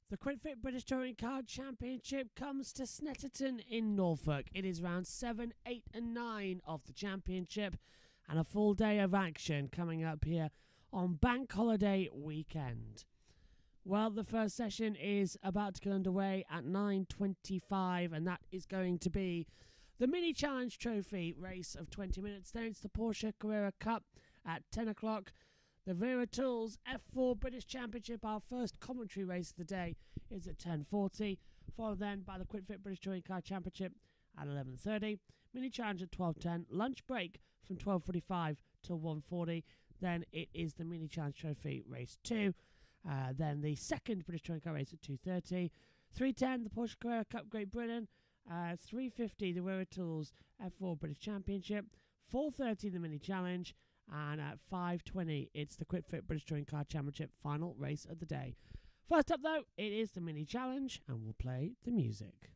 The KwikFit British Touring Car Championship comes to Snetterton in Norfolk. It is round 7, 8 and 9 of the championship, and a full day of action coming up here on Bank Holiday weekend. Well, the first session is about to get underway at 9:25, and that is going to be the Mini Challenge Trophy race of 20 minutes. Then it's the Porsche Carrera Cup at 10 o'clock. The Vera Tools F4 British Championship, our first commentary race of the day, is at 10:40, followed then by the KwikFit British Touring Car Championship at 11:30, Mini Challenge at 12:10, lunch break from 12:45 till 1:40, then it is the Mini Challenge Trophy Race 2, then the second British Touring Car race at 2:30, 3:10 the Porsche Carrera Cup Great Britain, 3:50 the Vera Tools F4 British Championship, 4:30 the Mini Challenge, and at 5:20 it's the KwikFit British Touring Car Championship final race of the day. First up though, it is the Mini Challenge, and we'll play the music.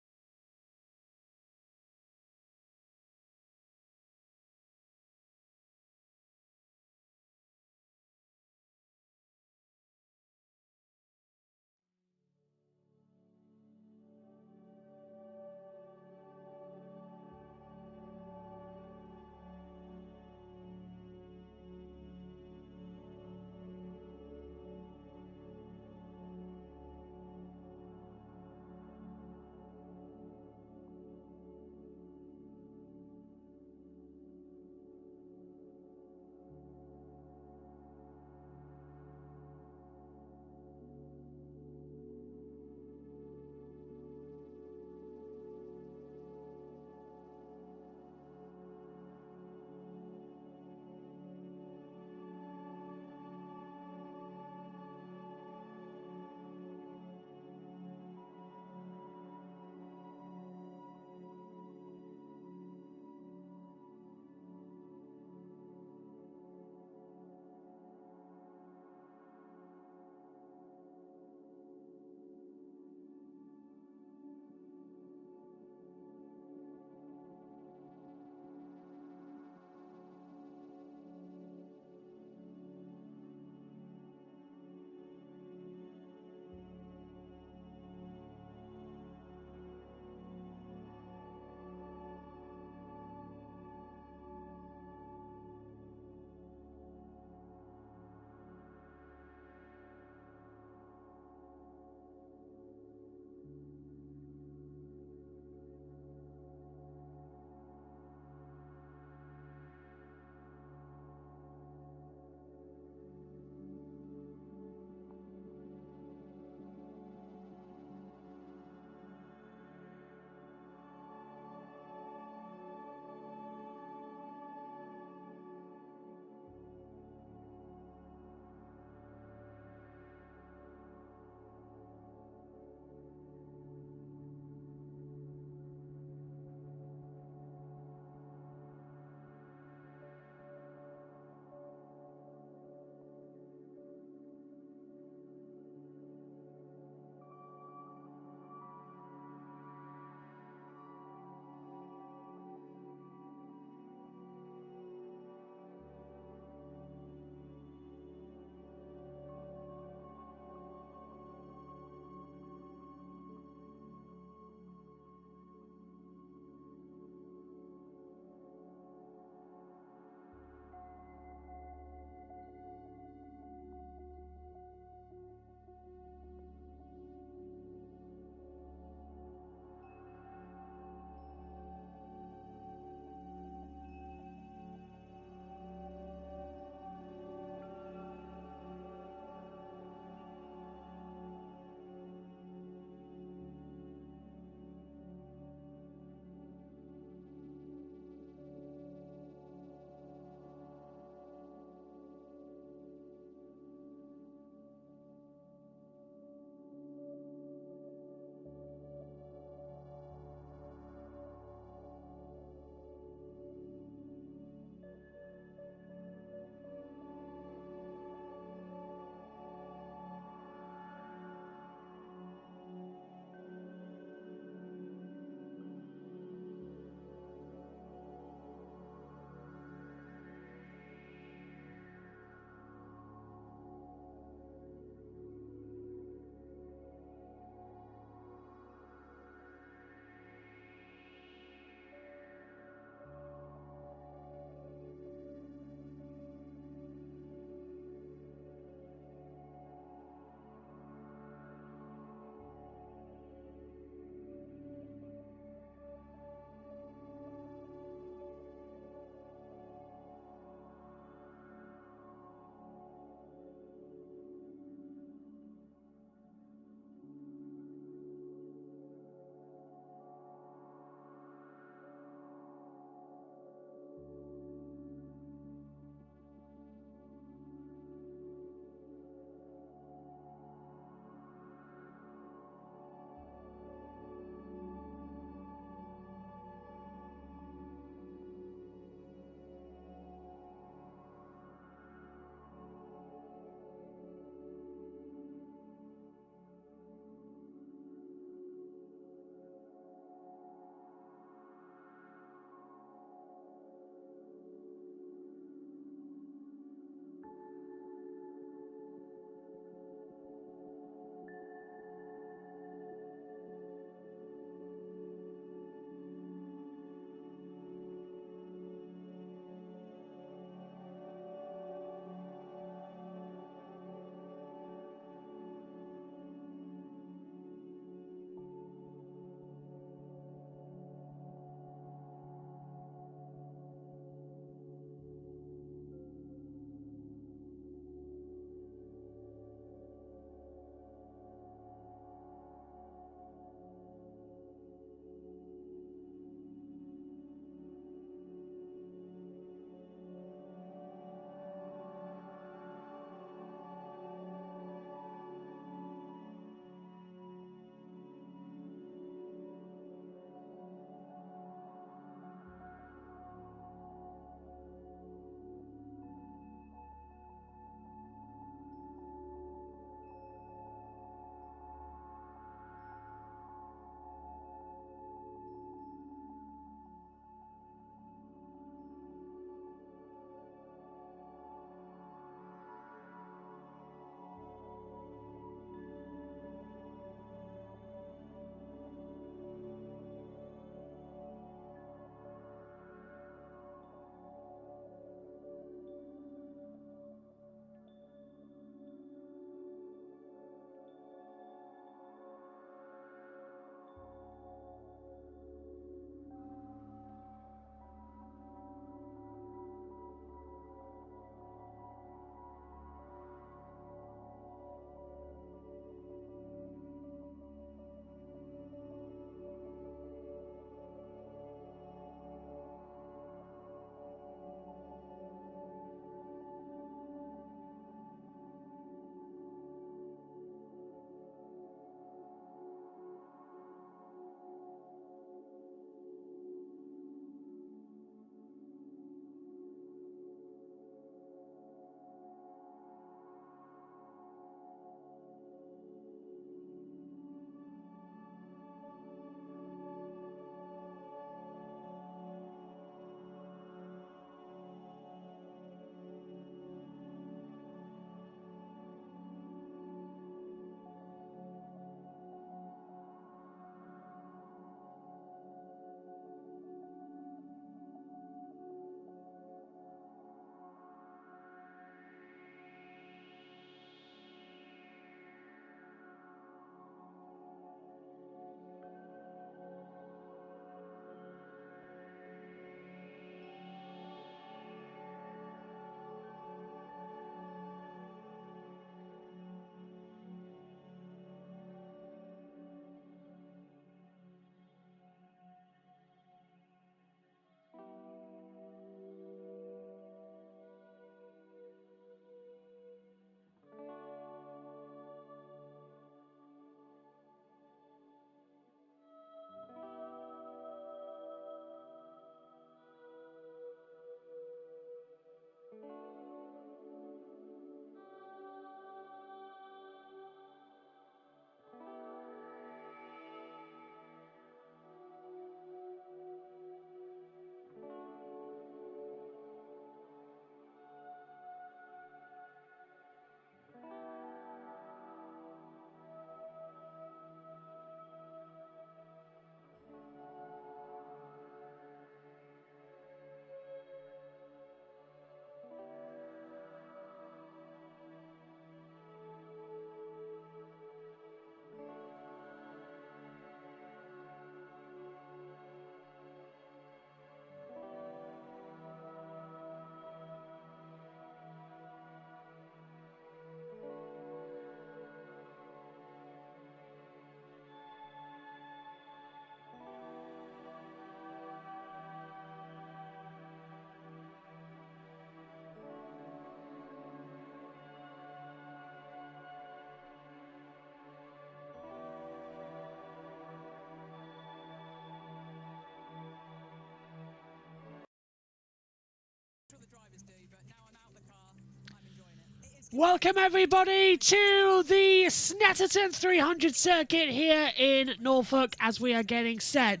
Welcome everybody to the Snetterton 300 circuit here in Norfolk as we are getting set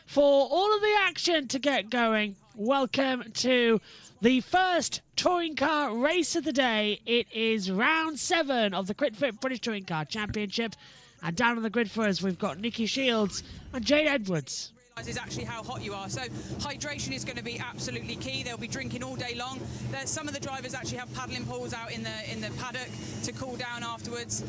for all of the action to get going. Welcome to the first touring car race of the day. It is round 7 of the KwikFit British Touring Car Championship, and down on the grid for us we've got Nikki Shields and Jade Edwards. Is actually how hot you are, so hydration is going to be absolutely key. They'll be drinking all day long. Some of the drivers actually have paddling pools out in the paddock to cool down afterwards.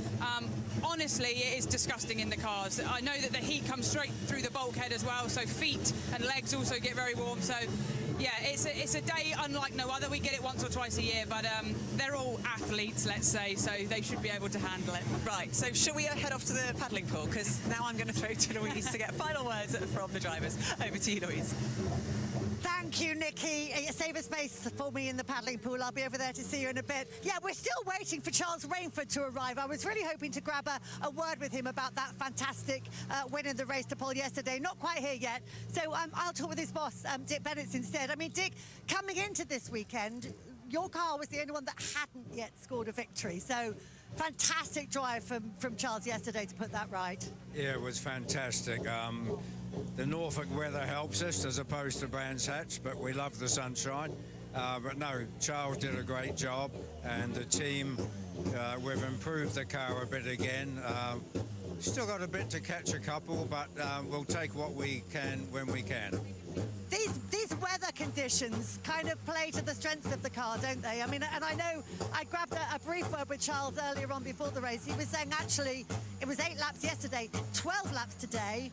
Honestly, it is disgusting in the cars. I know that the heat comes straight through the bulkhead as well, so feet and legs also get very warm. So yeah, it's a day unlike no other. We get it once or twice a year, but they're all athletes, let's say, so they should be able to handle it. Right, so shall we head off to the paddling pool? Because now I'm going to throw to Louise to get final words from the drivers. Over to you, Louise. Thank you, Nikki. You save a space for me in the paddling pool. I'll be over there to see you in a bit. Yeah, we're still waiting for Charles Rainford to arrive. I was really hoping to grab a word with him about that fantastic win in the race to pole yesterday. Not quite here yet. So I'll talk with his boss, Dick Bennett, instead. I mean, Dick, coming into this weekend, your car was the only one that hadn't yet scored a victory. So fantastic drive from Charles yesterday to put that right. Yeah, it was fantastic. The Norfolk weather helps us as opposed to Brands Hatch, but we love the sunshine. But no, Charles did a great job, and the team, we've improved the car a bit again. Still got a bit to catch a couple, but we'll take what we can when we can. These weather conditions kind of play to the strengths of the car, don't they? I mean, and I know I grabbed a brief word with Charles earlier on before the race. He was saying actually it was 8 laps yesterday, 12 laps today.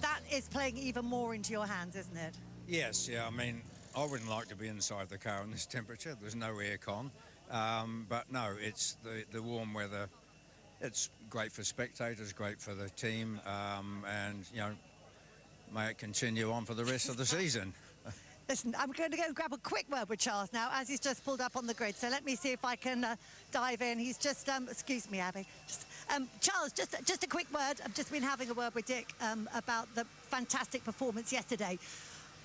That is playing even more into your hands, isn't it? Yes, yeah, I mean, I wouldn't like to be inside the car in this temperature. There's no aircon. But no, it's the warm weather. It's great for spectators, great for the team, and, you know, may it continue on for the rest of the season. Listen, I'm going to go grab a quick word with Charles now, as he's just pulled up on the grid. So let me see if I can dive in. He's just, excuse me, Abby. Charles, just a quick word. I've just been having a word with Dick about the fantastic performance yesterday.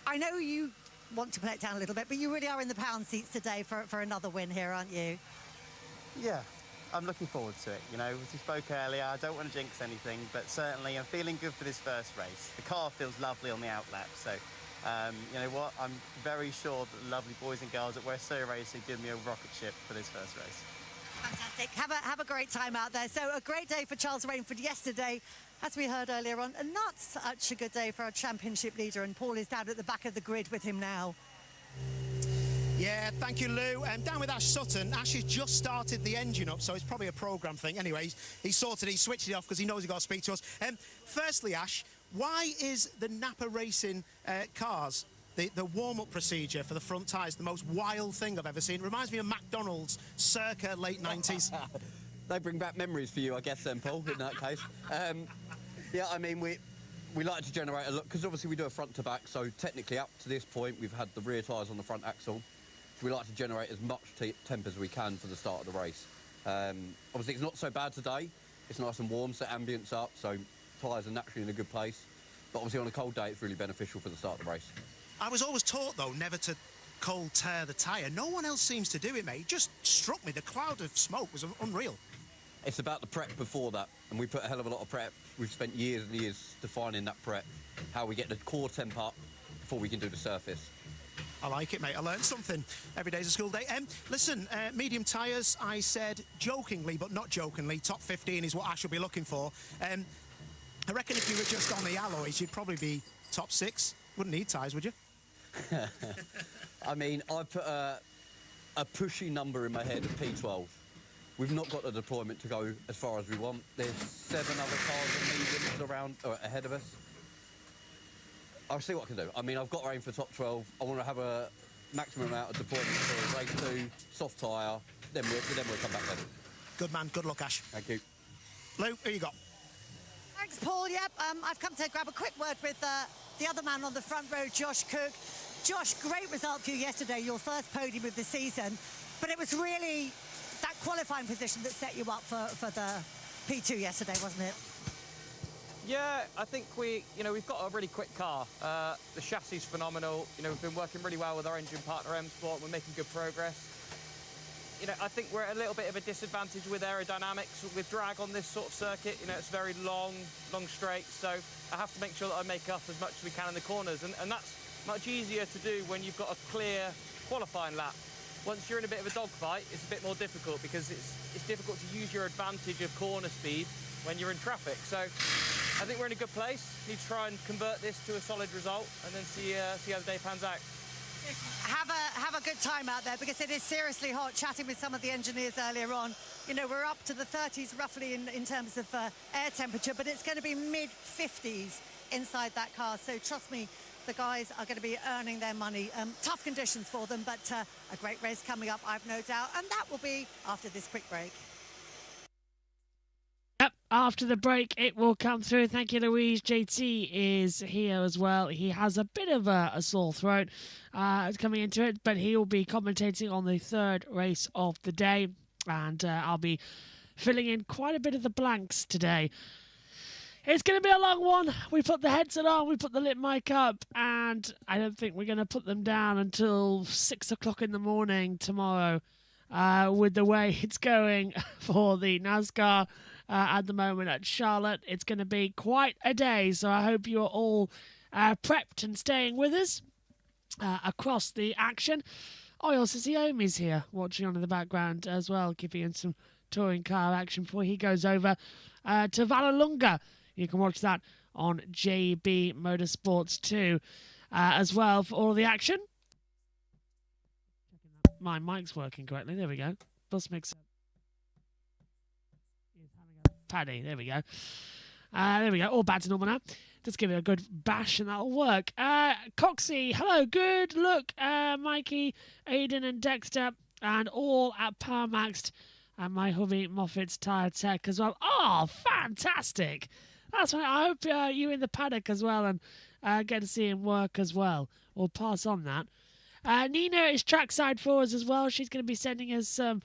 I know you want to play it down a little bit, but you really are in the pound seats today for another win here, aren't you? Yeah, I'm looking forward to it. You know, as we spoke earlier, I don't want to jinx anything, but certainly I'm feeling good for this first race. The car feels lovely on the outlap, so you know what? I'm very sure that the lovely boys and girls at West Surrey Racing give me a rocket ship for this first race. Fantastic. Have a great time out there. So a great day for Charles Rainford yesterday, as we heard earlier on, and not such a good day for our championship leader, and Paul is down at the back of the grid with him now. Yeah, thank you, Lou. Down with Ash Sutton. Ash has just started the engine up, so it's probably a programme thing. Anyway, he switched it off because he knows he's got to speak to us. Firstly, Ash, why is the Napa Racing cars, the warm-up procedure for the front tyres, the most wild thing I've ever seen? It reminds me of McDonald's circa late 90s. They bring back memories for you, I guess, then, Paul, in that case. Yeah, I mean, we like to generate a look, because obviously we do a front to back, so technically up to this point we've had the rear tyres on the front axle. So we like to generate as much temp as we can for the start of the race. Obviously it's not so bad today. It's nice and warm, so ambient's up, so tyres are naturally in a good place. But obviously on a cold day it's really beneficial for the start of the race. I was always taught, though, never to cold tear the tyre. No one else seems to do it, mate. It just struck me. The cloud of smoke was unreal. It's about the prep before that, and we put a hell of a lot of prep. We've spent years and years defining that prep, how we get the core temp up before we can do the surface. I like it, mate. I learned something. Every day's a school day. Listen, medium tyres, I said jokingly, but not jokingly, top 15 is what Ash will be looking for. I reckon if you were just on the alloys, you'd probably be top 6. Wouldn't need tyres, would you? I mean, I put a pushy number in my head of P12. We've not got the deployment to go as far as we want. There's 7 other cars and mediums around, ahead of us. I'll see what I can do. I mean, I've got to aim for top 12. I want to have a maximum amount of deployment for race 2, soft tyre, then we'll come back then. Good man. Good luck, Ash. Thank you. Lou, who you got? Thanks, Paul. Yep, I've come to grab a quick word with the other man on the front row, Josh Cook. Josh, great result for you yesterday, your first podium of the season, but it was really that qualifying position that set you up for the P2 yesterday, wasn't it? Yeah, I think we've got a really quick car. The chassis is phenomenal. You know, we've been working really well with our engine partner M Sport. We're making good progress. I think we're at a little bit of a disadvantage with aerodynamics, with drag on this sort of circuit. It's very long straight, so I have to make sure that I make up as much as we can in the corners, and that's much easier to do when you've got a clear qualifying lap. Once you're in a bit of a dogfight, it's a bit more difficult because it's difficult to use your advantage of corner speed when you're in traffic. So I think we're in a good place. Need to try and convert this to a solid result and then see how the day pans out. Have a good time out there, because it is seriously hot. Chatting with some of the engineers earlier on, we're up to the 30s roughly in terms of air temperature, but it's going to be mid-50s inside that car. So trust me, the guys are going to be earning their money. Tough conditions for them, but a great race coming up, I've no doubt, and that will be after this quick break. Yep, after the break, it will come through. Thank you, Louise. JT is here as well. He has a bit of a sore throat coming into it, but he will be commentating on the third race of the day, and I'll be filling in quite a bit of the blanks today. It's going to be a long one. We put the headset on, we put the lip mic up, and I don't think we're going to put them down until 6 o'clock in the morning tomorrow with the way it's going for the NASCAR at the moment at Charlotte. It's going to be quite a day, so I hope you are all prepped and staying with us across the action. I also see Omi's here watching on in the background as well, giving some touring car action before he goes over to Vallelunga. You can watch that on JBMotorsports 2 as well for all the action. My mic's working correctly. There we go. Bus mix. Paddy. There we go. There we go. All back to normal now. Just give it a good bash and that'll work. Coxie, hello. Good look. Mikey, Aiden and Dexter and all at Power Maxed. And my hubby Moffat's Tyre Tech as well. Oh, fantastic. That's right. I hope you're in the paddock as well and get to see him work as well. We'll pass on that. Nina is trackside for us as well. She's going to be sending us some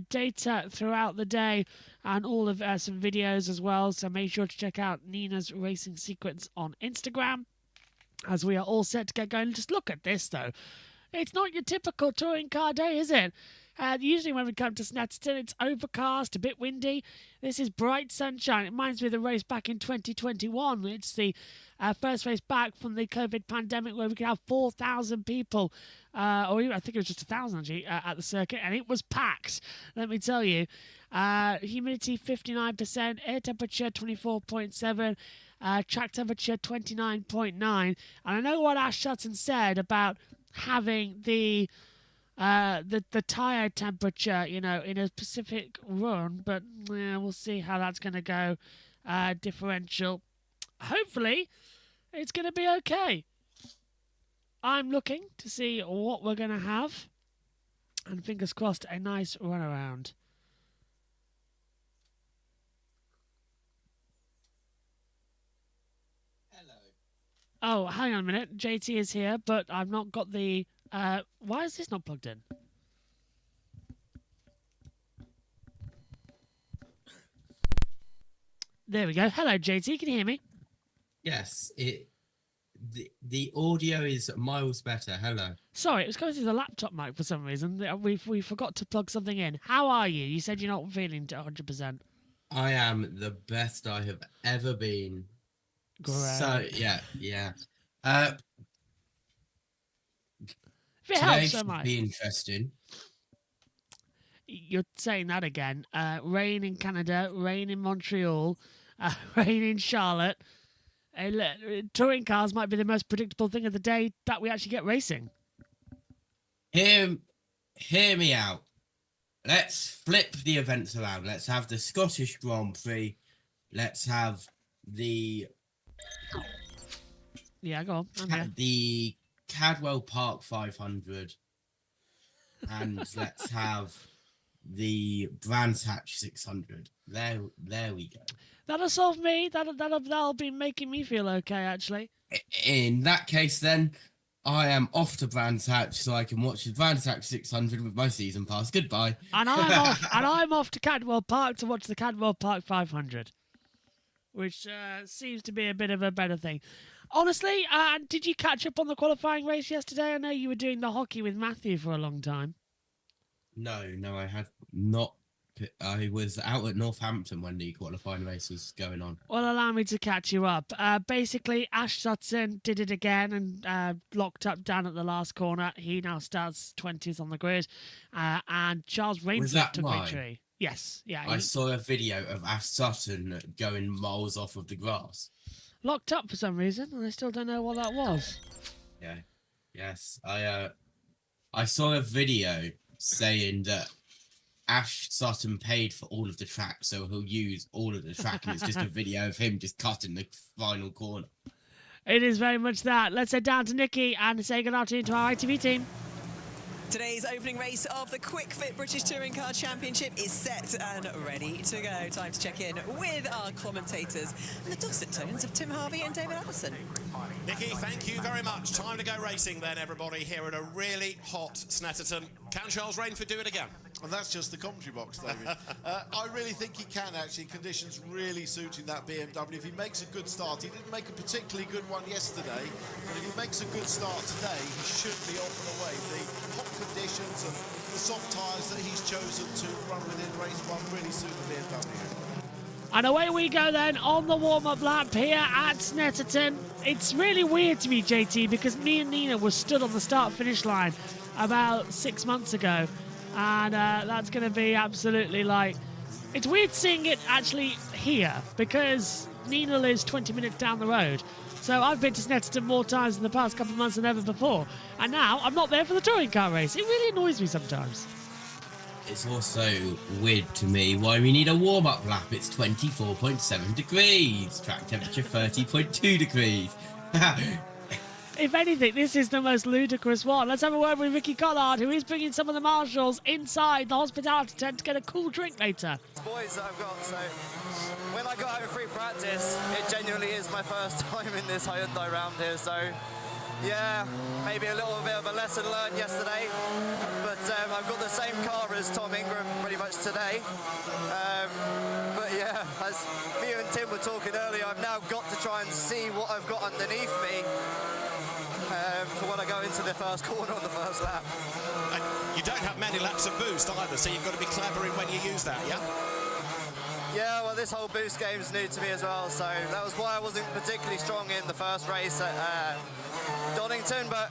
data throughout the day and all of some videos as well. So make sure to check out Nina's Racing Secrets on Instagram as we are all set to get going. Just look at this, though. It's not your typical touring car day, is it? Usually when we come to Snetterton, it's overcast, a bit windy. This is bright sunshine. It reminds me of the race back in 2021. It's the first race back from the COVID pandemic where we could have 4,000 people, or even, I think it was just 1,000 actually, at the circuit, and it was packed, let me tell you. Humidity 59%, air temperature 24.7, track temperature 29.9. And I know what Ash Sutton said about having the tyre temperature, in a specific run, but we'll see how that's going to go. Differential. Hopefully, it's going to be okay. I'm looking to see what we're going to have, and fingers crossed, a nice run around. Hello. Oh, hang on a minute. JT is here, but I've not got the... why is this not plugged in? There we go. Hello, JT. Can you hear me? Yes, the audio is miles better. Hello. Sorry, it was going through the laptop mic for some reason. We forgot to plug something in. How are you? You said you're not feeling 100%. I am the best I have ever been. Great. So, yeah. If it Today helps, so should much. be interesting. You're saying that again. Rain in Canada, rain in Montreal, rain in Charlotte. Touring cars might be the most predictable thing of the day that we actually get racing. Hear me out. Let's flip the events around. Let's have the Scottish Grand Prix. Let's have the... Yeah, go on. I'm here. The Cadwell Park 500. And let's have the Brands Hatch 600. There we go. That'll solve me. That'll be making me feel okay, actually. In that case, then, I am off to Brands Hatch so I can watch the Brands Hatch 600 with my season pass. Goodbye. And I'm off to Cadwell Park to watch the Cadwell Park 500, which seems to be a bit of a better thing. Honestly, did you catch up on the qualifying race yesterday? I know you were doing the hockey with Matthew for a long time. No, I had not. I was out at Northampton when the qualifying race was going on. Well, allow me to catch you up. Basically, Ash Sutton did it again and locked up down at the last corner. He now starts 20th on the grid. And Charles Rainford took victory. Yes, yeah. I saw a video of Ash Sutton going miles off of the grass. Locked up for some reason, and I still don't know what that was. Yeah, yes. I saw a video saying that Ash Sutton paid for all of the track, so he'll use all of the track, and it's just a video of him just cutting the final corner. It is very much that. Let's head down to Nikki and say good afternoon to our ITV team. Today's opening race of the KwikFit British Touring Car Championship is set and ready to go. Time to check in with our commentators and the dulcet tones of Tim Harvey and David Allison. Nikki, thank you very much. Time to go racing then, everybody, here at a really hot Snetterton. Can Charles Rainford do it again? And that's just the commentary box, David. I really think he can, actually. Conditions really suiting that BMW. If he makes a good start, he didn't make a particularly good one yesterday, but if he makes a good start today, he should be off and away. The hot conditions and the soft tyres that he's chosen to run within race one really suit the BMW. And away we go then on the warm-up lap here at Snetterton. It's really weird to me, JT, because me and Nina were stood on the start-finish line about 6 months ago. And that's going to be absolutely like... It's weird seeing it actually here, because Nina lives 20 minutes down the road. So I've been to Snetterton more times in the past couple of months than ever before. And now I'm not there for the touring car race. It really annoys me sometimes. It's also weird to me why we need a warm-up lap. It's 24.7 degrees. Track temperature 30.2 degrees. If anything, this is the most ludicrous one. Let's have a word with Ricky Collard, who is bringing some of the marshals inside the hospitality tent to get a cool drink later. Boys that I've got, so when I got out of free practice, it genuinely is my first time in this Hyundai round here, so yeah, maybe a little bit of a lesson learned yesterday, but I've got the same car as Tom Ingram pretty much today. But yeah, as me and Tim were talking earlier, I've now got to try and see what I've got underneath me for when I go into the first corner on the first lap. And you don't have many laps of boost either, so you've got to be clever in when you use that, yeah? Yeah, well, this whole boost game's new to me as well, so that was why I wasn't particularly strong in the first race at Donington, but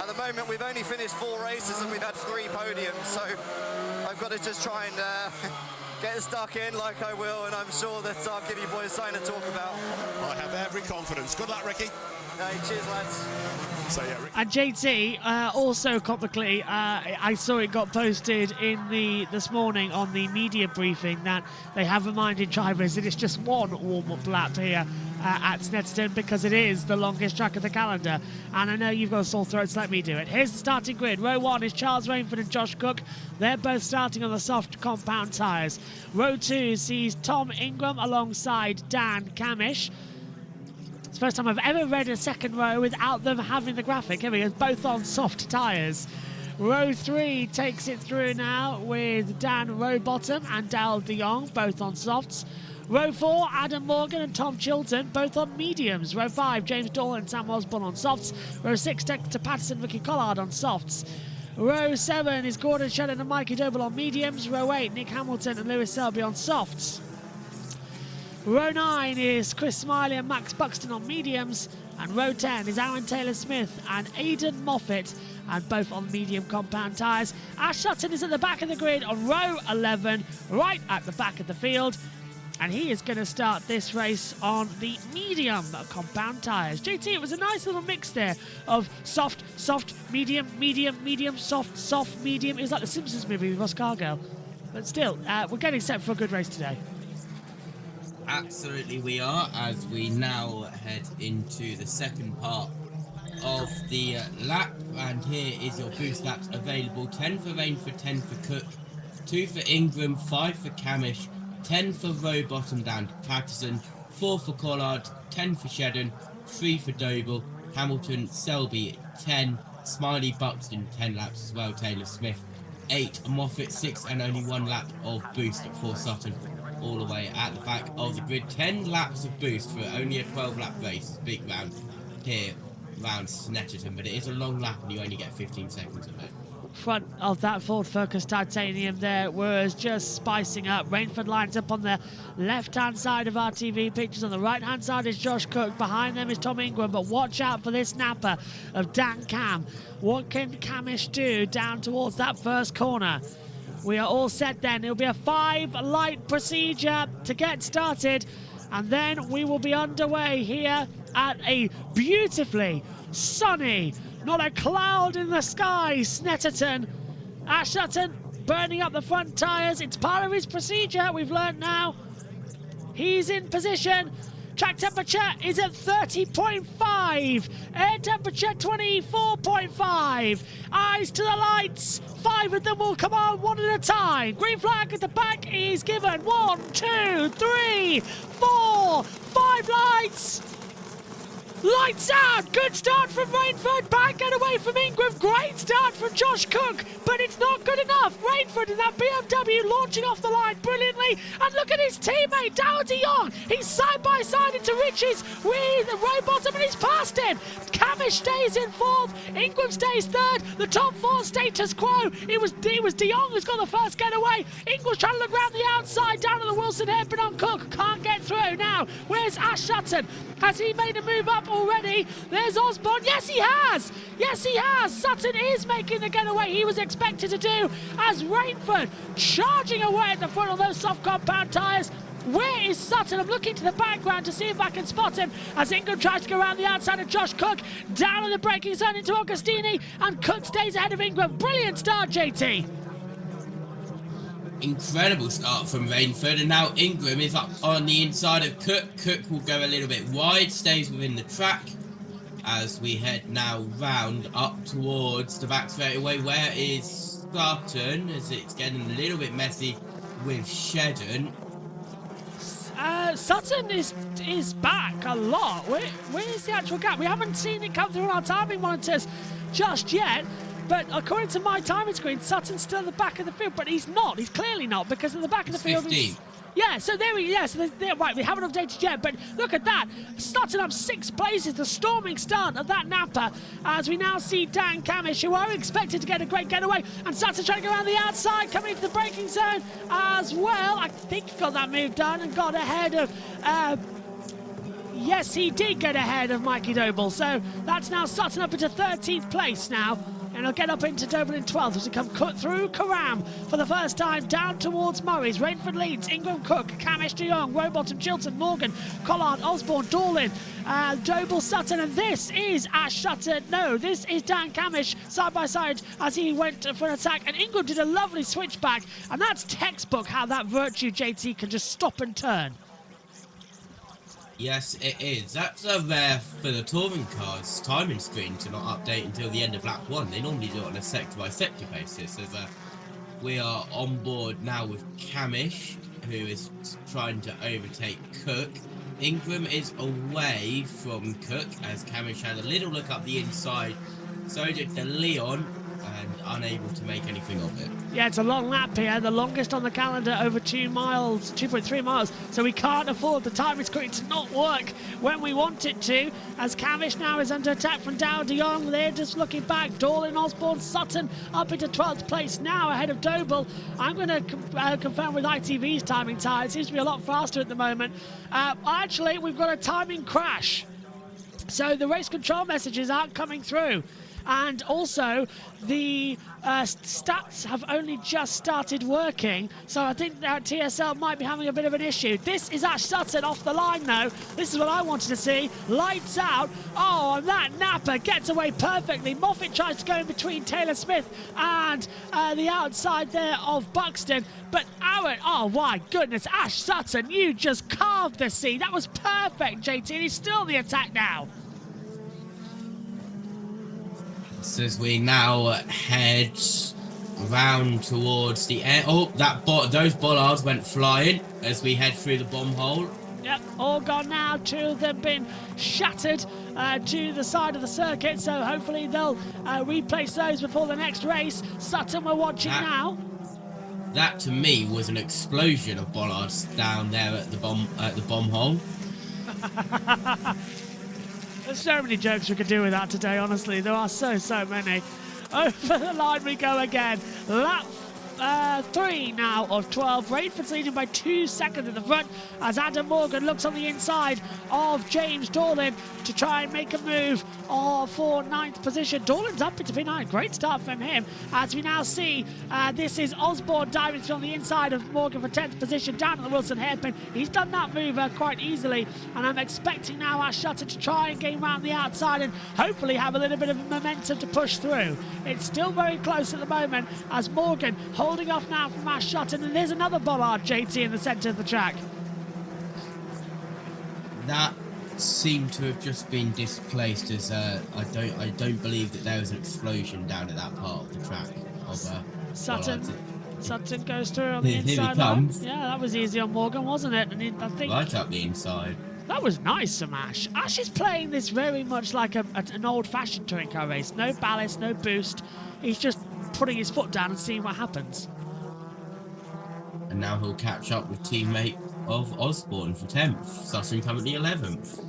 at the moment we've only finished 4 races and we've had 3 podiums, so I've got to just try and get stuck in like I will, and I'm sure that I'll give you boys something to talk about. I have every confidence. Good luck, Ricky. Cheers, lads. So, yeah, Ricky. And JT, also comically, I saw it got posted in this morning on the media briefing that they have reminded drivers that it's just one warm-up lap here at Snetterton because it is the longest track of the calendar. And I know you've got a sore throat, so let me do it. Here's the starting grid. Row 1 is Charles Rainford and Josh Cook. They're both starting on the soft compound tyres. Row 2 sees Tom Ingram alongside Dan Camish. It's the first time I've ever read a second row without them having the graphic. Here we go, both on soft tyres. Row 3 takes it through now with Dan Rowbottom and Dal de Jong, both on softs. Row 4, Adam Morgan and Tom Chilton, both on mediums. Row 5, James Dolan and Sam Osborne on softs. Row 6, Dexter Patterson, Ricky Collard on softs. Row 7 is Gordon Shedden and Mikey Doble on mediums. Row 8, Nick Hamilton and Lewis Selby on softs. Row 9 is Chris Smiley and Max Buxton on mediums. And row 10 is Aaron Taylor-Smith and Aidan Moffat, and both on medium compound tyres. Ash Sutton is at the back of the grid on row 11, right at the back of the field. And he is going to start this race on the medium compound tyres. JT, it was a nice little mix there of soft, soft, medium, medium, medium, soft, soft, medium. It was like the Simpsons movie with Ross Cargill. But still, we're getting set for a good race today. Absolutely we are, as we now head into the second part of the lap, and here is your boost laps available. 10 for Rainford, 10 for Cook, 2 for Ingram, 5 for Camish, 10 for Rowbottom down to Patterson, 4 for Collard, 10 for Shedden, 3 for Doble, Hamilton, Selby 10, Smiley, Buxton 10 laps as well, Taylor Smith 8, Moffat 6, and only 1 lap of boost for Sutton. All the way at the back of the grid. 10 laps of boost for only a 12-lap race. Big round here around Snetterton, but it is a long lap and you only get 15 seconds of it. front of that Ford Focus Titanium there was just spicing up. Rainford lines up on the left-hand side of our TV pictures. On the right-hand side is Josh Cook. Behind them is Tom Ingram. But watch out for this napper of Dan Cam. What can Camish do down towards that first corner? We are all set then. It'll be a 5-light procedure to get started. And then we will be underway here at a beautifully sunny, not a cloud in the sky, Snetterton. Ash Sutton burning up the front tyres. It's part of his procedure, we've learnt now. He's in position. Track temperature is at 30.5. Air temperature 24.5. Eyes to the lights. 5 of them will come on one at a time. Green flag at the back is given. 1, 2, 3, 4, 5 lights. Lights out! Good start from Rainford. Back get away from Ingram. Great start from Josh Cook, but it's not good enough. Rainford and that BMW launching off the line brilliantly. And look at his teammate, Dow de Jong. He's side by side into riches with Rowbottom, and he's past him. Camish stays in 4th. Ingram stays 3rd. The top 4 status quo. It was de Jong who's got the first getaway. Ingram's trying to look round the outside down at the Wilson hairpin on Cook. Can't get through. Now, where's Ash Sutton? Has he made a move up already? There's Osborne. Yes, he has. Yes, he has. Sutton is making the getaway he was expected to do as Rainford charging away at the front of those soft compound tyres. Where is Sutton? I'm looking to the background to see if I can spot him as Ingram tries to go around the outside of Josh Cook. Down in the braking zone into Augustini, and Cook stays ahead of Ingram. Brilliant start, JT. Incredible start from Rainford, and now Ingram is up on the inside of Cook. Cook will go a little bit wide, stays within the track as we head now round up towards the back straightaway. Where is Sutton, as it's getting a little bit messy with Shedden? Sutton is back a lot. Where is the actual gap? We haven't seen it come through on our timing monitors just yet. But according to my timing screen, Sutton's still at the back of the field, but he's not. He's clearly not, because in the back of the field... 15. Yeah, so there we go. So right, we haven't updated yet, but look at that. Sutton up 6 places, the storming start of that napper, as we now see Dan Camish, who are expected to get a great getaway, and Sutton trying to go around the outside, coming into the braking zone as well. I think he got that move done and got ahead of... yes, he did get ahead of Mikey Doble, so that's now Sutton up into 13th place now. And he'll get up into Doble in 12th as he come cut through Karam for the first time down towards Murray's. Rainford leads, Ingram, Cook, Camish, de Jong, Rowbottom, Chilton, Morgan, Collard, Osborne, Dorlin, Doble, Sutton, and this is Ash Sutton. No, this is Dan Camish side by side as he went for an attack, and Ingram did a lovely switchback, and that's textbook how that Virtue JT can just stop and turn. Yes, it is. That's rare for the touring cars timing screen to not update until the end of lap 1. They normally do it on a sector-by-sector basis. As we are on board now with Camish, who is trying to overtake Cook. Ingram is away from Cook as Camish had a little look up the inside. So did De Leon, and unable to make anything of it. Yeah, it's a long lap here, the longest on the calendar, over 2 miles, 2.3 miles, so we can't afford the timing screen to not work when we want it to, as Camish now is under attack from Dow de Jong. They're just looking back. Dorlin, Osborne, Sutton up into 12th place now ahead of Doble. I'm going to confirm with ITV's timing tie. It seems to be a lot faster at the moment. Actually, we've got a timing crash, so the race control messages aren't coming through. And also, the stats have only just started working, so I think that TSL might be having a bit of an issue. This is Ash Sutton off the line, though. This is what I wanted to see. Lights out. Oh, and that napper gets away perfectly. Moffat tries to go in between Taylor Smith and the outside there of Buxton. But Aaron, oh my goodness, Ash Sutton, you just carved the sea. That was perfect, JT, and he's still the attack now. So as we now head round towards the air. Oh, those bollards went flying as we head through the bomb hole. Yep, all gone now. 2 of them been shattered to the side of the circuit, so hopefully they'll replace those before the next race. Sutton, we're watching now. That to me was an explosion of bollards down there at the bomb hole. There's so many jokes we could do with that today, honestly. There are so many. Over the line we go again. Lap 3 now of 12. Rainford's leading by 2 seconds in the front as Adam Morgan looks on the inside of James Dorlin to try and make a move for 9th position. Dorlin's up into P9. Great start from him. As we now see, this is Osborne diving through on the inside of Morgan for 10th position down at the Wilson hairpin. He's done that move quite easily, and I'm expecting now Ash Sutton to try and gain round the outside and hopefully have a little bit of momentum to push through. It's still very close at the moment as Morgan holding off now from Ash Sutton, and there's another bollard, JT, in the centre of the track. That seemed to have just been displaced as I don't believe that there was an explosion down at that part of the track of Sutton goes through on the inside line. Yeah, that was easy on Morgan, wasn't it? And I think right up the inside. That was nice from Ash. Ash is playing this very much like an old-fashioned touring car race. No ballast, no boost. He's just putting his foot down and seeing what happens. And now he'll catch up with teammate of Osborne for 10th. Sutton currently 11th.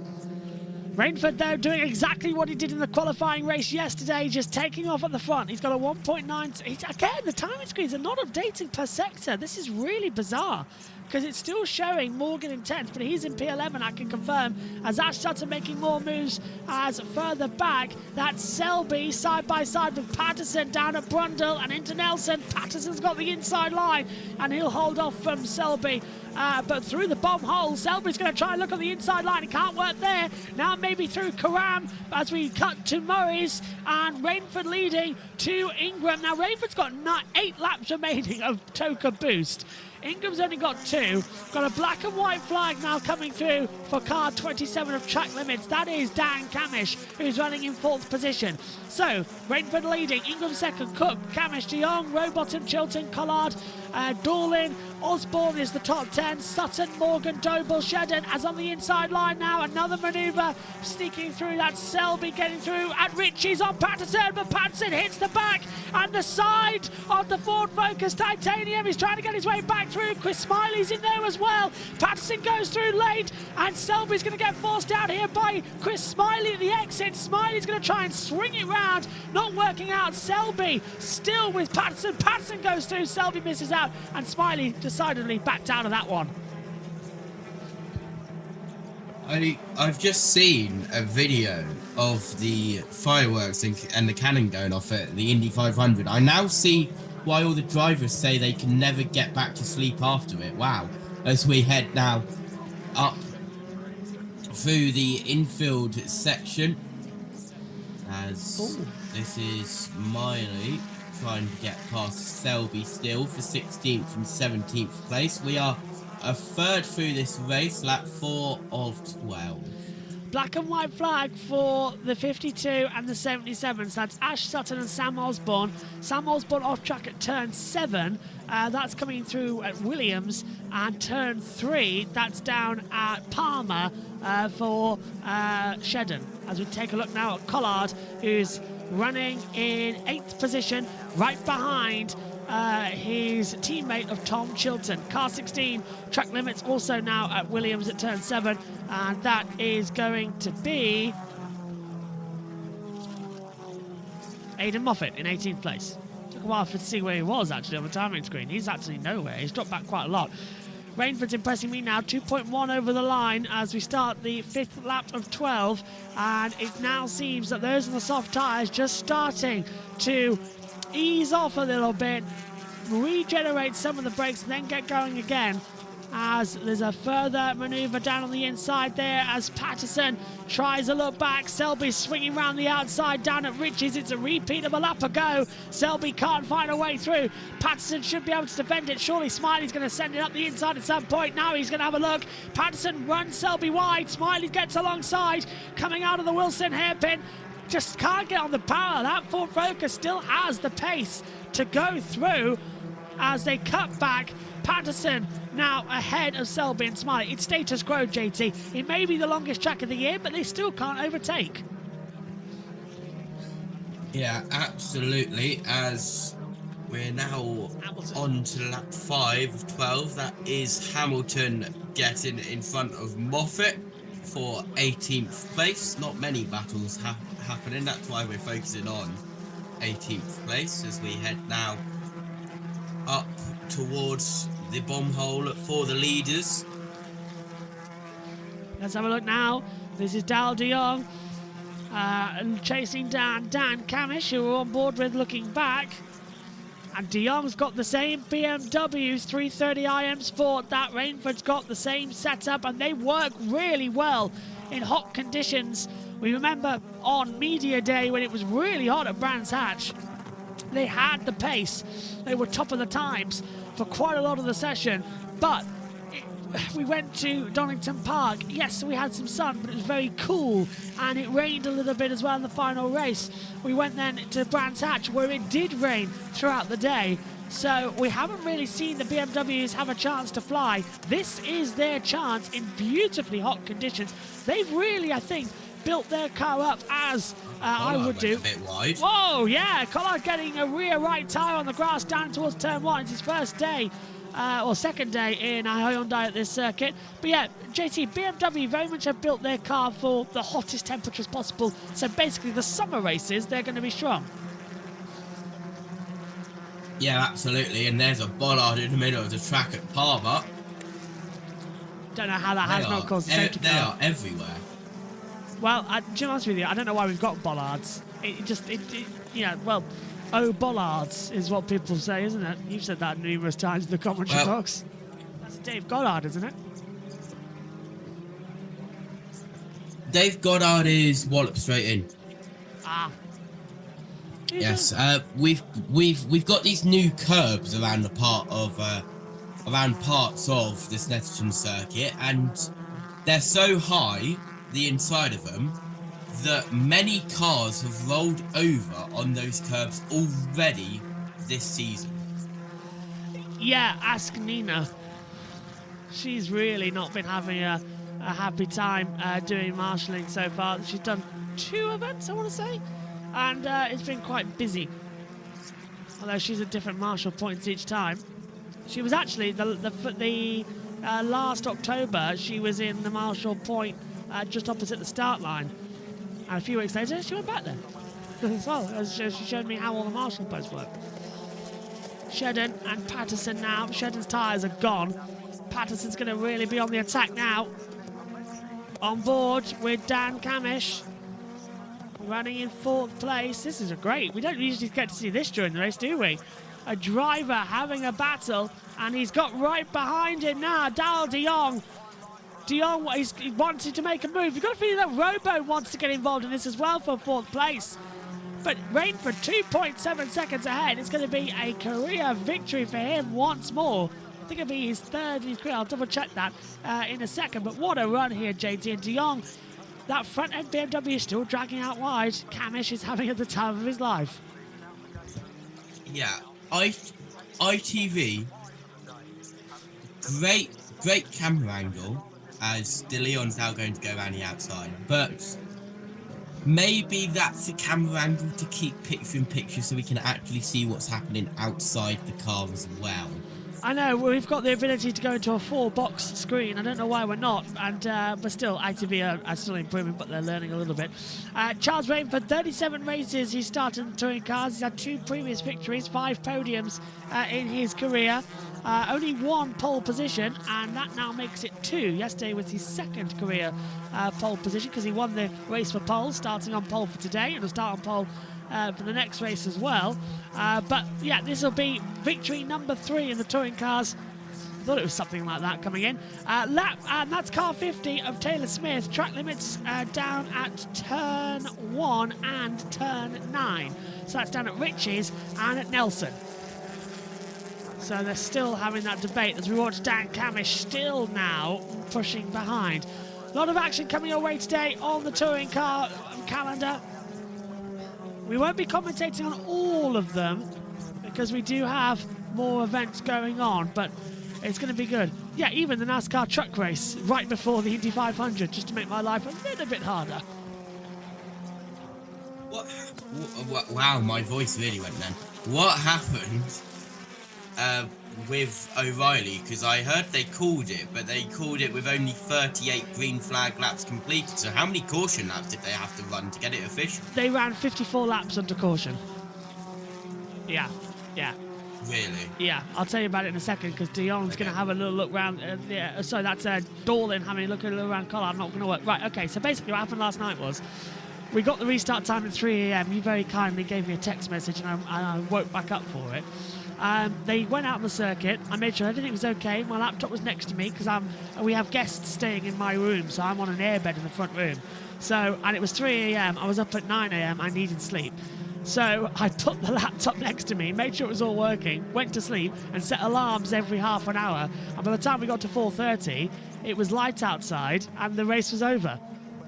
Rainford, though, doing exactly what he did in the qualifying race yesterday, just taking off at the front. He's got a 1.9. Again, the timing screens are not updating per sector. This is really bizarre because it's still showing Morgan in 10th, but he's in P11, I can confirm, as Ash Sutton making more moves as further back. That's Selby side by side with Patterson down at Brundle and into Nelson. Patterson's got the inside line and he'll hold off from Selby. But through the bomb hole, Selby's going to try and look on the inside line. It can't work there. Now maybe through Karam as we cut to Murray's and Rainford leading to Ingram. Now Rainford's got 8 laps remaining of Toka boost. Ingram's only got 2. Got a black and white flag now coming through for car 27 of track limits. That is Dan Camish, who's running in 4th position. So, Rainford leading, Ingram 2nd, Cook, Camish, De Jong, Rowbottom, Chilton, Collard, Dorlin, Osborne is the top 10, Sutton, Morgan, Doble, Shedden, as on the inside line now, another manoeuvre sneaking through. That's Selby getting through at Ritchie's on Patterson, but Patterson hits the back and the side of the Ford Focus Titanium. He's trying to get his way back through. Chris Smiley's in there as well. Patterson goes through late and Selby's going to get forced out here by Chris Smiley at the exit. Smiley's going to try and swing it round, not working out. Selby still with Patterson. Patterson goes through, Selby misses out, and Smiley decidedly backed out of that one. I've just seen a video of the fireworks and the cannon going off at the Indy 500. I now see why all the drivers say they can never get back to sleep after it. Wow. As we head now up through the infield section, as this is Miley trying to get past Selby still for 16th and 17th place. We are a third through this race, lap 4 of 12. Black and white flag for the 52 and the 77. So that's Ash Sutton and Sam Osborne. Sam Osborne off track at turn 7. That's coming through at Williams. And turn 3, that's down at Palmer for Shedden. As we take a look now at Collard, who's running in 8th position, right behind his teammate of Tom Chilton. Car 16, track limits also now at Williams at turn 7, and that is going to be Aidan Moffat in 18th place. Took a while to see where he was actually on the timing screen. He's actually nowhere. He's dropped back quite a lot. Rainford's impressing me now, 2.1 over the line as we start the 5th lap of 12, and it now seems that those on the soft tyres just starting to ease off a little bit, regenerate some of the brakes, and then get going again, as there's a further manoeuvre down on the inside there as Patterson tries a look back. Selby swinging around the outside down at Ritchie's. It's a repeat of a lap ago. Selby can't find a way through. Patterson should be able to defend it. Surely Smiley's going to send it up the inside at some point. Now he's going to have a look. Patterson runs Selby wide. Smiley gets alongside, coming out of the Wilson hairpin. Just can't get on the power. That Ford Focus still has the pace to go through as they cut back. Patterson now ahead of Selby and Smiley. It's status quo, JT. It may be the longest track of the year, but they still can't overtake. Yeah, absolutely. As we're now on to lap 5 of 12. That is Hamilton getting in front of Moffat for 18th place. Not many battles happening. That's why we're focusing on 18th place as we head now up towards the bomb hole for the leaders. Let's have a look now. This is Dal de Jong chasing down Dan Camish, who we're on board with looking back. And de Jong's got the same BMW's 330 IM Sport that Rainford's got the same setup, and they work really well in hot conditions. We remember on media day when it was really hot at Brands Hatch, they had the pace. They were top of the times for quite a lot of the session, but we went to Donington Park. Yes, we had some sun, but it was very cool, and it rained a little bit as well in the final race. We went then to Brands Hatch, where it did rain throughout the day, so we haven't really seen the BMWs have a chance to fly. This is their chance in beautifully hot conditions. They've really, I think, built their car up as I would do. A bit wide. Whoa, yeah, Collard getting a rear right tyre on the grass down towards turn 1. It's his first day or second day in a Hyundai at this circuit. But yeah, JT, BMW very much have built their car for the hottest temperatures possible. So basically the summer races, they're going to be strong. Yeah, absolutely. And there's a bollard in the middle of the track at Palmer. Don't know how that has not caused the safety car. They are everywhere. Well, to be honest with you, I don't know why we've got bollards. Oh, bollards is what people say, isn't it? You've said that numerous times in the commentary box. That's Dave Goddard, isn't it? Dave Goddard is wallop straight in. Ah. Yes, we've got these new curbs around around parts of the Snetterton circuit, and they're so high, the inside of them, that many cars have rolled over on those curbs already this season. Yeah, ask Nina. She's really not been having a happy time doing marshalling so far. She's done 2 events, I want to say, and it's been quite busy. Although she's at different marshal points each time. She was actually the last October. She was in the marshal point just opposite the start line. And a few weeks later, she went back there as well. She showed me how all the marshal posts work. Shedden and Patterson now. Shedden's tyres are gone. Patterson's going to really be on the attack now. On board with Dan Camish. Running in 4th place. This is great. We don't usually get to see this during the race, do we? A driver having a battle, and he's got right behind him now, Dal de Jong. De Jong he wanted to make a move. You've got a feeling that Robo wants to get involved in this as well for 4th place. But Rainford 2.7 seconds ahead. It's going to be a career victory for him once more. I think it'll be his 3rd in his career. I'll double check that in a second. But what a run here, JT. And De Jong, that front end BMW is still dragging out wide. Camish is having at the time of his life. Yeah, ITV, great camera angle, as De Leon's now going to go around the outside, but maybe that's a camera angle to keep picture in picture so we can actually see what's happening outside the car as well. I know, we've got the ability to go into a 4-box screen. I don't know why we're not, but still, ITV are still improving, but they're learning a little bit. Charles Rainford, 37 races he's started in touring cars. He's had 2 previous victories, 5 podiums in his career. Only 1 pole position, and that now makes it 2. Yesterday was his 2nd career pole position, because he won the race for pole, starting on pole for today, and will start on pole for the next race as well. But yeah, this will be victory number 3 in the touring cars. I thought it was something like that coming in. Lap, and that's car 50 of Taylor Smith. Track limits down at turn 1 and turn 9. So that's down at Ritchie's and at Nelson. So they're still having that debate as we watch Dan Camish still now pushing behind. A lot of action coming your way today on the touring car calendar. We won't be commentating on all of them because we do have more events going on, but it's going to be good. Yeah, even the NASCAR truck race right before the Indy 500, just to make my life a little bit harder. Wow, my voice really went then. What happened with O'Reilly? Because I heard they called it, but they called it with only 38 green flag laps completed. So how many caution laps did they have to run to get it official? They ran 54 laps under caution. Yeah, yeah. Really? Yeah, I'll tell you about it in a second because Dion's going to have a little look around. Yeah, sorry, that's Dorlin having a look around Collard. Not going to work. Right, okay, so basically what happened last night was we got the restart time at 3 a.m. You very kindly gave me a text message and I woke back up for it. They went out on the circuit. I made sure everything was okay. My laptop was next to me because we have guests staying in my room, so I'm on an airbed in the front room. So, and it was 3 a.m. I was up at 9 a.m. I needed sleep. So I put the laptop next to me, made sure it was all working, went to sleep and set alarms every half an hour. And by the time we got to 4:30, it was light outside and the race was over.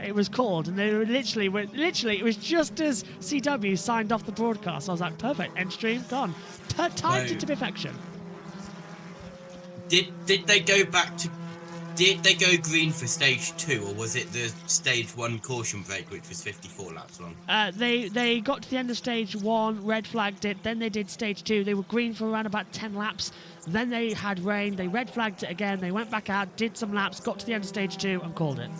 It was called, and they were literally, it was just as CW signed off the broadcast. I was like, perfect, end stream, gone. Timed into perfection. Did they go back to... Did they go green for stage 2, or was it the stage 1 caution break, which was 54 laps long? They got to the end of stage 1, red flagged it, then they did stage 2. They were green for around about 10 laps. Then they had rain, they red flagged it again, they went back out, did some laps, got to the end of stage 2 and called it.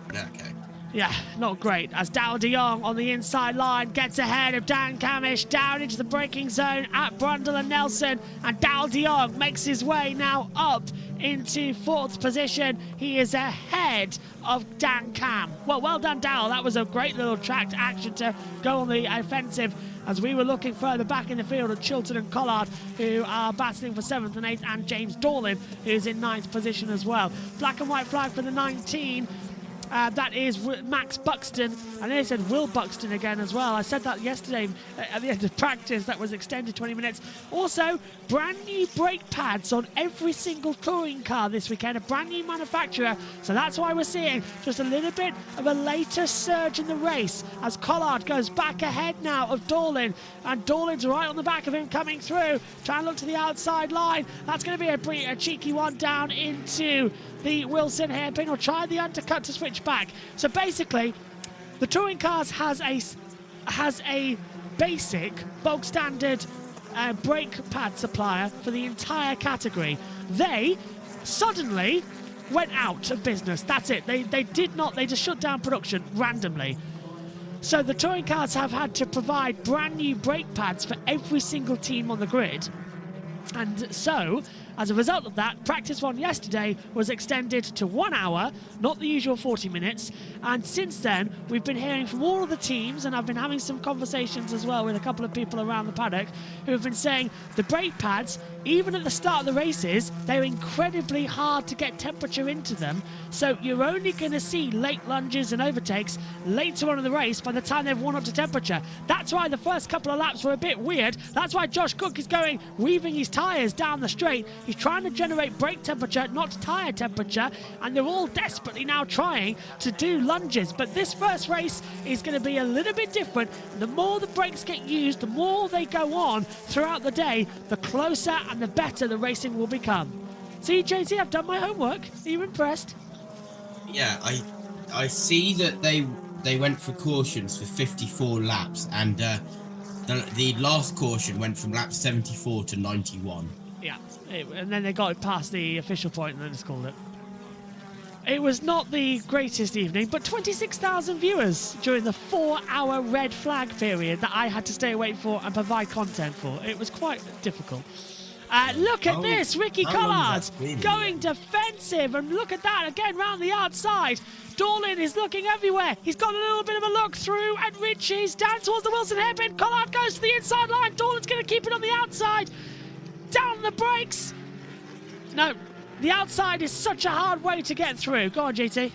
Okay. Yeah, not great. As Dal de Jong on the inside line gets ahead of Dan Camish down into the braking zone at Brundle and Nelson, and Dal de Jong makes his way now up into 4th position. He is ahead of Dan Cam. Well done, Dal. That was a great little tracked action to go on the offensive as we were looking further back in the field at Chilton and Collard, who are battling for 7th and 8th, and James Dorlin, who's in 9th position as well. Black and white flag for the 19. That is Max Buxton, and they said Will Buxton again as well. I said that yesterday at the end of practice. That was extended 20 minutes. Also, brand new brake pads on every single touring car this weekend, a brand new manufacturer. So that's why we're seeing just a little bit of a later surge in the race as Collard goes back ahead now of Dorlin, and Dorlin's right on the back of him coming through. Trying to look to the outside line. That's going to be a cheeky one down into the Wilson hairpin, or try the undercut to switch back. So basically, the touring cars has a basic bog standard brake pad supplier for the entire category. They suddenly went out of business. That's it. They just shut down production randomly. So the touring cars have had to provide brand new brake pads for every single team on the grid. And so, as a result of that, practice 1 yesterday was extended to 1 hour, not the usual 40 minutes. And since then, we've been hearing from all of the teams, and I've been having some conversations as well with a couple of people around the paddock who have been saying the brake pads, even at the start of the races, they're incredibly hard to get temperature into them. So you're only going to see late lunges and overtakes later on in the race by the time they've warmed up to temperature. That's why the first couple of laps were a bit weird. That's why Josh Cook is weaving his tyres down the straight. He's trying to generate brake temperature, not tyre temperature, and they're all desperately now trying to do lunges. But this first race is going to be a little bit different. The more the brakes get used, the more they go on throughout the day, the closer and the better the racing will become. See, JT, I've done my homework. Are you impressed? Yeah, I see that they went for cautions for 54 laps, and the last caution went from lap 74 to 91. Yeah, and then they got it past the official point and then just called it. It was not the greatest evening, but 26,000 viewers during the 4-hour red flag period that I had to stay awake for and provide content for. It was quite difficult. Look at this, Ricky Collard going defensive, and look at that again round the outside. Dorlin is looking everywhere. He's got a little bit of a look through, and Richie's down towards the Wilson hairpin. Collard goes to the inside line. Dorlin's going to keep it on the outside. Down the brakes. No, the outside is such a hard way to get through. Go on, GT.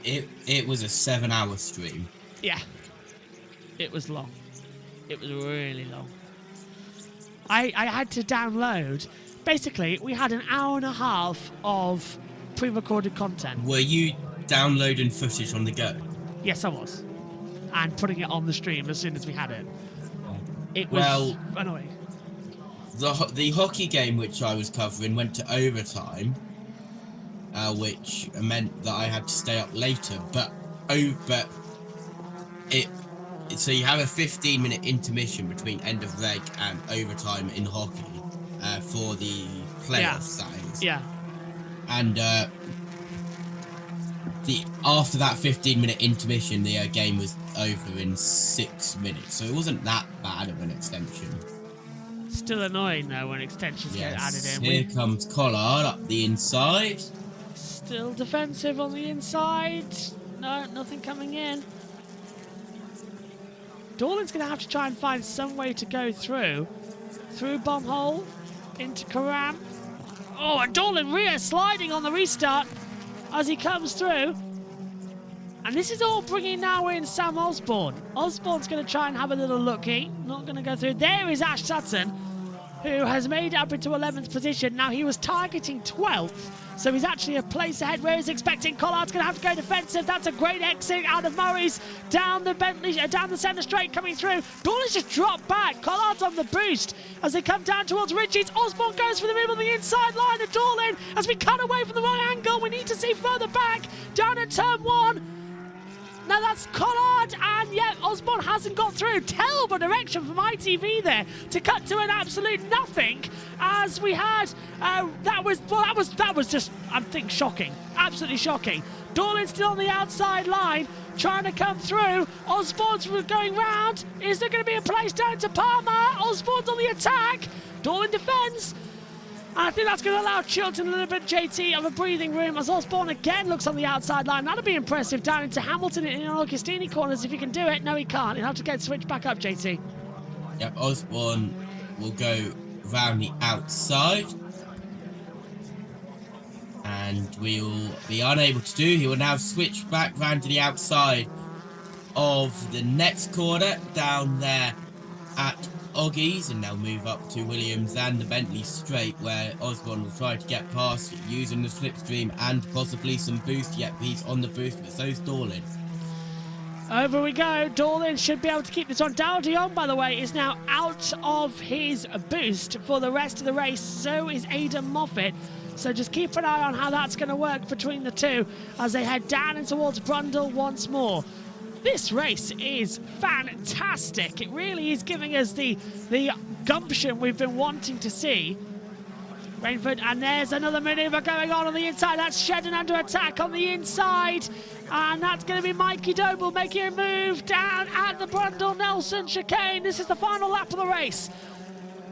It was a 7-hour stream. Yeah, it was long. It was really long. I had to download. Basically, we had an hour and a half of pre-recorded content. Were you downloading footage on the go? Yes, I was. And putting it on the stream as soon as we had it. It was annoying. The hockey game which I was covering went to overtime, which meant that I had to stay up later. So you have a 15-minute intermission between end of reg and overtime in hockey for the playoffs. That is. Yeah. And after that 15-minute intermission, the game was over in 6 minutes, so it wasn't that bad of an extension. Still annoying though when extensions get added in. Here comes Collard up the inside. Still defensive on the inside. No, nothing coming in. Dorland's going to have to try and find some way to go through bomb hole into Karam. Oh, and Dorland rear sliding on the restart as he comes through. And this is all bringing now in Sam Osborne. Osborne's going to try and have a little looky. Not going to go through. There is Ash Sutton, who has made it up into 11th position. Now, he was targeting 12th, so he's actually a place ahead where he's expecting Collard's going to have to go defensive. That's a great exit out of Murray's down the Bentley, down the centre straight coming through. Dorland's just dropped back. Collard's on the boost as they come down towards Richards. Osborne goes for the move on the inside line of Dorland as we cut away from the wrong angle. We need to see further back down at turn 1. Now that's Collard, and yet Osborne hasn't got through. Terrible direction from ITV there to cut to an absolute nothing. As we had, that was just, I think, shocking, absolutely shocking. Dorland's still on the outside line, trying to come through. Osborne's going round. Is there going to be a place down to Palmer? Osborne's on the attack. Dorland defends. And I think that's going to allow Chilton a little bit, JT, of a breathing room as Osborne again looks on the outside line. That'll be impressive down into Hamilton in Augustini corners if he can do it. No, he can't. He'll have to get switched back up, JT. Yep, Osborne will go round the outside. And we'll be unable to do. He will now switch back round to the outside of the next corner down there at Oggies, and they'll move up to Williams and the Bentley straight, where Osborne will try to get past using the slipstream and possibly some boost. Yep, he's on the boost, but so's Dorland. Over we go. Dorland should be able to keep this on. Dal Dion, by the way, is now out of his boost for the rest of the race. So is Aidan Moffat. So just keep an eye on how that's going to work between the two as they head down and towards Brundle once more. This race is fantastic. It really is giving us the gumption we've been wanting to see. Rainford, and there's another manoeuvre going on the inside. That's Shedden under attack on the inside. And that's going to be Mikey Doble making a move down at the Brundle Nelson chicane. This is the final lap of the race.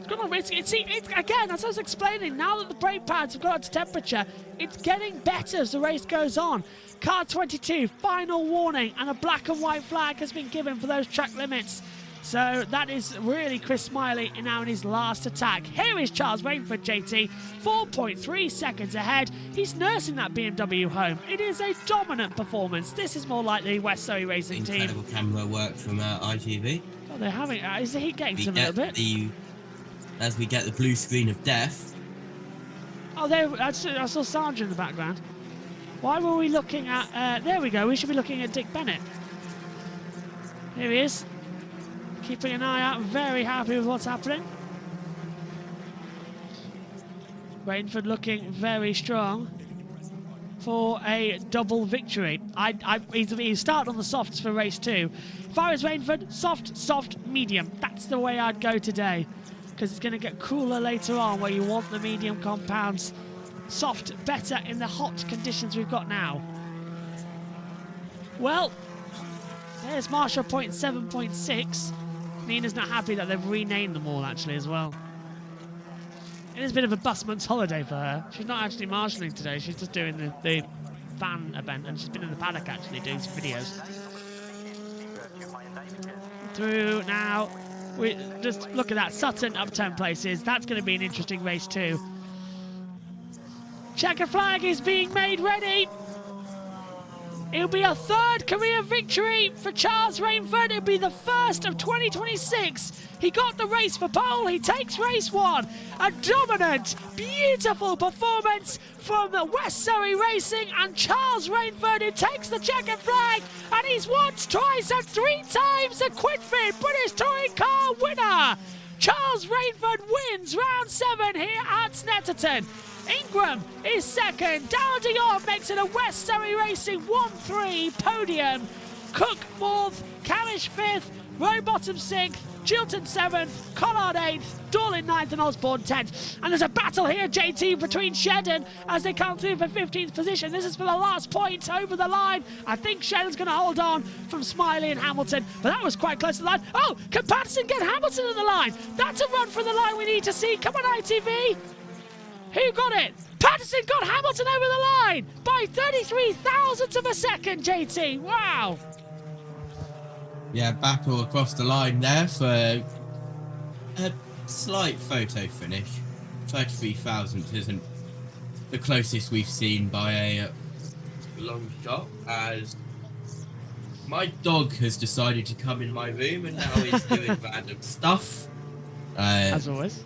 It's again, as I was explaining, now that the brake pads have got up to temperature, it's getting better as the race goes on. Car 22, final warning, and a black and white flag has been given for those track limits. So that is really Chris Smiley now in his last attack. Here is Charles Rainford, JT, 4.3 seconds ahead. He's nursing that BMW home. It is a dominant performance. This is more like the West Surrey Racing team. Incredible camera work from ITV. Oh, they're having, is the heat getting to them a little bit? As we get the blue screen of death. Oh, there, I saw Sandra in the background. Why were we looking at... there we go. We should be looking at Dick Bennett. Here he is. Keeping an eye out. Very happy with what's happening. Rainford looking very strong for a double victory. He's started on the softs for race 2. If I was Rainford, soft, medium. That's the way I'd go today. Because it's going to get cooler later on where you want the medium compounds. Soft, better in the hot conditions we've got now. Well, there's Marshall point 7.6. Nina's not happy that they've renamed them all actually as well. It is a bit of a busman's holiday for her. She's not actually marshalling today. She's just doing the fan event, and she's been in the paddock actually doing some videos. Through now. We just look at that. Sutton up 10 places. That's going to be an interesting race too. Checker flag is being made ready. It'll be a third career victory for Charles Rainford. It'll be the first of 2026. He got the race for pole. He takes race 1. A dominant, beautiful performance from the West Surrey Racing and Charles Rainford, who takes the checkered flag. And he's once, twice, and 3 times the KwikFit British Touring Car winner. Charles Rainford wins round 7 here at Snetterton. Ingram is second. Dal Dion makes it a West Surrey Racing 1-3 podium. Cook fourth. Cameron Spanish 5th, Rowbottom 6th, Chilton 7th, Collard 8th, Dorlin 9th and Osborne 10th. And there's a battle here, JT, between Shedden as they come through for 15th position. This is for the last point over the line. I think Shedden's going to hold on from Smiley and Hamilton, but that was quite close to the line. Oh, can Patterson get Hamilton on the line? That's a run from the line we need to see. Come on, ITV. Who got it? Patterson got Hamilton over the line by 33 thousandths of a second, JT. Wow. Yeah, battle across the line there for a slight photo finish. 33 thousandths isn't the closest we've seen by a long shot, as my dog has decided to come in my room and now is doing random stuff. As always.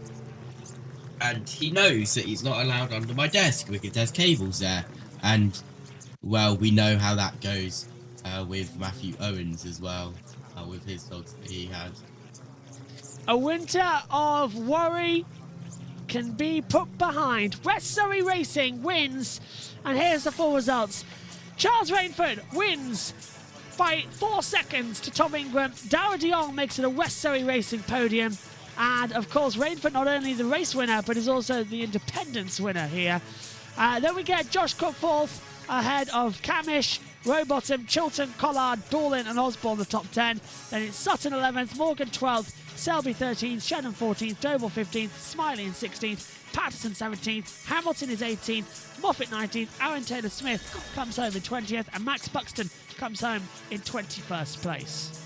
And he knows that he's not allowed under my desk because there's cables there. And, well, we know how that goes with Matthew Owens as well, with his dogs that he has. A winter of worry can be put behind. West Surrey Racing wins. And here's the full results. Charles Rainford wins by 4 seconds to Tom Ingram. Dara de Jong makes it a West Surrey Racing podium. And, of course, Rainford not only the race winner, but is also the independence winner here. Then we get Josh Cook 4th, ahead of Camish, Rowbottom, Chilton, Collard, Dorlin and Osborne, the top 10. Then it's Sutton 11th, Morgan 12th, Selby 13th, Shannon 14th, Doble 15th, Smiley in 16th, Patterson 17th, Hamilton is 18th, Moffat 19th, Aaron Taylor-Smith comes home in 20th, and Max Buxton comes home in 21st place.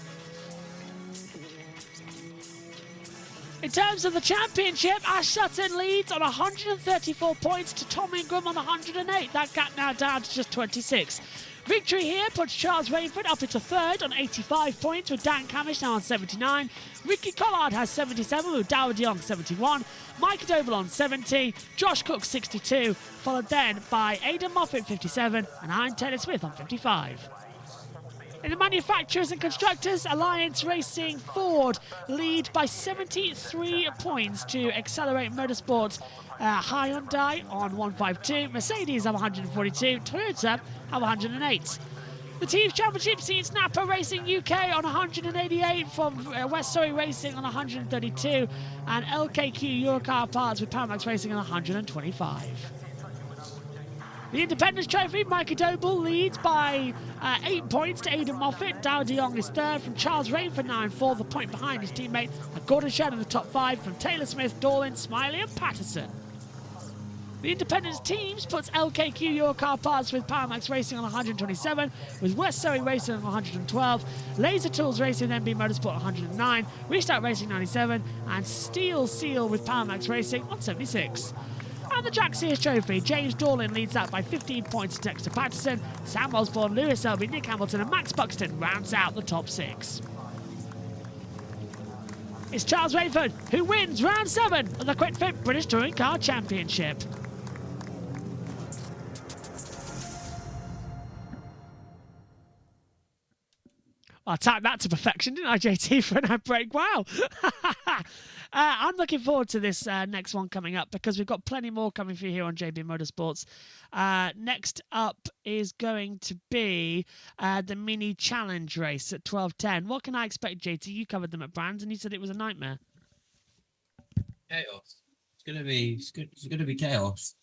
In terms of the championship, Ash Sutton leads on 134 points to Tom Ingram on 108. That gap now down to just 26. Victory here puts Charles Rainford up into third on 85 points, with Dan Camish now on 79. Ricky Collard has 77, with Dara de Jong 71. Mike Doble on 70. Josh Cook 62, followed then by Aidan Moffat 57 and Aaron Taylor-Smith on 55. In the Manufacturers and Constructors, Alliance Racing Ford lead by 73 points to Accelerate Motorsports. Hyundai on 152, Mercedes on 142, Toyota on 108. The Teams Championship sees Napa Racing UK on 188, from West Surrey Racing on 132, and LKQ Eurocar Parts with Powermax Racing on 125. The Independence Trophy, Mikey Doble leads by 8 points to Aidan Moffat. Dara de Jong is third, from Charles Rainford now in fourth, a point behind his teammate. And Gordon Shedd in the top 5 from Taylor-Smith, Dorlin, Smiley and Patterson. The Independence Teams puts LKQ Eurocar Parts with Powermax Racing on 127, with West Surrey Racing on 112, Laser Tools Racing and JBMotorsports 109, Restart Racing 97, and Steel Seal with Powermax Racing on 76. And the Jack Sears Trophy, James Dorlin leads that by 15 points to Dexter Patterson. Sam Osborne, Lewis Selby, Nick Hamilton and Max Buxton rounds out the top 6. It's Charles Rainford who wins round 7 of the KwikFit British Touring Car Championship. I timed that to perfection, didn't I, JT, for an ad break? Wow. I'm looking forward to this next one coming up, because we've got plenty more coming for you here on JB Motorsports. Next up is going to be the mini challenge race at 12:10. What can I expect, JT? You covered them at Brands and you said it was a nightmare. Chaos. It's gonna be chaos.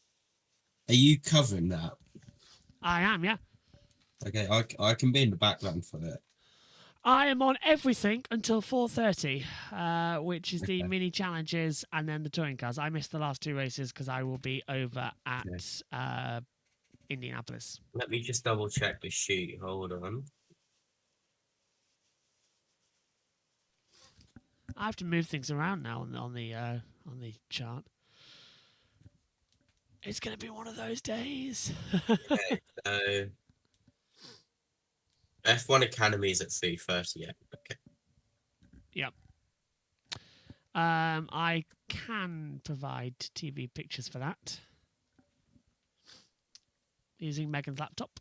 Are you covering that? I am, yeah. Okay, I can be in the background for it. I am on everything until 4:30, which is the mini challenges and then the touring cars. I missed the last 2 races because I will be over at Indianapolis. Let me just double check the sheet. Hold on. I have to move things around now on the chart. It's going to be one of those days. Okay, so F1 Academy is at 3:30. Yeah. Okay. Yep. I can provide TV pictures for that using Megan's laptop.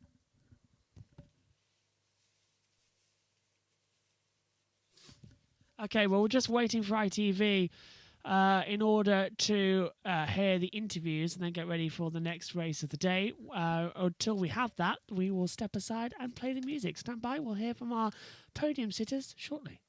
Okay, well, we're just waiting for ITV in order to hear the interviews and then get ready for the next race of the day. Until we have that, we will step aside and play the music. Stand by, we'll hear from our podium sitters shortly.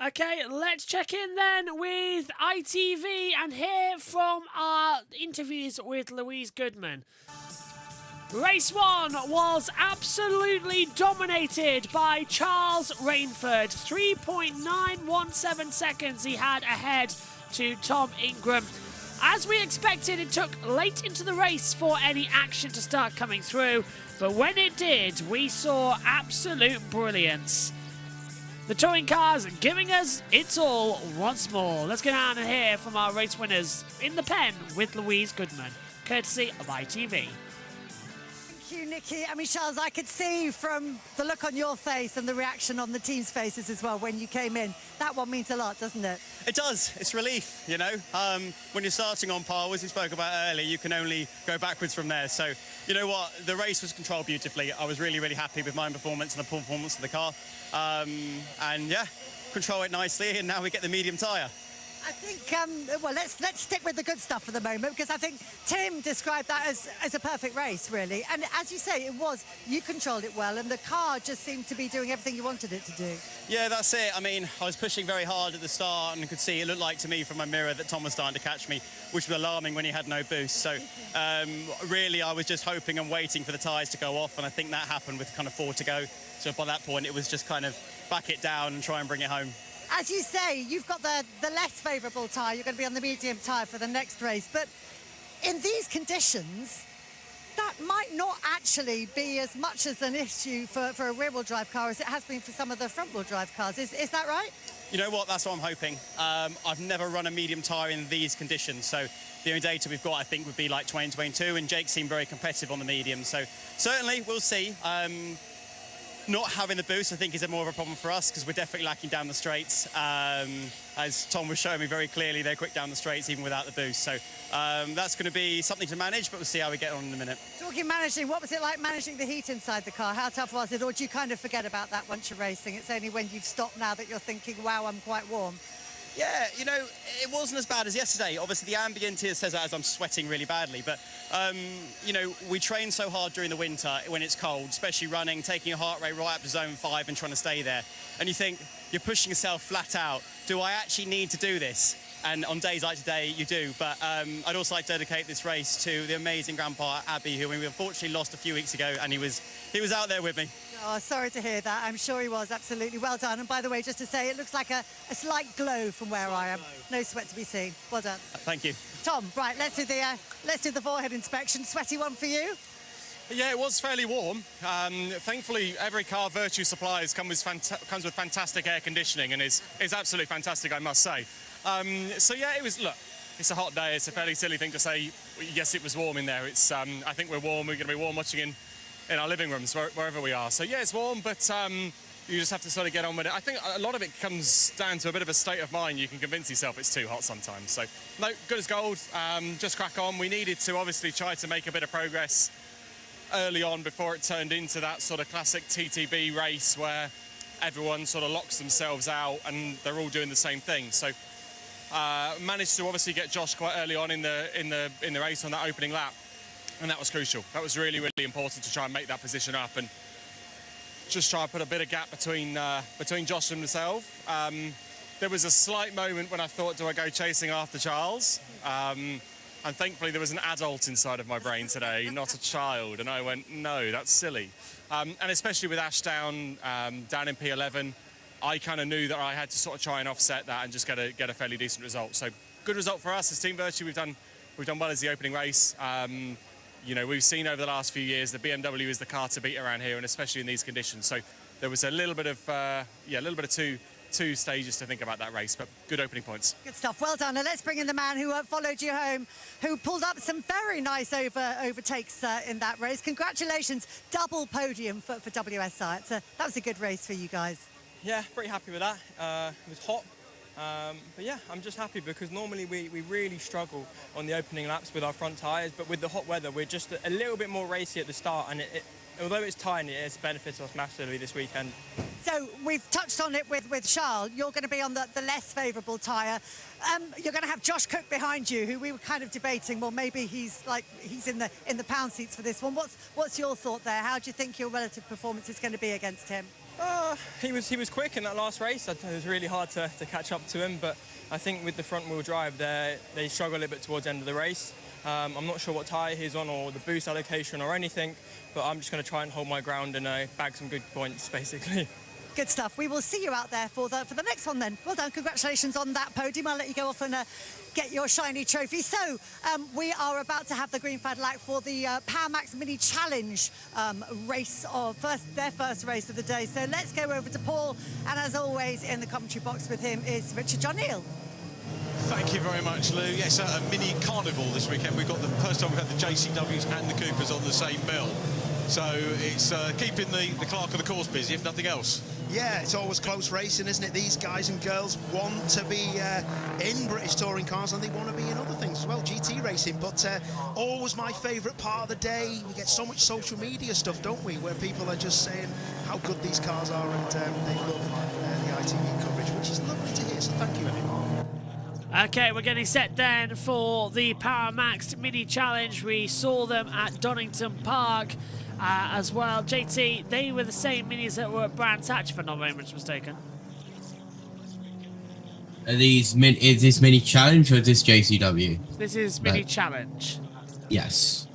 Okay, let's check in then with ITV and hear from our interviews with Louise Goodman. Race 1 was absolutely dominated by Charles Rainford. 3.917 seconds he had ahead to Tom Ingram. As we expected, it took late into the race for any action to start coming through, but when it did, we saw absolute brilliance. The touring cars giving us its all once more. Let's get down and hear from our race winners in the pen with Louise Goodman, courtesy of ITV. Thank you, Nikki. I mean, Charles, I could see from the look on your face and the reaction on the team's faces as well when you came in. That one means a lot, doesn't it? It does. It's relief, you know. When you're starting on par, as we spoke about earlier, you can only go backwards from there. So, you know what? The race was controlled beautifully. I was really, really happy with my own performance and the performance of the car. And, yeah, control it nicely, and now we get the medium tyre. I think, well, let's stick with the good stuff for the moment, because I think Tim described that as a perfect race, really. And as you say, you controlled it well, and the car just seemed to be doing everything you wanted it to do. Yeah, that's it. I mean, I was pushing very hard at the start, and I could see it looked like to me from my mirror that Tom was starting to catch me, which was alarming when he had no boost. So really, I was just hoping and waiting for the tyres to go off, and I think that happened with kind of 4 to go. So by that point, it was just kind of back it down and try and bring it home. As you say, you've got the less favourable tyre. You're going to be on the medium tyre for the next race. But in these conditions, that might not actually be as much as an issue for a rear-wheel drive car as it has been for some of the front-wheel drive cars. Is that right? You know what, that's what I'm hoping. I've never run a medium tyre in these conditions, so the only data we've got, I think, would be like 2022, and Jake seemed very competitive on the medium, so certainly we'll see. Not having the boost, I think, is more of a problem for us because we're definitely lacking down the straights. As Tom was showing me very clearly, they're quick down the straights even without the boost. So that's going to be something to manage, but we'll see how we get on in a minute. Talking managing, what was it like managing the heat inside the car? How tough was it? Or do you kind of forget about that once you're racing? It's only when you've stopped now that you're thinking, wow, I'm quite warm. Yeah, you know, it wasn't as bad as yesterday. Obviously, the ambient here says that as I'm sweating really badly. But, you know, we train so hard during the winter when it's cold, especially running, taking your heart rate right up to zone 5 and trying to stay there. And you think, you're pushing yourself flat out. Do I actually need to do this? And on days like today, you do. But I'd also like to dedicate this race to the amazing grandpa, Abby, who we unfortunately lost a few weeks ago, and he was out there with me. Oh, sorry to hear that. I'm sure he was. Absolutely. Well done. And by the way, just to say, it looks like a slight glow from where I am. No sweat to be seen. Well done. Thank you. Tom, right, let's do the forehead inspection. Sweaty one for you? Yeah, it was fairly warm. Thankfully, every car Virtue supplies comes with fantastic air conditioning and is absolutely fantastic, I must say. So yeah, it was, look, it's a hot day. It's a fairly silly thing to say, yes, it was warm in there. It's, I think we're warm. We're going to be warm watching in our living rooms, wherever we are. So yeah, it's warm, but you just have to sort of get on with it. I think a lot of it comes down to a bit of a state of mind. You can convince yourself it's too hot sometimes. So no, good as gold. Just crack on. We needed to obviously try to make a bit of progress early on before it turned into that sort of classic TTB race where everyone sort of locks themselves out and they're all doing the same thing. So managed to obviously get Josh quite early on in the race on that opening lap, and that was crucial. That was really, really important to try and make that position up and just try and put a bit of gap between Josh and myself. There was a slight moment when I thought, do I go chasing after Charles? And thankfully there was an adult inside of my brain today, not a child, and I went, no, that's silly. And especially with Ash down in P11, I kind of knew that I had to sort of try and offset that and just get a fairly decent result. So good result for us as Team Virtue. We've done well as the opening race. You know, we've seen over the last few years the BMW is the car to beat around here, and especially in these conditions. So there was a little bit of two stages to think about that race, but good opening points. Good stuff. Well done. And let's bring in the man who followed you home, who pulled up some very nice overtakes in that race. Congratulations. Double podium for WSI. That was a good race for you guys. Yeah, pretty happy with that. It was hot. But yeah, I'm just happy because normally we really struggle on the opening laps with our front tyres, but with the hot weather, we're just a little bit more racy at the start, and although it's tiny, it's benefited us massively this weekend. So we've touched on it with Charles. You're going to be on the less favourable tyre. You're going to have Josh Cook behind you, who we were kind of debating. Well, maybe he's in the pound seats for this one. What's your thought there? How do you think your relative performance is going to be against him? He was quick in that last race. It was really hard to catch up to him, but I think with the front-wheel drive, they struggle a little bit towards the end of the race. I'm not sure what tyre he's on or the boost allocation or anything, but I'm just going to try and hold my ground and bag some good points, basically. Good stuff. We will see you out there for the next one then. Well done. Congratulations on that podium. I'll let you go off and get your shiny trophy. So we are about to have the green flag light for the Power Max Mini Challenge race of their first race of the day. So let's go over to Paul. And as always, in the commentary box with him is Richard John Neal. Thank you very much, Lou. Yes, a mini carnival this weekend. We've got the first time we've had the JCWs and the Coopers on the same bill. So it's keeping the clerk of the course busy, if nothing else. Yeah, it's always close racing, isn't it? These guys and girls want to be in British touring cars, and they want to be in other things as well, GT racing. But always my favourite part of the day. We get so much social media stuff, don't we, where people are just saying how good these cars are, and they love the ITV coverage, which is lovely to hear. So thank you, everyone. Okay, we're getting set then for the Power Max Mini Challenge. We saw them at Donington Park as well. JT, they were the same minis that were at Brands Hatch, if I'm not very much mistaken. Is this Mini Challenge or is this JCW? This is Mini Challenge. Yes.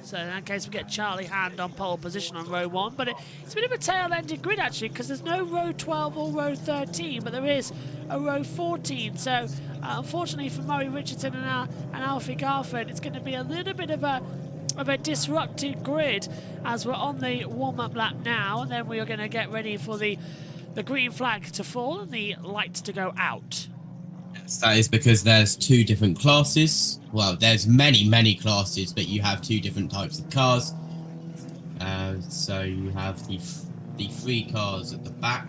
So in that case, we get Charlie Hand on pole position on row 1, but it's a bit of a tail-ended grid actually, because there's no row 12 or row 13, but there is a row 14. So unfortunately for Murray Richardson and Alfie Garford, it's going to be a little bit of a of a disrupted grid as we're on the warm-up lap now, and then we are going to get ready for the green flag to fall and the lights to go out. Yes, that is because there's 2 different classes. Well, there's many classes, but you have 2 different types of cars. So you have the 3 cars at the back,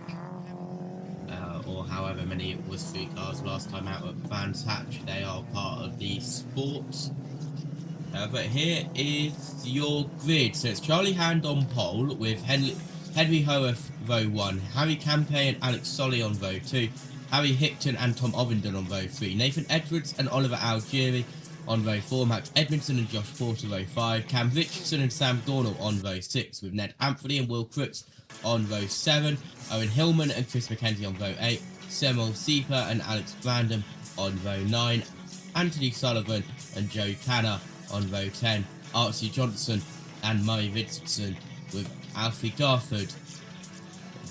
or however many it was, 3 cars last time out at Vans Hatch. They are part of the sports. But here is your grid. So it's Charlie Hand on pole with Henry Howarth row 1, Harry Campe and Alex Solly on row 2, Harry Hickton and Tom Ovenden on row 3, Nathan Edwards and Oliver Algieri on row 4, Max Edmondson and Josh Porter row 5, Cam Richardson and Sam Dornell on row 6, with Ned Anthony and Will Crooks on row 7, Owen Hillman and Chris McKenzie on row 8, Samuel Sieper and Alex Brandon on row 9, Anthony Sullivan and Joe Tanner on row 10, Archie Johnson and Murray Richardson, with Alfie Garford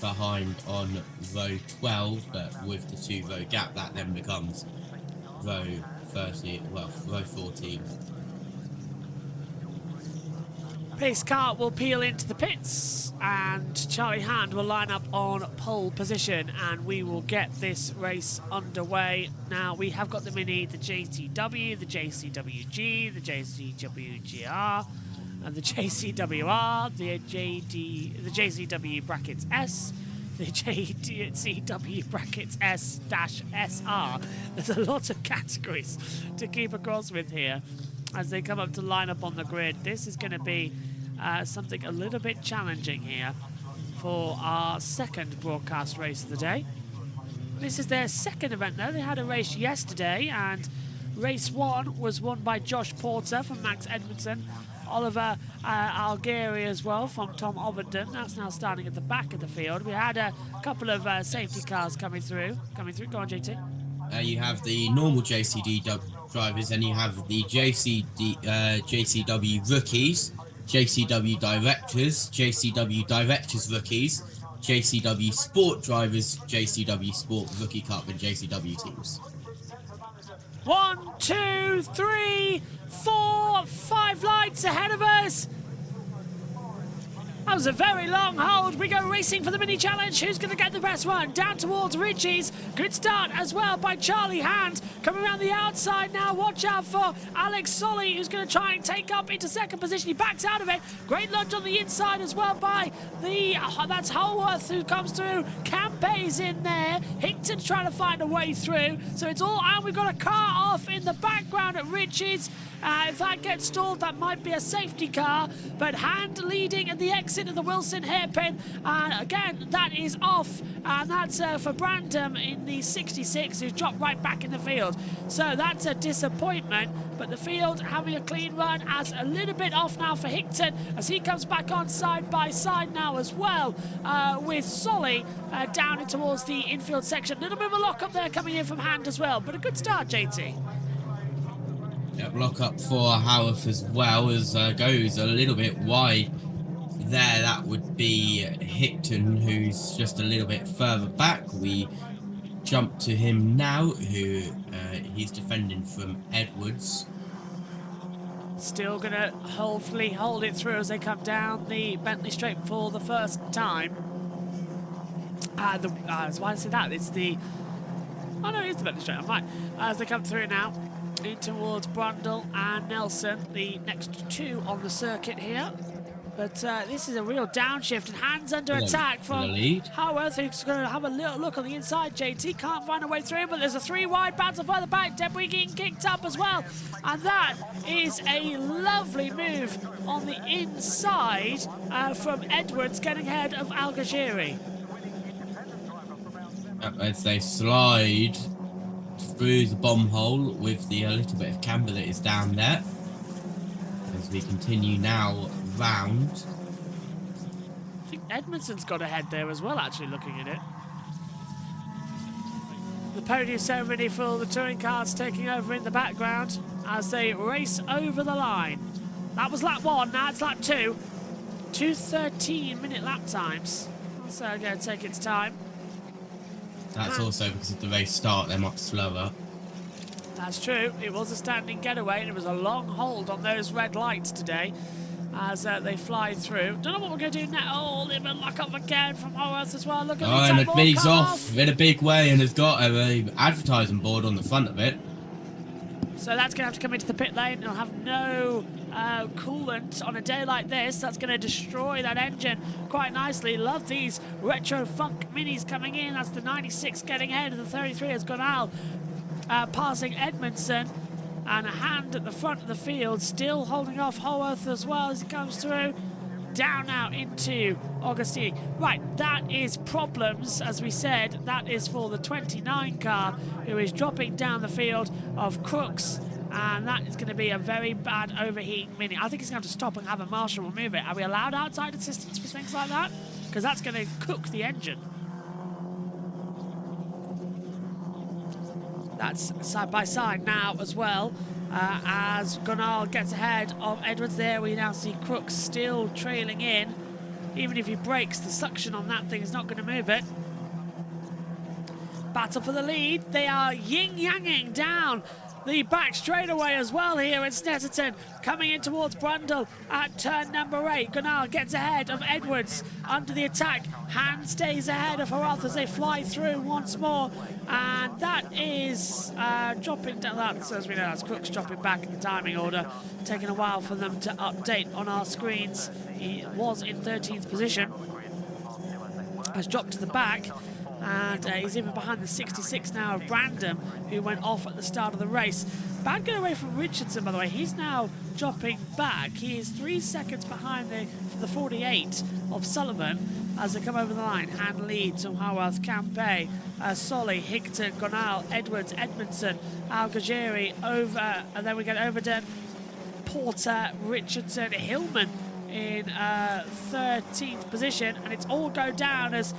behind on row 12, but with the 2 row gap, that then becomes row 14. Pace car will peel into the pits, and Charlie Hand will line up on pole position, and we will get this race underway. Now, we have got the Mini, the JCW, the JCWG, the JCWGR, and the JCWR, the JCW brackets S, the JCW brackets S-SR. There's a lot of categories to keep across with here as they come up to line up on the grid. This is going to be something a little bit challenging here for our second broadcast race of the day. This is their second event though. They had a race yesterday, and race 1 was won by Josh Porter from Max Edmondson, Oliver Algieri as well from Tom Ovenden. That's now starting at the back of the field. We had a couple of safety cars coming through. Go on, JT. You have the normal JCD drivers, and you have the JCW rookies, JCW directors, JCW directors rookies, JCW sport drivers, JCW sport rookie cup, and JCW teams. 1, 2, 3, 4, 5 lights ahead of us. That was a very long hold. We go racing for the mini challenge. Who's going to get the best one? Down towards Ritchie's. Good start as well by Charlie Hand. Coming around the outside now. Watch out for Alex Solly, who's going to try and take up into second position. He backs out of it. Great lunge on the inside as well by that's Holworth who comes through. Campe's in there. Hickton's trying to find a way through. So it's all out. We've got a car off in the background at Ritchie's. If that gets stalled, that might be a safety car. But Hand leading at the exit of the Wilson hairpin. And again, that is off. And that's for Brandon in the 66, who's dropped right back in the field. So that's a disappointment. But the field having a clean run, as a little bit off now for Hickton, as he comes back on side by side now as well, with Solly down in towards the infield section. A little bit of a lock up there coming in from Hand as well. But a good start, JT. Yep, lock up for Howarth as well, as goes a little bit wide there. That would be Hickton, who's just a little bit further back. We jump to him now, who he's defending from Edwards. Still going to hopefully hold it through as they come down the Bentley Straight for the first time. Why did I say that? It's the... Oh no, it's the Bentley Straight, I'm right. As they come through now, in towards Brundle and Nelson, the next 2 on the circuit here. But this is a real downshift, and Hands under attack from Howarth, who's going to have a little look on the inside. JT can't find a way through, but there's a 3-wide battle further back. Debris getting kicked up as well. And that is a lovely move on the inside from Edwards, getting ahead of Algieri. As they slide through the bomb hole with the little bit of camber that is down there. As we continue now round. I think Edmondson's got ahead there as well, actually, looking at it. The podium ceremony for the touring cars taking over in the background as they race over the line. That was lap 1, now it's lap 2. 2 13-minute lap times. So going to take its time. That's also because of the race start, they're much slower. That's true. It was a standing getaway, and it was a long hold on those red lights today as they fly through. Don't know what we're going to do now. Oh, they've been lock up again from Howarth as well. Look at and the Mini's off in a big way and has got a advertising board on the front of it. So that's going to have to come into the pit lane. It'll have no coolant on a day like this. That's going to destroy that engine quite nicely. Love these retro funk minis coming in. That's the 96 getting ahead of the 33 as Gonal passing Edmondson. And a hand at the front of the field, still holding off Howarth as well as he comes through. Down now into Augustine. Right, that is problems, as we said. That is for the 29 car, who is dropping down the field of Crooks. And that is going to be a very bad overheating mini. I think he's going to have to stop and have a marshal remove it. Are we allowed outside assistance for things like that? Because that's going to cook the engine. That's side by side now as well. As Gonal gets ahead of Edwards there, we now see Crooks still trailing in. Even if he breaks, the suction on that thing is not going to move it. Battle for the lead. They are yin-yanging down the back straightaway as well here at Snetterton. Coming in towards Brundle at turn number 8. Gonal gets ahead of Edwards under the attack. Hand stays ahead of Howarth as they fly through once more. And that is dropping down. That's, as we know, that's Crooks dropping back in the timing order. Taking a while for them to update on our screens. He was in 13th position. Has dropped to the back. And he's even behind the 66 now of Brandon, who went off at the start of the race. Bad getaway from Richardson, by the way. He's now dropping back. He is 3 seconds behind the 48 of Sullivan as they come over the line. Hand leads from Howarth, Campe, Solly, Higton, Gonal, Edwards, Edmondson, Algageri, over, and then we get Overden, Porter, Richardson, Hillman in 13th position, and it's all go down as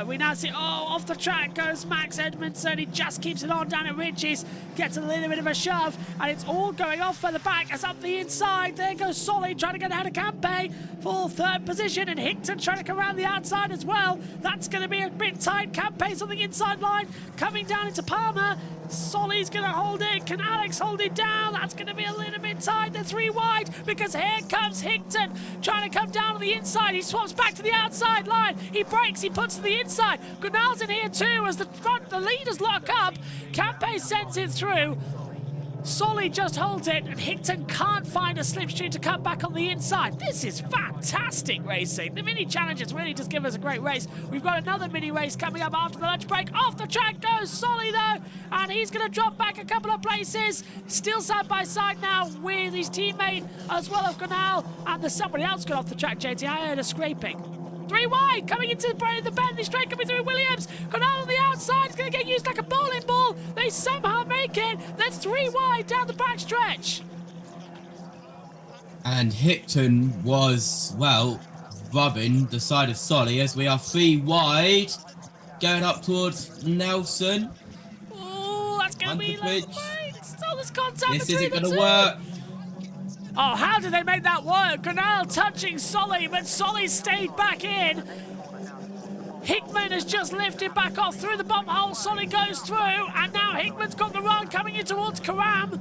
we now see, off the track goes Max Edmondson. He just keeps it on down at Ridges, gets a little bit of a shove, and it's all going off further back as up the inside. There goes Solly trying to get ahead of Campe for 3rd position, and Higton trying to come around the outside as well. That's going to be a bit tight. Campe's on the inside line, coming down into Palmer. Solly's going to hold it. Can Alex hold it down? That's going to be a little bit tight. They're 3 wide because here comes Higton trying to come down on the inside. He swaps back to the outside line. He breaks. He puts to the inside. Gonal's in here too as the leaders lock up. Campe sends it through. Solly just holds it, and Higton can't find a slipstream to come back on the inside. This is fantastic racing. The mini challenges really just give us a great race. We've got another mini race coming up after the lunch break. Off the track goes Solly though, and he's going to drop back a couple of places. Still side by side now with his teammate as well as Gonal, and there's somebody else got off the track, JT. I heard a scraping. 3 wide, coming into the bend, the straight coming through Williams. Gonal on the outside, it's going to get used like a bowling ball. They somehow make it. That's 3 wide down the back stretch. And Higton was, well, rubbing the side of Solly as we are 3 wide. Going up towards Nelson. Oh, that's going to be like, still this contact. This isn't going to work. Oh, how did they make that work? Gonal touching Solly, but Solly stayed back in. Hickman has just lifted back off through the bump hole. Solly goes through, and now Hickman's got the run coming in towards Karam.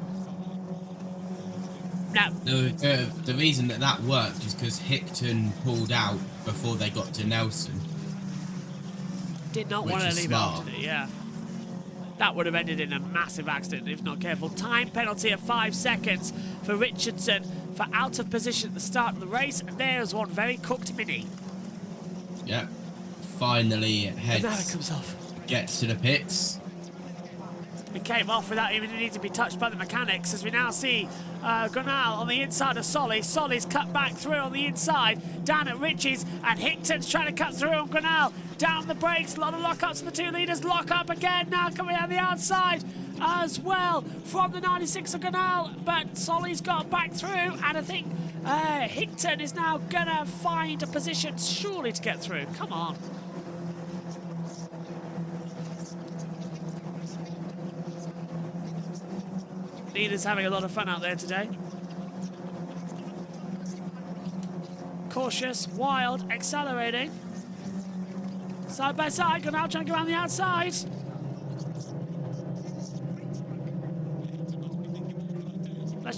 No. The reason that worked is because Higton pulled out before they got to Nelson. Did not want to leave out, did it? Yeah. That would have ended in a massive accident if not careful. Time penalty of 5 seconds for Richardson for out of position at the start of the race. And there's one very cooked mini. Yep. Finally it heads. And now it comes off. Gets to the pits. It came off without even needing to be touched by the mechanics, as we now see Gonal on the inside of Solly. Solly's cut back through on the inside, down at Ritchie's, and Higton's trying to cut through on Gonal. Down the brakes, a lot of lockups for the 2 leaders. Lock up again now, coming out the outside as well from the 96 of Gonal, but Solly's got back through, and I think Higton is now gonna find a position surely to get through. Come on. Leaders having a lot of fun out there today. Cautious, wild, accelerating. Side by side, Gonal trying to go around the outside.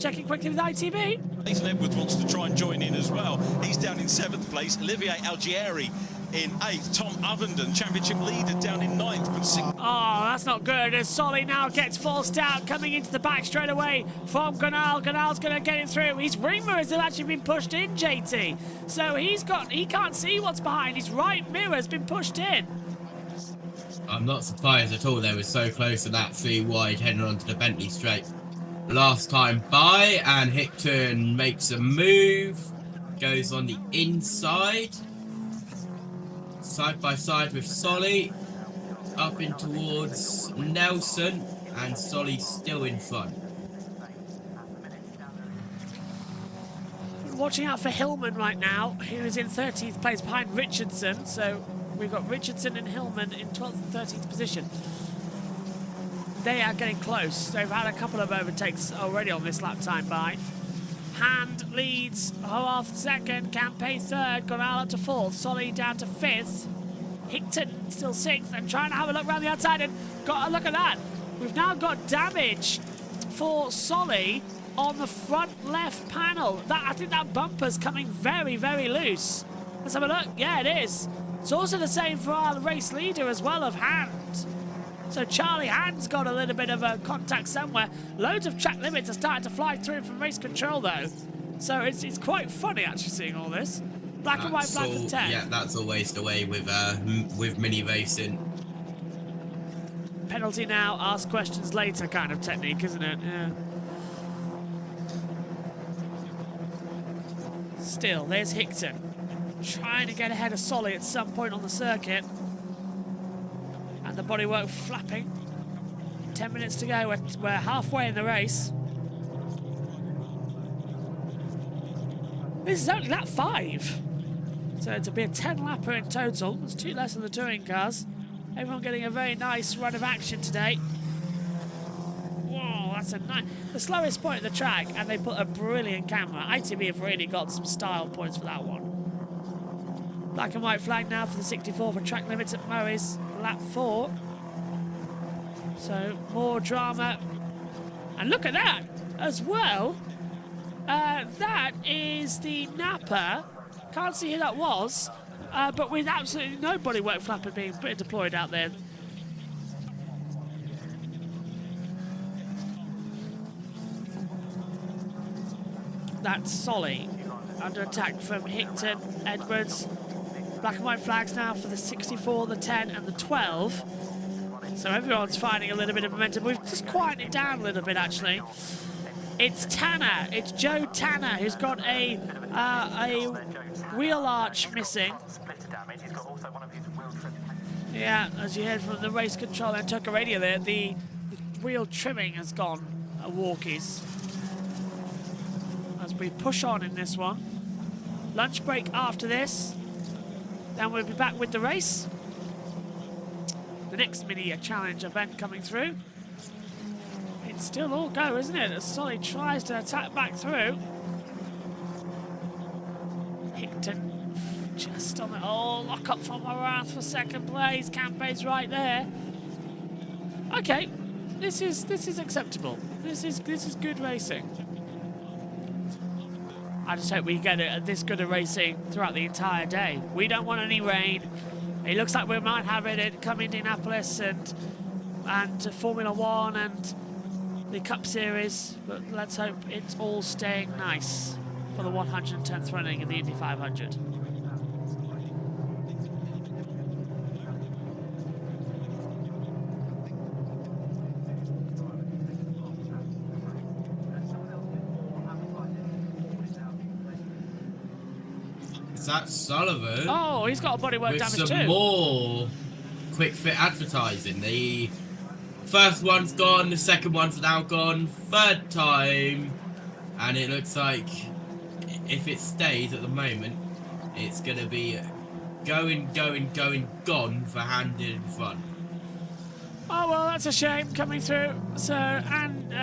checking quickly with ITV. Nathan Edwards wants to try and join in as well. He's down in 7th place. Olivier Algieri in 8th. Tom Ovenden, championship leader, down in 9th. But oh, that's not good. As Solly now gets forced out, coming into the back straight away from Gonal. Gonal's going to get it through. His ring mirrors have actually been pushed in, JT. So he can't see what's behind. His right mirror's been pushed in. I'm not surprised at all. They were so close to that 3 wide heading onto the Bentley straight. Last time by, and Hickton makes a move, goes on the inside, side by side with Solly, up in towards Nelson, and Solly still in front. Watching out for Hillman right now, who is in 13th place behind Richardson. So we've got Richardson and Hillman in 12th and 13th position. They are getting close. They've had a couple of overtakes already on this lap time by. Hand leads Hoarth second, Campay third, Gonal up to 4th, Solly down to 5th, Hickton still 6th, and trying to have a look around the outside, and got a look at that. We've now got damage for Solly on the front left panel. I think that bumper's coming very, very loose. Let's have a look. Yeah, it is. It's also the same for our race leader as well of Hand. So Charlie Hand's got a little bit of a contact somewhere. Loads of track limits are starting to fly through from race control though. So it's quite funny actually seeing all this. Black and white flag for 10. Yeah, that's always the way with mini racing. Penalty now, ask questions later kind of technique, isn't it? Yeah. Still, there's Hickton. Trying to get ahead of Solly at some point on the circuit. And the bodywork flapping. 10 minutes to go. We're halfway in the race. This is only lap 5. So to be a 10-lapper in total. There's 2 less than the touring cars. Everyone getting a very nice run of action today. Whoa, that's a nice... The slowest point of the track, and they put a brilliant camera. ITV have really got some style points for that one. Black and white flag now for the 64 for track limits at Murray's lap 4. So more drama. And look at that as well. That is the Napa. Can't see who that was. But with absolutely no bodywork flapper being deployed out there. That's Solly. Under attack from Hickton, Edwards. Black and white flags now for the 64, the 10 and the 12. So everyone's finding a little bit of momentum. We've just quieted it down a little bit actually. It's Tanner, it's Joe Tanner who's got a wheel arch missing. Yeah, as you heard from the race control and Tucker Radio there, the wheel trimming has gone walkies. As we push on in this one. Lunch break after this. Then we'll be back with the race. The next mini challenge event coming through. It's still all go, isn't it? As Solly tries to attack back through. Hickton just on it. Oh, lock up from Hoarth for second place. Campay's right there. Okay, this is acceptable. This is good racing. I just hope we get this good of racing throughout the entire day. We don't want any rain. It looks like we might have it come Indianapolis and Formula One and the Cup Series, but let's hope it's all staying nice for the 110th running of the Indy 500. That's Sullivan. Oh, he's got a bodywork damage too. With some more KwikFit advertising. The first one's gone, the second one's now gone, third time, and it looks like if it stays at the moment, it's going to be going, gone for Hand in front. Oh, well, that's a shame coming through. So, and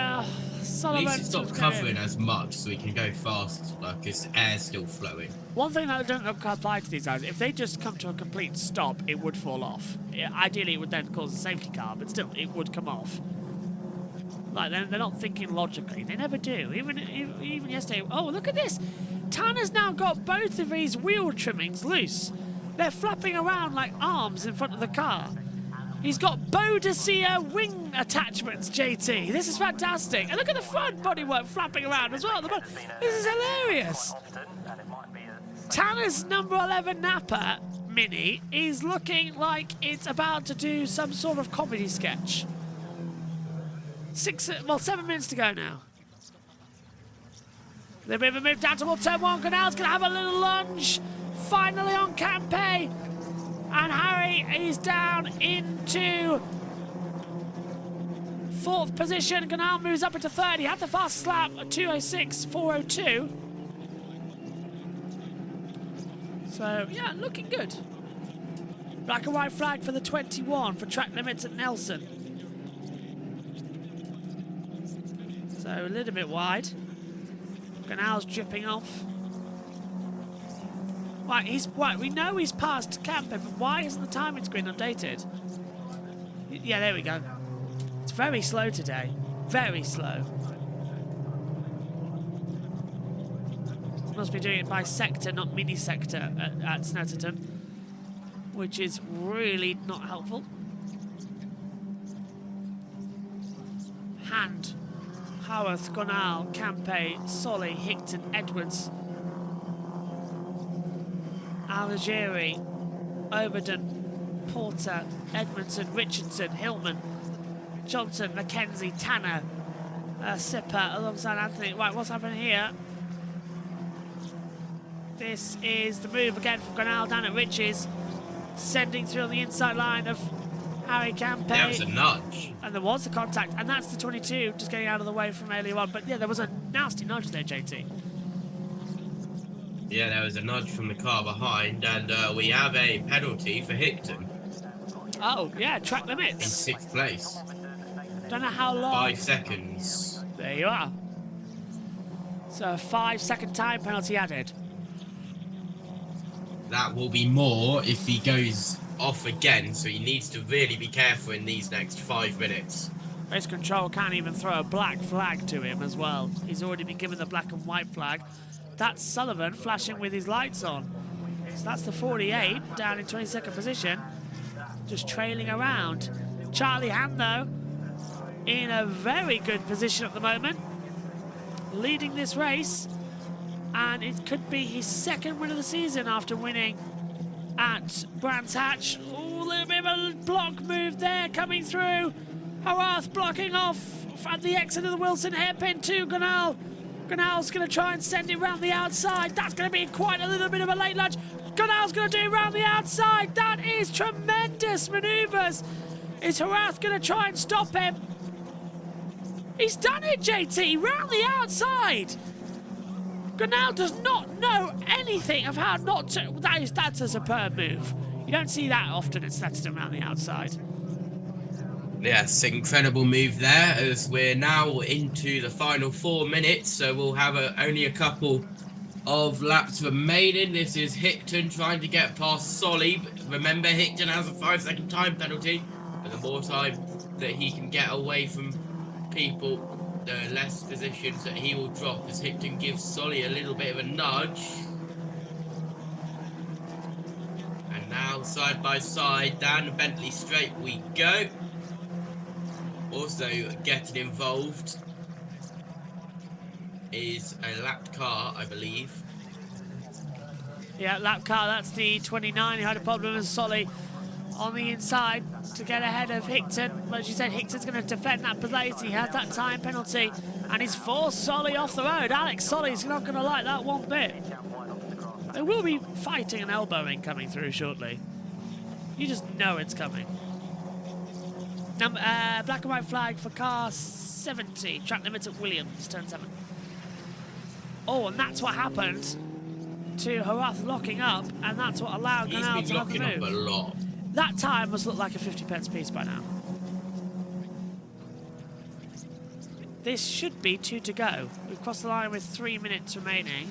Sullivan... At least it's not covering as much, so we can go fast, like his air's still flowing. One thing that I don't apply to these guys, if they just come to a complete stop, it would fall off. Ideally, it would then cause a safety car, but still, it would come off. Like, they're not thinking logically. They never do. Even yesterday. Oh, look at this. Tanner's now got both of his wheel trimmings loose. They're flapping around like arms in front of the car. He's got Bodicia wing attachments, JT. This is fantastic. And look at the front bodywork flapping around as well. This is hilarious. Tanner's number 11 Napa Mini is looking like it's about to do some sort of comedy sketch. 7 minutes to go now. A little bit of a move down towards turn 1. Canal's going to have a little lunge. Finally on Campe. And Harry is down into 4th position. Canal moves up into 3rd. He had the fastest lap at 2:06.402. So, yeah, looking good. Black and white flag for the 21 for track limits at Nelson. So, a little bit wide. Canal's dripping off. Right, we know he's past Campe, but why isn't the timing screen updated? Yeah, there we go. It's very slow today. Very slow. Must be doing it by sector, not mini sector at Snetterton, which is really not helpful. Hand, Howarth, Gonal, Campe, Solly, Hickton, Edwards, Algieri, Overton, Porter, Edmondson, Richardson, Hillman, Johnson, Mackenzie, Tanner, Sipper alongside Anthony. Right, what's happening here? This is the move again from Granal down at Riches, sending through on the inside line of Harry Campe. There was a nudge. And there was a contact, and that's the 22 just getting out of the way from earlier on. But yeah, there was a nasty nudge there, JT. Yeah, there was a nudge from the car behind, and we have a penalty for Hickton. Oh, yeah, track limits. In 6th place. Don't know how long. 5 seconds. There you are. So a 5-second time penalty added. That will be more if he goes off again, so he needs to really be careful in these next 5 minutes. Race control can't even throw a black flag to him as well. He's already been given the black and white flag. That's Sullivan flashing with his lights on. So that's the 48 down in 22nd position, just trailing around. Charlie Hand, though, in a very good position at the moment, leading this race, and it could be his 2nd win of the season after winning at Brands Hatch. Ooh, a little bit of a block move there coming through. Harath blocking off at the exit of the Wilson hairpin to Gonal. Gonal's going to try and send it round the outside. That's going to be quite a little bit of a late lunge. Gonal's going to do it round the outside. That is tremendous manoeuvres. Is Harath going to try and stop him? He's done it, JT, round the outside. Gonal does not know anything of how not to. That's a superb move. You don't see that often at Snetterton round the outside. Yes, incredible move there, as we're now into the final 4 minutes, so we'll have only a couple of laps remaining. This is Hickton trying to get past Solly. Remember, Hickton has a 5-second time penalty, and the more time that he can get away from people, the less positions that he will drop, as Hickton gives Solly a little bit of a nudge. And now, side by side, down the Bentley straight we go. Also getting involved is a lapped car, I believe. Yeah, lap car, that's the 29 who had a problem with Solly on the inside to get ahead of Hickton. But as you said, Hickton's going to defend that place. He has that time penalty, and he's forced Solly off the road. Alex Solly's not going to like that one bit. There will be fighting and elbowing coming through shortly. You just know it's coming. Black and white flag for car 70. Track limits at Williams, turn 7. Oh, and that's what happened to Harath locking up, and that's what allowed Canal to have the move. He's been locking up a lot. That time must look like a 50p piece by now. This should be 2 to go. We've crossed the line with 3 minutes remaining.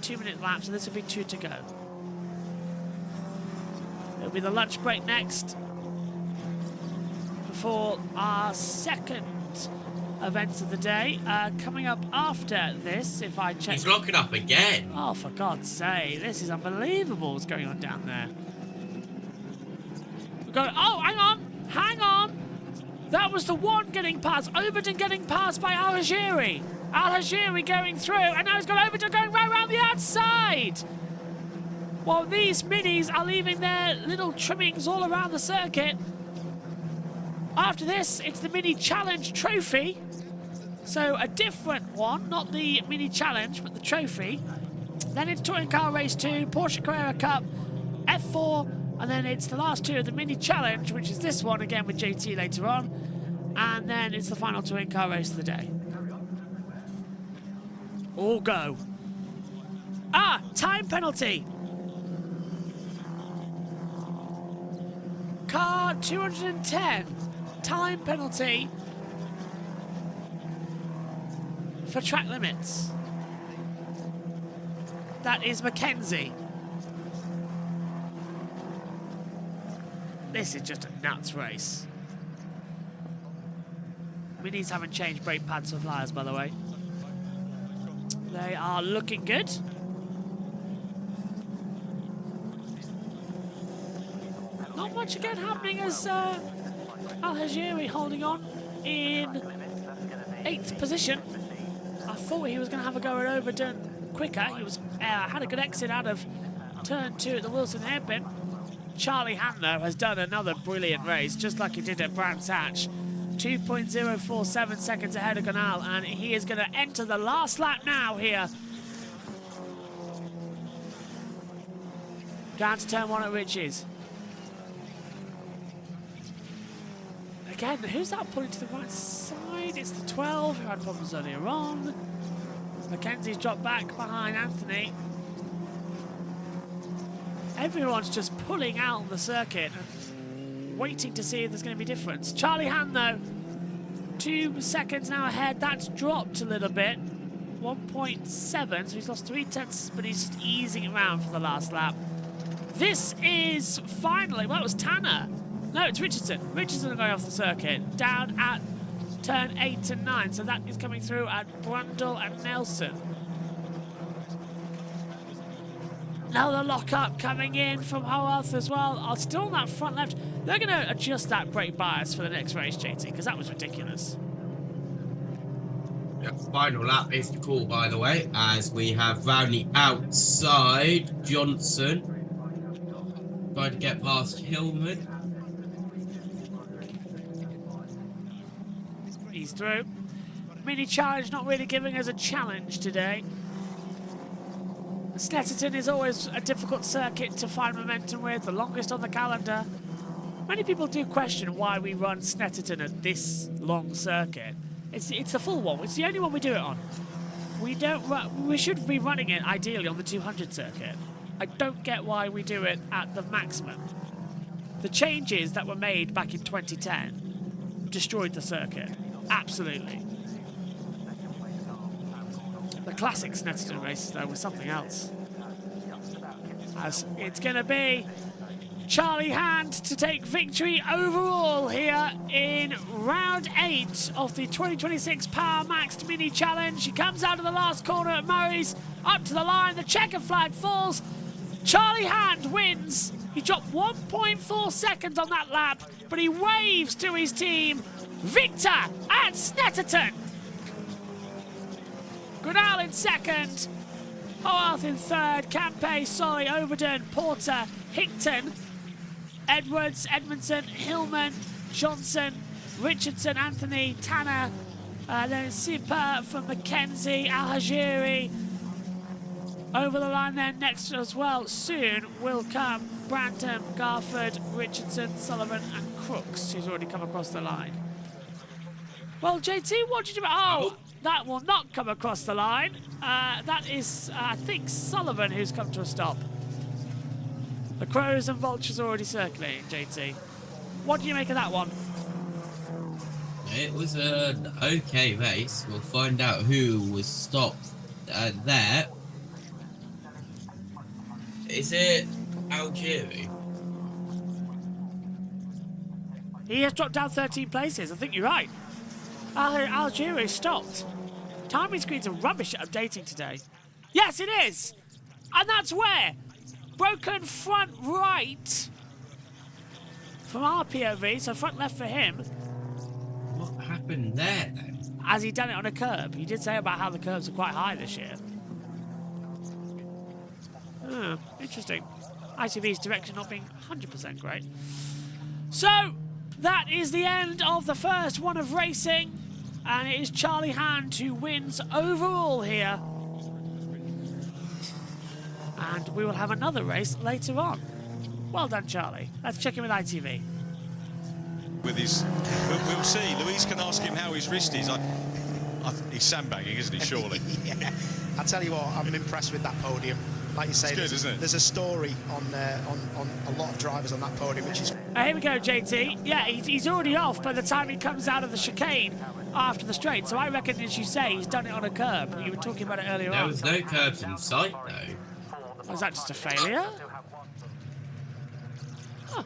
2-minute lap, so this will be 2 to go. It'll be the lunch break next, before our second events of the day. Coming up after this, if I check... He's locking up again. Oh, for God's sake. This is unbelievable what's going on down there. We're going... Oh, hang on. Hang on. That was the one getting past. Overton getting passed by Al-Hajiri. Al-Hajiri going through, and now he's got Overton going right around the outside. Well, these minis are leaving their little trimmings all around the circuit. After this, it's the Mini Challenge Trophy. So a different one, not the Mini Challenge, but the trophy. Then it's Touring Car Race 2, Porsche Carrera Cup, F4, and then it's the last two of the Mini Challenge, which is this one again with JT later on. And then it's the final Touring Car Race of the day. All go. Ah, time penalty. Car 210. Time penalty for track limits. That is Mackenzie. This is just a nuts race. Minis haven't changed brake pad suppliers, by the way. They are looking good. Not much again happening as Al-Hajiri holding on in 8th position. I thought he was going to have a go at Overton quicker. He was had a good exit out of turn 2 at the Wilson hairpin. Charlie Hann, though, has done another brilliant race, just like he did at Brands Hatch. 2.047 seconds ahead of Gonal, and he is going to enter the last lap now here. Down to turn 1 at Rich's. Again, who's that pulling to the right side? It's the 12 who had problems earlier on. Mackenzie's dropped back behind Anthony. Everyone's just pulling out the circuit and waiting to see if there's going to be difference. Charlie Hann, though, 2 seconds now ahead. That's dropped a little bit. 1.7, so he's lost 0.3, but he's just easing it around for the last lap. This is finally, well, it was Tanner. No, it's Richardson. Richardson going off the circuit, down at turn 8 and 9, so that is coming through at Brundle and Nelson. Now the lock-up coming in from Howarth as well. Still on that front left. They're going to adjust that brake bias for the next race, JT, because that was ridiculous. Yeah, final lap is the call, by the way, as we have round the outside Johnson trying to get past Hillman. He's through. Mini Challenge not really giving us a challenge today. Snetterton is always a difficult circuit to find momentum with, the longest on the calendar. Many people do question why we run Snetterton at this long circuit. It's a full one. It's the only one we do it on. We should be running it ideally on the 200 circuit. I don't get why we do it at the maximum. The changes that were made back in 2010 destroyed the circuit. Absolutely. The classic Snetterton races, though, was something else. As it's going to be Charlie Hand to take victory overall here in round 8 of the 2026 Power Maxed Mini Challenge. He comes out of the last corner at Murray's, up to the line, the checker flag falls. Charlie Hand wins. He dropped 1.4 seconds on that lap, but he waves to his team. Victor at Snetterton. Goodall in second. Howarth in third. Campe, Solly, Overton, Porter, Hickton, Edwards, Edmondson, Hillman, Johnson, Richardson, Anthony, Tanner, then Sipa from Mackenzie, Al-Hajiri. Over the line then next as well soon will come Brantham, Garford, Richardson, Sullivan and Crooks, who's already come across the line. Well, JT, what did you... Oh, that will not come across the line. That is, I think, Sullivan who's come to a stop. The Crows and Vultures are already circulating, JT. What do you make of that one? It was an okay race. We'll find out who was stopped there. Is it Algeri? He has dropped down 13 places. I think you're right. Algeria stopped. Timing screens are rubbish at updating today. Yes, it is! And that's where? Broken front right from our POV, so front left for him. What happened there then? Has he done it on a curb? He did say about how the curbs are quite high this year. Interesting. ITV's direction not being 100% great. So, that is the end of the first one of racing. And it is Charlie Hand who wins overall here. And we will have another race later on. Well done, Charlie. Let's check in with ITV. With his, we'll see. Louise can ask him how his wrist is. He's sandbagging, isn't he? Surely. Yeah. I tell you what, I'm impressed with that podium. Like you say, it's good, isn't it? There's a story on a lot of drivers on that podium, which is. Here we go, JT. Yeah, he's already off by the time he comes out of the chicane after the straight. So I reckon, as you say, he's done it on a curb. You were talking about it earlier on. There was no curbs in sight, though. Was that just a failure? Huh.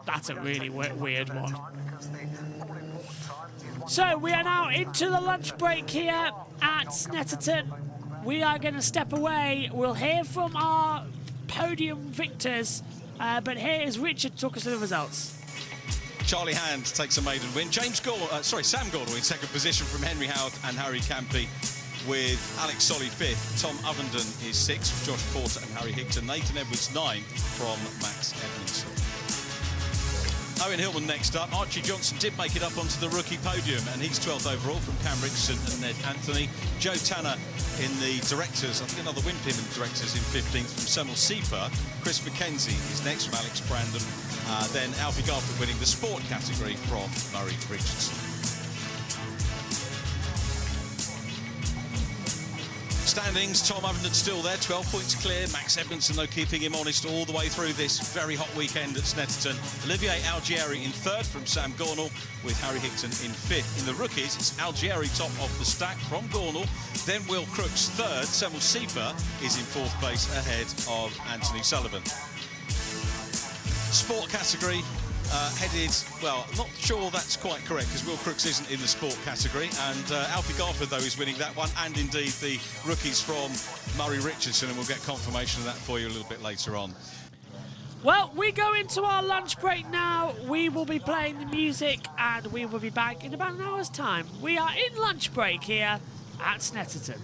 That's a really weird one. So we are now into the lunch break here at Snetterton. We are going to step away. We'll hear from our podium victors, but here is Richard to talk us through the results. Charlie Hand takes a maiden win. Sam Gordon in second position from Henry Howard and Harry Campy, with Alex Solly fifth. Tom Ovenden is sixth, Josh Porter and Harry Hickton. Nathan Edwards ninth from Max Edmonds. Owen Hillman next up. Archie Johnson did make it up onto the rookie podium, and he's 12th overall from Cam Richardson and Ned Anthony. Joe Tanner in the directors, I think another win for him in the directors, in 15th from Semel Sieper. Chris McKenzie is next from Alex Brandon. Then Alfie Garford winning the sport category from Murray Richardson. Standings, Tom Ovenden still there, 12 points clear. Max Edmondson, though, keeping him honest all the way through this very hot weekend at Snetterton. Olivier Algieri in third from Sam Gornall, with Harry Hickton in fifth. In the rookies, it's Algieri top of the stack from Gornall. Then Will Crooks third. Semel Sieper is in fourth place ahead of Anthony Sullivan. Sport category. Headed, well, not sure that's quite correct, because Will Crooks isn't in the sport category, and Alfie Garford, though, is winning that one, and indeed the rookies from Murray Richardson, and we'll get confirmation of that for you a little bit later on. Well, we go into our lunch break now. We will be playing the music, and we will be back in about an hour's time. We are in lunch break here at Snetterton.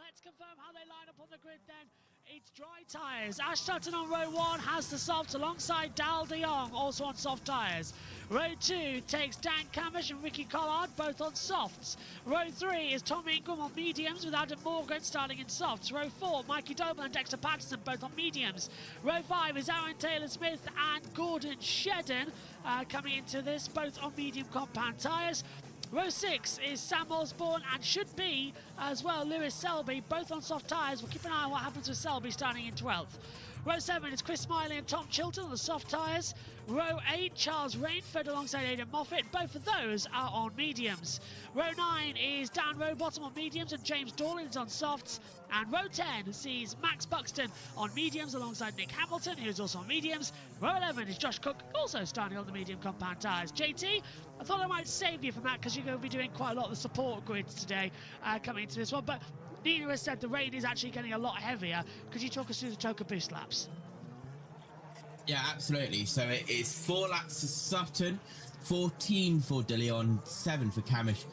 Let's confirm how they line up on the grid then. It's dry tyres. Ash Sutton on row 1 has the softs alongside Dal de Jong, also on soft tyres. Row 2 takes Dan Camish and Ricky Collard, both on softs. Row 3 is Tom Ingram on mediums with Adam Morgan starting in softs. Row 4, Mikey Doble and Dexter Patterson, both on mediums. Row 5 is Aaron Taylor-Smith and Gordon Shedden coming into this, both on medium compound tyres. Row 6 is Sam Osborne and should be as well Lewis Selby, both on soft tyres. We'll keep an eye on what happens with Selby starting in 12th. Row 7 is Chris Smiley and Tom Chilton on the soft tyres. Row 8, Charles Rainford alongside Aidan Moffat. Both of those are on mediums. Row 9 is Dan Rowbottom on mediums and James Dorlins on softs. And row 10 sees Max Buxton on mediums alongside Nick Hamilton, who's also on mediums. Row 11 is Josh Cook, also starting on the medium compound tyres. JT, I thought I might save you from that because you're going to be doing quite a lot of the support grids today coming into this one. But Nina has said the rain is actually getting a lot heavier. Could you talk us through the Toka boost laps? Yeah, absolutely. So it is 4 laps for Sutton, 14 for De Leon, 7 for Camish,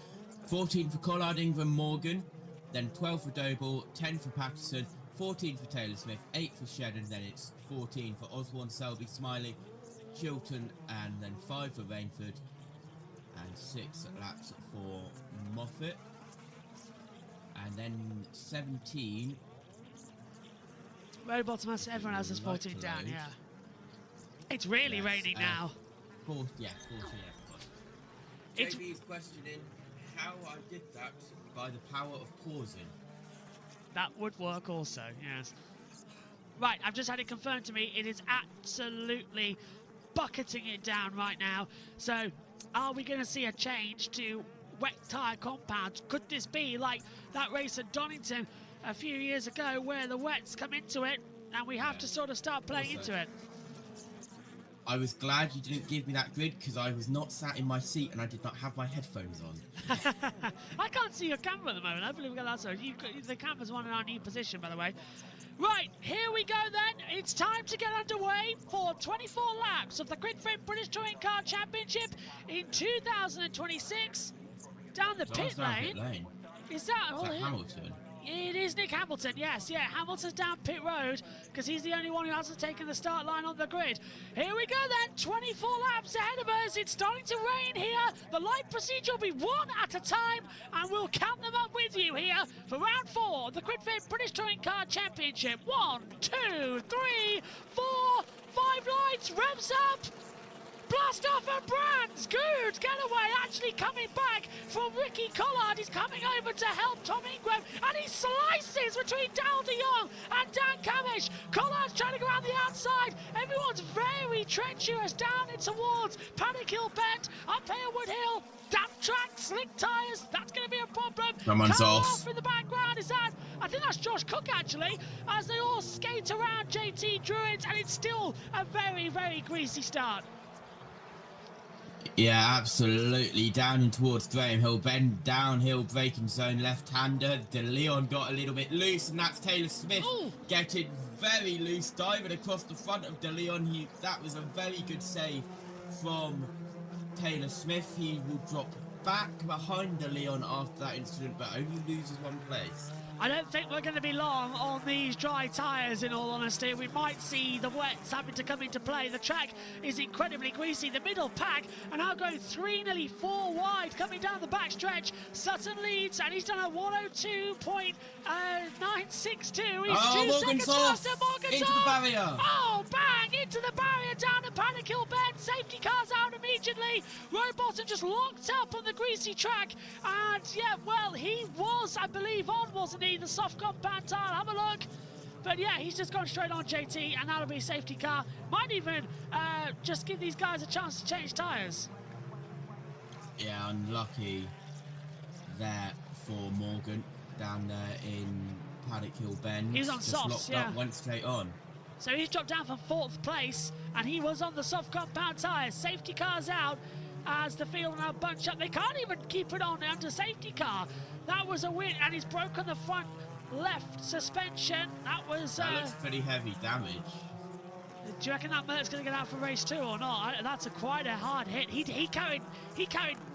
14 for Collard, Ingram, Morgan, then 12 for Doble, 10 for Patterson, 14 for Taylor Smith, 8 for Shedden, then it's 14 for Osborne, Selby, Smiley, Chilton, and then 5 for Rainford, and 6 laps for Moffat. And then 17. Rowbottom has, everyone has this 14 down, yeah. It's really raining now. 40, yeah, 40, yeah. JB's questioning how I did that by the power of pausing. That would work also, yes. Right, I've just had it confirmed to me. It is absolutely bucketing it down right now. So, are we going to see a change to wet tyre compounds? Could this be like that race at Donington a few years ago where the wets come into it and we have to sort of start playing into it? I was glad you didn't give me that grid because I was not sat in my seat and I did not have my headphones on. I can't see your camera at the moment. I believe we got that. So the camera's on in our new position, by the way. Right, here we go then. It's time to get underway for 24 laps of the KwikFit British Touring Car Championship in 2026. Down the pit lane. Is that all here? Hamilton? It is Nick Hamilton, yes, yeah. Hamilton's down pit road because he's the only one who hasn't taken the start line on the grid. Here we go then, 24 laps ahead of us. It's starting to rain here. The light procedure will be one at a time and we'll count them up with you here for round 4 of the KwikFit British Touring Car Championship. 1, 2, 3, 4, 5 lights, revs up. Blast off and Brands, good getaway, actually coming back from Ricky Collard. He's coming over to help Tom Ingram, and he slices between Dal de Jong and Dan Camish. Collard's trying to go around the outside. Everyone's very treacherous down in towards Paddock Hill Bend, up Harewood Hill. Damp track, slick tyres, that's going to be a problem. Someone's off. In the background, is that? I think that's Josh Cook, actually, as they all skate around JT Druids, and it's still a very, very greasy start. Yeah, absolutely. Down in towards Graham Hill Bend, downhill braking zone, left-hander. De Leon got a little bit loose, and that's Taylor Smith getting very loose, diving across the front of De Leon. That was a very good save from Taylor Smith. He will drop back behind De Leon after that incident, but only loses 1 place. I don't think we're going to be long on these dry tyres, in all honesty. We might see the wets having to come into play. The track is incredibly greasy. The middle pack are now going 3, nearly 4 wide, coming down the back stretch. Sutton leads, and he's done a 102.962. He's 2 seconds faster. Morgan's into the barrier. Oh, bang! Into the barrier down at Paddock Hill Bend. Safety cars out immediately. Rowbottom just locked up on the greasy track. And, yeah, well, he was, I believe, on, wasn't he? The soft compound tire, have a look. But yeah, he's just gone straight on JT, and that'll be a safety car. Might even just give these guys a chance to change tyres. Yeah, unlucky there for Morgan down there in Paddock Hill Bend. He was on just softs, locked yeah. up, went straight on. So he's dropped down from 4th place, and he was on the soft compound tyres. Safety car's out as the field now bunch up. They can't even keep it on under safety car. That was a win, and he's broken the front left suspension. That was... that looks pretty heavy damage. Do you reckon that Mert's going to get out for race 2 or not? That's quite a hard hit. He carried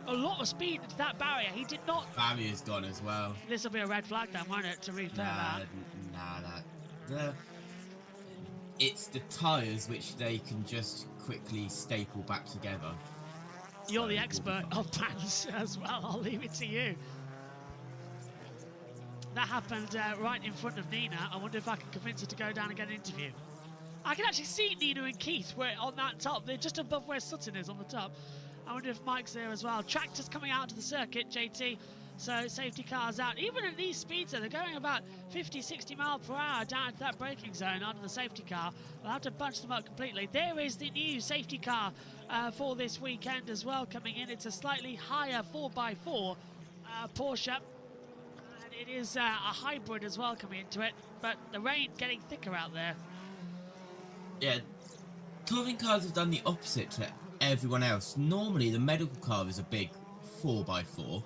a lot of speed into that barrier. He did not... Barrier's gone as well. This will be a red flag then, won't it, to repair that? It's the tyres which they can just quickly staple back together. You're the expert of bands as well. I'll leave it to you. That happened right in front of Nina. I wonder if I can convince her to go down and get an interview. I can actually see Nina and Keith on that top. They're just above where Sutton is on the top. I wonder if Mike's there as well. Tractors coming out to the circuit, JT. So safety cars out. Even at these speeds, they're going about 50, 60 mile per hour down to that braking zone under the safety car. We'll have to bunch them up completely. There is the new safety car for this weekend as well coming in. It's a slightly higher 4x4 Porsche. And it is a hybrid as well coming into it. But the rain getting thicker out there. Yeah, touring cars have done the opposite to everyone else. Normally, the medical car is a big 4x4,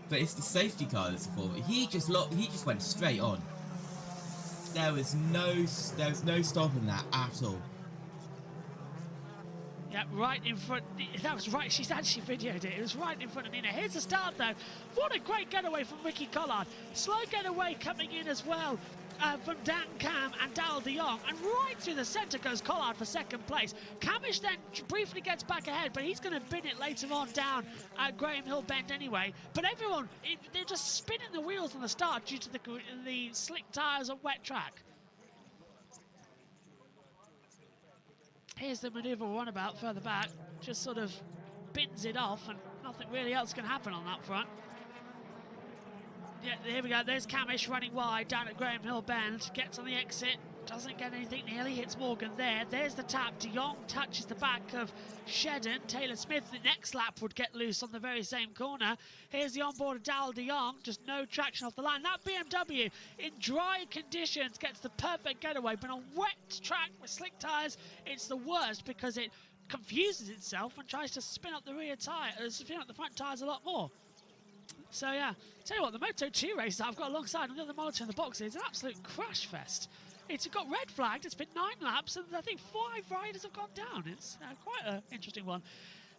but it's the safety car that's a 4. He just went straight on. There was no stopping that at all. Yeah, right in front. That was right. She's actually videoed it. It was right in front of Nina. Here's the start, though. What a great getaway from Ricky Collard. Slow getaway coming in as well from Dan Cam and Daryl de Jong. And right through the centre goes Collard for second place. Camish then briefly gets back ahead, but he's going to bin it later on down at Graham Hill Bend anyway. But everyone, they're just spinning the wheels on the start due to the slick tyres on wet track. Here's the manoeuvre we're on about further back. Just sort of bins it off and nothing really else can happen on that front. Yeah, here we go. There's Camish running wide down at Graham Hill Bend. Gets on the exit. Doesn't get anything nearly. Hits Morgan there. There's the tap. De Jong touches the back of Shedden. Taylor Smith, the next lap, would get loose on the very same corner. Here's the onboard of Daryl de Jong. Just no traction off the line. That BMW, in dry conditions, gets the perfect getaway. But on wet track with slick tyres, it's the worst because it confuses itself and tries to spin up the rear tyre, spin up the front tyres a lot more. So yeah, tell you what, the Moto2 race that I've got alongside another monitor in the box is an absolute crash fest. It's got red flagged, it's been 9 laps, and I think 5 riders have gone down. It's quite an interesting one.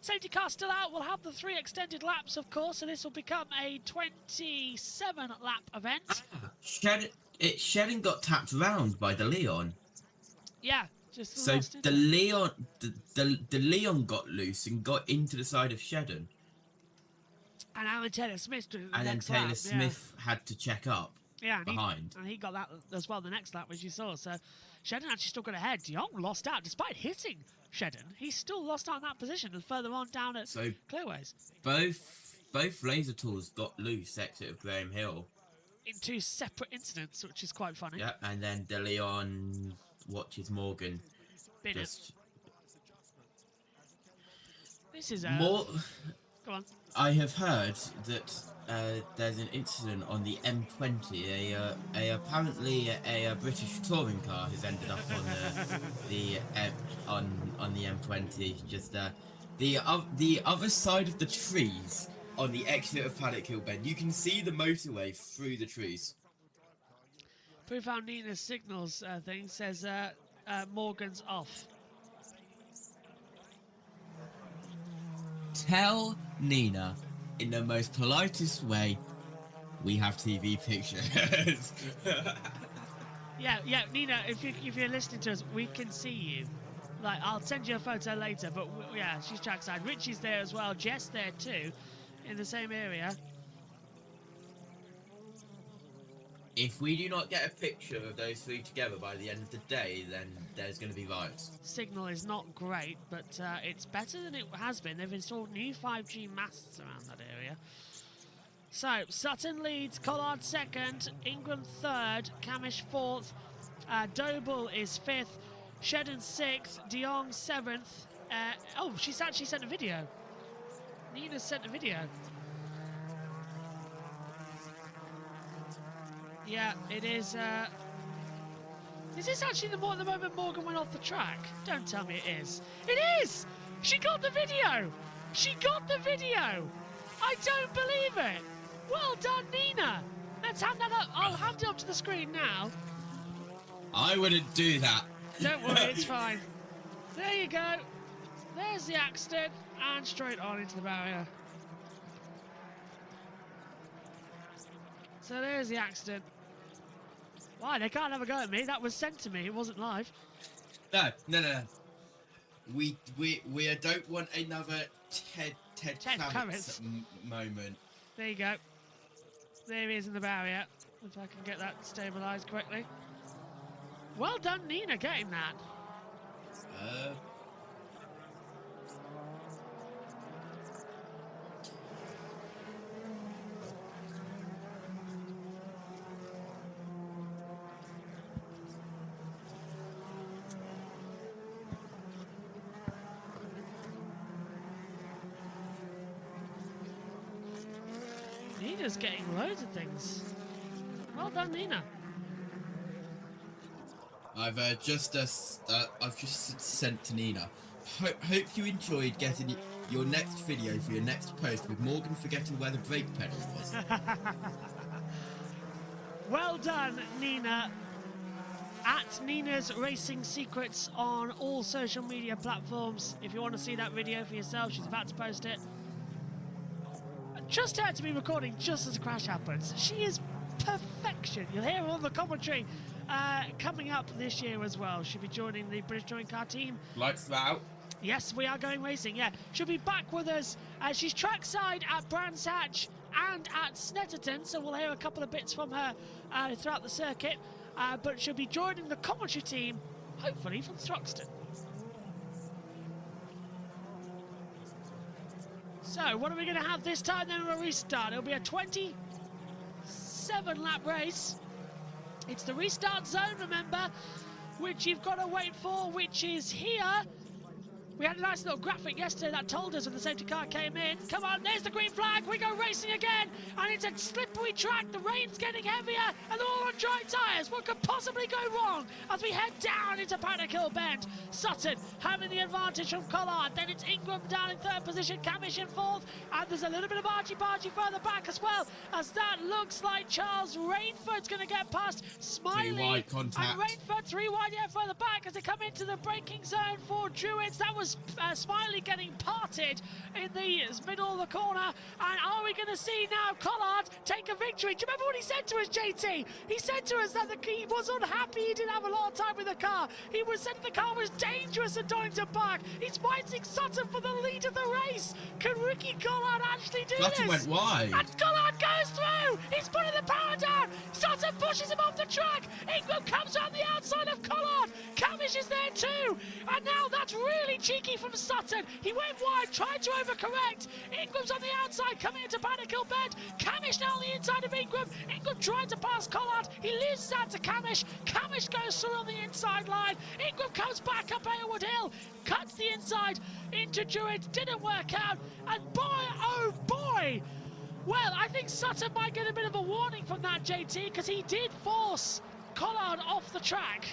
Safety car still out. We'll have the 3 extended laps, of course, so this will become a 27-lap event. Shedden got tapped round by De Leon. Yeah, just so lost De Leon got loose and got into the side of Shedden. And Alan Taylor Smith did the and then next Taylor lap, Smith had to check up behind. And he got that as well the next lap, as you saw. So Shedden actually still got ahead. De Jong lost out despite hitting Shedden. He still lost out in that position and further on down at Clearways. Both Laser Tools got loose exit of Graham Hill. In 2 separate incidents, which is quite funny. Yeah, and then De Leon watches Morgan. This is more. Go on. I have heard that there's an incident on the M20. Apparently a British touring car has ended up on the M20. Just the other side of the trees on the exit of Paddock Hill Bend. You can see the motorway through the trees. Proof out Nina's signals thing says Morgan's off. Tell Nina, in the most politest way, we have TV pictures. yeah, Nina, if you're listening to us, we can see you. Like, I'll send you a photo later, but yeah, she's trackside. Richie's there as well, Jess there too, in the same area. If we do not get a picture of those 3 together by the end of the day, then there's going to be riots. Signal is not great, but it's better than it has been. They've installed new 5G masts around that area. So, Sutton leads, Collard 2nd, Ingram 3rd, Camish 4th, Doble is 5th, Shedden 6th, De Jong 7th. Oh, she's actually sent a video. Nina's sent a video. Yeah, it is. Is this actually the moment Morgan went off the track? Don't tell me it is. It is! She got the video! She got the video! I don't believe it! Well done, Nina! Let's hand that up. I'll hand it up to the screen now. I wouldn't do that. Don't worry, it's fine. There you go. There's the accident, and straight on into the barrier. So there's the accident. Why? They can't have a go at me. That was sent to me. It wasn't live. No. We don't want another Ted Kravitz moment. There you go. There he is in the barrier. If I can get that stabilised correctly. Well done, Nina, getting that. Nina's getting loads of things. Well done, Nina. I've just sent to Nina. Hope you enjoyed getting your next video for your next post with Morgan forgetting where the brake pedal was. Well done, Nina. At Nina's Racing Secrets on all social media platforms. If you want to see that video for yourself, she's about to post it. Trust her to be recording just as a crash happens. She is perfection. You'll hear her on the commentary coming up this year as well. She'll be joining the British Touring Car team. Lights out. Yes, we are going racing, yeah. She'll be back with us. She's trackside at Brands Hatch and at Snetterton, so we'll hear a couple of bits from her throughout the circuit. But she'll be joining the commentary team, hopefully from Thruxton. So, what are we going to have this time then on a restart? It'll be a 27-lap race. It's the restart zone, remember, which you've got to wait for, which is here. We had a nice little graphic yesterday that told us when the safety car came in. Come on, there's the green flag. We go racing again. And it's a slippery track. The rain's getting heavier. And they're all on dry tyres. What could possibly go wrong as we head down into Paddock Hill Bend? Sutton having the advantage from Collard. Then it's Ingram down in third position. Camish in fourth. And there's a little bit of argy-bargy further back as well. As that looks like Charles Rainford's going to get past Smiley. 3 wide contact. And Rainford 3 wide, yeah, further back as they come into the braking zone for Druids. That was Smiley getting parted in the middle of the corner. And are we going to see now Collard take a victory? Do you remember what he said to us, JT? He said to us that he was unhappy he didn't have a lot of time with the car. He was said the car was dangerous at Donington Park. He's fighting Sutton for the lead of the race. Can Ricky Collard actually do Sutton this? went wide. And Collard goes through. He's putting the power down. Sutton pushes him off the track. Ingram comes around the outside of Collard. Camish is there too. And now that's really cheeky from Sutton. He went wide, tried to overcorrect. Ingram's on the outside, coming into Paddock Hill Bend. Camish now on the inside of Ingram. Ingram trying to pass Collard. He loses out to Camish. Camish goes through on the inside line. Ingram comes back up Aylward Hill, cuts the inside into Druid. Didn't work out. And boy, oh boy, well, I think Sutton might get a bit of a warning from that, JT, because he did force Collard off the track.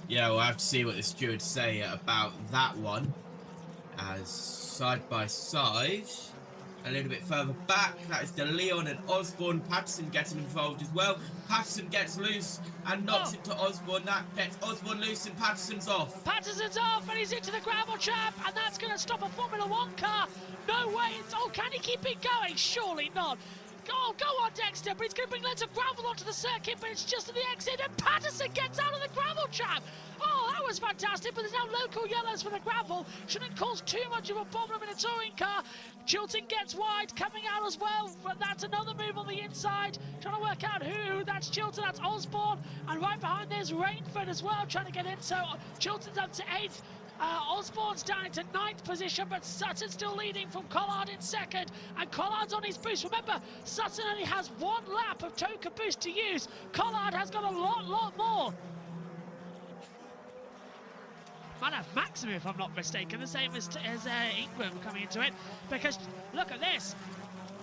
Yeah, we'll have to see what the stewards say about that one. As side by side, a little bit further back, that is De Leon and Osborne. Patterson getting involved as well. Patterson gets loose and knocks it to Osborne. That gets Osborne loose and Patterson's off. Patterson's off and he's into the gravel trap, and that's going to stop a Formula 1 car. No way. Oh, can he keep it going? Surely not. Oh, go on, Dexter, but he's going to bring loads of gravel onto the circuit, but it's just at the exit, and Patterson gets out of the gravel trap. Oh, that was fantastic, but there's now local yellows for the gravel. Shouldn't cause too much of a problem in a touring car. Chilton gets wide, coming out as well, but that's another move on the inside. Trying to work out who, that's Chilton, that's Osborne, and right behind there's Rainford as well, trying to get in, so Chilton's up to 8th. Osborne's down into 9th position, but Sutton's still leading from Collard in 2nd, and Collard's on his boost. Remember, Sutton only has 1 lap of token boost to use. Collard has got a lot more. Might have Maximum, if I'm not mistaken, the same as Ingram coming into it, because look at this.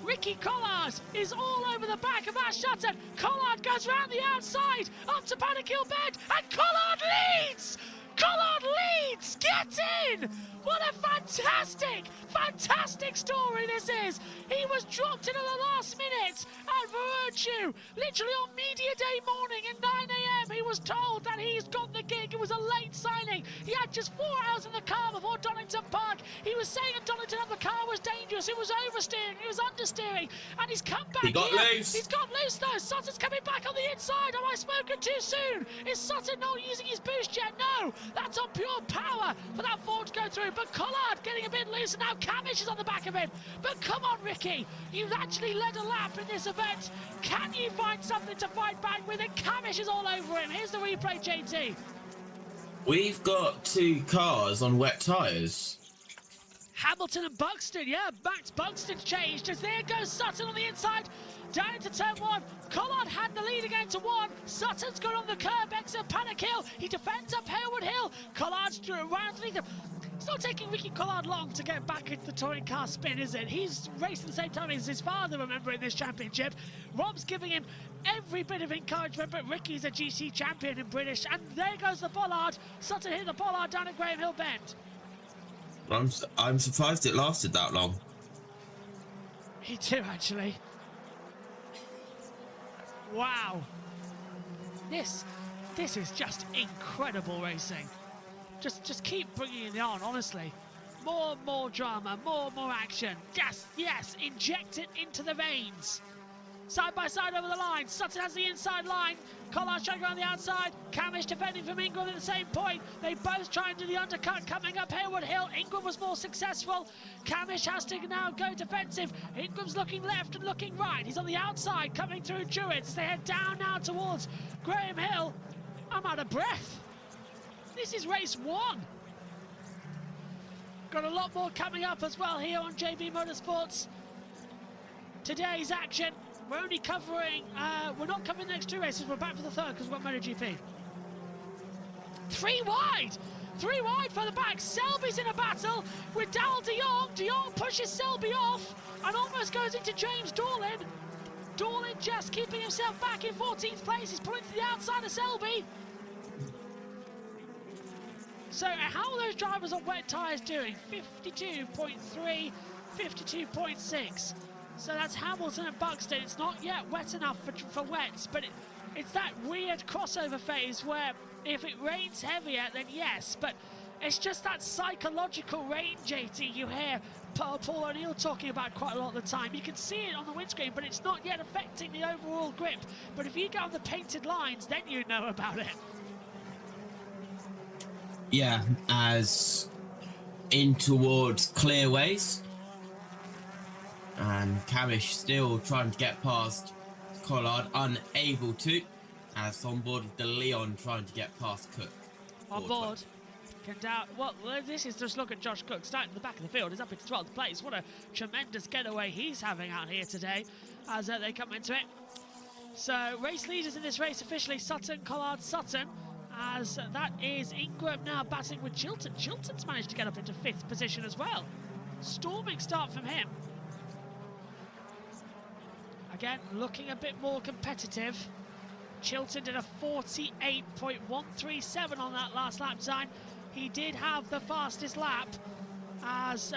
Ricky Collard is all over the back of Ash Sutton. Collard goes round the outside up to Paddock Hill Bend, and Collard leads! Collard leads! Get in! What a fantastic story this is! He was dropped in at the last minute at Virtue. Literally on media day morning at 9 AM, he was told that he's got the gig. It was a late signing. He had just 4 hours in the car before Donington Park. He was saying at Donington that the car was dangerous. It was oversteering, it was understeering, and he's come back. He got loose. He's got loose though. Sutton's coming back on the inside. Have I spoken too soon? Is Sutton not using his boost yet? No, that's on pure power for that Ford to go through. But Collard getting a bit loose, and now Camish is on the back of him. But come on, Ricky, you've actually led a lap in this event. Can you find something to fight back with? And Camish is all over him. Here's the replay, JT. We've got 2 cars on wet tyres. Hamilton and Buxton, yeah, Max Buxton's changed as there goes Sutton on the inside. Down into turn 1. Collard had the lead again to 1. Sutton's got on the curb, exit Paddock Hill. He defends up Hayward Hill. Collard's around underneath him. It's not taking Ricky Collard long to get back into the touring car spin, is it? He's racing the same time as his father, remember, in this championship. Rob's giving him every bit of encouragement, but Ricky's a GC champion in British. And there goes the bollard. Sutton hit the bollard down at Graham Hill Bend. I'm surprised it lasted that long. Me too, actually. Wow. This is just incredible racing. Just keep bringing it on, honestly. More drama, more action. Yes, inject it into the veins. Side by side over the line. Sutton has the inside line. Collard trying to go on the outside. Camish defending from Ingram at the same point. They both try and do the undercut coming up Hayward Hill. Ingram was more successful. Camish has to now go defensive. Ingram's looking left and looking right. He's on the outside coming through Druids. They head down now towards Graham Hill. I'm out of breath. This is race 1. Got a lot more coming up as well here on JB Motorsports. Today's action. We're only covering, we're not covering the next 2 races. We're back for the 3rd because we've got MotoGP. 3 wide. 3 wide for the back. Selby's in a battle with Dal de Jong. De Jong pushes Selby off and almost goes into James Dorlin. Dorlin just keeping himself back in 14th place. He's pulling to the outside of Selby. So how are those drivers on wet tyres doing? 52.3, 52.6. So that's Hamilton and Buxton. It's not yet wet enough for wets, but it's that weird crossover phase where if it rains heavier, then yes, but it's just that psychological rain, JT, you hear Paul O'Neill talking about quite a lot of the time. You can see it on the windscreen, but it's not yet affecting the overall grip. But if you go on the painted lines, then you know about it. Yeah, as in towards clearways. And Camish still trying to get past Collard, unable to. As on board with De Leon trying to get past Cook. On board. Can doubt. Well, this is just look at Josh Cook starting at the back of the field. He's up into 12th place. What a tremendous getaway he's having out here today as they come into it. So race leaders in this race officially Sutton, Collard, Sutton. As that is Ingram now batting with Chilton. Chilton's managed to get up into 5th position as well. Storming start from him. Again, looking a bit more competitive. Chilton did a 48.137 on that last lap time. He did have the fastest lap. As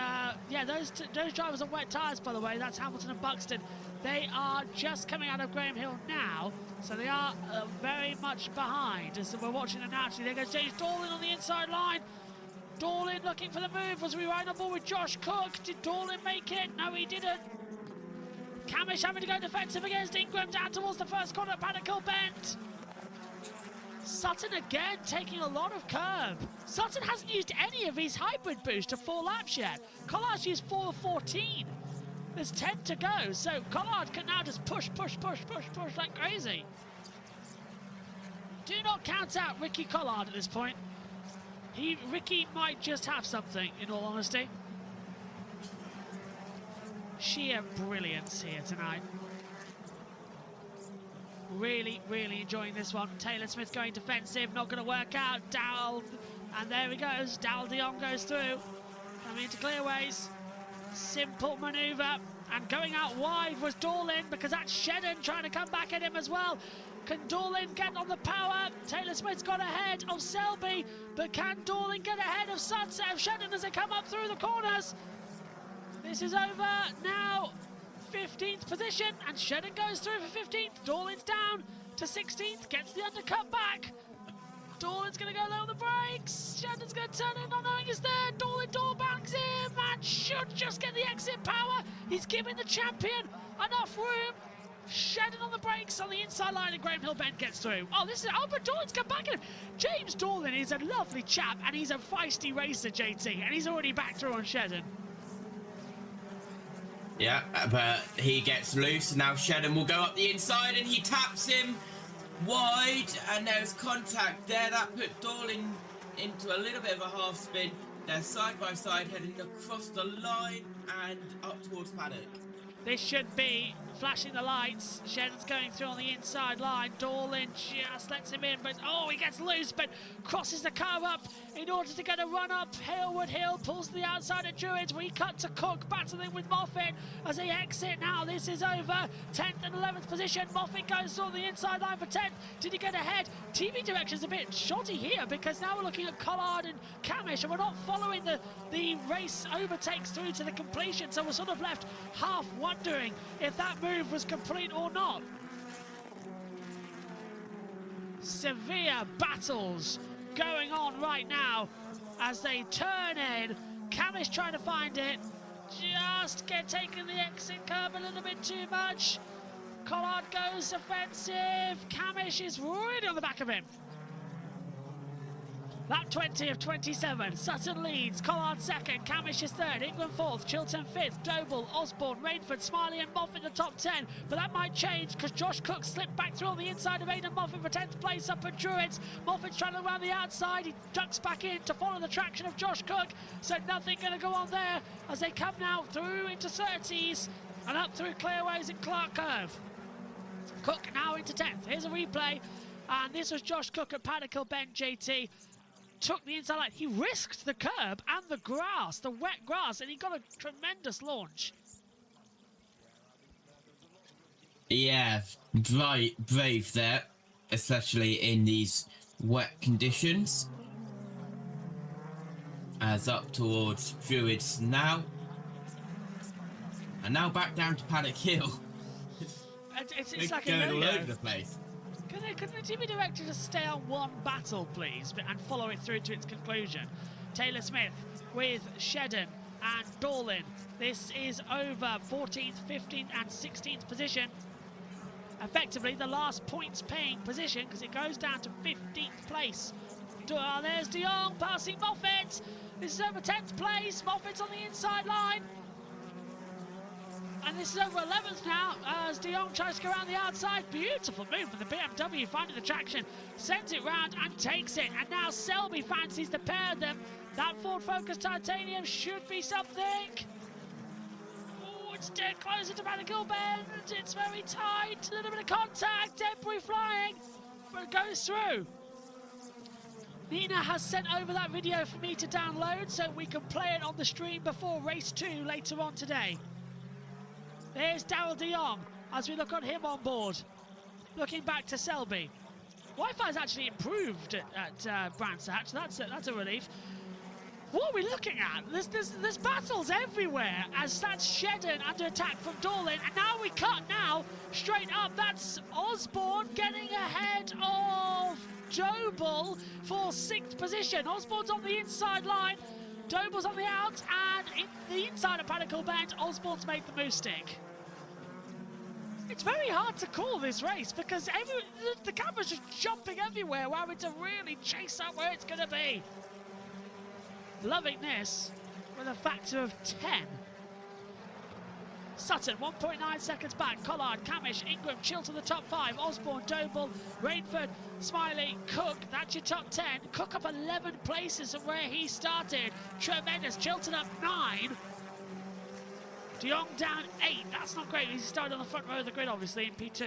yeah, those drivers on wet tyres, by the way, that's Hamilton and Buxton. They are just coming out of Graham Hill now, so they are very much behind. As we're watching them now, actually, there goes James Dorlin on the inside line. Dorlin looking for the move. Was we right on board with Josh Cook? Did Dorlin make it? No, he didn't. Camish having to go defensive against Ingram down towards the first corner at Paddock Hill Bend. Sutton again taking a lot of curb. Sutton hasn't used any of his hybrid boost to 4 laps yet. Collard's used 4 of 14. There's 10 to go, so Collard can now just push like crazy. Do not count out Ricky Collard at this point. Ricky might just have something, in all honesty. Sheer brilliance here tonight. Really enjoying this one. Taylor Smith going defensive, not going to work out. Dowell, and there he goes. Dal de Jong goes through, coming into clearways. Simple manoeuvre, and going out wide was Dorlin because that's Shedden trying to come back at him as well. Can Dorlin get on the power? Taylor Smith's got ahead of Selby, but can Dorlin get ahead of Sunset of Shedden as they come up through the corners? This is over now. 15th position, and Shedden goes through for 15th. Dorlin's down to 16th, gets the undercut back. Dorlin's going to go low on the brakes. Shedden's going to turn in, not knowing he's there. Dorlin door banks him and should just get the exit power. He's giving the champion enough room. Shedden on the brakes on the inside line, and Graham Hill Bend gets through. Oh, but Dorlin's come back at him. James Dorlin is a lovely chap, and he's a feisty racer, JT, and he's already back through on Shedden. Yeah, but he gets loose, and now Shedden will go up the inside, and he taps him wide, and there's contact there. That put Dorlin into a little bit of a half spin. They're side by side, heading across the line and up towards Paddock. This should be flashing the lights. Shedden's going through on the inside line. Dorlin just lets him in, but oh, he gets loose, but crosses the car up in order to get a run up. Halewood Hill pulls to the outside of Druids. We cut to Cook, battling with Moffat as they exit now. This is over. 10th and 11th position. Moffat goes on the inside line for 10th. Did he get ahead? TV direction's a bit shoddy here because now we're looking at Collard and Camish, and we're not following the race overtakes through to the completion, so we're sort of left half wondering if that move was complete or not. Severe battles going on right now as they turn in. Camish trying to find it, just taking the exit curb a little bit too much. Collard goes offensive. Camish is really on the back of him. Lap 20 of 27. Sutton leads. Collard second. Camish is third. Ingram fourth. Chilton fifth. Doble, Osborne, Rainford, Smiley and Moffat in the top 10. But that might change because Josh Cook slipped back through on the inside of Aidan Moffat for 10th place up at Druids. Moffat's trying to go around the outside. He ducks back in to follow the traction of Josh Cook. So nothing going to go on there as they come now through into Surtees and up through Clearways and Clark Curve. Cook now into 10th. Here's a replay. And this was Josh Cook at Paddock Hill Bend, JT. Took the inside line. He risked the curb and the grass, the wet grass, and he got a tremendous launch. Yeah, brave there, especially in these wet conditions. As up towards Druids now. And now back down to Paddock Hill. It's like going a all over the place. Could the TV director just stay on one battle, please, and follow it through to its conclusion? Taylor Smith with Shedden and Dorlin. This is over 14th, 15th and 16th position. Effectively the last points paying position because it goes down to 15th place. There's De Jong passing Moffat. This is over 10th place. Moffat's on the inside line. And this is over 11th now as De Jong tries to go around the outside. Beautiful move for the BMW, finding the traction, sends it round and takes it. And now Selby fancies to pair them. That Ford Focus Titanium should be something. Oh, it's dead closer to Paddock Hill Bend. It's very tight. A little bit of contact, debris flying, but it goes through. Nina has sent over that video for me to download so we can play it on the stream before race 2 later on today. There's Daryl de Jong as we look on him on board. Looking back to Selby. Wi-Fi's actually improved at Brands Hatch. That's a relief. What are we looking at? There's battles everywhere as that's Shedden under attack from Dorlin. And now we cut straight up. That's Osborne getting ahead of Doble for 6th position. Osborne's on the inside line. Doble's on the out, and in the inside of Paddock Hill Bend, Osborne's made the move stick. It's very hard to call this race because the camera's just jumping everywhere. We're having to really chase out where it's going to be. Loving this with a factor of 10. Sutton, 1.9 seconds back. Collard, Camish, Ingram, Chilton the top 5. Osborne, Doble, Rainford, Smiley, Cook. That's your top 10. Cook up 11 places from where he started. Tremendous. Chilton up 9. De Jong down 8. That's not great. He started on the front row of the grid, obviously, in P2.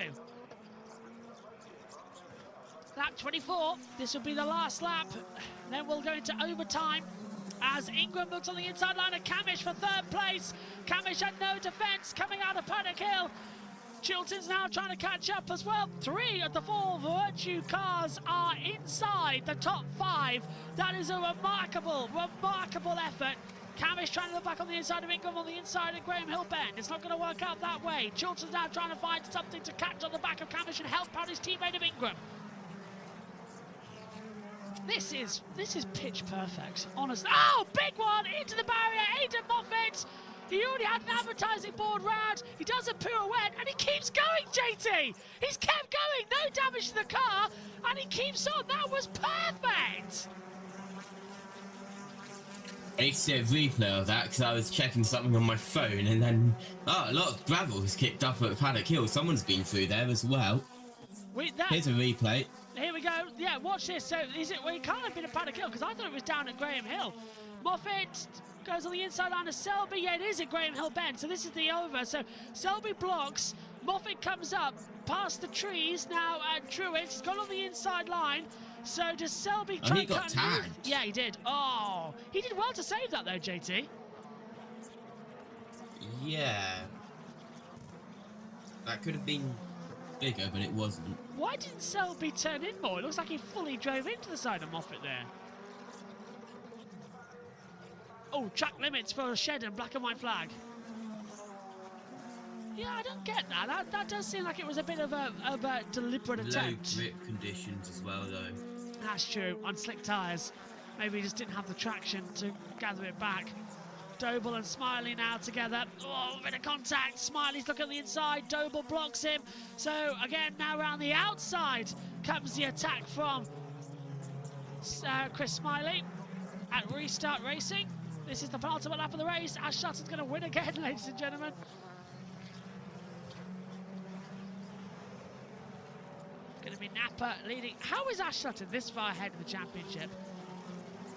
Lap 24. This will be the last lap. Then we'll go into overtime as Ingram looks on the inside line of Camish for 3rd place. Camish had no defence coming out of Paddock Hill. Chilton's now trying to catch up as well. 3 of the 4 Virtue cars are inside the top 5. That is a remarkable effort. Camish trying to look back on the inside of Ingram, on the inside of Graham Hill Bend. It's not going to work out that way. Chilton's now trying to find something to catch on the back of Camish and help out his teammate of Ingram. This is pitch perfect, honestly. Oh, big one into the barrier. Aidan Moffat. He already had an advertising board round. He does a pirouette and he keeps going, JT. He's kept going. No damage to the car and he keeps on. That was perfect. It's a replay of that because I was checking something on my phone and then a lot of gravel was kicked up at Paddock Hill. Someone's been through there as well. Here's a replay. Here we go. Yeah, watch this. So is it? Well, it can't have been at Paddock Hill because I thought it was down at Graham Hill. Moffat goes on the inside line of Selby. Yeah, it is a Graham Hill bend, so this is the over. So Selby blocks. Moffat comes up past the trees now, and Truitt has gone on the inside line. So does Selby try and cut? Yeah, he did. Oh, he did well to save that though, JT. Yeah. That could have been bigger, but it wasn't. Why didn't Selby turn in more? It looks like he fully drove into the side of Moffat there. Oh, track limits for Shedden, black and white flag. Yeah, I don't get that. That does seem like it was a bit of a deliberate attempt. Low grip conditions as well, though. That's true, on slick tyres. Maybe he just didn't have the traction to gather it back. Doble and Smiley now together. Oh, a bit of contact. Smiley's looking at the inside. Doble blocks him. So, again, now around the outside comes the attack from Chris Smiley at Restart Racing. This is the penultimate lap of the race. Ash Sutton's going to win again, ladies and gentlemen. Going to be Napa leading. How is Ash Sutton this far ahead of the championship?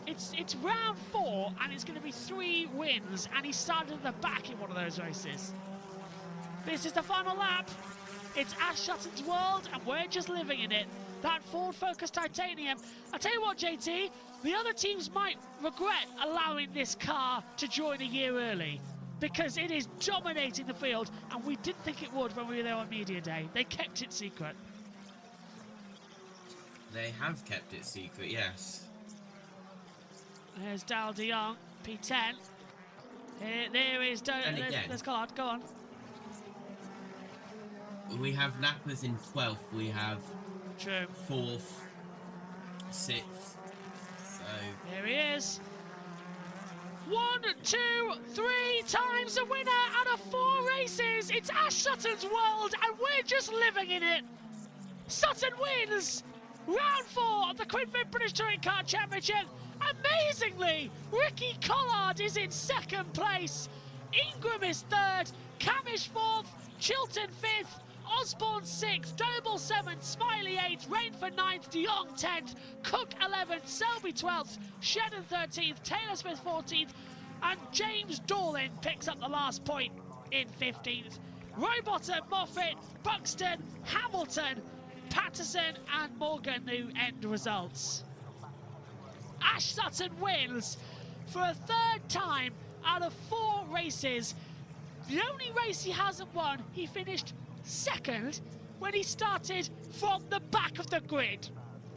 It's round 4 and it's going to be 3 wins, and he started at the back in one of those races. This is the final lap. It's Ash Sutton's world and we're just living in it. That Ford Focus Titanium. I tell you what, JT, the other teams might regret allowing this car to join a year early, because it is dominating the field, and we didn't think it would when we were there on media day. They kept it secret. They have kept it secret, yes. There's Dal de Jong, P10. There is there's Collard, go on. We have Nappers in 12th, we have 4th, 6th, so... Here he is. 1, 2, 3 times a winner out of 4 races. It's Ash Sutton's world and we're just living in it. Sutton wins round 4 of the KwikFit British Touring Car Championship. Amazingly, Ricky Collard is in 2nd place. Ingram is 3rd, Camish 4th, Chilton 5th, Osborne 6th, Doble 7th, Smiley 8th, Rainford 9th, De Jong 10th, Cook 11th, Selby 12th, Shedden 13th, Taylor Smith 14th, and James Dorlin picks up the last point in 15th. Rowbottom, Moffat, Buxton, Hamilton, Patterson and Morgan, the end results. Ash Sutton wins for a 3rd time out of 4 races. The only race he hasn't won, he finished 2nd when he started from the back of the grid.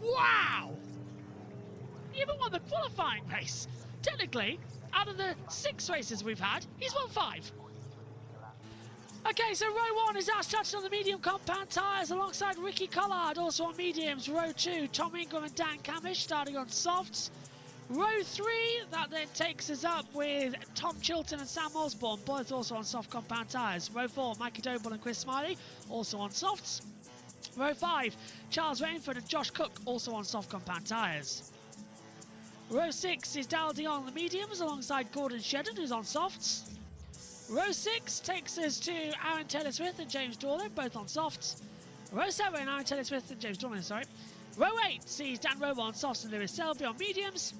Wow! He even won the qualifying race. Technically, out of the 6 races we've had, he's won 5. Okay, so row 1 is Ash Sutton on the medium compound tyres alongside Ricky Collard, also on mediums. Row 2, Tom Ingram and Dan Camish starting on softs. Row 3, that then takes us up with Tom Chilton and Sam Osborne, both also on soft compound tyres. Row 4, Mikey Doble and Chris Smiley, also on softs. Row 5, Charles Rainford and Josh Cook, also on soft compound tyres. Row 6 is Dal de Jong on the mediums alongside Gordon Shedden, who's on softs. Row 6 takes us to Aaron Taylor-Smith and James Dorlin, both on softs. Row 7, Aaron Taylor-Smith and James Dorlin, sorry. Row 8 sees Dan Robo on softs and Lewis Selby on mediums.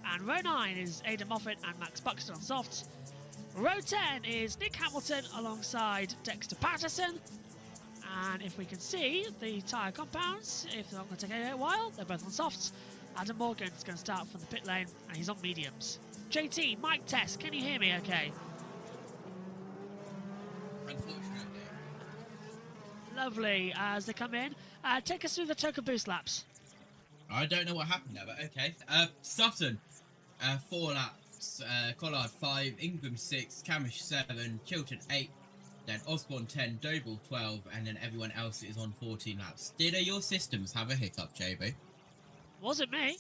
And row 9 is Aidan Moffat and Max Buxton on softs. Row 10 is Nick Hamilton alongside Dexter Patterson. And if we can see the tyre compounds, if they're not going to take a while, they're both on softs. Adam Morgan's going to start from the pit lane and he's on mediums. JT, mic test, can you hear me okay? Lovely, as they come in. Take us through the token boost laps. I don't know what happened there, but okay. Sutton, 4 laps. Collard 5, Ingram 6, Camish 7, Chilton 8, then Osborne 10, Doble 12, and then everyone else is on 14 laps. Did your systems have a hiccup, JB? Wasn't me.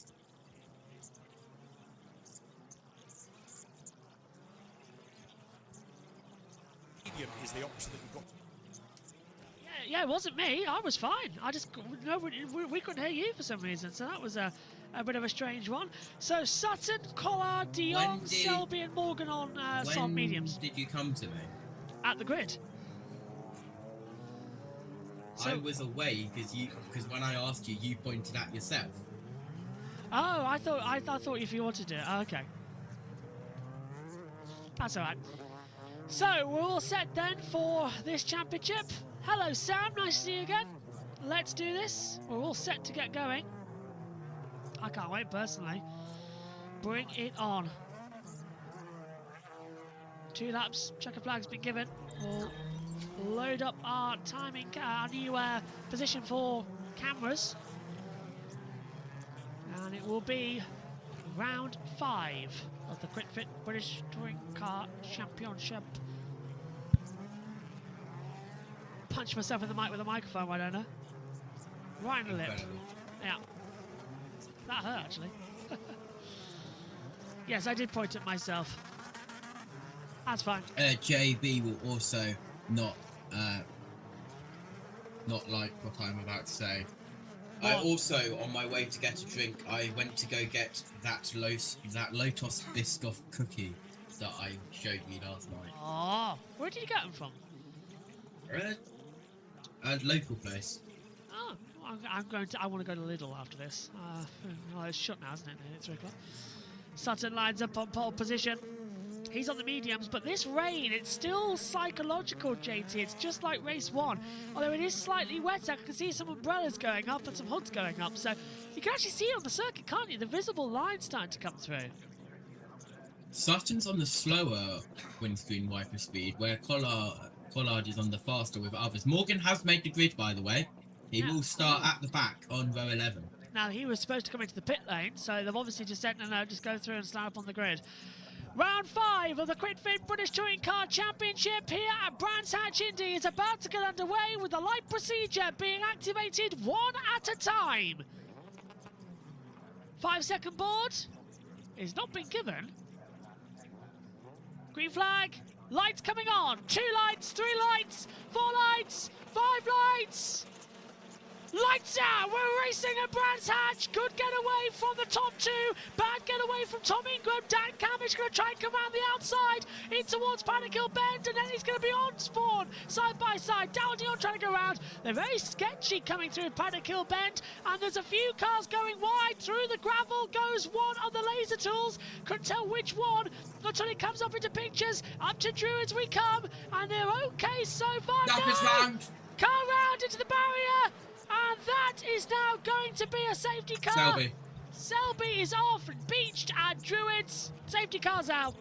Podium is the option that you've got. Yeah, it wasn't me. I was fine. I just we couldn't hear you for some reason, so that was a bit of a strange one. So Sutton, Collard, De Jong, Selby, and Morgan on soft mediums. When did you come to me? At the grid. So, I was away because when I asked you, you pointed at yourself. Oh, I thought if you wanted it. Oh, okay. That's all right. So, we're all set then for this championship. Hello, Sam. Nice to see you again. Let's do this. We're all set to get going. I can't wait, personally. Bring it on. 2 laps. Checker flag's been given. We'll load up our timing, our new position for cameras. And it will be round 5 of the KwikFit British Touring Car Championship. Punch myself in the mic with a microphone, why don't I? Right in the lip. Yeah. That hurt, actually. Yes, I did point at myself. That's fine. JB will also not like what I'm about to say. I also, on my way to get a drink, I went to go get that Lotus Biscoff cookie that I showed you last night. Oh, where did you get them from? A local place. Oh, I want to go to Lidl after this. Well, it's shut now, isn't it? It's 3 o'clock. Sutton lines up on pole position. He's on the mediums, but this rain, it's still psychological, JT. It's just like race 1. Although it is slightly wet, I can see some umbrellas going up and some hoods going up. So you can actually see it on the circuit, can't you? The visible line starting to come through. Sutton's on the slower windscreen wiper speed, where Collard is on the faster with others. Morgan has made the grid, by the way. He will start at the back on row 11. Now, he was supposed to come into the pit lane, so they've obviously just said, no, just go through and stand up on the grid. Round 5 of the KwikFit British Touring Car Championship here at Brands Hatch Indy is about to get underway with the light procedure being activated 1 at a time. 5-second board is not been given. Green flag, lights coming on. 2 lights, 3 lights, 4 lights, 5 lights. Lights out! We're racing at Brands Hatch. Good getaway from the top 2. Bad getaway from Tom Ingram. Dan Cammish going to try and come around the outside in towards Paddock Hill Bend, and then he's going to be on spawn side by side. Down Dion trying to go around. They're very sketchy coming through Paddock Hill Bend, and there's a few cars going wide. Through the gravel goes one of the laser tools. Couldn't tell which one until it comes up into pictures. Up to Druids we come, and they're okay so far. Car round into the barrier. And that is now going to be a safety car. Selby is off and beached at Druids. Safety car's out.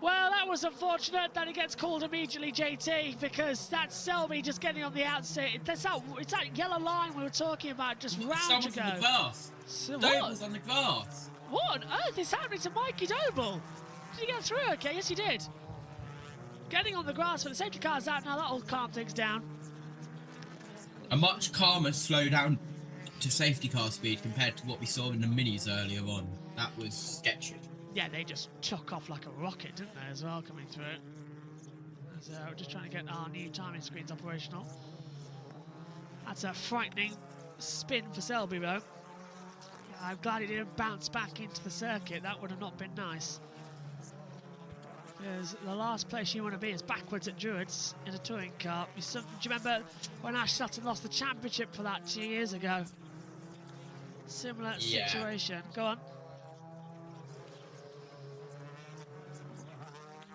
Well, that was unfortunate that it gets called immediately, JT, because that's Selby just getting on the outside. It's that yellow line we were talking about just round ago. On the grass. So Doble's on the grass. What on earth is happening to Mikey Doble? Did he get through okay? Yes, he did. Getting on the grass, but the safety car's out now. That'll calm things down. A much calmer slowdown to safety car speed compared to what we saw in the minis earlier on. That was sketchy. Yeah, they just took off like a rocket, didn't they, as well, coming through it. So we're just trying to get our new timing screens operational. That's a frightening spin for Selby, though. Yeah, I'm glad he didn't bounce back into the circuit. That would have not been nice. Because the last place you want to be is backwards at Druids in a touring car. Do you remember when Ash Sutton lost the championship for that 2 years ago? Similar situation. Go on.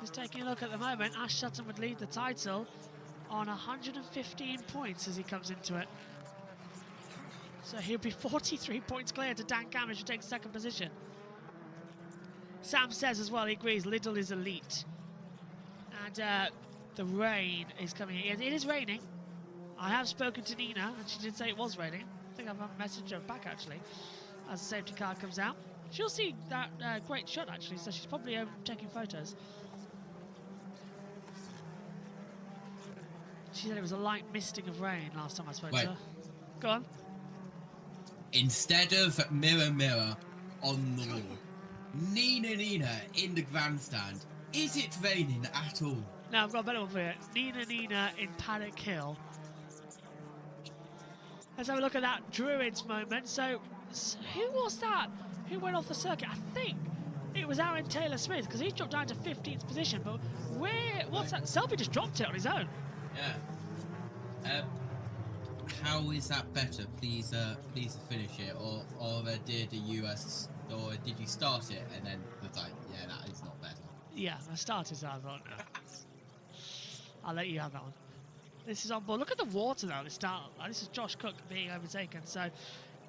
Just taking a look at the moment, Ash Sutton would lead the title on 115 points as he comes into it. So he'll be 43 points clear to Dan Cammish, who takes 2nd position. Sam says as well, he agrees, Lidl is elite. And the rain is coming in. It is raining. I have spoken to Nina, and she did say it was raining. I think I've messaged her back, actually, as the safety car comes out. She'll see that great shot, actually, so she's probably taking photos. She said it was a light misting of rain last time I spoke to her. Go on. Instead of mirror, mirror on the wall, Nina in the grandstand. Is it raining at all? No, I've got a better one for you. Nina in Paddock Hill. Let's have a look at that Druids moment. So who was that? Who went off the circuit? I think it was Aaron Taylor-Smith, because he dropped down to 15th position. But what's that? Selby just dropped it on his own. Yeah. How is that better? Please finish it, or did you start it and then was like, yeah, that is not better. Yeah, I started, so I thought, no. I'll let you have that one. This is on board. Look at the water, though, at the start. This is Josh Cook being overtaken. So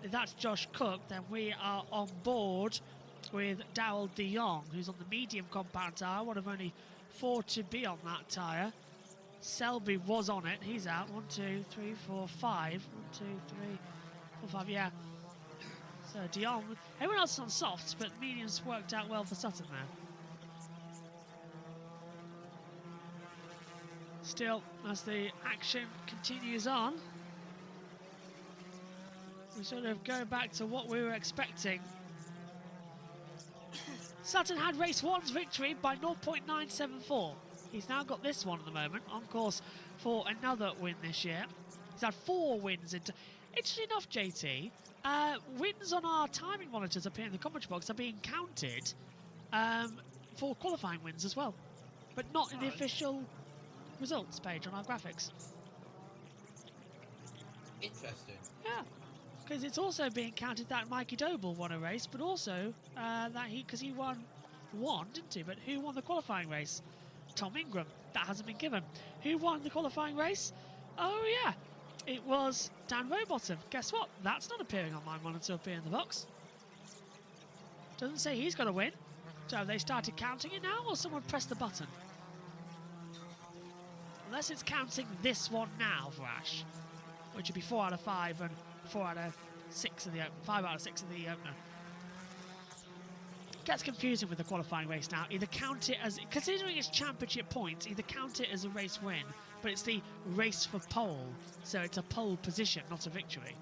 if that's Josh Cook, then we are on board with Darrell de Jong, who's on the medium compound tyre, one of only 4 to be on that tyre. Selby was on it. He's out. 1, 2, 3, 4, 5. 1, 2, 3, 4, 5. Yeah. So de Jong. Everyone else is on softs, but mediums worked out well for Sutton there. Still, as the action continues on, we sort of go back to what we were expecting. Sutton had race 1's victory by 0.974. He's now got this one at the moment, on course for another win this year. He's had 4 wins. Interesting enough, JT, wins on our timing monitors up here in the commentary box are being counted for qualifying wins as well, but not in the official results page on our graphics. Interesting. Yeah, because it's also being counted that Mikey Doble won a race, but also that because he won one, didn't he? But who won the qualifying race? Tom Ingram. That hasn't been given. Who won the qualifying race? Oh yeah, it was Dan Rowbottom. Guess what? That's not appearing on my monitor up here in the box. Doesn't say he's got a win. So have they started counting it now, or someone pressed the button? Unless it's counting this one now for Ash, which would be 4 out of 5 and 4 out of 6 of the opener. 5 out of 6 of the opener. Gets confusing with the qualifying race now. Either count it as, considering it's championship points, either count it as a race win, but it's the race for pole, so it's a pole position, not a victory.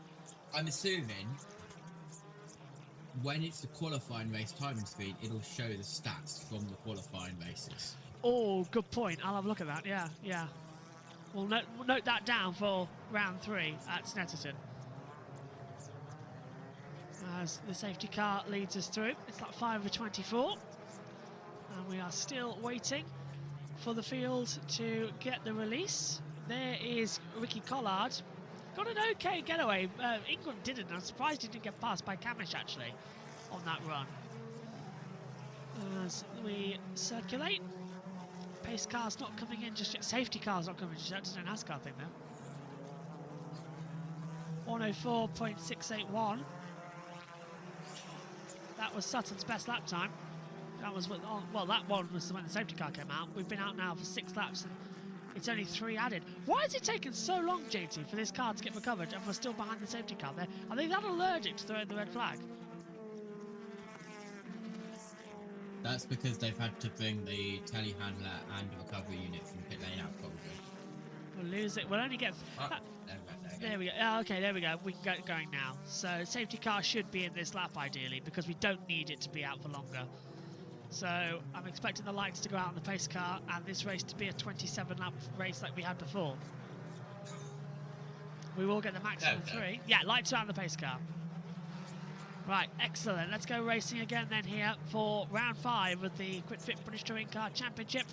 I'm assuming when it's the qualifying race timing speed, it'll show the stats from the qualifying races. Oh, good point. I'll have a look at that. Yeah, yeah. We'll note that down for round 3 at Snetterton. As the safety car leads us through. It's like 5 of 24. And we are still waiting for the field to get the release. There is Ricky Collard. Got an okay getaway. Ingram didn't. I'm surprised he didn't get passed by Camish, actually, on that run. As we circulate. Pace car's not coming in just yet. Safety car's not coming just yet. It's a NASCAR thing now. 104.681. That was Sutton's best lap time. That was well, that one was when the safety car came out. We've been out now for 6 laps and it's only 3 added. Why is it taking so long, JT, for this car to get recovered and we're still behind the safety car there? Are they that allergic to throwing the red flag? That's because they've had to bring the telehandler and the recovery unit from pit lane out, probably. We'll lose it. We'll only get... there we go. Oh, okay, there we go. We can get going now. So safety car should be in this lap, ideally, because we don't need it to be out for longer. So I'm expecting the lights to go out on the pace car and this race to be a 27-lap race like we had before. We will get the maximum 3. Yeah, lights are out on the pace car. Right, excellent. Let's go racing again then here for round 5 of the KwikFit British Touring Car Championship.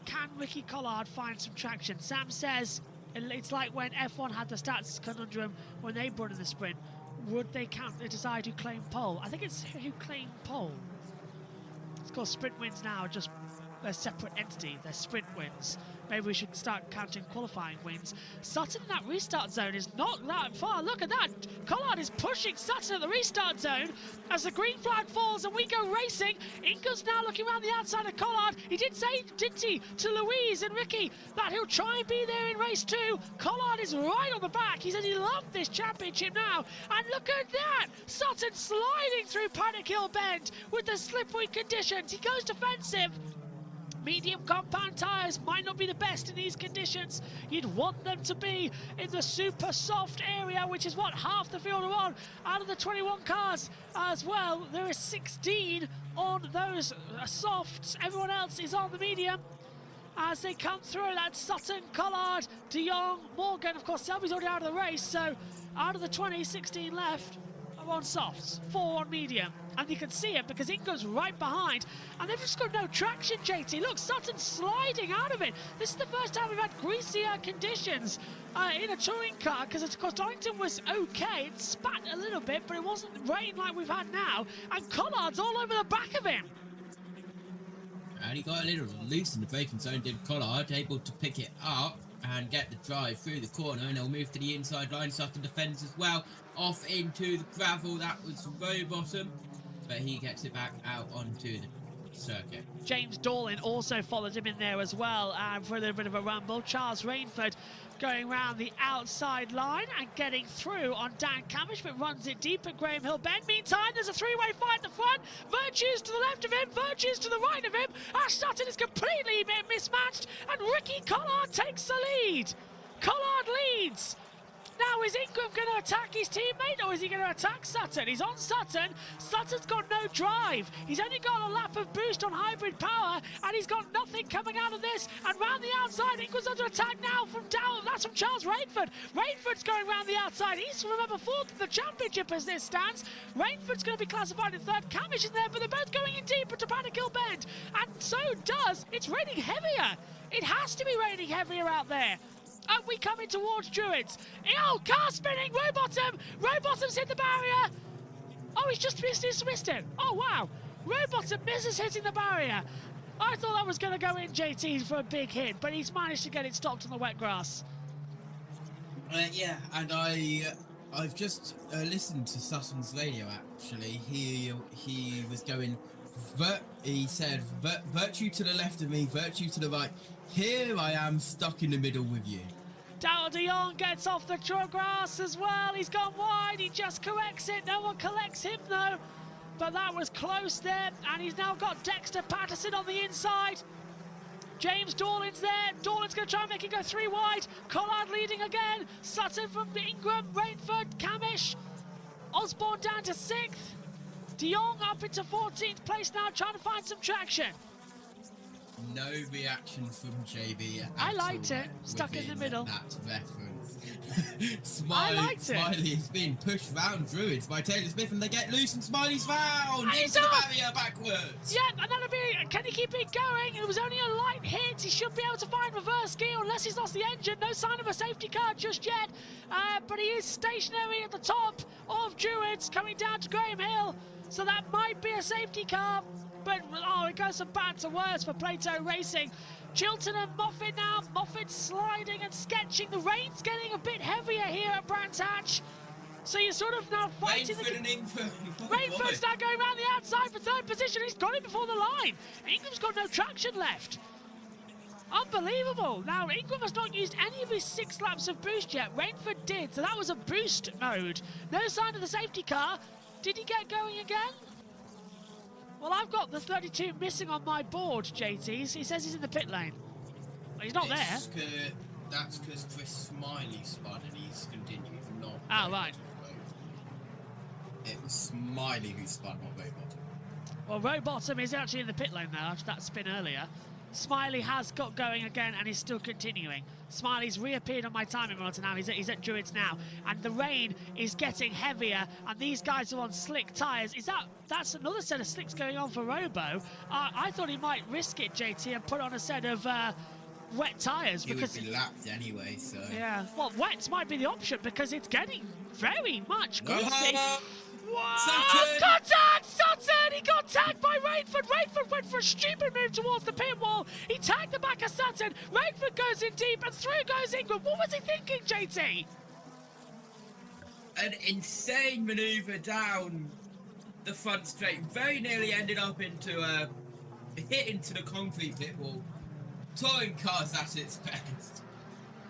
Can Ricky Collard find some traction? Sam says it's like when F1 had the stats conundrum when they brought in the sprint. Would they decide who claimed pole? I think it's who claimed pole. It's called sprint wins now, just a separate entity. They're sprint wins. Maybe we should start counting qualifying wins. Sutton in that restart zone is not that far. Look at that. Collard is pushing Sutton at the restart zone as the green flag falls and we go racing. Ingram's now looking around the outside of Collard. He did say, didn't he, to Louise and Ricky that he'll try and be there in race 2. Collard is right on the back. He said he loved this championship now. And look at that. Sutton sliding through Paddock Hill Bend with the slippery conditions. He goes defensive. Medium compound tyres might not be the best in these conditions. You'd want them to be in the super soft area, which is what half the field are on. Out of the 21 cars as well, there is 16 on those softs. Everyone else is on the medium. As they come through, that's Sutton, Collard, de Jong, Morgan. Of course, Selby's already out of the race, so out of the 20, 16 left are on softs, 4 on medium. And you can see it because Ingram's right behind. And they've just got no traction, JT. Look, Sutton's sliding out of it. This is the first time we've had greasier conditions in a touring car because, of course, Donington was okay. It spat a little bit, but it wasn't rain like we've had now. And Collard's all over the back of him. And he got a little loose in the braking zone, did Collard, able to pick it up and get the drive through the corner, and he'll move to the inside line. Sutton defends as well, off into the gravel. That was Rowbottom, but he gets it back out onto the circuit. James Dorlin also followed him in there as well, and for a little bit of a rumble. Charles Rainford going round the outside line and getting through on Dan Camish, but runs it deep at Graham Hill Bend. Meantime, there's a three-way fight at the front. Virtues to the left of him, Virtues to the right of him. Ash Sutton is completely mismatched, and Ricky Collard takes the lead. Collard leads. Now, is Ingram going to attack his teammate, or is he going to attack Sutton? He's on Sutton. Sutton's got no drive. He's only got a lap of boost on hybrid power, and he's got nothing coming out of this. And round the outside, Ingram's under attack now from down. That's from Charles Rainford. Rainford's going round the outside. He's, remember, fourth in the championship as this stands. Rainford's going to be classified in third. Camish is there, but they're both going in deep into Paddock Hill Bend. And so does, it's raining heavier. It has to be raining heavier out there. And we coming towards Druids. Oh, car spinning, Rowbottom. Rowbottom's hit the barrier. Oh, he's just missed it. Oh, wow. Rowbottom misses hitting the barrier. I thought that was going to go in, JT, for a big hit, but he's managed to get it stopped on the wet grass. Yeah, and I've just listened to Sutton's radio, actually. He was going, he said, virtue to the left of me, virtue to the right. Here I am stuck in the middle with you. Darryl de Jong gets off the grass as well. He's gone wide. He just corrects it. No one collects him, though. But that was close there. And he's now got Dexter Patterson on the inside. James Dorlin's there. Dorlin's going to try and make it go three wide. Collard leading again. Sutton from Ingram, Rainford, Camish. Osborne down to 6th. De Jong up into 14th place now, trying to find some traction. No reaction from JB. I liked it. Stuck in the middle. That reference. Smiley is being pushed round Druids by Taylor Smith, and they get loose, and Smiley's round into the barrier backwards. Yeah, and that'll be. Can he keep it going? It was only a light hit. He should be able to find reverse gear unless he's lost the engine. No sign of a safety car just yet. But he is stationary at the top of Druids, coming down to Graham Hill. So that might be a safety car. But, oh, it goes from bad to worse for Plato Racing. Chilton and Moffat now. Moffat sliding and sketching. The rain's getting a bit heavier here at Brands Hatch. So you're sort of now fighting Rainford's now going around the outside for third position. He's got it before the line. Ingram's got no traction left. Unbelievable. Now, Ingram has not used any of his 6 laps of boost yet. Rainford did, so that was a boost mode. No sign of the safety car. Did he get going again? Well, I've got the 32 missing on my board, JT. He says he's in the pit lane. Well, he's not there. That's because Chris Smiley spun and he's continuing, not... Oh, right. It was Smiley who spun, not Rowbottom. Well, Rowbottom is actually in the pit lane now after that spin earlier. Smiley has got going again and is still continuing. Smiley's reappeared on my timing monitor now. He's at Druids now. And the rain is getting heavier, and these guys are on slick tyres. That's another set of slicks going on for Robo. I thought he might risk it, JT, and put on a set of wet tyres. He would be lapped anyway, so... Yeah, well, wets might be the option because it's getting very much greasy. Sutton! Contact! Sutton! He got tagged by Rainford. Rainford went for a stupid move towards the pit wall. He tagged the back of Sutton. Rainford goes in deep, and through goes Ingram. What was he thinking, JT? An insane manoeuvre down the front straight. Very nearly ended up into a hit into the concrete pit wall. Touring cars at its best.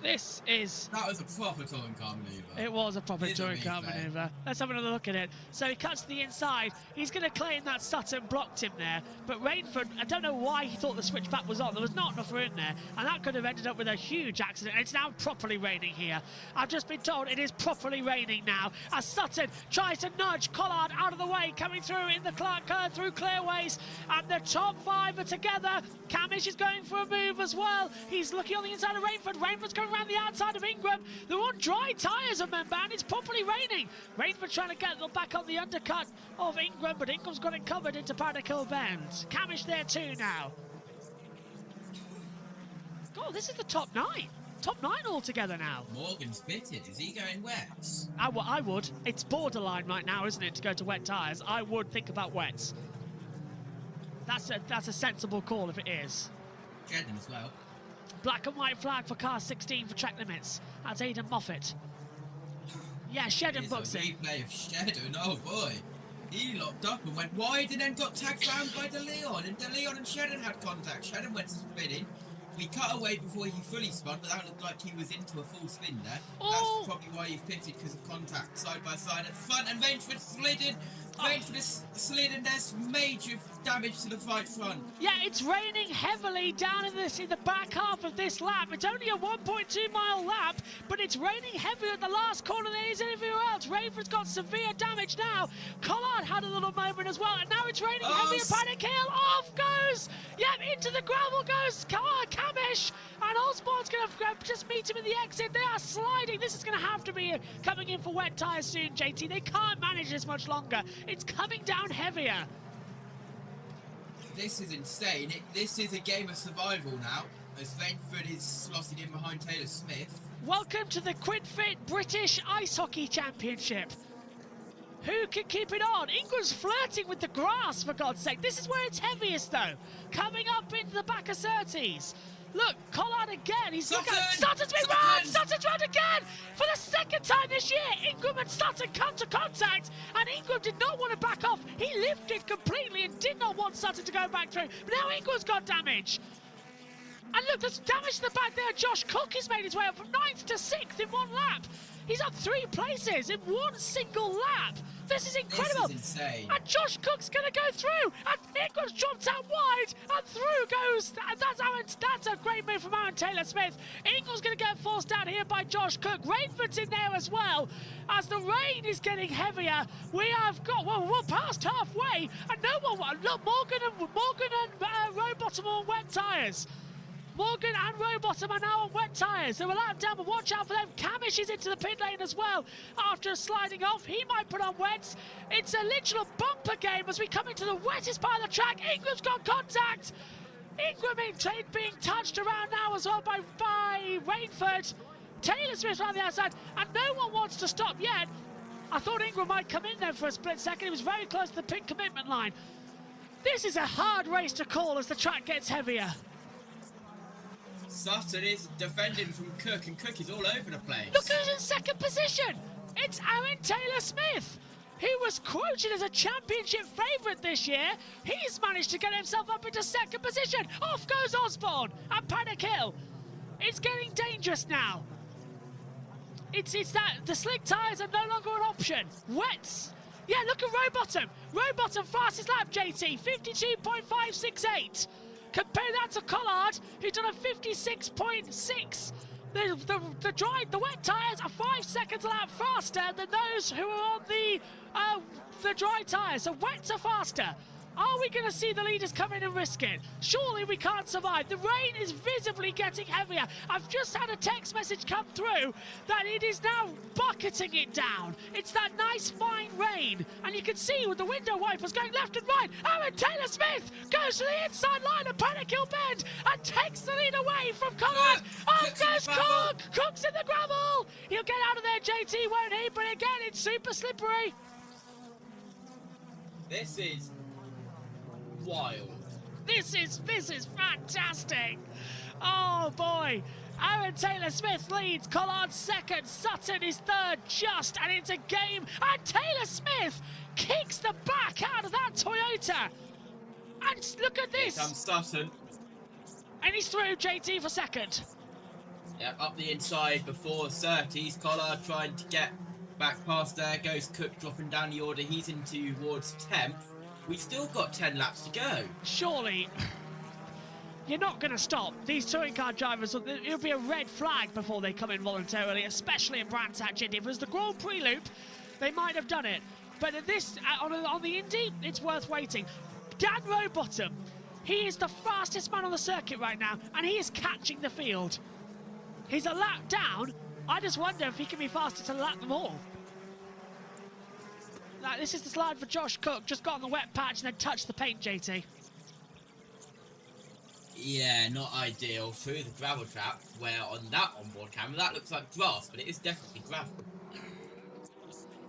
That was a proper touring car manoeuvre. It was a proper touring car manoeuvre. Let's have another look at it. So he cuts to the inside. He's going to claim that Sutton blocked him there. But Rainford, I don't know why he thought the switchback was on. There was not enough room there. And that could have ended up with a huge accident. It's now properly raining here. I've just been told it is properly raining now. As Sutton tries to nudge Collard out of the way, coming through in the through clearways. And the top 5 are together. Camish is going for a move as well. He's looking on the inside of Rainford. Rainford's going around the outside of Ingram. They're on dry tyres, remember, and it's properly raining. Rainford trying to get back on the undercut of Ingram, but Ingram's got it covered into Paddock Hill Bend. Camish there too now. God, this is the top 9. Top 9 altogether now. Morgan's pitted. Is he going wets? I would. It's borderline right now, isn't it, to go to wet tyres? I would think about wets. That's a sensible call if it is. Shedden as well. Black and white flag for car 16 for track limits. That's Aidan Moffat. Yeah, Shedden books it. Replay of Shedden, oh boy. He locked up and went wide and then got tagged round by De Leon. And De Leon and Shedden had contact. Shedden went to spinning. We cut away before he fully spun, but that looked like he was into a full spin there. Oh. That's probably why you've pitted, because of contact side by side at the front. And Rainsford slid in. Rainsford slid and there's major damage to the right front. Yeah, it's raining heavily down in the back half of this lap. It's only a 1.2 mile lap, but it's raining heavy at the last corner than it is anywhere else. Rainford's got severe damage now. Collard had a little moment as well, and now it's raining heavy at Paddock Hill. Off goes! Yep, into the gravel goes Camish, and Osborne's going to just meet him in the exit. They are sliding. This is going to have to be coming in for wet tyres soon, JT. They can't manage this much longer. It's coming down heavier. This is insane. This is a game of survival now, as Rainford is slotted in behind Taylor Smith. Welcome to the KwikFit British Ice Hockey Championship. Who can keep it on? Ingram's flirting with the grass, for God's sake. This is where it's heaviest, though. Coming up into the back of Surtees. Look, Collard again. Sutton's been round. Sutton's round again for the second time this year. Ingram and Sutton come to contact, and Ingram did not want to back off. He lifted completely and did not want Sutton to go back through. But now Ingram's got damage. And look, there's damage to the back there. Josh Cook has made his way up from 9th to 6th in one lap. He's up 3 places in one single lap. This is incredible. This is insane. And Josh Cook's going to go through. And Ingram's dropped out wide. And through goes. And that's a great move from Aaron Taylor Smith. Ingram's going to get forced down here by Josh Cook. Rainford's in there as well. As the rain is getting heavier, we have got, well, we're past halfway. And no one, look, Morgan and Rowbottom are on wet tyres. Morgan and Rowbottom are now on wet tyres. They're a lap down, but watch out for them. Camish is into the pit lane as well. After sliding off, he might put on wets. It's a literal bumper game as we come into the wettest part of the track. Ingram's got contact. Ingram being touched around now as well by Rainford. Taylor Smith on the outside, and no one wants to stop yet. I thought Ingram might come in there for a split second. He was very close to the pit commitment line. This is a hard race to call as the track gets heavier. Sutton is defending from Cook, and Cook is all over the place. Look who's in second position. It's Aaron Taylor Smith, who was quoted as a championship favourite this year. He's managed to get himself up into second position. Off goes Osborne at Paddock Hill. It's getting dangerous now. It's that the slick tyres are no longer an option. Wets. Yeah, look at Rowbottom. Rowbottom fastest lap, JT, 52.568. Compare that to Collard, who's done a 56.6. The wet tyres are 5 seconds a lap faster than those who are on the dry tyres. So wets are faster. Are we going to see the leaders come in and risk it? Surely we can't survive. The rain is visibly getting heavier. I've just had a text message come through that it is now bucketing it down. It's that nice fine rain. And you can see with the window wipers going left and right. Aaron Taylor Smith goes to the inside line of Paddock Hill Bend and takes the lead away from Collard. Off goes Cook. Cook's in the gravel. He'll get out of there, JT, won't he? But again, it's super slippery. This is wild. This is fantastic. Oh boy. Aaron Taylor Smith leads, Collard second, Sutton is third just, and it's a game, and Taylor Smith kicks the back out of that Toyota. And look at this. Here comes Sutton. And he's through, JT, for second. Yep, up the inside before Surtees. Collard trying to get back past there, goes Cook dropping down the order, he's in towards 10th. We've still got 10 laps to go. Surely, you're not going to stop. These touring car drivers, it'll be a red flag before they come in voluntarily, especially in Brands Hatch Indy. If it was the Grand Prix loop, they might have done it. But at this, on the Indy, it's worth waiting. Dan Rowbottom, he is the fastest man on the circuit right now, and he is catching the field. He's a lap down. I just wonder if he can be faster to lap them all. Now, this is the slide for Josh Cook. Just got on the wet patch and then touched the paint, JT. Yeah, not ideal. Through the gravel trap, where on that onboard camera, that looks like grass, but it is definitely gravel.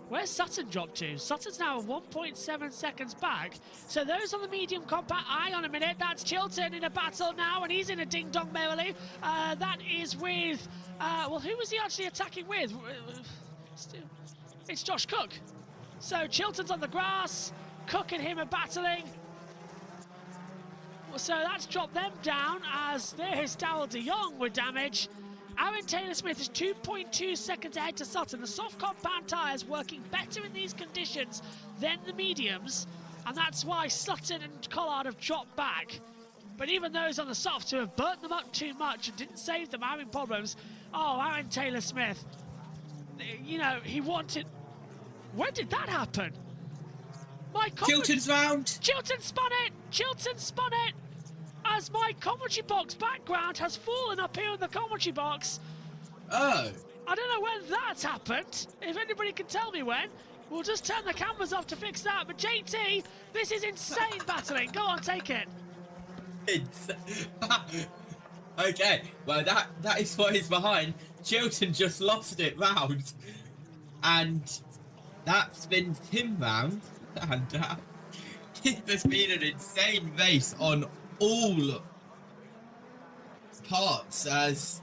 Where's Sutton dropped to? Sutton's now 1.7 seconds back. So those on the medium compact, hang on a minute, that's Chilton in a battle now, and he's in a ding-dong merrily. That is with, well, who was he actually attacking with? It's Josh Cook. So Chilton's on the grass, Cook and him are battling. So that's dropped them down as there's Darrell de Jong with damage. Aaron Taylor-Smith is 2.2 seconds ahead to Sutton. The soft compound tyres working better in these conditions than the mediums, and that's why Sutton and Collard have dropped back. But even those on the softs who have burnt them up too much and didn't save them having problems. Oh, Aaron Taylor-Smith, you know, he wanted... When did that happen? Chilton's round. Chilton spun it. Chilton spun it. As my commentary box background has fallen up here in the commentary box. Oh. I don't know when that's happened. If anybody can tell me when, we'll just turn the cameras off to fix that. But JT, this is insane battling. Go on, take it. Okay, well that is what is behind. Chilton just lost it round. And that spins him round. And there's been an insane race on all parts, as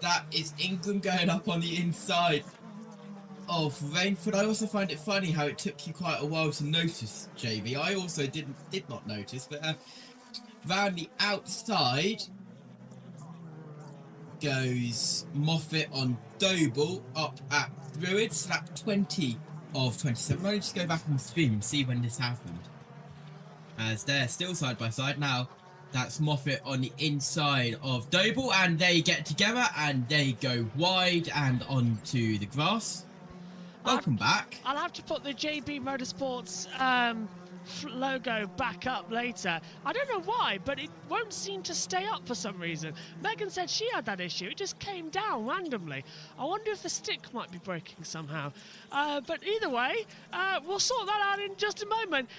that is England going up on the inside of Rainford. I also find it funny how it took you quite a while to notice, JB. I also did not notice, but round the outside goes Moffat on Doble up at Druids, lap 20 of 27. I'll just go back on the stream and see when this happened, as they're still side by side now. That's Moffat on the inside of Doble, and they get together and they go wide and onto the grass. Welcome back. I'll have to put the JB Motorsports logo back up later. I don't know why, but it won't seem to stay up for some reason. Megan said she had that issue. It just came down randomly. I wonder if the stick might be breaking somehow. But either way, we'll sort that out in just a moment.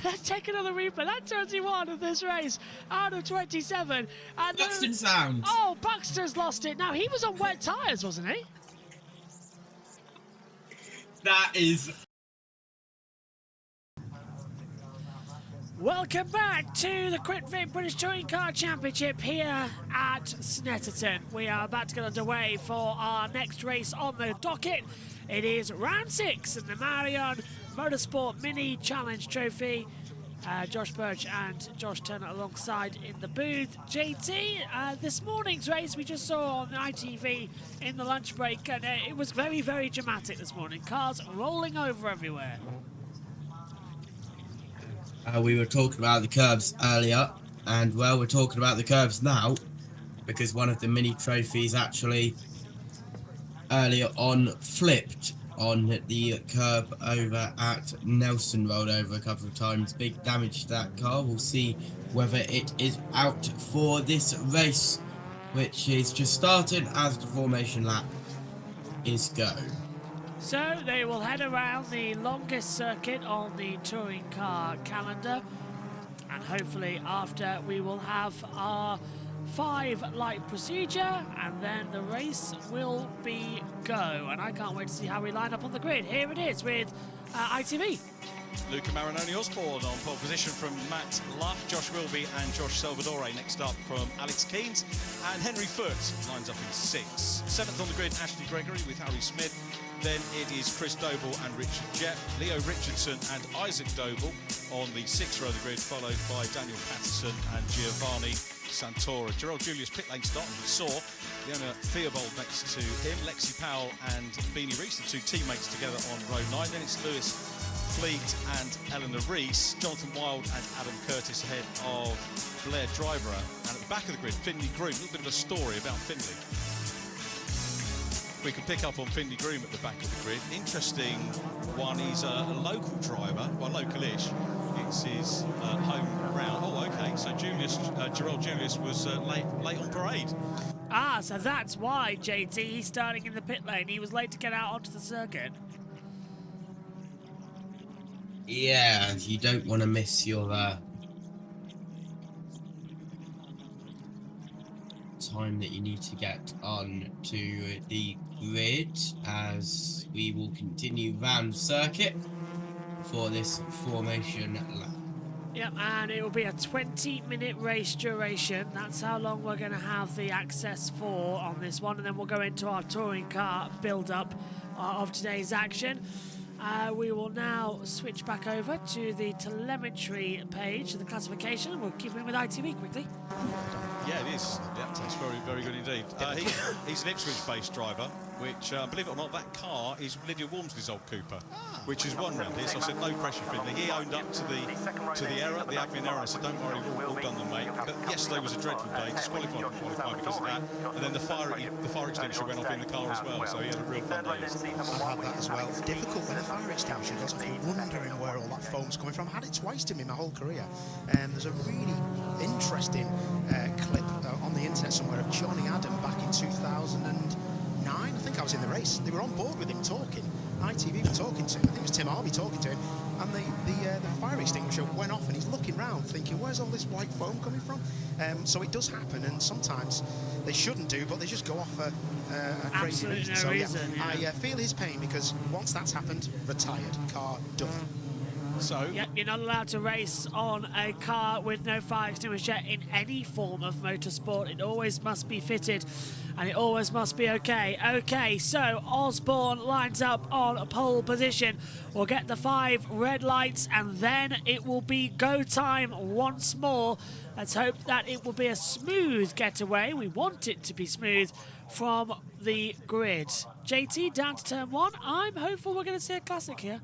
Let's take another replay. That's 21 of this race out of 27. And Buxton's round. Oh, Buxton's lost it. Now, he was on wet tyres, wasn't he? That is... Welcome back to the KwikFit British Touring Car Championship here at Snetterton. We are about to get underway for our next race on the docket. It is round 6 in the Marion Motorsport Mini Challenge Trophy. Josh Birch and Josh Turner alongside in the booth. JT, this morning's race we just saw on the ITV in the lunch break, and it was very, very dramatic this morning. Cars rolling over everywhere. We were talking about the curbs earlier, and well, we're talking about the curbs now, because one of the mini trophies actually earlier on flipped on the curb over at Nelson, rolled over a couple of times. Big damage to that car. We'll see whether it is out for this race, which is just started as the formation lap is go. So they will head around the longest circuit on the touring car calendar, and hopefully after we will have our 5-light procedure, and then the race will be go. And I can't wait to see how we line up on the grid. Here it is with ITV. Luca Marinoni Osborne on pole position from Matt Luff, Josh Wilby and Josh Salvadore. Next up from Alex Keynes, and Henry Foote lines up in 6th. 7th on the grid, Ashley Gregory with Harry Smith. Then it is Chris Doble and Richard Jett, Leo Richardson and Isaac Doble on the 6th row of the grid, followed by Daniel Patterson and Giovanni Santora. Gerald Julius pit lane start, and we saw Leona Theobald next to him, Lexi Powell and Beanie Reese, the two teammates together on row 9. Then it's Lewis Fleet and Eleanor Reese, Jonathan Wilde and Adam Curtis ahead of Blair Dryborough. And at the back of the grid, Finley Groom. A little bit of a story about Finley. We can pick up on Finley Groom at the back of the grid. Interesting one, he's a local driver, well, local-ish. It's his home round. Oh, okay, so Gerald Julius was late on parade. Ah, so that's why, JT, he's starting in the pit lane. He was late to get out onto the circuit. Yeah, you don't want to miss your time that you need to get on to the grid, as we will continue round circuit for this formation lap. Yep, and it will be a 20-minute race duration. That's how long we're going to have the access for on this one, and then we'll go into our touring car build-up of today's action. We will now switch back over to the telemetry page, the classification, and we'll keep it with ITV quickly. Yeah, it is. Yeah, that's very, very good indeed. He's an Ipswich-based driver, which, believe it or not, that car is Lydia Walmsley's old Cooper, which is one round here. So I said, no pressure, Finley. He owned up to the error, the admin error. I said, don't worry, we've all done them, mate. But yesterday was a dreadful day. Disqualified from qualifying because of that. And then the fire extinguisher went off in the car as well. So he had a real fun day. I've had that as well. It's difficult when the fire extinguisher goes off. You're wondering where all that foam's coming from. I had it twice to me my whole career. There's a really interesting clip on the internet somewhere of Johnny Adam back in 2009. I think I was in the race. They were on board with him talking. ITV were talking to him. I think it was Tim Harvey talking to him. And the fire extinguisher went off, and he's looking round thinking, where's all this white foam coming from? So it does happen, and sometimes they shouldn't do, but they just go off for a crazy reason. No reason, yeah. I feel his pain, because once that's happened, retired, car done. So yep, you're not allowed to race on a car with no fire extinguisher in any form of motorsport. It always must be fitted, and it always must be okay. Okay, so Osborne lines up on pole position. We'll get the 5 red lights, and then it will be go time once more. Let's hope that it will be a smooth getaway. We want it to be smooth from the grid. JT, down to turn 1. I'm hopeful we're going to see a classic here.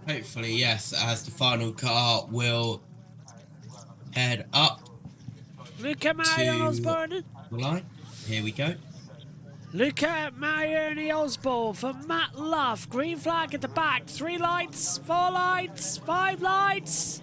Hopefully, yes, as the final car will head up Luca Marion Osborne. The line. Here we go. Luca Marioni Osborne for Matt Luff. Green flag at the back. 3 lights, 4 lights, 5 lights.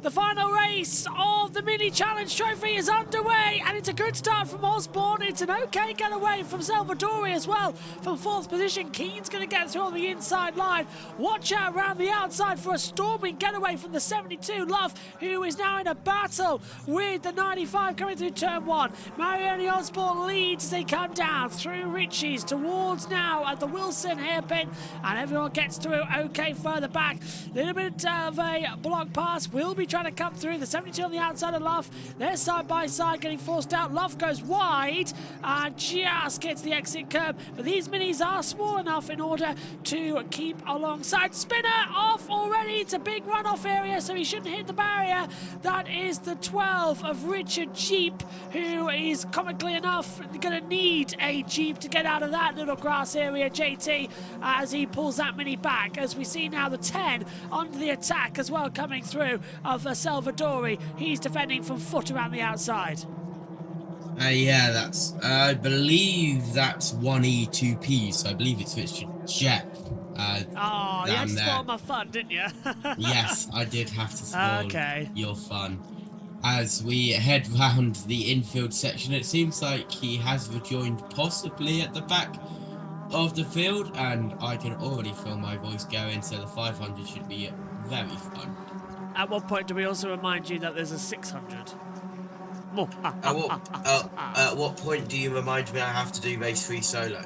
The final race of the Mini Challenge Trophy is underway, and it's a good start from Osborne. It's an okay getaway from Salvadori as well. From 4th position, Keane's going to get through on the inside line. Watch out around the outside for a storming getaway from the 72 Love, who is now in a battle with the 95 coming through turn 1. Marioni Osborne leads as they come down through Ritchie's towards now at the Wilson hairpin, and everyone gets through okay further back. A little bit of a block pass will be trying to come through. The 72 on the outside of Luff. They're side by side getting forced out. Luff goes wide and just gets the exit curb. But these minis are small enough in order to keep alongside. Spinner off already. It's a big runoff area, so he shouldn't hit the barrier. That is the 12 of Richard Jeep, who is comically enough going to need a Jeep to get out of that little grass area, JT, as he pulls that mini back. As we see now the 10 under the attack as well coming through of Salvadori. He's defending from foot around the outside. Yeah, that's, I believe that's 1E2P, so I believe it's Richard Jepp. You had to spoil my fun, didn't you? Yes, I did have to spoil your fun. As we head round the infield section, it seems like he has rejoined possibly at the back of the field, and I can already feel my voice going, so the 500 should be very fun. At what point do we also remind you that there's a 600? At what point do you remind me I have to do race 3 solo?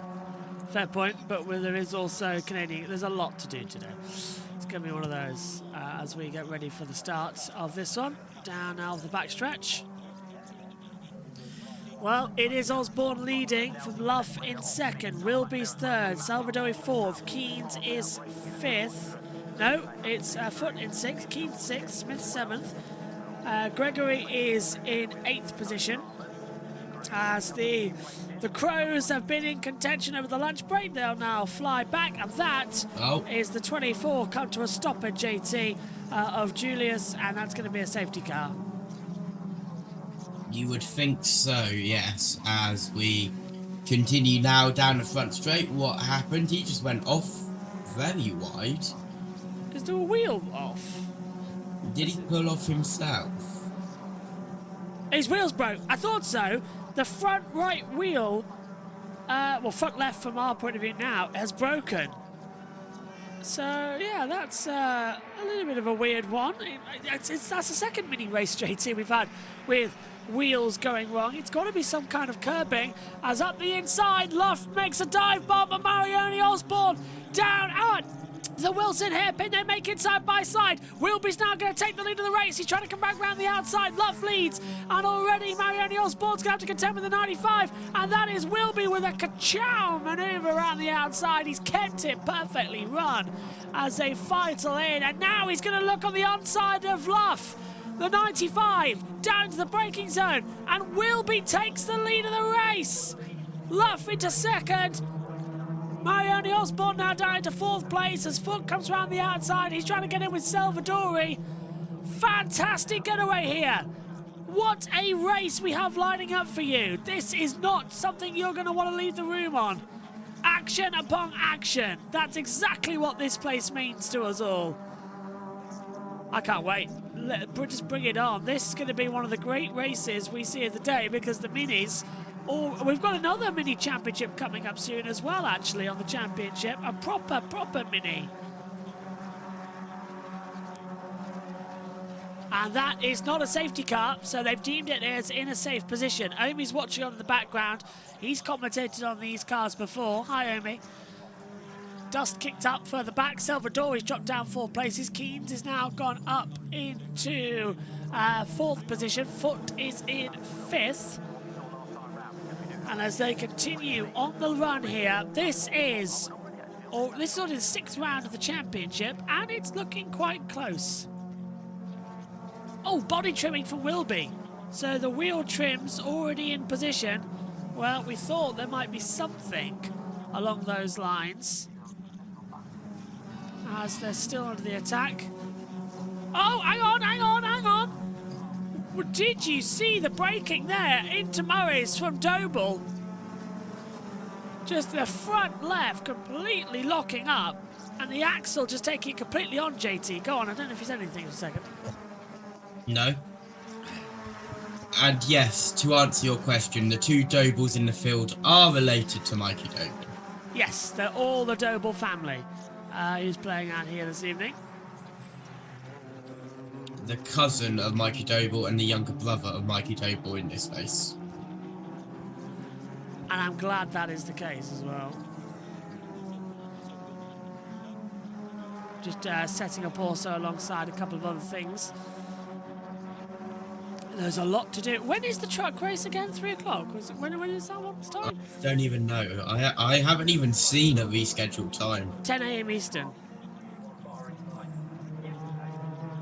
Fair point, but there is also Canadian. There's a lot to do today. It's going to be one of those as we get ready for the start of this one. Down now of the backstretch. Well, it is Osborne leading from Luff in 2nd, Wilby's 3rd, Salvadori 4th, Keane's is 5th. No, it's Foot in 6th, Keane 6th, Smith 7th. Gregory is in 8th position. As the Crows have been in contention over the lunch break, they'll now fly back, and that is the 24 come to a stop at JT of Julius, and that's going to be a safety car. You would think so, yes. As we continue now down the front straight, what happened? He just went off very wide. Is there a wheel off? Did he pull off himself? His wheels broke. I thought so. The front right wheel, well, front left from our point of view now, has broken. So, yeah, that's a little bit of a weird one. That's the second mini race, JT, we've had with wheels going wrong. It's got to be some kind of curbing. As up the inside, Luff makes a dive bomb, and Marioni Osborne down out. The Wilson hairpin, they make it side by side. Wilby's now going to take the lead of the race. He's trying to come back around the outside. Luff leads, and already Marioni Osborne's going to have to contend with the 95, and that is Wilby with a ka-chow manoeuvre around the outside. He's kept it perfectly run as they fight in, and now he's going to look on the onside of Luff. The 95 down to the braking zone, and Wilby takes the lead of the race. Luff into second. Marioni Osborne now down into 4th place as Foot comes around the outside. He's trying to get in with Salvadori. Fantastic getaway here. What a race we have lining up for you. This is not something you're going to want to leave the room on. Action upon action. That's exactly what this place means to us all. I can't wait. Just bring it on. This is going to be one of the great races we see of the day, because the minis... Oh, we've got another mini championship coming up soon as well, actually, on the championship. A proper mini. And that is not a safety car, so they've deemed it as in a safe position. Omi's watching on in the background. He's commentated on these cars before. Hi, Omi. Dust kicked up further back. Salvadori's dropped down 4 places. Keynes is now gone up into 4th position. Foot is in 5th. And as they continue on the run here, this is only the 6th round of the championship, and it's looking quite close. Oh, body trimming from Wilby. So the wheel trim's already in position. Well, we thought there might be something along those lines, as they're still under the attack. Oh, hang on. Did you see the braking there into Murray's from Doble? Just the front left completely locking up, and the axle just taking it completely on, JT. Go on, I don't know if you said anything for a second. No. And yes, to answer your question, the 2 Dobles in the field are related to Mikey Doble. Yes, they're all the Doble family who's playing out here this evening. The cousin of Mikey Doble and the younger brother of Mikey Doble in this race. And I'm glad that is the case as well. Just setting up also alongside a couple of other things. There's a lot to do. When is the truck race again? 3 o'clock? When is that one starting? I don't even know. I haven't even seen a rescheduled time. 10 a.m. Eastern.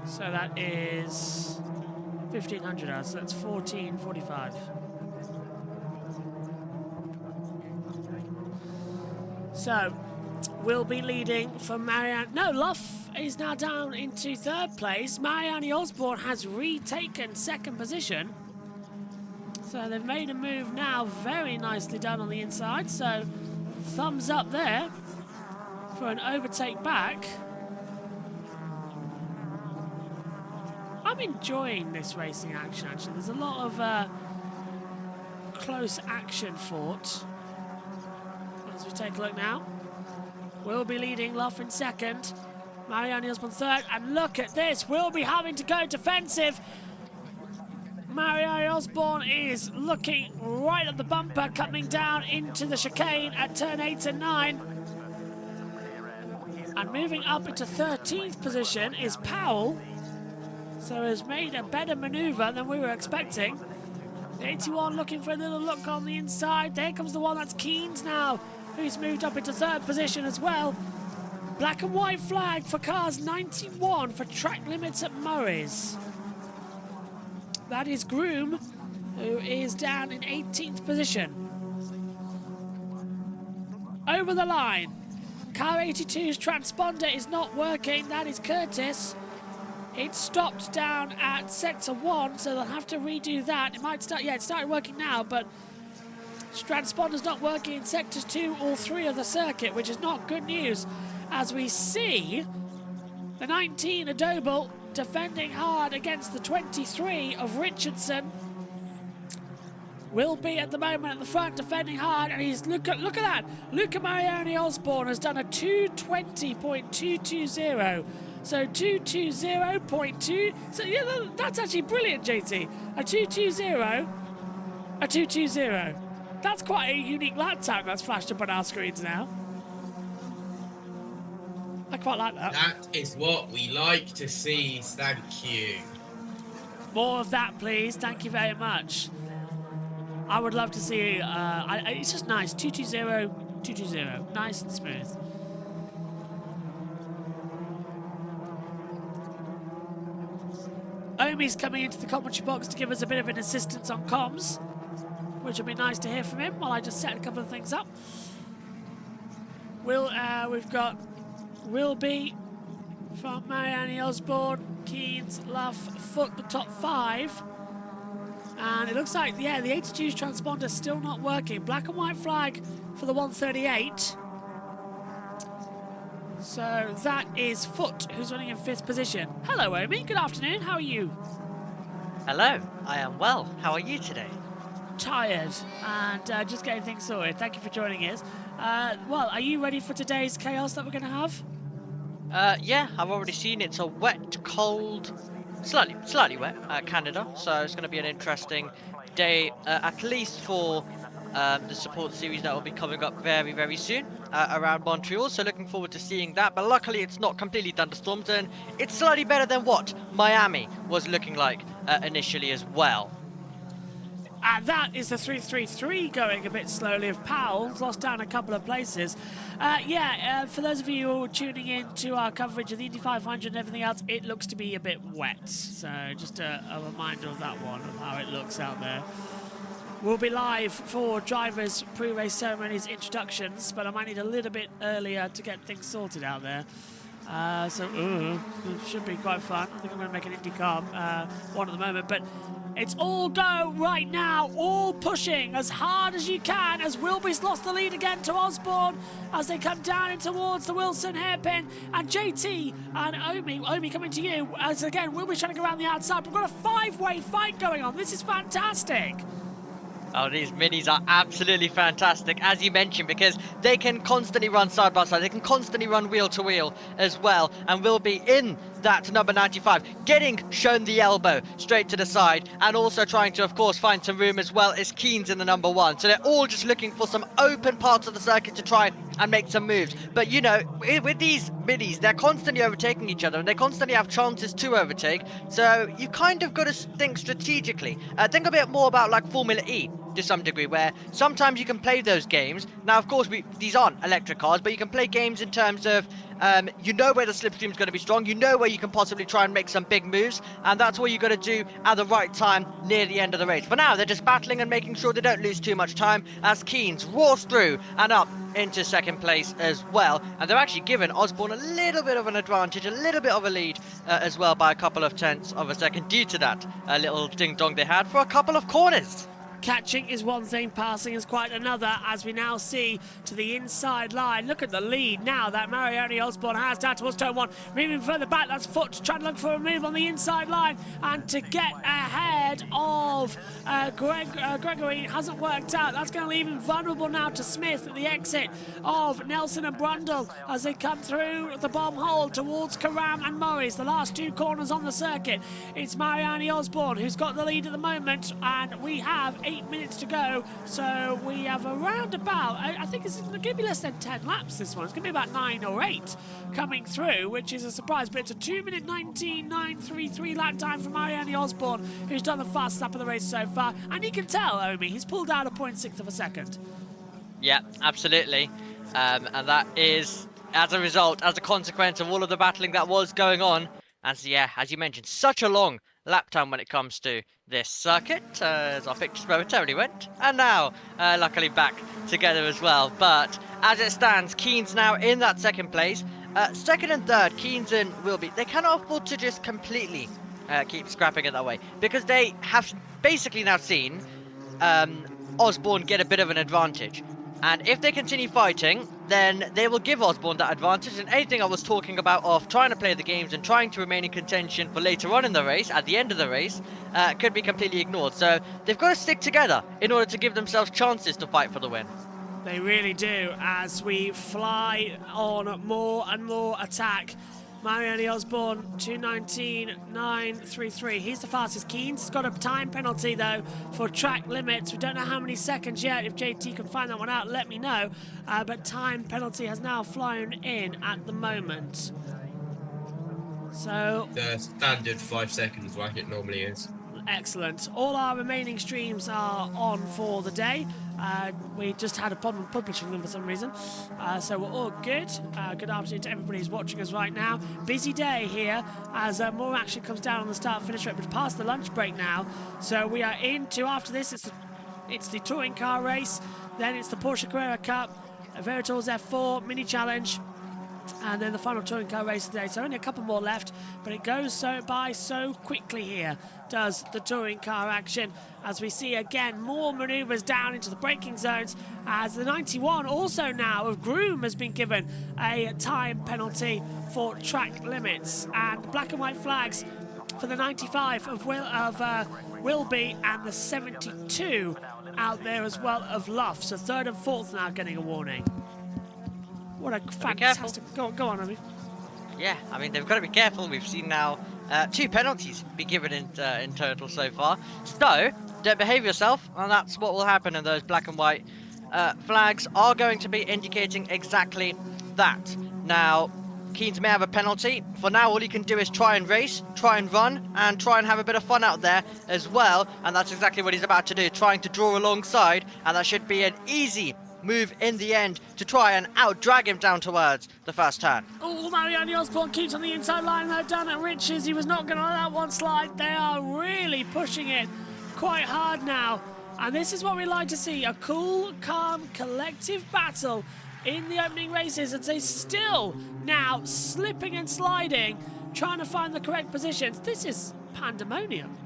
So that is 1500 hours. So that's 14:45. So we'll be leading for Marianne. No, Luff is now down into 3rd place. Marianne Osborne has retaken 2nd position. So they've made a move now. Very nicely done on the inside. So thumbs up there for an overtake back. I'm enjoying this racing action, actually. There's a lot of close action fought. As we take a look now, we'll be leading Luff in 2nd, Marianne Osborne 3rd, and look at this, we'll be having to go defensive. Marianne Osborne is looking right at the bumper, coming down into the chicane at turn 8 and 9. And moving up into 13th position is Powell. So has made a better manoeuvre than we were expecting. The 81 looking for a little look on the inside. There comes the one, that's Keynes now, who's moved up into 3rd position as well. Black and white flag for cars 91 for track limits at Murray's. That is Groom, who is down in 18th position. Over the line. Car 82's transponder is not working. That is Curtis. It stopped down at sector 1, so they'll have to redo that. It might start, yeah, it started working now, but transponder's not working in sectors 2 or 3 of the circuit, which is not good news, as we see the 19 of Doble defending hard against the 23 of Richardson. Will be at the moment at the front defending hard, and he's look at that. Luca Marioni Osborne has done a 220.220 So 220.2. So yeah, that's actually brilliant, JT. A 220, a 220. That's quite a unique lap time that's flashed up on our screens now. I quite like that. That is what we like to see. Thank you. More of that, please. Thank you very much. I would love to see. It's just nice. 220, 220. Nice and smooth. Omi's coming into the commentary box to give us a bit of an assistance on comms, which would be nice to hear from him while I just set a couple of things up. We've got Wilby from Marianne Osborne, Keens, Luff, Foot, the top 5. And it looks like, yeah, the 82's transponder is still not working. Black and white flag for the 138. So that is Foot, who's running in 5th position. Hello, Omi. Good afternoon. How are you? Hello. I am well. How are you today? Tired and just getting things sorted. Thank you for joining us. Well, are you ready for today's chaos that we're going to have? Yeah, I've already seen it's a wet, cold, slightly wet Canada, so it's going to be an interesting day, at least for the support series that will be coming up very, very soon around Montreal. So looking forward to seeing that. But luckily, it's not completely thunderstorms, and it's slightly better than what Miami was looking like initially as well. And that is the 333 going a bit slowly of Powell's lost down a couple of places. For those of you who are tuning in to our coverage of the Indy 500 and everything else, it looks to be a bit wet. So just a reminder of that one, of how it looks out there. We'll be live for drivers' pre-race ceremonies introductions, but I might need a little bit earlier to get things sorted out there. It should be quite fun. I think I'm going to make an IndyCar one at the moment, but it's all go right now, all pushing as hard as you can as Wilby's lost the lead again to Osborne as they come down in towards the Wilson hairpin, and JT and Omi coming to you as again Wilby's trying to go around the outside. We've got a 5-way fight going on. This is fantastic. Oh, these minis are absolutely fantastic, as you mentioned, because they can constantly run side by side. They can constantly run wheel to wheel as well, and will be in that number 95, getting shown the elbow straight to the side, and also trying to, of course, find some room as well as Keens in the number 1. So they're all just looking for some open parts of the circuit to try and make some moves. But, you know, with these minis, they're constantly overtaking each other, and they constantly have chances to overtake. So you kind of got to think strategically. Think a bit more about, like, Formula E, to some degree, where sometimes you can play those games. Now, of course, these aren't electric cars, but you can play games in terms of you know where the slipstream is going to be strong, you know where you can possibly try and make some big moves, and that's what you got to do at the right time near the end of the race. For now, they're just battling and making sure they don't lose too much time as Keens roars through and up into 2nd place as well. And they're actually given Osborne a little bit of an advantage, a little bit of a lead as well, by a couple of tenths of a second due to that little ding-dong they had for a couple of corners. Catching is one thing, passing is quite another, as we now see to the inside line. Look at the lead now that Marianne Osborne has down towards turn 1. Moving further back, that's Foot trying to look for a move on the inside line, and to get ahead of Gregory hasn't worked out. That's going to leave him vulnerable now to Smith at the exit of Nelson and Brundle as they come through the bomb hole towards Karam and Morris. The last 2 corners on the circuit. It's Marianne Osborne who's got the lead at the moment, and we have 8 minutes to go, so we have around about, I think it's going to be less than 10 laps this one. It's going to be about 9 or 8 coming through, which is a surprise, but it's a 2-minute 19.933 lap time for Marianne Osborne, who's done the fastest lap of the race so far, and you can tell, Omi, he's pulled out a 0.6 of a second. Yeah, absolutely, and that is as a result, as a consequence of all of the battling that was going on, as you mentioned, such a long lap time when it comes to this circuit, as our pictures momentarily went, and now luckily back together as well. But as it stands, Keens now in that 2nd place. 2nd and 3rd, Keens and Wilby, they cannot afford to just completely keep scrapping it that way, because they have basically now seen Osborne get a bit of an advantage. And if they continue fighting, then they will give Osborne that advantage, and anything I was talking about of trying to play the games and trying to remain in contention for later on in the race, at the end of the race, could be completely ignored. So they've got to stick together in order to give themselves chances to fight for the win. They really do, as we fly on more and more attack. Mariani Osborne, 2:19.933. He's the fastest. Keynes has got a time penalty, though, for track limits. We don't know how many seconds yet. If JT can find that one out, let me know. But time penalty has now flown in at the moment. So... The standard 5 seconds like it normally is. Excellent. All our remaining streams are on for the day. We just had a problem publishing them for some reason. So we're all good. Good afternoon to everybody who's watching us right now. Busy day here as more action comes down on the start-finish rate. We're past the lunch break now. So we are into, after this, it's the touring car race. Then it's the Porsche Carrera Cup, Veritor's F4 Mini Challenge. And then the final touring car race today. So only a couple more left, but it goes by so quickly here, does the touring car action, as we see again more manoeuvres down into the braking zones, as the 91 also now of Groom has been given a time penalty for track limits, and black and white flags for the 95 of Wilby and the 72 out there as well of Luff. So third and fourth now getting a warning. What a fantastic... Go on, Abby. Yeah, I mean, they've got to be careful. We've seen now 2 penalties be given in total so far. So, don't behave yourself, and that's what will happen. And those black and white flags are going to be indicating exactly that. Now, Keynes may have a penalty. For now, all he can do is try and race, try and run, and try and have a bit of fun out there as well. And that's exactly what he's about to do, trying to draw alongside. And that should be an easy move in the end to try and out-drag him down towards the first turn. Oh, Mariani Osborne keeps on the inside line though, down at Riches. He was not going to let that one slide. They are really pushing it quite hard now. And this is what we like to see, a cool, calm, collective battle in the opening races, as they still now slipping and sliding, trying to find the correct positions. This is pandemonium.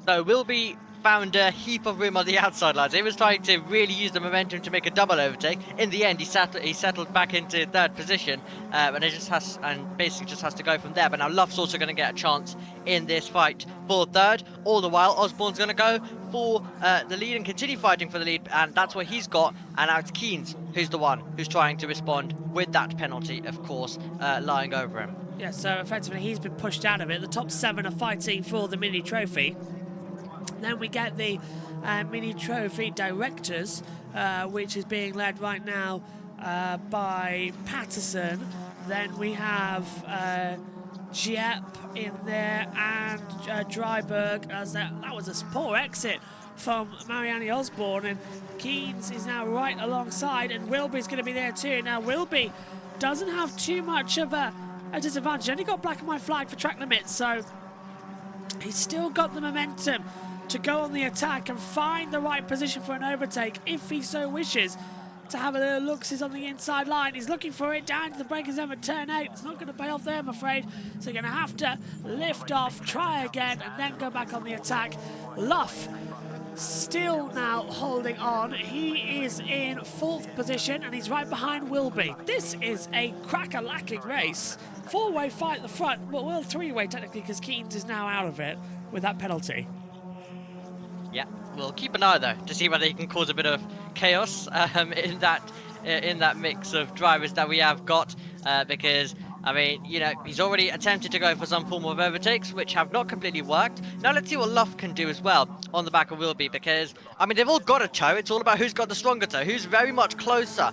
So Wilby found a heap of room on the outside lines. He was trying to really use the momentum to make a double overtake. In the end, he settled back into third position, and basically just has to go from there. But now Luff's also going to get a chance in this fight for third. All the while, Osborne's going to go for the lead and continue fighting for the lead, and that's what he's got. And now it's Keynes who's the one who's trying to respond with that penalty, of course, lying over him. Yeah, so effectively he's been pushed out of it. The top 7 are fighting for the mini trophy. Then we get the mini trophy directors, which is being led right now by Patterson. Then we have Jepp in there and Dryberg, as that was a poor exit from Mariani Osborne, and Keynes is now right alongside, and Wilby's going to be there too. Now Wilby doesn't have too much of a disadvantage. Only got black and white flag for track limits, so he's still got the momentum to go on the attack and find the right position for an overtake if he so wishes to have a little look-sies on the inside line. He's looking for it down to the braking zone at turn 8. It's not going to pay off there, I'm afraid. So you're going to have to lift off, try again, and then go back on the attack. Luff still now holding on. He is in 4th position, and he's right behind Wilby. This is a cracker-lacking race. 4-way fight at the front, but well, 3-way technically, because Keynes is now out of it with that penalty. Yeah, we'll keep an eye though to see whether he can cause a bit of chaos in that mix of drivers that we have got, because I mean, you know, he's already attempted to go for some form of overtakes, which have not completely worked. Now let's see what Luff can do as well on the back of Wilby, because I mean they've all got a toe. It's all about who's got the stronger toe, who's very much closer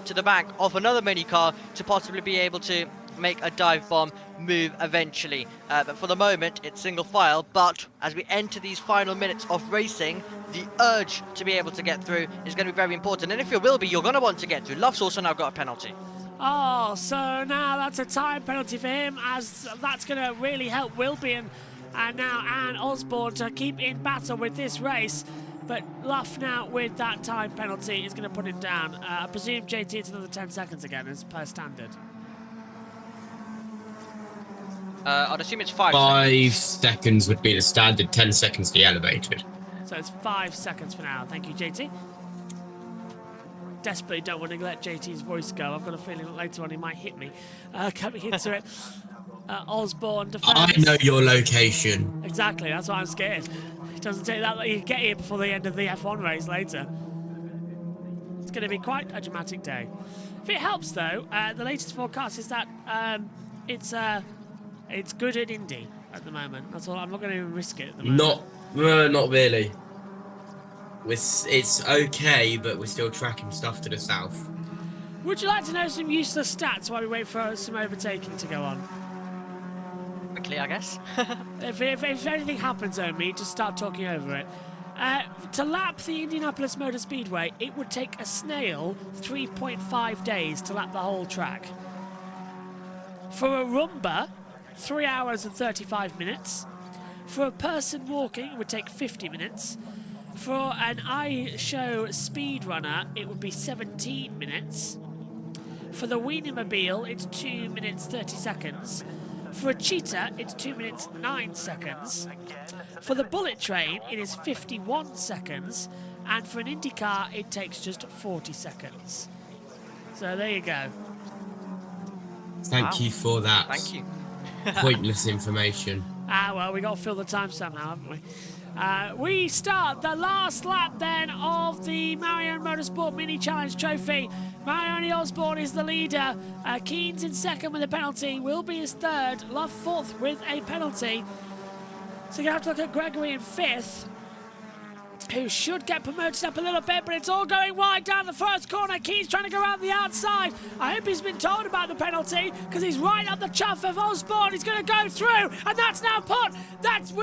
to the back of another mini car to possibly be able to make a dive bomb move eventually. But for the moment, it's single file. But as we enter these final minutes of racing, the urge to be able to get through is going to be very important. And if you will be, you're going to want to get through. Luff's also now got a penalty. Oh, so now that's a time penalty for him, as that's going to really help Wilby and now Anne Osborne to keep in battle with this race. But Luff now with that time penalty is going to put him down. I presume JT it's another 10 seconds again, as per standard. I'd assume it's 5 seconds. 5 seconds would be the standard, 10 seconds the elevated. So it's 5 seconds for now. Thank you, JT. Desperately don't want to let JT's voice go. I've got a feeling that later on he might hit me. Coming into it. Osborne defends. I know your location. Exactly, that's why I'm scared. It doesn't take that long. You get here before the end of the F1 race later. It's going to be quite a dramatic day. If it helps, though, the latest forecast is that it's good at Indy at the moment. That's all. I'm not going to risk it at the moment. Not really. It's okay, but we're still tracking stuff to the south. Would you like to know some useless stats while we wait for some overtaking to go on? Quickly, I guess. if anything happens, Omi, just start talking over it. To lap the Indianapolis Motor Speedway, it would take a snail 3.5 days to lap the whole track. For a Roomba, 3 hours and 35 minutes. For a person walking, it would take 50 minutes. For an iShow speedrunner, it would be 17 minutes. For the Wienermobile, it's 2 minutes 30 seconds. For a Cheetah, it's 2 minutes 9 seconds. For the Bullet Train, it is 51 seconds. And for an IndyCar, it takes just 40 seconds. So there you go. Thank you for that. Thank you. Pointless information. Well, we got to fill the time somehow, haven't we? We start the last lap then of the Marion Motorsport Mini Challenge Trophy. Marioni Osborne is the leader. Keynes in second with a penalty. Wilby is third. Love fourth with a penalty. So you have to look at Gregory in fifth, who should get promoted up a little bit, but it's all going wide down the first corner. Keynes trying to go around the outside. I hope he's been told about the penalty, because he's right up the chuff of Osborne. He's going to go through, and that's now put.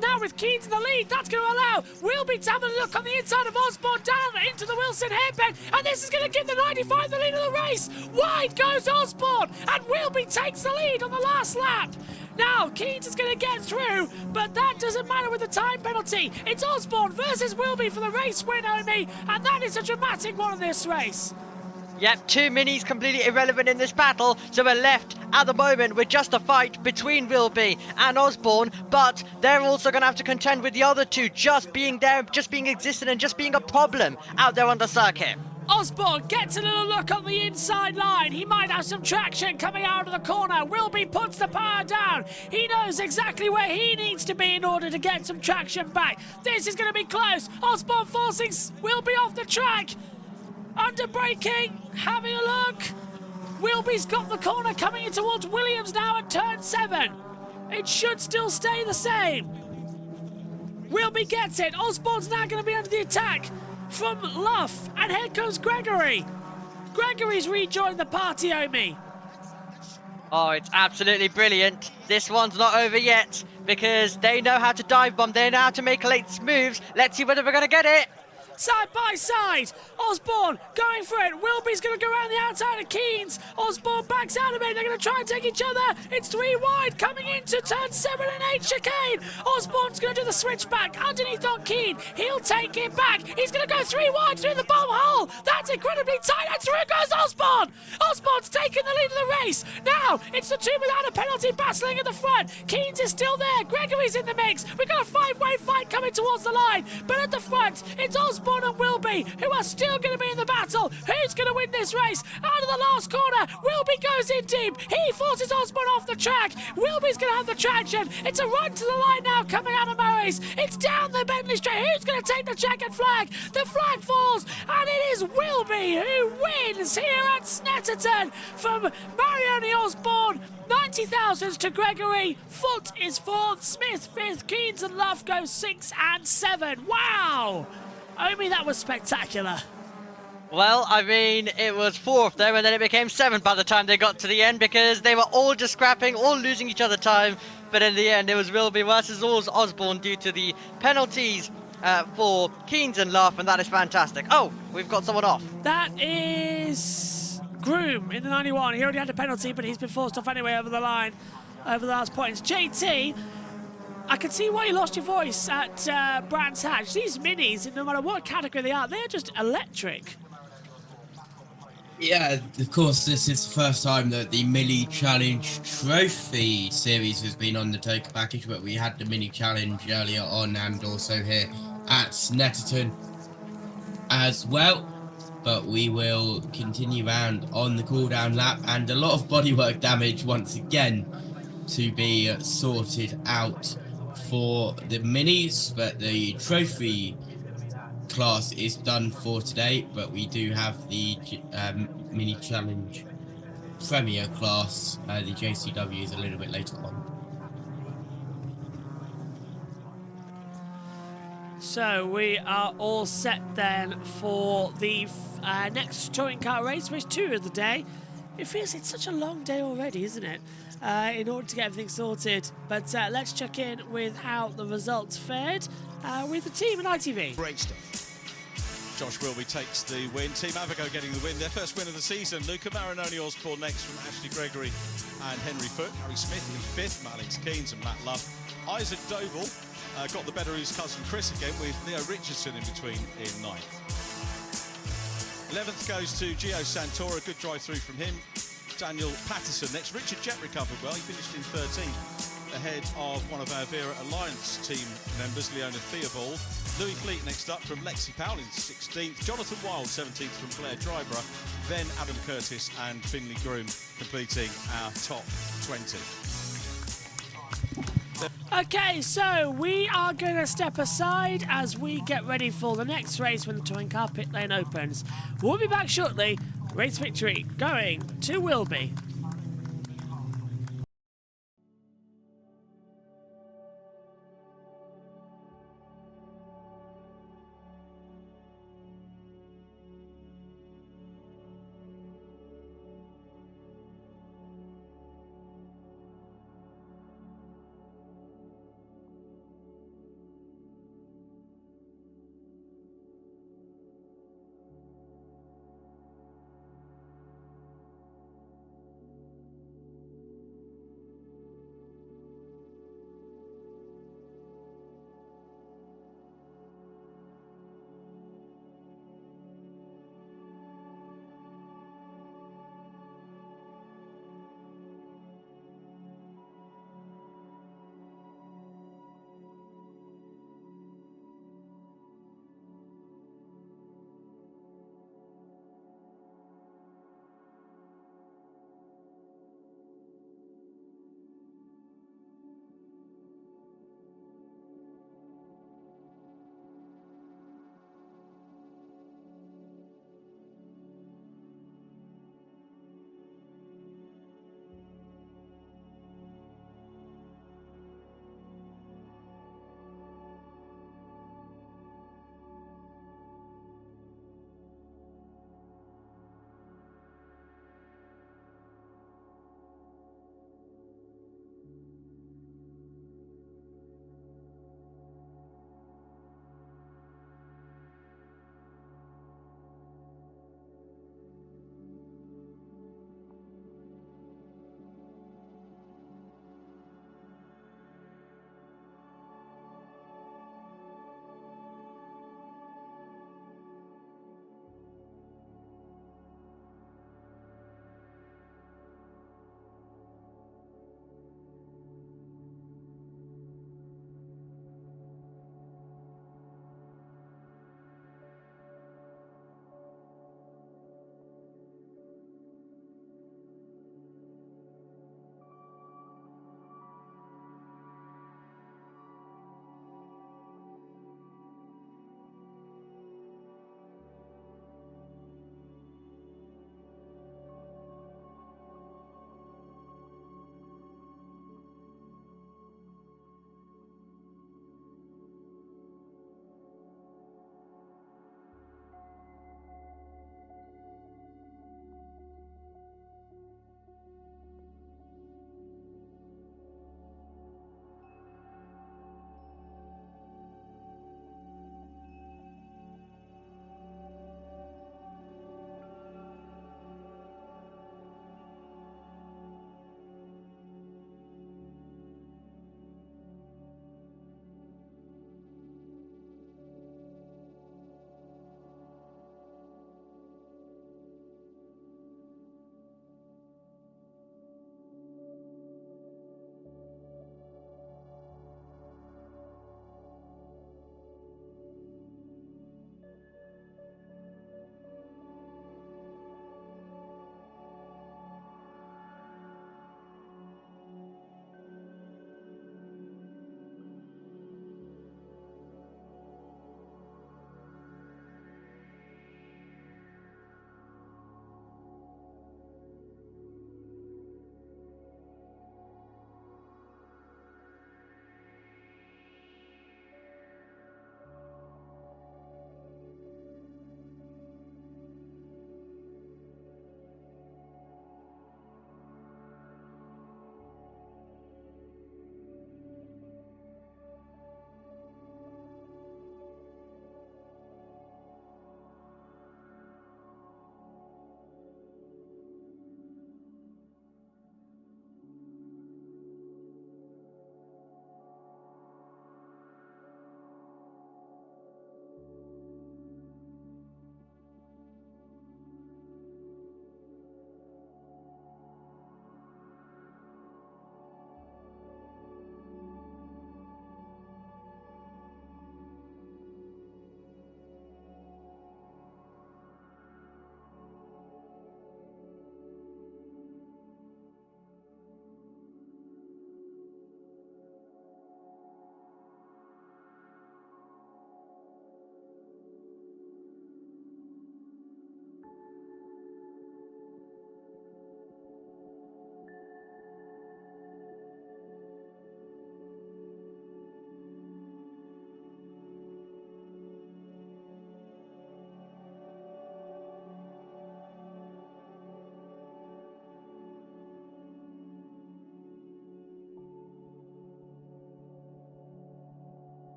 Now with Keynes in the lead, that's going to allow Wilby to have a look on the inside of Osborne down into the Wilson hairpin, and this is going to give the 95 the lead of the race. Wide goes Osborne, and Wilby takes the lead on the last lap. Now, Keynes is going to get through, but that doesn't matter with the time penalty. It's Osborne versus Wilby for the race win, Omi, and that is a dramatic one in this race. Yep, two minis completely irrelevant in this battle, so we're left at the moment with just a fight between Wilby and Osborne, but they're also going to have to contend with the other two just being there, just being existent, and just being a problem out there on the circuit. Osborne gets a little look on the inside line. He might have some traction coming out of the corner. Wilby puts the power down. He knows exactly where he needs to be in order to get some traction back. This is going to be close. Osborne forcing Wilby off the track. Under braking, having a look. Wilby's got the corner coming in towards Williams now at turn 7. It should still stay the same. Wilby gets it. Osborne's now going to be under the attack from Luff, and here comes Gregory. Gregory's rejoined the party, Omi. Oh, it's absolutely brilliant. This one's not over yet, because they know how to dive bomb, they know how to make late moves. Let's see whether we're going to get it. Side by side, Osborne going for it. Wilby's going to go around the outside of Keynes. Osborne backs out of it. They're going to try and take each other. It's 3 wide coming into turn 7 and 8 chicane. Osborne's going to do the switchback underneath on Keane. He'll take it back. He's going to go 3 wide through the bomb hole. That's incredibly tight, and through goes Osborne. Osborne's taking the lead of the race. Now it's the 2 without a penalty battling at the front. Keynes is still there. Gregory's in the mix. We've got a 5-way fight coming towards the line, but at the front it's Osborne and Wilby who are still going to be in the battle. Who's going to win this race? Out of the last corner, Wilby goes in deep. He forces Osborne off the track. Wilby's going to have the traction. It's a run to the line now coming out of Murray's. It's down the Bentley straight. Who's going to take the checkered flag? The flag falls, and it is Wilby who wins here at Snetterton from Marioni Osborne. 90,000s to Gregory. Foot is 4th, Smith 5th, Keynes and Love go 6 and 7. Wow! Omi, that was spectacular. Well, I mean, it was 4 of them, and then it became 7 by the time they got to the end, because they were all just scrapping, all losing each other time. But in the end, it was Wilby versus Osborne due to the penalties for Keynes and Love, and that is fantastic. Oh, we've got someone off. That is Groom in the 91. He already had a penalty, but he's been forced off anyway over the line over the last points. JT, I can see why you lost your voice at Brands Hatch. These minis, no matter what category they are, they're just electric. Yeah, of course, this is the first time that the Mini Challenge Trophy series has been on the Token package, but we had the Mini Challenge earlier on and also here at Snetterton as well. But we will continue round on the cooldown lap, and a lot of bodywork damage once again to be sorted out for the minis, but the trophy class is done for today. But we do have the mini challenge Premier class. The JCW is a little bit later on. So we are all set then for the next touring car race 2 of the day. It feels it's such a long day already, isn't it? In order to get everything sorted. But let's check in with how the results fared with the team at ITV. Great stuff. Josh Wilby takes the win. Team Avogo getting the win. Their first win of the season. Luca Marinoni Osborne next from Ashley Gregory and Henry Foote. Harry Smith in 5th. Alex Keynes and Matt Love. Isaac Doble got the better of his cousin Chris again, with Leo Richardson in between in 9th. 11th goes to Gio Santora. Good drive through from him. Daniel Patterson next. Richard Jett recovered well. He finished in 13th, ahead of one of our Vera Alliance team members, Leona Theobald. Louis Fleet next up from Lexi Powell in 16th. Jonathan Wild 17th from Blair Dryborough. Then Adam Curtis and Finley Groom completing our top 20. Okay, so we are going to step aside as we get ready for the next race when the touring car pit lane opens. We'll be back shortly. Race victory going to Wilby.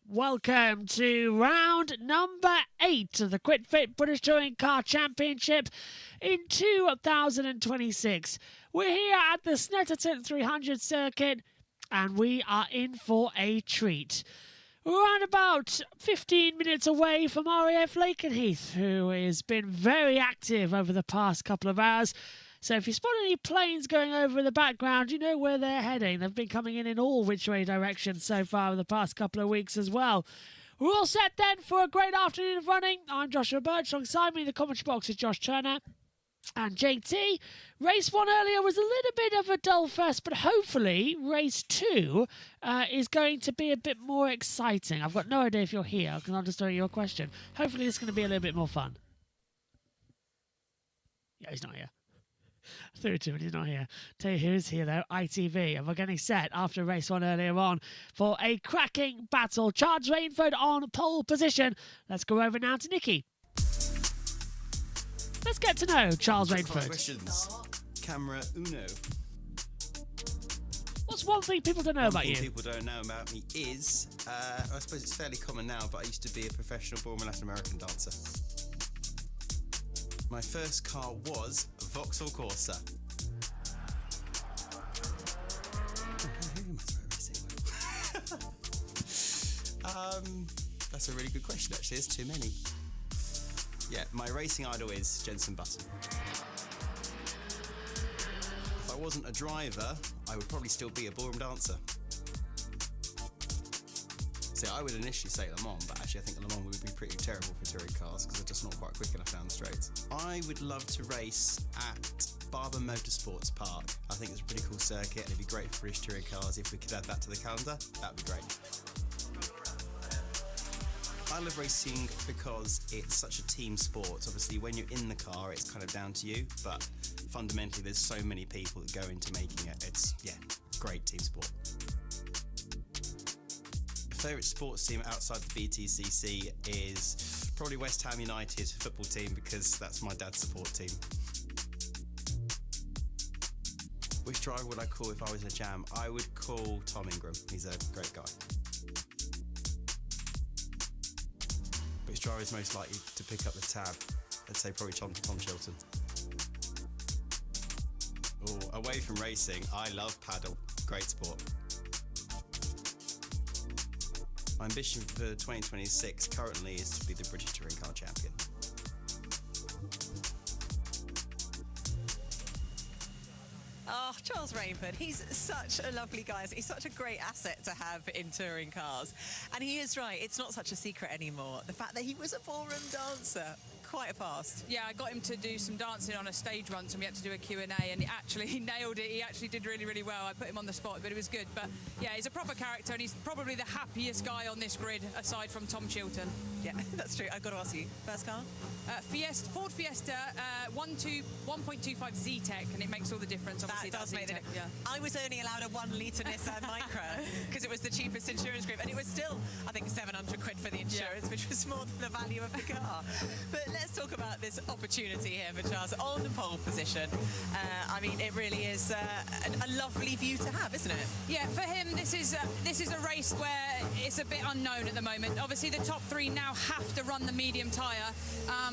Welcome to round number 8 of the KwikFit British Touring Car Championship in 2026. We're here at the Snetterton 300 circuit and we are in for a treat. We're around about 15 minutes away from RAF Lakenheath, who has been very active over the past couple of hours. So if you spot any planes going over in the background, you know where they're heading. They've been coming in all which way directions so far in the past couple of weeks as well. We're all set then for a great afternoon of running. I'm Joshua Birch. Alongside me in the commentary box is Josh Turner and JT. Race 1 earlier was a little bit of a dull fest, but hopefully race 2 is going to be a bit more exciting. I've got no idea if you're here, because I'm just throwing you a question. Hopefully it's going to be a little bit more fun. Yeah, he's not here. Through to it, he's not here. Tell you who's here though, ITV. And we're getting set after race 1 earlier on for a cracking battle. Charles Rainford on pole position. Let's go over now to Nikki. Let's get to know Charles Rainford. Questions. Camera uno. What's one thing people don't know about you? One thing people don't know about me is, I suppose it's fairly common now, but I used to be a professional born Latin American dancer. My first car was a Vauxhall Corsa. That's a really good question, actually. There's too many. Yeah, my racing idol is Jenson Button. If I wasn't a driver, I would probably still be a ballroom dancer. So I would initially say Le Mans, but actually I think Le Mans would be pretty terrible for touring cars because they're just not quite quick enough down the straights. I would love to race at JBMotorsports Park. I think it's a pretty cool circuit and it'd be great for British touring cars. If we could add that to the calendar, that'd be great. I love racing because it's such a team sport. Obviously, when you're in the car, it's kind of down to you, but fundamentally, there's so many people that go into making it. It's, yeah, great team sport. Favourite sports team outside the BTCC is probably West Ham United football team because that's my dad's support team. Which driver would I call if I was in a jam? I would call Tom Ingram. He's a great guy. Which driver is most likely to pick up the tab? I'd say probably Tom Chilton. Oh, away from racing, I love paddle. Great sport. My ambition for 2026 currently is to be the British Touring Car Champion. Oh, Charles Rainford, he's such a lovely guy. He's such a great asset to have in touring cars. And he is right, it's not such a secret anymore. The fact that he was a ballroom dancer. Quite a past. Yeah, I got him to do some dancing on a stage once and we had to do a Q&A and he nailed it. He actually did really, really well. I put him on the spot, but it was good. But yeah, he's a proper character and he's probably the happiest guy on this grid aside from Tom Chilton. Yeah, that's true. I've got to ask you, first car? Ford Fiesta 1.25 Z-Tech, and it makes all the difference. Obviously, that does make the difference. Yeah. I was only allowed a 1 litre Nissan Micra because it was the cheapest insurance group, and it was still, I think, 700 quid for the insurance, which was more than the value of the car. But let's talk about this opportunity here for Charles on the pole position. I mean, it really is a lovely view to have, isn't it? Yeah, for him, this is a race where it's a bit unknown at the moment. Obviously, the top 3 now have to run the medium tyre.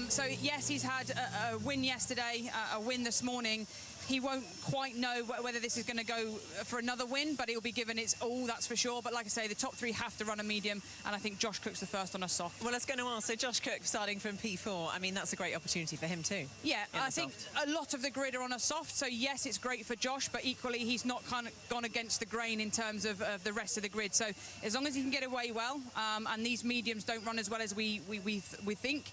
So yes, he's had a win yesterday, a win this morning. He won't quite know whether this is going to go for another win, but he'll be given its all, that's for sure. But like I say, the top 3 have to run a medium, and I think Josh Cook's the first on a soft. Well, let's go on. So Josh Cook starting from P4. I mean, that's a great opportunity for him too. Yeah, I think a lot of the grid are on a soft, so yes, it's great for Josh, but equally he's not kind of gone against the grain in terms of the rest of the grid. So as long as he can get away well, and these mediums don't run as well as we think,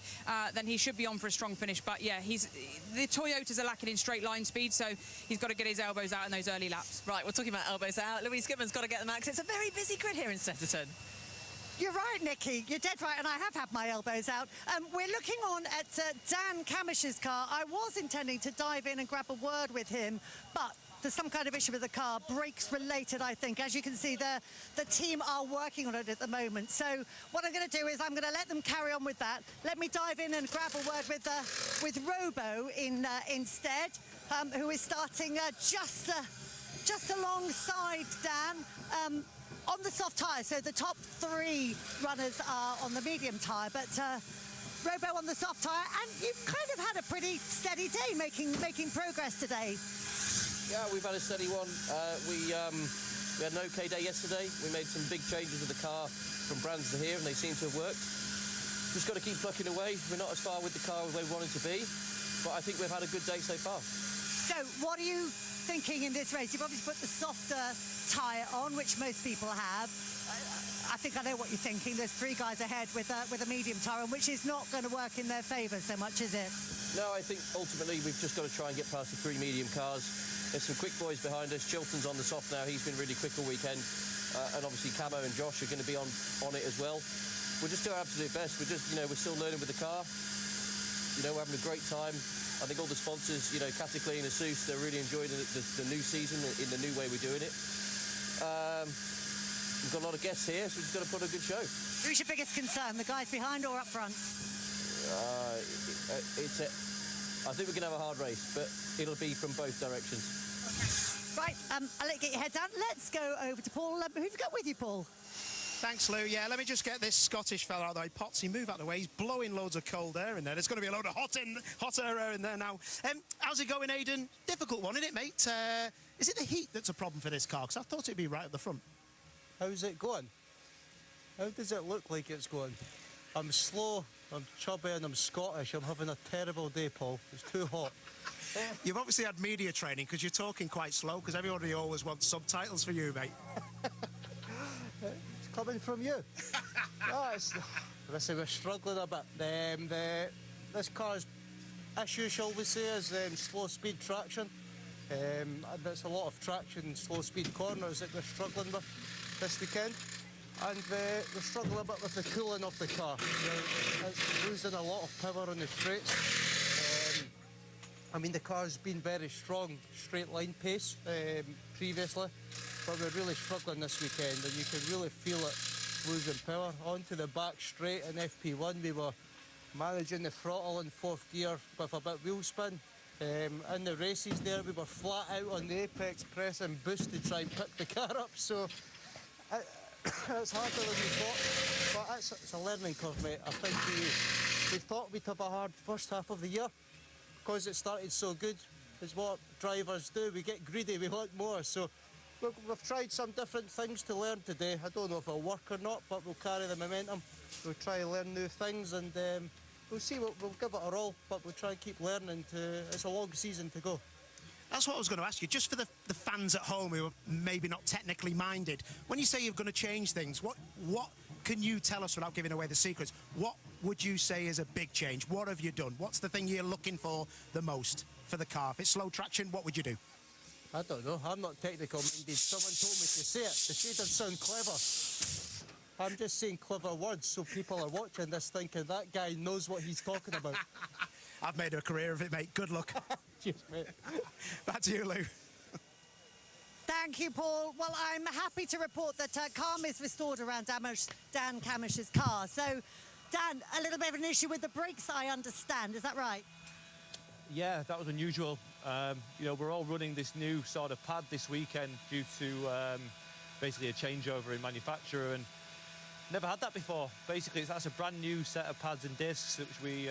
then he should be on for a strong finish. But yeah, the Toyotas are lacking in straight line speed, so he's got to get his elbows out in those early laps. Right, we're talking about elbows out. Louise Goodman's got to get them out because it's a very busy grid here in Snetterton. You're right, Nikki. You're dead right, and I have had my elbows out. We're looking on at Dan Camish's car. I was intending to dive in and grab a word with him, but there's some kind of issue with the car, brakes related, I think. As you can see, the team are working on it at the moment. So what I'm going to do is I'm going to let them carry on with that. Let me dive in and grab a word with Robo instead, who is starting just alongside Dan. on the soft tyre, so the top 3 runners are on the medium tyre, but Robo on the soft tyre, and you've kind of had a pretty steady day making progress today. Yeah, we've had a steady one. We had an okay day yesterday. We made some big changes with the car from Brands to here, and they seem to have worked. Just got to keep plucking away. We're not as far with the car as we wanted to be, but I think we've had a good day so far. So, what are you thinking in this race? You've obviously put the softer tyre on, which most people have. I think I know what you're thinking. There's 3 guys ahead with a medium tyre, which is not going to work in their favour so much, is it? No, I think ultimately we've just got to try and get past the 3 medium cars. There's some quick boys behind us. Chilton's on the soft now. He's been really quick all weekend. And obviously Camo and Josh are going to be on it as well. We'll just do our absolute best. We're just, we're still learning with the car. We're having a great time. I think all the sponsors, Cataclean and Asus, they're really enjoying the new season in the new way we're doing it. We've got a lot of guests here, so we've just got to put a good show. Who's your biggest concern, the guys behind or up front? I think we're going to have a hard race, but it'll be from both directions. Right, I'll let you get your head down. Let's go over to Paul. Who've you got with you, Paul? Thanks, Lou. Yeah, let me just get this Scottish fella out of the way. Potsy, move out of the way. He's blowing loads of cold air in there. There's going to be a load of hot air in there now. How's it going, Aidan? Difficult one, isn't it, mate? Is it the heat that's a problem for this car? Because I thought it'd be right at the front. How's it going? How does it look like it's going? I'm slow, I'm chubby and I'm Scottish. I'm having a terrible day, Paul. It's too hot. You've obviously had media training because you're talking quite slow, because everybody always wants subtitles for you, mate. It's coming from you. No, listen, we're struggling a bit. This car's issue, shall we say, is slow speed traction. And there's a lot of traction in slow speed corners that we're struggling with this weekend. And we're struggling a bit with the cooling of the car. It's losing a lot of power on the straights. I mean, the car's been very strong, straight line pace previously, but we're really struggling this weekend, and you can really feel it losing power. Onto the back straight in FP1, we were managing the throttle in 4th gear with a bit wheel spin. In the races there, we were flat out on the apex, pressing boost to try and pick the car up, so it's harder than we thought, but it's a learning curve, mate. I think we thought we'd have a hard first half of the year, because it started so good. It's what drivers do. We get greedy, we want more. So we've tried some different things to learn today. I don't know if it'll work or not, but we'll carry the momentum. We'll try and learn new things, and we'll see. We'll give it a roll, but we'll try and keep learning. It's a long season to go. That's what I was going to ask you. Just for the fans at home who are maybe not technically minded, when you say you're going to change things, what can you tell us without giving away the secrets? What would you say is a big change? What have you done? What's the thing you're looking for the most for the car? If it's slow traction, what would you do? I don't know. I'm not technical minded. Someone told me to say it. They say it doesn't sound clever. I'm just saying clever words so people are watching this thinking that guy knows what he's talking about. I've made a career of it, mate. Good luck. Cheers, mate. Back to you, Lou. Thank you, Paul. Well, I'm happy to report that calm is restored around Dan Camish's car. So, Dan, a little bit of an issue with the brakes, I understand. Is that right? Yeah, that was unusual. We're all running this new sort of pad this weekend due to basically a changeover in manufacturer, and never had that before. Basically, that's a brand new set of pads and discs which we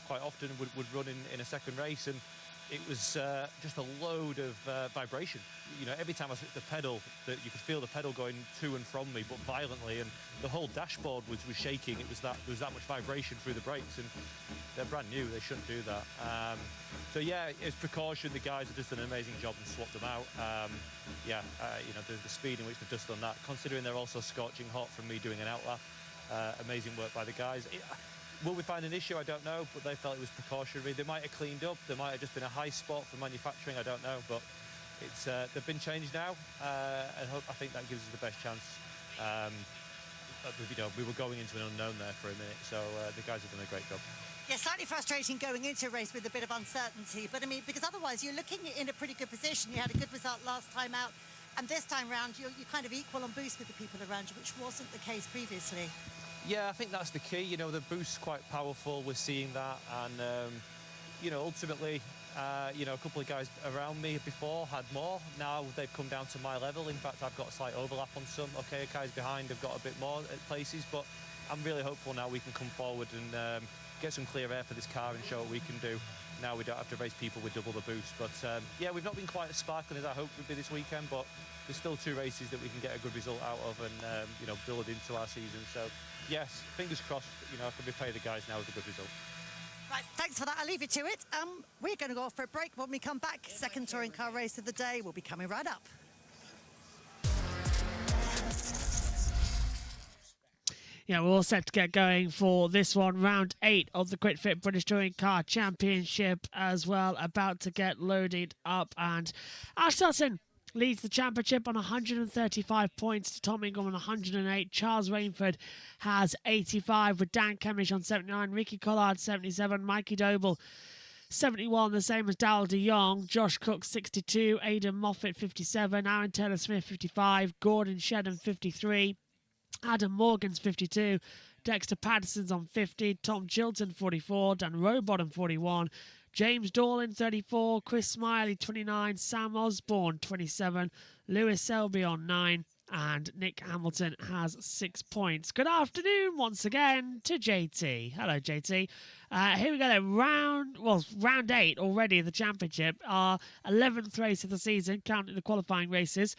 quite often would run in a second race, and it was just a load of vibration. Every time I hit the pedal, you could feel the pedal going to and from me, but violently, and the whole dashboard was shaking. There was that much vibration through the brakes, and they're brand new. They shouldn't do that. So yeah, it's precaution. The guys have just done an amazing job and swapped them out. The speed in which they've just done that, considering they're also scorching hot from me doing an outlap. Amazing work by the guys. Will we find an issue? I don't know, but they felt it was precautionary. They might have cleaned up. There might have just been a high spot for manufacturing. I don't know, but they've been changed now, and I think that gives us the best chance. We were going into an unknown there for a minute, so the guys have done a great job. Yeah, slightly frustrating going into a race with a bit of uncertainty, but I mean, because otherwise you're looking in a pretty good position. You had a good result last time out, and this time round you're kind of equal on boost with the people around you, which wasn't the case previously. Yeah, I think that's the key. The boost's quite powerful. We're seeing that, and ultimately, You know, a couple of guys around me before had more. Now they've come down to my level. In fact, I've got a slight overlap on some. Okay, guys behind have got a bit more at places, but I'm really hopeful now we can come forward and get some clear air for this car and show what we can do. Now we don't have to race people with double the boost. But yeah, we've not been quite as sparkling as I hoped we'd be this weekend, but there's still 2 races that we can get a good result out of and, you know, build into our season. So, yes, fingers crossed, you know, I can repay the guys now with a good result. Right, thanks for that. I'll leave you to it. We're going to go off for a break. When we come back, second touring car race of the day will be coming right up. Yeah, we're all set to get going for this one. Round 8 of the KwikFit British Touring Car Championship as well. About to get loaded up. And Ash Sutton leads the championship on 135 points to Tom Ingram on 108. Charles Rainford has 85 with Dan Kemish on 79. Ricky Collard 77. Mikey Doble 71, the same as Darrell de Jong. Josh Cook 62. Aidan Moffat 57. Aaron Taylor-Smith 55. Gordon Shedden 53. Adam Morgan's 52, Dexter Patterson's on 50, Tom Chilton 44, Dan Rowbottom 41, James Dorlin 34, Chris Smiley 29, Sam Osborne 27, Lewis Selby on 9, and Nick Hamilton has 6 points. Good afternoon once again to JT. Hello, JT. Here we go then. Round 8 already of the championship, our 11th race of the season, counting the qualifying races.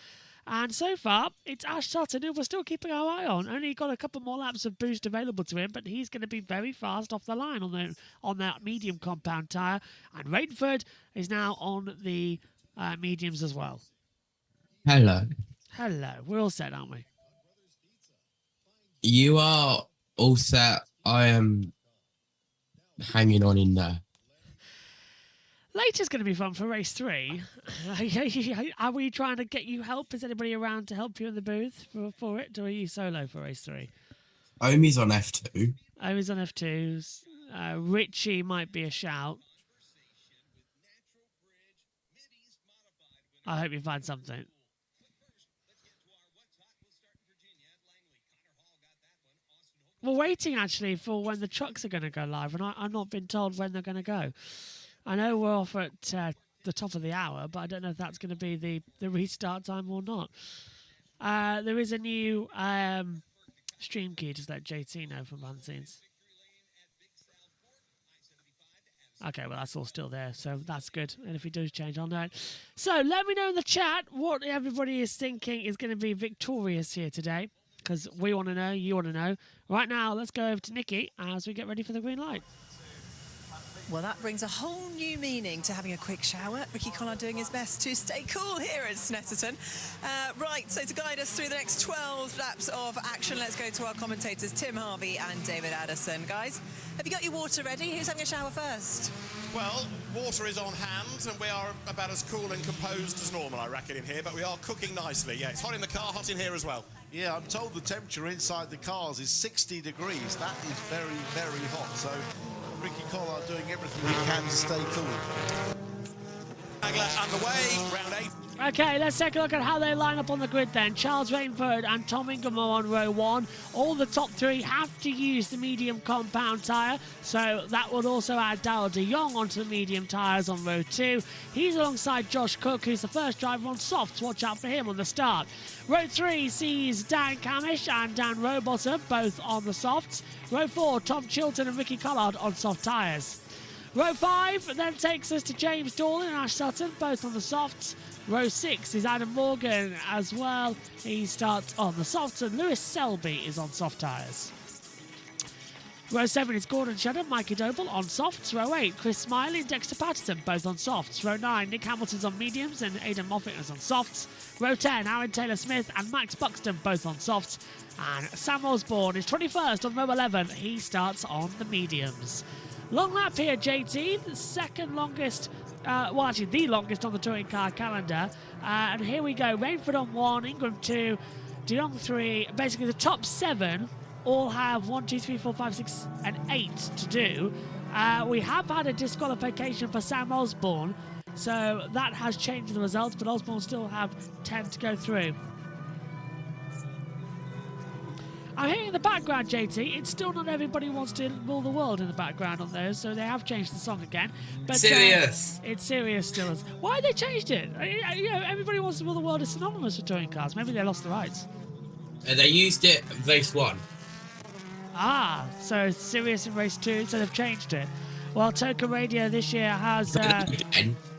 And so far, it's Ash Sutton who we're still keeping our eye on. Only got a couple more laps of boost available to him, but he's going to be very fast off the line on that medium compound tyre. And Rainford is now on the mediums as well. Hello. Hello. We're all set, aren't we? You are all set. I am hanging on in there. Later's going to be fun for race 3. Are we trying to get you help? Is anybody around to help you in the booth for it? Or are you solo for race 3? Omi's on F2. Omi's on F2s. Richie might be a shout. I hope you find something. We're waiting actually for when the trucks are going to go live, and I've not been told when they're going to go. I know we're off at the top of the hour, but I don't know if that's going to be the restart time or not. There is a new stream key, just let JT know from behind the scenes. Okay, well, that's all still there, so that's good. And if he does change, I'll know it. So let me know in the chat what everybody is thinking is going to be victorious here today, because we want to know, you want to know. Right now, let's go over to Nikki as we get ready for the green light. Well, that brings a whole new meaning to having a quick shower. Ricky Collard doing his best to stay cool here at Snetterton. Right, so to guide us through the next 12 laps of action, let's go to our commentators, Tim Harvey and David Addison. Guys, have you got your water ready? Who's having a shower first? Well, water is on hand, and we are about as cool and composed as normal, I reckon, in here, but we are cooking nicely. Yeah, it's hot in the car, hot in here as well. Yeah, I'm told the temperature inside the cars is 60 degrees. That is very, very hot. So Ricky Collard doing everything he can to stay cool. Underway, round 8. Okay, let's take a look at how they line up on the grid then. Charles Rainford and Tom Ingram are on row 1. All the top 3 have to use the medium compound tyre, so that would also add Darrell de Jong onto the medium tyres on row 2. He's alongside Josh Cook, who's the first driver on softs. Watch out for him on the start. Row 3 sees Dan Kamish and Dan Rowbottom, both on the softs. Row 4, Tom Chilton and Ricky Collard on soft tyres. Row 5 then takes us to James Dorlin and Ash Sutton, both on the softs. Row 6 is Adam Morgan as well. He starts on the softs, and Lewis Selby is on soft tyres. Row 7 is Gordon Shedden, Mikey Doble on softs. Row 8, Chris Smiley and Dexter Patterson, both on softs. Row 9, Nick Hamilton's on mediums and Aidan Moffat is on softs. Row 10, Aaron Taylor-Smith and Max Buxton, both on softs. And Sam Osborne is 21st on row 11. He starts on the mediums. Long lap here, JT, the second longest, well, actually the longest on the touring car calendar. And here we go, Rainford on 1, Ingram 2, de Jong 3. Basically, the top 7 all have 1, 2, 3, 4, 5, 6, and 8 to do. We have had a disqualification for Sam Osborne, so that has changed the results, but Osborne still have 10 to go through. I'm hearing in the background, JT. It's still not everybody wants to rule the world in the background on those, so they have changed the song again. But Serious. It's serious still. Why they changed it? You know, everybody wants to rule the world is synonymous with touring cars. Maybe they lost the rights. They used it race 1. Ah, so it's serious in race 2, so they've changed it. Well, Toka Radio this year has.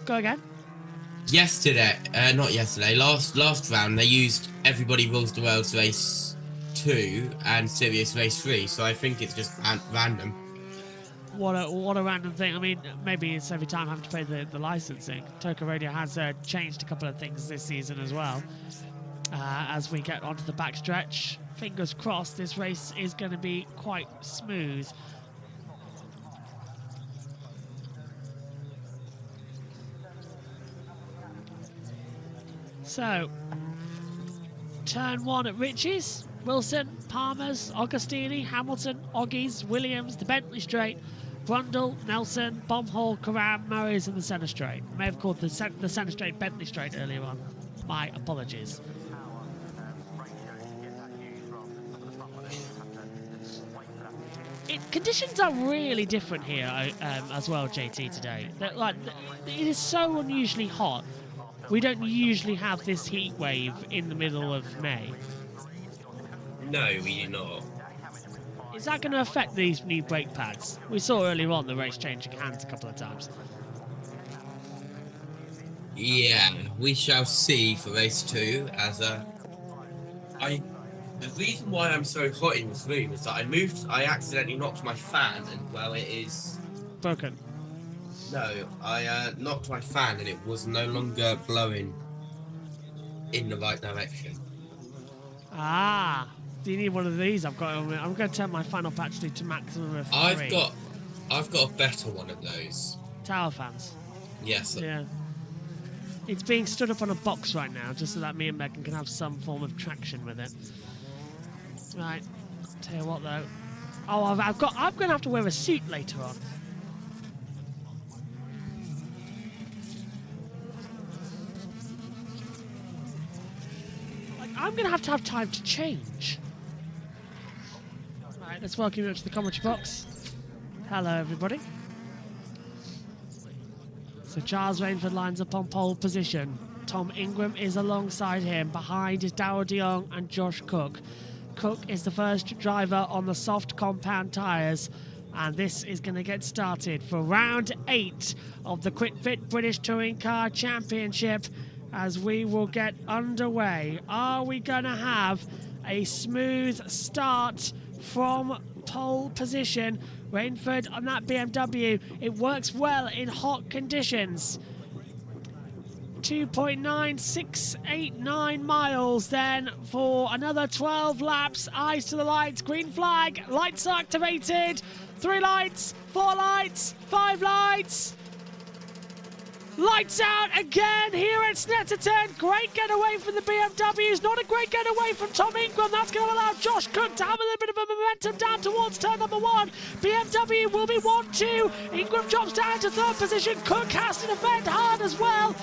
Go again. Not yesterday. Last round they used Everybody Rules the World's race 2 and Serious race 3. So I think it's just random. What a random thing. I mean, maybe it's every time having to pay the licensing. Toka Radio has changed a couple of things this season as well. As we get onto the backstretch, fingers crossed this race is going to be quite smooth. So, turn 1 at Ritchie's, Wilson, Palmer's, Augustini, Hamilton, Oggies, Williams, the Bentley Straight, Brundle, Nelson, Bombhall, Karam, Murray's and the Centre Straight. I may have called the Centre Straight Bentley Straight earlier on. My apologies. Conditions are really different here as well, JT, today. It is so unusually hot. We don't usually have this heat wave in the middle of May. No, we do not. Is that going to affect these new brake pads? We saw earlier on the race changing hands a couple of times. Yeah, we shall see for race 2 as the reason why I'm so hot in this room is that I accidentally knocked my fan and, well, it is... broken. No, I knocked my fan and it was no longer blowing in the right direction. Ah, do you need one of these? I'm going to turn my fan up actually to maximum of 3. I've got a better one of those. Tower fans? Yes. Yeah. It's being stood up on a box right now just so that me and Megan can have some form of traction with it. Right, tell you what though. Oh, I'm going to have to wear a suit later on. I'm going to have time to change. Right, let's welcome you up to the commentary box. Hello, everybody. So Charles Rainford lines up on pole position. Tom Ingram is alongside him. Behind is Darryl de Jong and Josh Cook. Cook is the first driver on the soft compound tyres. And this is going to get started for round 8 of the KwikFit British Touring Car Championship as we will get underway. Are we going to have a smooth start from pole position? Rainford on that BMW, it works well in hot conditions. 2.9689 miles then for another 12 laps. Eyes to the lights, green flag, lights are activated. 3 lights, 4 lights, 5 lights. Lights out again here at Snetterton. Great getaway from the BMWs. Not a great getaway from Tom Ingram. That's going to allow Josh Cook to have a little bit of a momentum down towards turn number 1. BMW will be 1-2. Ingram drops down to 3rd position. Cook has to defend hard as well.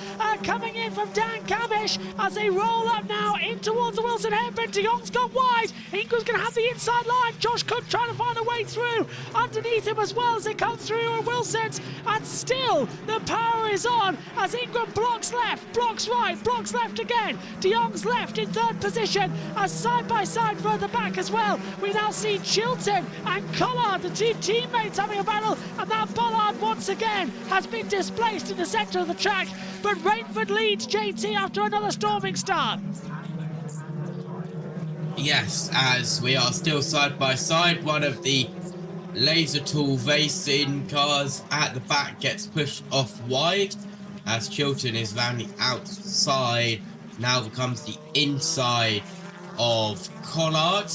Coming in from Dan Camish as they roll up now in towards the Wilson hairpin. De Jong's gone wide. Ingram's going to have the inside line. Josh Cook trying to find a way through underneath him as well as they come through on Wilson's. And still the power is on as Ingram blocks left, blocks right, blocks left again. De Jong's left in 3rd position as side by side further back as well. We now see Chilton and Collard, the 2 teammates having a battle, and that Bollard once again has been displaced in the centre of the track. But Rainford leads JT after another storming start. Yes, as we are still side by side, one of the Laser Tool racing cars at the back gets pushed off wide as Chilton is round the outside, now becomes the inside of Collard.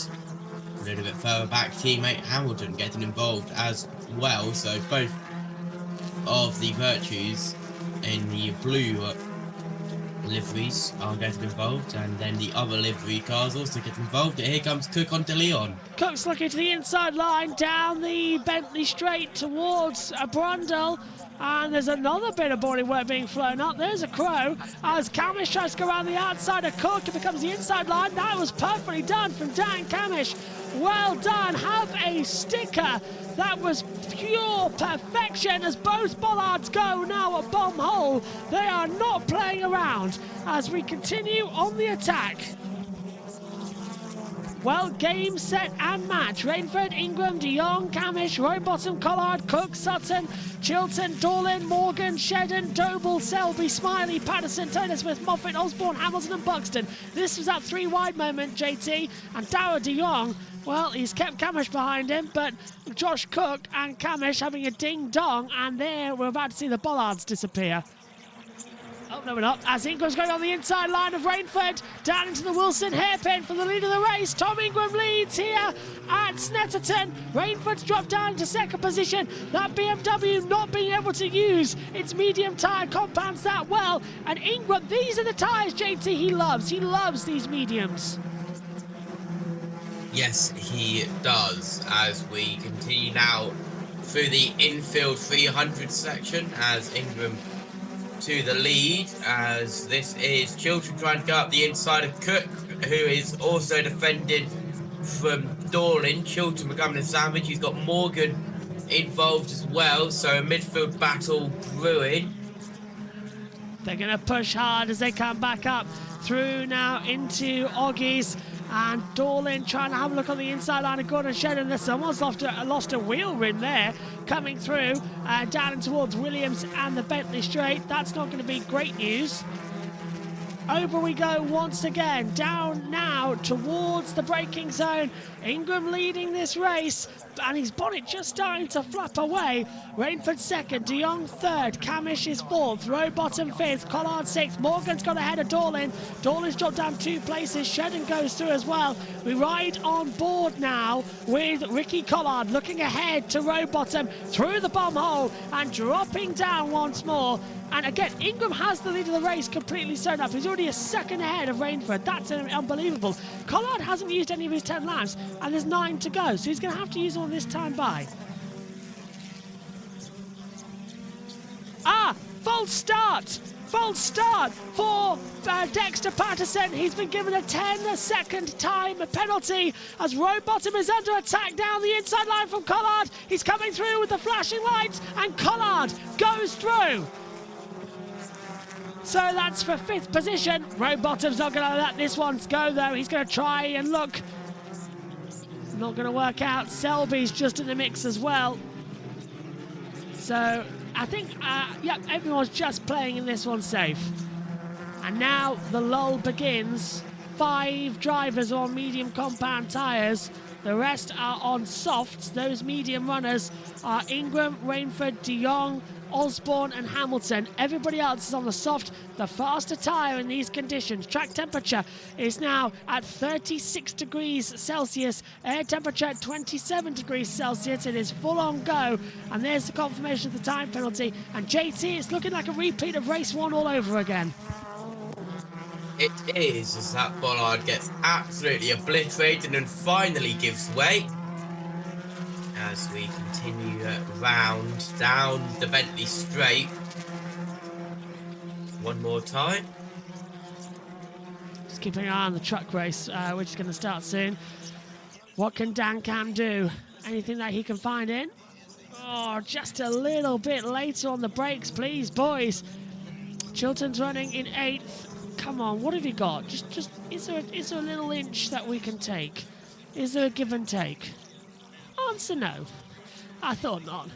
A little bit further back, teammate Hamilton getting involved as well, so both of the Virtues in the blue liveries are getting involved, and then the other livery cars also get involved. Here comes Cook on De Leon. Cook's looking to the inside line down the Bentley straight towards Brundle. And there's another bit of bodywork being flown up. There's a crow as Camish tries to go around the outside of Cook. It becomes the inside line. That was perfectly done from Dan Camish. Well done. Have a sticker. That was pure perfection as both bollards go now at bomb hole. They are not playing around as we continue on the attack. Well, game, set and match. Rainford, Ingram, De Jong, Camish, Rowbottom, Collard, Cook, Sutton, Chilton, Dorlin, Morgan, Shedden, Doble, Selby, Smiley, Patterson, Taylor Smith, Moffat, Osborne, Hamilton and Buxton. This was that 3 wide moment, JT, and Dower De Jong. Well, he's kept Camish behind him, but Josh Cook and Camish having a ding-dong, and there we're about to see the bollards disappear. Oh, no, we're not. As Ingram's going on the inside line of Rainford, down into the Wilson hairpin for the lead of the race. Tom Ingram leads here at Snetterton. Rainford's dropped down to second position. That BMW not being able to use its medium tyre compounds that well. And Ingram, these are the tyres, JT, he loves. He loves these mediums. Yes, he does, as we continue now through the infield 300 section as Ingram to the lead, as this is Chilton trying to go up the inside of Cook, who is also defended from Dorlin. Chilton becoming a sandwich. He's got Morgan involved as well, so a midfield battle brewing. They're going to push hard as they come back up through now into Oggies. And Dorlin trying to have a look on the inside line of Gordon Shedden. There's someone's lost a wheel rim there coming through down towards Williams and the Bentley Straight. That's not going to be great news. Over we go once again, down now towards the braking zone. Ingram leading this race, and his bonnet just starting to flap away. Rainford second, De Jong third, Camish is fourth, Rowbottom fifth, Collard sixth. Morgan's got ahead of Dorlin. Dorlin's dropped down 2 places. Shedden goes through as well. We ride on board now with Ricky Collard looking ahead to Rowbottom through the bomb hole and dropping down once more. And again, Ingram has the lead of the race completely sewn up. He's already a second ahead of Rainford. That's unbelievable. Collard hasn't used any of his 10 laps, and there's 9 to go, so he's going to have to use all this time by. False start! False start for Dexter Patterson. He's been given a 10-second time penalty as Rowbottom is under attack down the inside line from Collard. He's coming through with the flashing lights, and Collard goes through. So that's for 5th position. Rowbottom's not going to let this one go, though. He's going to try and look. Not going to work out. Selby's just in the mix as well. So I think, everyone's just playing in this one safe. And now the lull begins. 5 drivers are on medium compound tyres. The rest are on softs. Those medium runners are Ingram, Rainford, De Jong, Osborne and Hamilton. Everybody else is on the soft, the faster tyre in these conditions. Track temperature is now at 36 degrees Celsius. Air temperature at 27 degrees Celsius. It is full on go. And there's the confirmation of the time penalty. And JT, it's looking like a repeat of race 1 all over again. It is, as that bollard gets absolutely obliterated and finally gives way. As we continue round down the Bentley Straight. One more time. Just keeping an eye on the truck race, which is going to start soon. What can Dan Cam do? Anything that he can find in? Oh, just a little bit later on the brakes, please, boys. Chilton's running in 8th. Come on, what have you got? Just is there a little inch that we can take? Is there a give and take? Answer no. I thought not.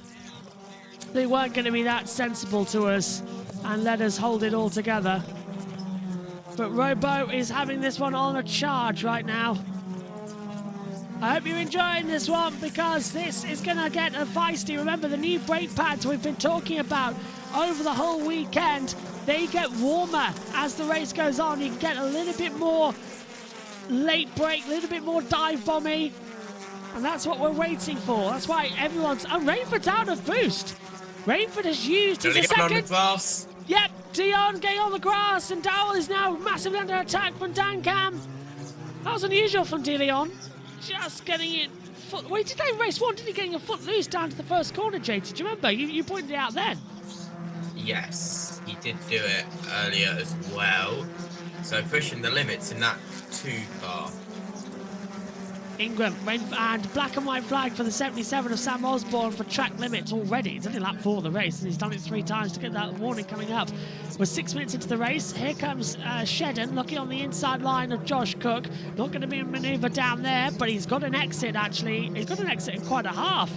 They weren't going to be that sensible to us and let us hold it all together. But Robo is having this one on a charge right now. I hope you're enjoying this one because this is going to get a feisty. Remember the new brake pads we've been talking about over the whole weekend. They get warmer as the race goes on. You can get a little bit more late brake, a little bit more dive bomby. And that's what we're waiting for. That's why everyone's... Oh, Rainford's out of boost. Rainford has used his second... on the grass. Yep, Dion getting on the grass, and Dowell is now massively under attack from Dan Cam. That was unusual from De Leon. Just getting it... Wait, did they race 1? Did he getting a foot loose down to the first corner, JT? Do you remember? You pointed it out then. Yes, he did do it earlier as well. So pushing the limits in that 2 car. Ingram, and black and white flag for the 77 of Sam Osborne for track limits already. It's only lap 4 of the race, and he's done it 3 times to get that warning coming up. We're 6 minutes into the race. Here comes Shedden, looking on the inside line of Josh Cook. Not going to be a manoeuvre down there, but he's got an exit, actually. He's got an exit in quite a half.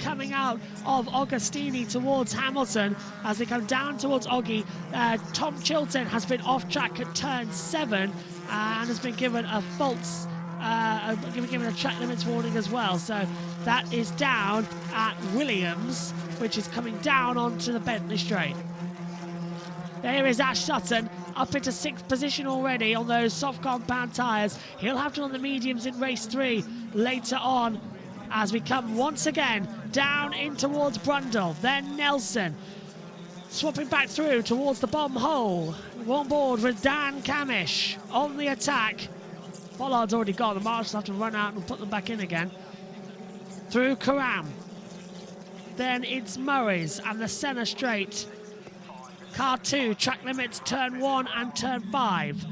Coming out of Augustini towards Hamilton as they come down towards Oggy. Tom Chilton has been off track at turn 7 and has been given a false given a track limits warning as well. So that is down at Williams, which is coming down onto the Bentley straight. There is Ash Sutton up into 6th position already on those soft compound tyres. He'll have to on the mediums in race 3 later on as we come once again down in towards Brundle. Then Nelson swapping back through towards the bottom hole. On board with Dan Camish on the attack. Bollard's already gone. The marshals have to run out and put them back in again. Through Karam. Then it's Murray's and the Senna straight. Car 2, track limits turn 1 and turn 5.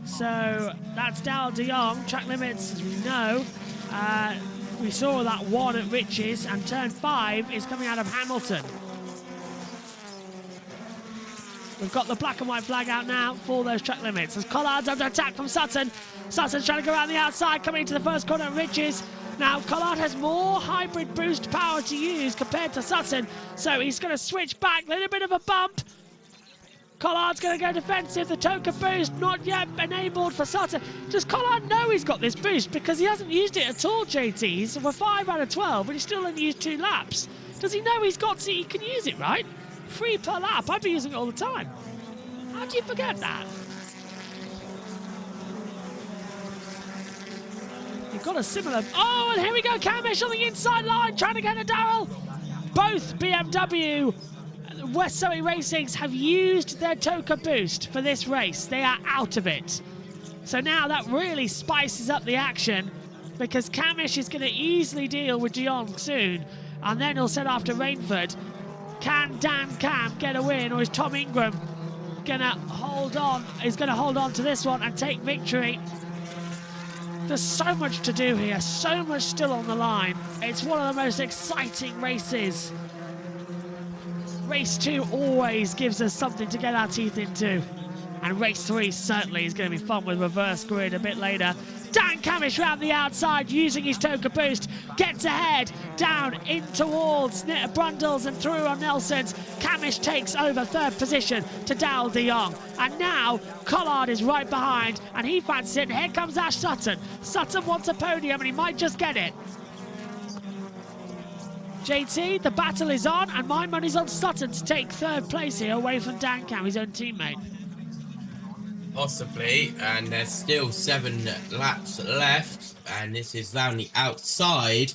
So that's Dal de Jong. Track limits, as we know. We saw that 1 at Riches, and turn 5 is coming out of Hamilton. We've got the black and white flag out now for those track limits. As Collard's under attack from Sutton. Sutton's trying to go around the outside, coming into the first corner at Riches. Now, Collard has more hybrid boost power to use compared to Sutton, so he's going to switch back. A little bit of a bump. Collard's going to go defensive. The Toka boost not yet enabled for Sutton. Does Collard know he's got this boost? Because he hasn't used it at all, JT. We're 5 out of 12, but he's still only used 2 laps. Does he know he can use it, right? 3 per lap. I'd be using it all the time. How do you forget that? You've got a similar... Oh, and here we go. Camish on the inside line, trying to get a Darrell. Both BMW West Surrey Racings have used their Toka boost for this race. They are out of it. So now that really spices up the action, because Camish is going to easily deal with de Jong soon, and then he'll set after Rainford. Can Dan Cam get a win, or is Tom Ingram gonna hold on? He's going to hold on to this one and take victory. There's so much to do here, so much still on the line. It's one of the most exciting races. Race 2 always gives us something to get our teeth into. And race 3 certainly is going to be fun with reverse grid a bit later. Dan Camish round the outside using his Toka boost. Gets ahead, down in towards Brundles and through on Nelson's. Camish takes over 3rd position to Dal de Jong. And now Collard is right behind and he fancies it. Here comes Ash Sutton. Sutton wants a podium and he might just get it. JT, the battle is on, and my money's on Sutton to take 3rd place here away from Dan Cam, his own teammate. Possibly, and there's still 7 laps left, and this is round the outside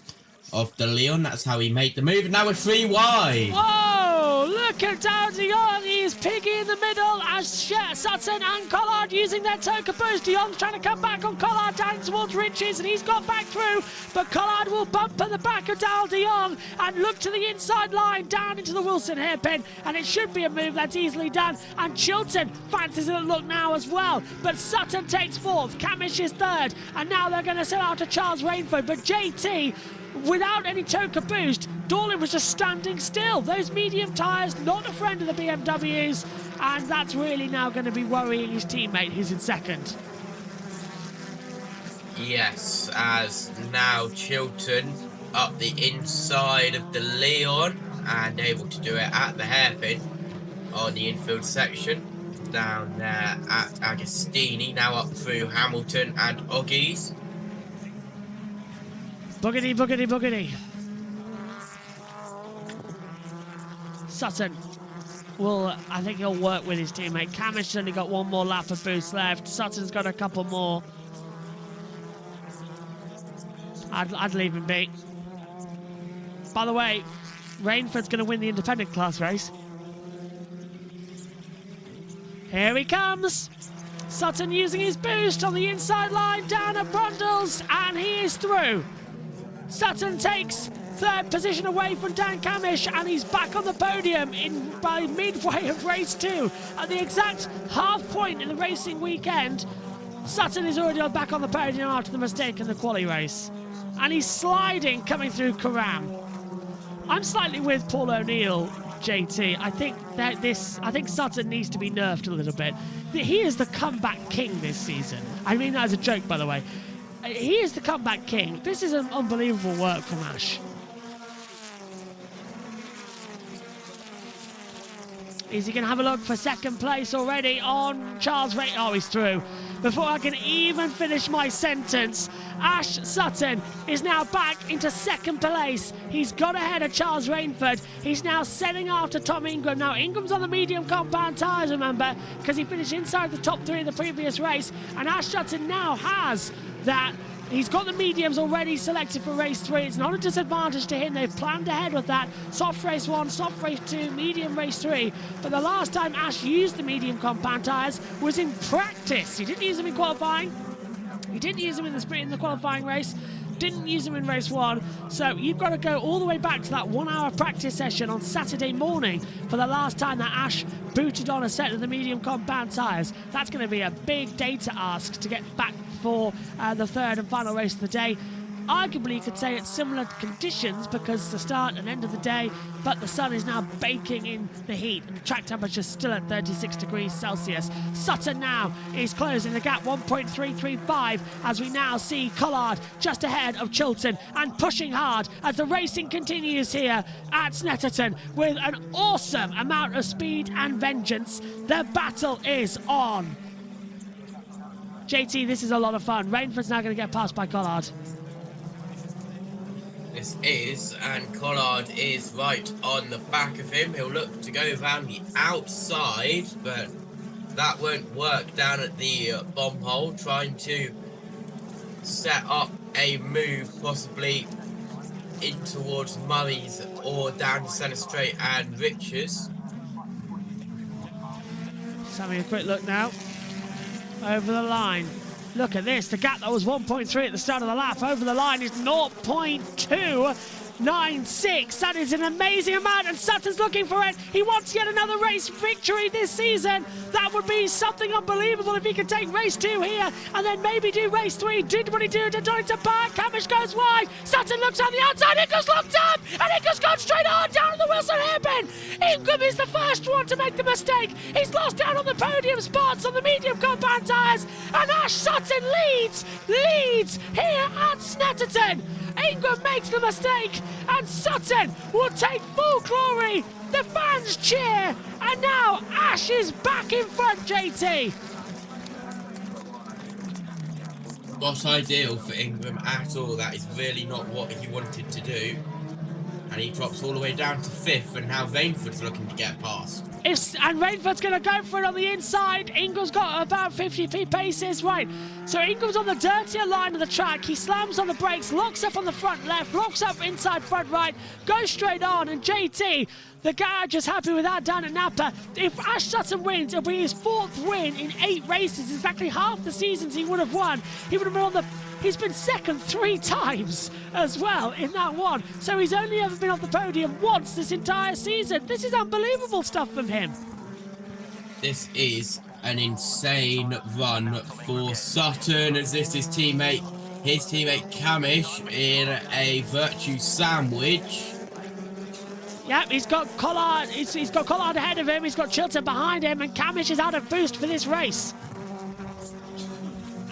of the Leon. That's how he made the move, and now we're 3 wide. Whoa, look at Dal de Jong. He's piggy in the middle as Sutton and Collard using their Toka boost. de Jong's trying to come back on Collard down towards Riches, and he's got back through, but Collard will bump at the back of Dal de Jong and look to the inside line down into the Wilson hairpin, and it should be a move that's easily done. And Chilton fancies a look now as well, but Sutton takes 4th, Camish is 3rd, and now they're going to sell out to Charles Rainford. But JT, without any Toka boost, Dorlin was just standing still. Those medium tyres, not a friend of the BMWs, and that's really now going to be worrying his teammate who's in 2nd. Yes, as now Chilton up the inside of the Leon and able to do it at the hairpin on the infield section. Down there at Agostini, now up through Hamilton and Oggies. Boogity, boogity, boogity. Sutton will, I think he'll work with his teammate. Camish's only got 1 more lap of boost left. Sutton's got a couple more. I'd leave him be. By the way, Rainford's going to win the independent class race. Here he comes. Sutton using his boost on the inside line down at Brundles, and he is through. Sutton takes third position away from Dan Camish, and he's back on the podium by midway of race 2. At the exact half point in the racing weekend, Sutton is already back on the podium after the mistake in the quali race. And he's sliding coming through Karam. I'm slightly with Paul O'Neill, JT. I think Sutton needs to be nerfed a little bit. He is the comeback king this season. I mean that as a joke, by the way. He is the comeback king. This is an unbelievable work from Ash. Is he going to have a look for second place already on Charles Ray? Oh, he's through. Before I can even finish my sentence, Ash Sutton is now back into second place. He's got ahead of Charles Rainford. He's now setting after Tom Ingram. Now, Ingram's on the medium compound tyres, remember, because he finished inside the top 3 in the previous race. And Ash Sutton now has that. He's got the mediums already selected for race 3. It's not a disadvantage to him. They've planned ahead with that. Soft race 1, soft race 2, medium race 3. But the last time Ash used the medium compound tyres was in practice. He didn't use them in qualifying. He didn't use them in the qualifying race. Didn't use them in race 1. So you've got to go all the way back to that 1-hour practice session on Saturday morning for the last time that Ash booted on a set of the medium compound tyres. That's going to be a big data ask to get back for the third and final race of the day. Arguably, you could say it's similar conditions because the start and end of the day, but the sun is now baking in the heat and the track temperature is still at 36 degrees Celsius. Sutton now is closing the gap 1.335 as we now see Collard just ahead of Chilton and pushing hard as the racing continues here at Snetterton with an awesome amount of speed and vengeance. The battle is on. JT, this is a lot of fun. Rainford's now going to get passed by Collard. This is, and Collard is right on the back of him. He'll look to go around the outside, but that won't work down at the bomb hole, trying to set up a move possibly in towards Murray's or down to Centre Straight and Richards. Just having a quick look now. Over the line. Look at this. The gap that was 1.3 at the start of the lap over the line is 0.296. That is an amazing amount, and Sutton's looking for it. He wants yet another race victory this season. That would be something unbelievable if he could take race 2 here and then maybe do race 3. Did what he did to Donington Park. Camish goes wide. Sutton looks on the outside. Ingram's locked up, and Ingram's gone straight on down to the Wilson hairpin. Ingram is the first one to make the mistake. He's lost out on the podium spots on the medium compound tyres, and Ash Sutton leads here at Snetterton. Ingram makes the mistake, and Sutton will take full glory. The fans cheer, and now Ash is back in front, JT. Not ideal for Ingram at all. That is really not what he wanted to do. And he drops all the way down to 5th, and now Rainford's looking to get past. And Rainford's going to go for it on the inside. Ingram's got about 50p paces. Right, so Ingram's on the dirtier line of the track. He slams on the brakes, locks up on the front left, locks up inside front right, goes straight on. And JT, the garage is happy with that down at Napa. If Ash Sutton wins, it'll be his 4th win in 8 races. Exactly half the seasons he would have won. He would have been on the... He's been second 3 times as well in that one. So he's only ever been off the podium once this entire season. This is unbelievable stuff from him. This is an insane run for Sutton, as this is his teammate Camish in a virtue sandwich. Yep, he's got Collard. He's got Collard ahead of him. He's got Chilton behind him, and Camish is out of boost for this race.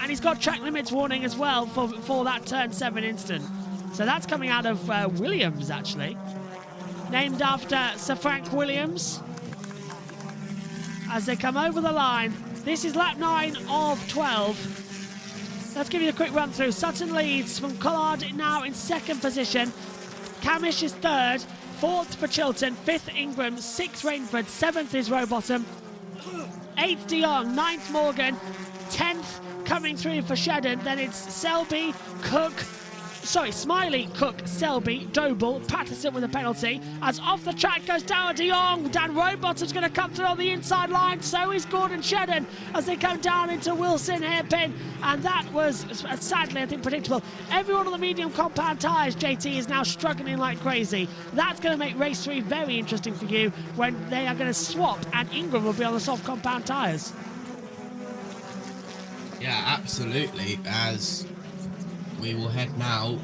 And he's got track limits warning as well for that turn 7 instant. So that's coming out of Williams, actually. Named after Sir Frank Williams. As they come over the line. This is lap 9 of 12. Let's give you a quick run through. Sutton leads from Collard now in 2nd position. Camish is 3rd. 4th for Chilton. 5th Ingram. 6th Rainford. 7th is Rowbottom. 8th De Jong. 9th Morgan. 10th coming through for Shedden. Then it's Selby, Cook, Smiley, Cook, Selby, Doble, Patterson with a penalty. As off the track goes Darren de Jong. Dan Rowbottom's going to come through on the inside line. So is Gordon Shedden as they come down into Wilson hairpin. And that was, sadly, I think, predictable. Everyone on the medium compound tyres, JT, is now struggling like crazy. That's going to make race 3 very interesting for you when they are going to swap and Ingram will be on the soft compound tyres. Yeah, absolutely. As we will head now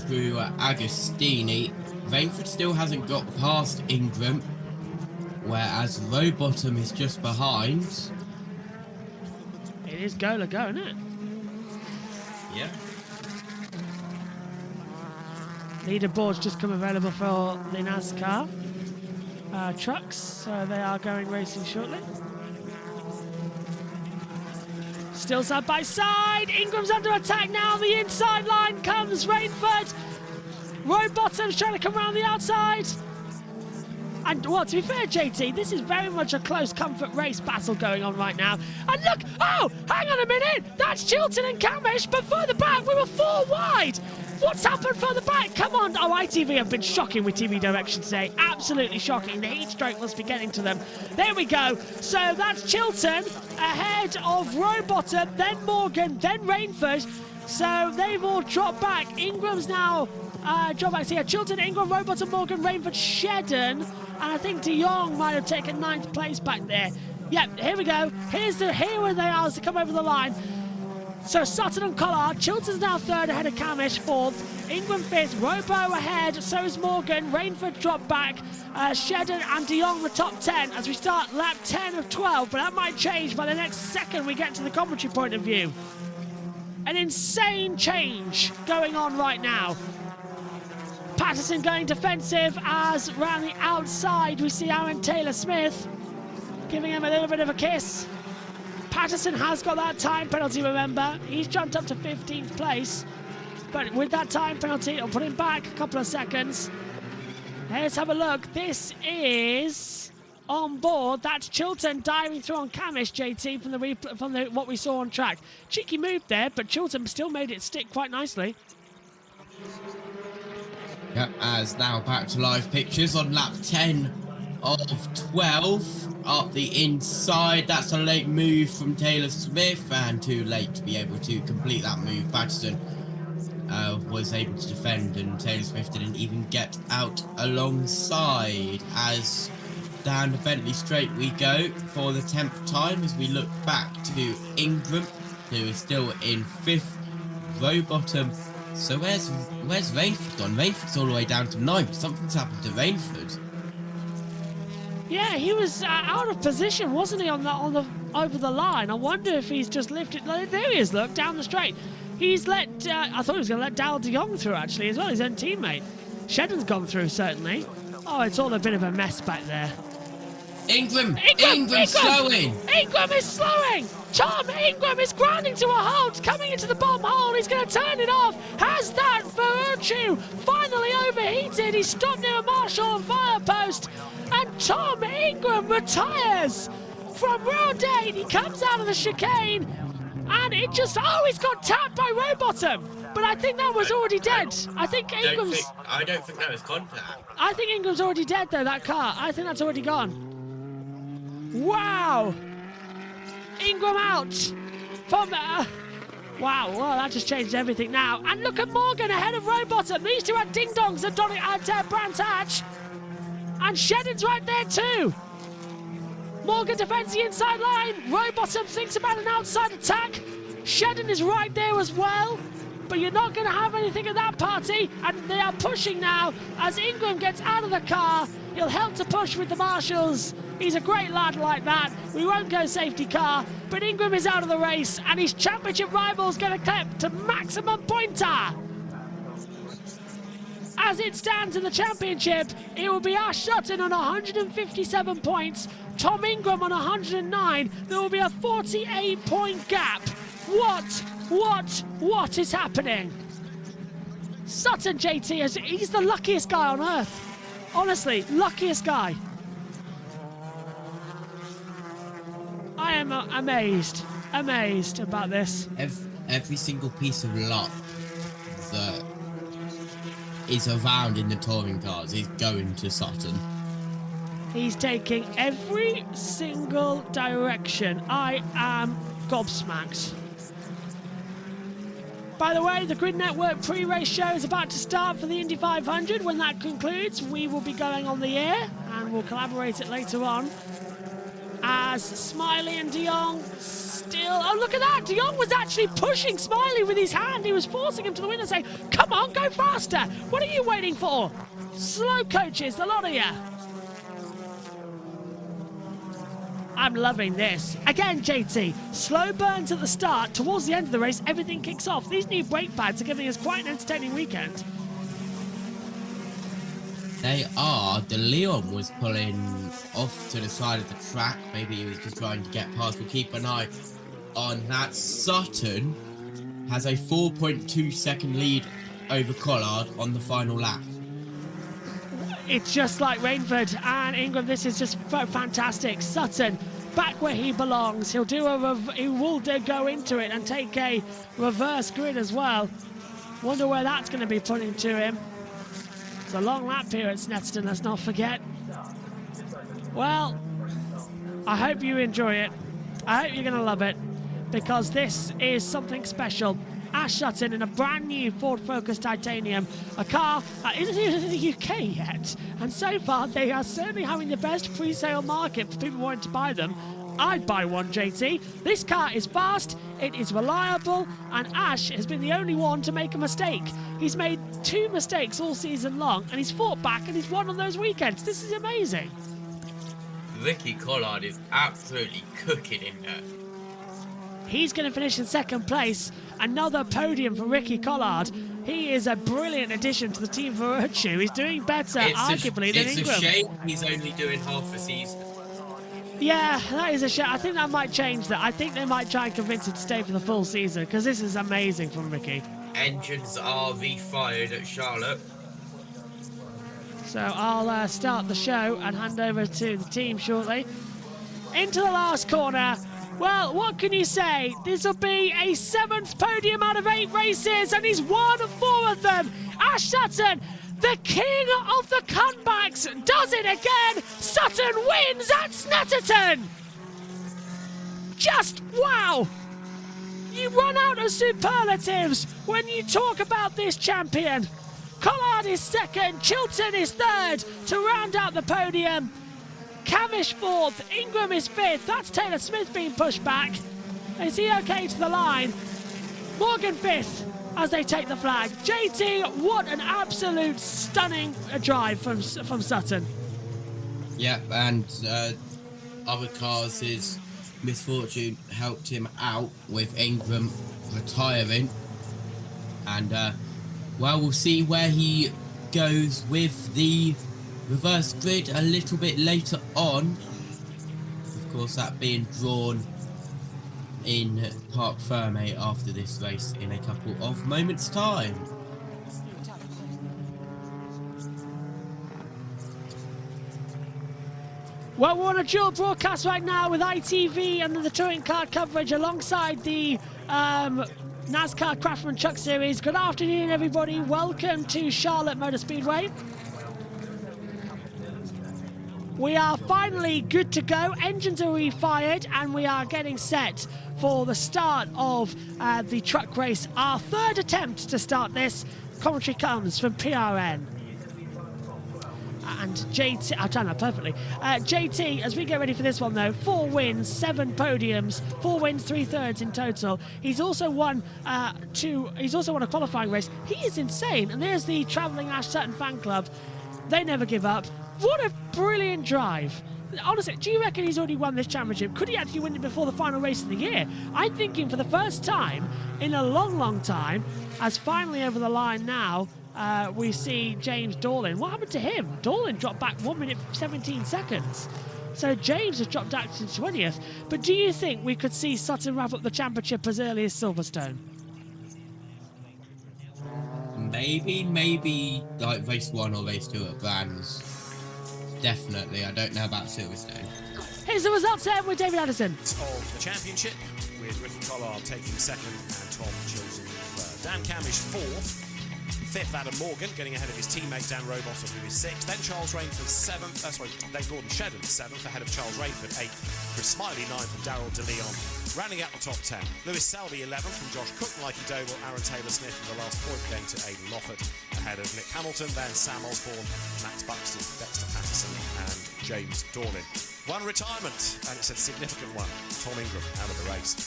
through Agostini. Rainford still hasn't got past Ingram, whereas Rowbottom is just behind. It is go, isn't it? Yeah. Leaderboard's just come available for the NASCAR trucks, so they are going racing shortly. Still side by side. Ingram's under attack now. The inside line comes Rainford. Rowbottom's trying to come around the outside. And, well, to be fair, JT, this is very much a close comfort race battle going on right now. And look, oh, hang on a minute. That's Chilton and Camish, but further back, we were 4 wide. What's happened further back? Come on. Oh, ITV have been shocking with TV direction today. Absolutely shocking. The heat stroke must be getting to them. There we go. So that's Chilton ahead of Rowbottom, then Morgan, then Rainford. So they've all dropped back. Ingram's now dropped back. So yeah, Chilton, Ingram, Rowbottom, Morgan, Rainford, Shedden. And I think de Jong might have taken 9th place back there. Yeah, here we go. Here where they are as they come over the line. So Sutton and Collard. Chilton's now 3rd ahead of Camish, 4th. Ingram 5th. Robo ahead. So is Morgan. Rainford dropped back. Shedden and de Jong the top 10 as we start lap 10 of 12. But that might change by the next second we get to the commentary point of view. An insane change going on right now. Patterson going defensive as round the outside we see Aaron Taylor-Smith giving him a little bit of a kiss. Patterson has got that time penalty, remember. He's jumped up to 15th place. But with that time penalty, it'll put him back a couple of seconds. Let's have a look. This is on board. That's Chilton diving through on Camish, JT, from what we saw on track. Cheeky move there, but Chilton still made it stick quite nicely. Yep, as now back to live pictures on lap 10 of 12. Up the inside, that's a late move from Taylor-Smith and too late to be able to complete that move. Patterson was able to defend and Taylor-Smith didn't even get out alongside. As down the Bentley Straight we go for the 10th time as we look back to Ingram, who is still in 5th. Rowbottom. So where's Rainford gone? Rainford's all the way down to 9th. Something's happened to Rainford. Yeah, he was out of position, wasn't he, on the over the line? I wonder if he's just lifted. There he is, look, down the straight. He's let. I thought he was going to let Darrell de Jong through actually as well, his own teammate. Shedden's gone through certainly. Oh, it's all a bit of a mess back there. Ingram's slowing. Ingram is slowing. Tom Ingram is grinding to a halt, coming into the bottom hole. He's going to turn it off. Has that Ferrucci finally overheated? He stopped near a Marshall and fire post. And Tom Ingram retires from round 8. He comes out of the chicane. And it just, he's got tapped by Rowbottom. But I think that was already dead. I think Ingram's... I don't think that was contact. I think Ingram's already dead, though, that car. I think that's already gone. Wow. Ingram out from... wow, well, that just changed everything now. And look at Morgan ahead of Rowbottom. These two had ding-dongs at Brands Hatch. And Shedden's right there, too. Morgan defends the inside line. Rowbottom thinks about an outside attack. Shedden is right there as well. But you're not going to have anything at that party. And they are pushing now as Ingram gets out of the car. He'll help to push with the marshals. He's a great lad like that. We won't go safety car. But Ingram is out of the race. And his championship rival's going to clip to maximum pointer. As it stands in the championship, it will be Ash Sutton on 157 points. Tom Ingram on 109. There will be a 48-point gap. What is happening? Sutton, JT, he's the luckiest guy on earth. Honestly, luckiest guy. I am amazed about this. Every single piece of luck that is around in the touring cars is going to Sutton. He's taking every single direction. I am gobsmacked. By the way, the Grid Network pre-race show is about to start for the Indy 500. When that concludes, we will be going on the air and we'll collaborate it later on. As Smiley and De Jong still... Oh, look at that! De Jong was actually pushing Smiley with his hand. He was forcing him to the window, saying, come on, go faster! What are you waiting for? Slow coaches, the lot of you. I'm loving this. Again, JT, slow burns at the start. Towards the end of the race, everything kicks off. These new brake pads are giving us quite an entertaining weekend. They are. De Leon was pulling off to the side of the track. Maybe he was just trying to get past. We'll keep an eye on that. Sutton has a 4.2 second lead over Collard on the final lap. It's just like Rainford and Ingram. This is just fantastic. Sutton back where he belongs. He will go into it and take a reverse grid as well. Wonder where that's going to be put into him. It's a long lap here at Snetterton, let's not forget. Well, I hope you enjoy it. I hope you're going to love it, because this is something special. Ash Sutton in a brand new Ford Focus Titanium, a car that isn't even in the UK yet, and so far they are certainly having the best pre-sale market for people wanting to buy them. I'd buy one, JT. This car is fast, it is reliable, and Ash has been the only one to make a mistake. He's made 2 mistakes all season long, and he's fought back and he's won on those weekends. This is amazing. Ricky Collard is absolutely cooking in there. He's going to finish in second place. Another podium for Ricky Collard. He is a brilliant addition to the team for Virtue. He's doing better, arguably, than Ingram. It's a shame he's only doing half a season. Yeah, that is a shame. I think that might change that. I think they might try and convince him to stay for the full season, because this is amazing from Ricky. Engines are refired at Charlotte. So I'll start the show and hand over to the team shortly. Into the last corner. Well, what can you say? This will be a 7th podium out of 8 races, and he's won 4 of them. Ash Sutton, the king of the comebacks, does it again. Sutton wins at Snetterton. Just wow. You run out of superlatives when you talk about this champion. Collard is 2nd, Chilton is 3rd to round out the podium. Cavish 4th, Ingram is 5th. That's Taylor Smith being pushed back. Is he okay to the line? Morgan 5th as they take the flag. JT, what an absolute stunning drive from Sutton. Yeah, and other cars, his misfortune helped him out with Ingram retiring. And, well, we'll see where he goes with the reverse grid a little bit later on. Of course, that being drawn in Parc Fermé after this race in a couple of moments' time. Well, we're on a dual broadcast right now with ITV and the touring car coverage alongside the NASCAR Craftsman Truck Series. Good afternoon, everybody. Welcome to Charlotte Motor Speedway. We are finally good to go. Engines are refired and we are getting set for the start of the truck race. Our 3rd attempt to start this. Commentary comes from PRN. And JT, I've done that perfectly. JT, as we get ready for this one though, 4 wins, 7 podiums, 4 wins, 3 thirds in total. He's also won he's also won a qualifying race. He is insane. And there's the travelling Ash Sutton fan club. They never give up. What a brilliant drive. Honestly, do you reckon he's already won this championship? Could he actually win it before the final race of the year? I'm thinking for the first time in a long, long time, as finally over the line now, we see James Dorlin. What happened to him? Dorlin dropped back 1 minute 17 seconds. So James has dropped back to 20th. But do you think we could see Sutton wrap up the championship as early as Silverstone? Maybe like race 1 or race 2 at Brands. Definitely. I don't know about Silverstone. Here's the results there with David Addison. Of the championship, with Ricky Collard taking 2nd and Tom Chilton 3rd. Dan Camish 4th, Fifth, Adam Morgan, getting ahead of his teammate Dan Rowbottom, who is sixth. Then Charles Rainford, seventh. Then Gordon Shedden, seventh, ahead of Charles Rainford, eighth. Chris Smiley, ninth, and Darryl DeLeon rounding out the top 10. Lewis Selby, 11th, from Josh Cook, Mikey Doble, Aaron Taylor-Smith, and the last point going to Aidan Moffat, ahead of Nick Hamilton, then Sam Osborne, Max Buxton, Dexter Patterson, and James Dorlin. One retirement, and it's a significant one. Tom Ingram out of the race.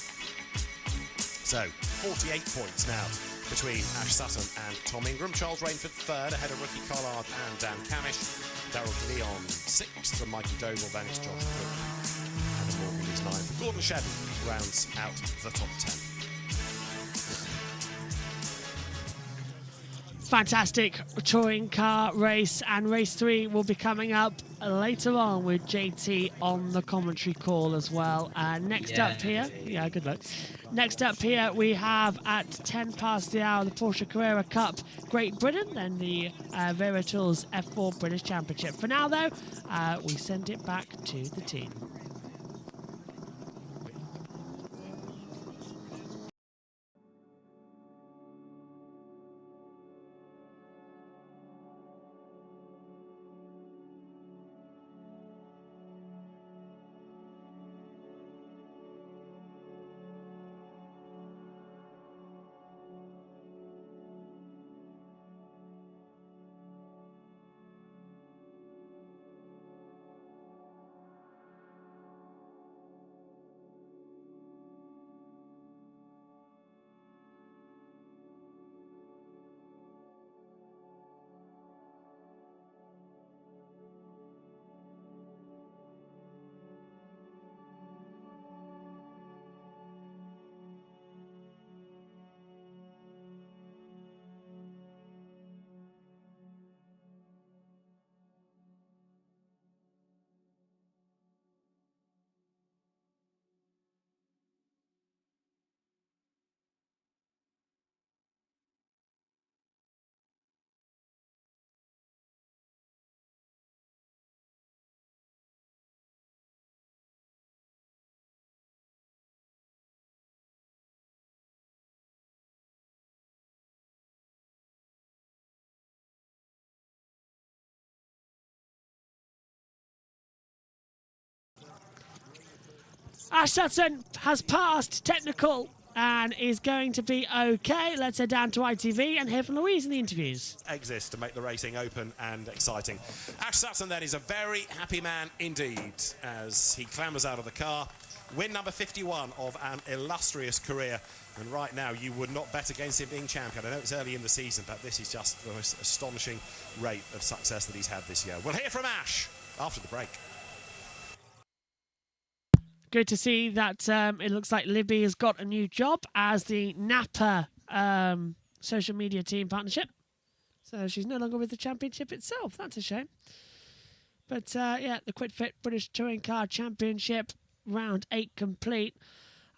So, 48 points now between Ash Sutton and Tom Ingram. Charles Rainford third, ahead of Ricky Collard and Dan Camish. Darryl DeLeon sixth, from Mikey Doble, then it's Josh Cook. Adam Morgan is ninth. Gordon Shedden rounds out the top 10. Fantastic touring car race, and race 3 will be coming up later on with JT on the commentary call as well. Next up here, good luck. Next up here we have at 10 past the hour the Porsche Carrera Cup Great Britain, then the Vera Tools F4 British Championship. For now though, we send it back to the team. Ash Sutton has passed technical and is going to be okay. Let's head down to ITV and hear from Louise in the interviews. Exists to make the racing open and exciting. Ash Sutton then is a very happy man indeed as he clambers out of the car. Win number 51 of an illustrious career, and right now you would not bet against him being champion. I know it's early in the season, but this is just the most astonishing rate of success that he's had this year. We'll hear from Ash after the break. Good to see that it looks like Libby has got a new job as the Napa social media team partnership. So she's no longer with the championship itself. That's a shame. But yeah, the KwikFit British Touring Car Championship, round 8 complete.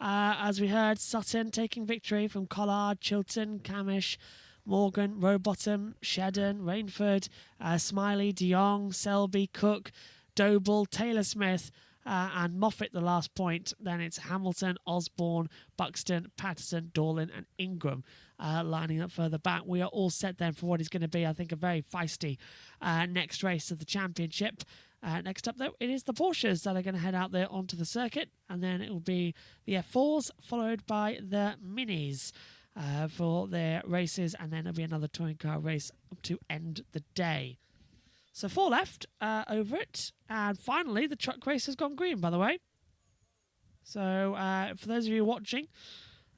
As we heard, Sutton taking victory from Collard, Chilton, Camish, Morgan, Rowbottom, Shedden, Rainford, Smiley, De Jong, Selby, Cook, Doble, Taylor-Smith, and Moffat the last point. Then it's Hamilton, Osborne, Buxton, Patterson, Dorlin and Ingram lining up further back. We are all set then for what is going to be, I think, a very feisty next race of the championship. Next up, though, it is the Porsches that are going to head out there onto the circuit, and then it will be the F4s followed by the Minis for their races, and then it'll be another touring car race to end the day. So 4 left over it. And finally, the truck race has gone green, by the way. So for those of you watching,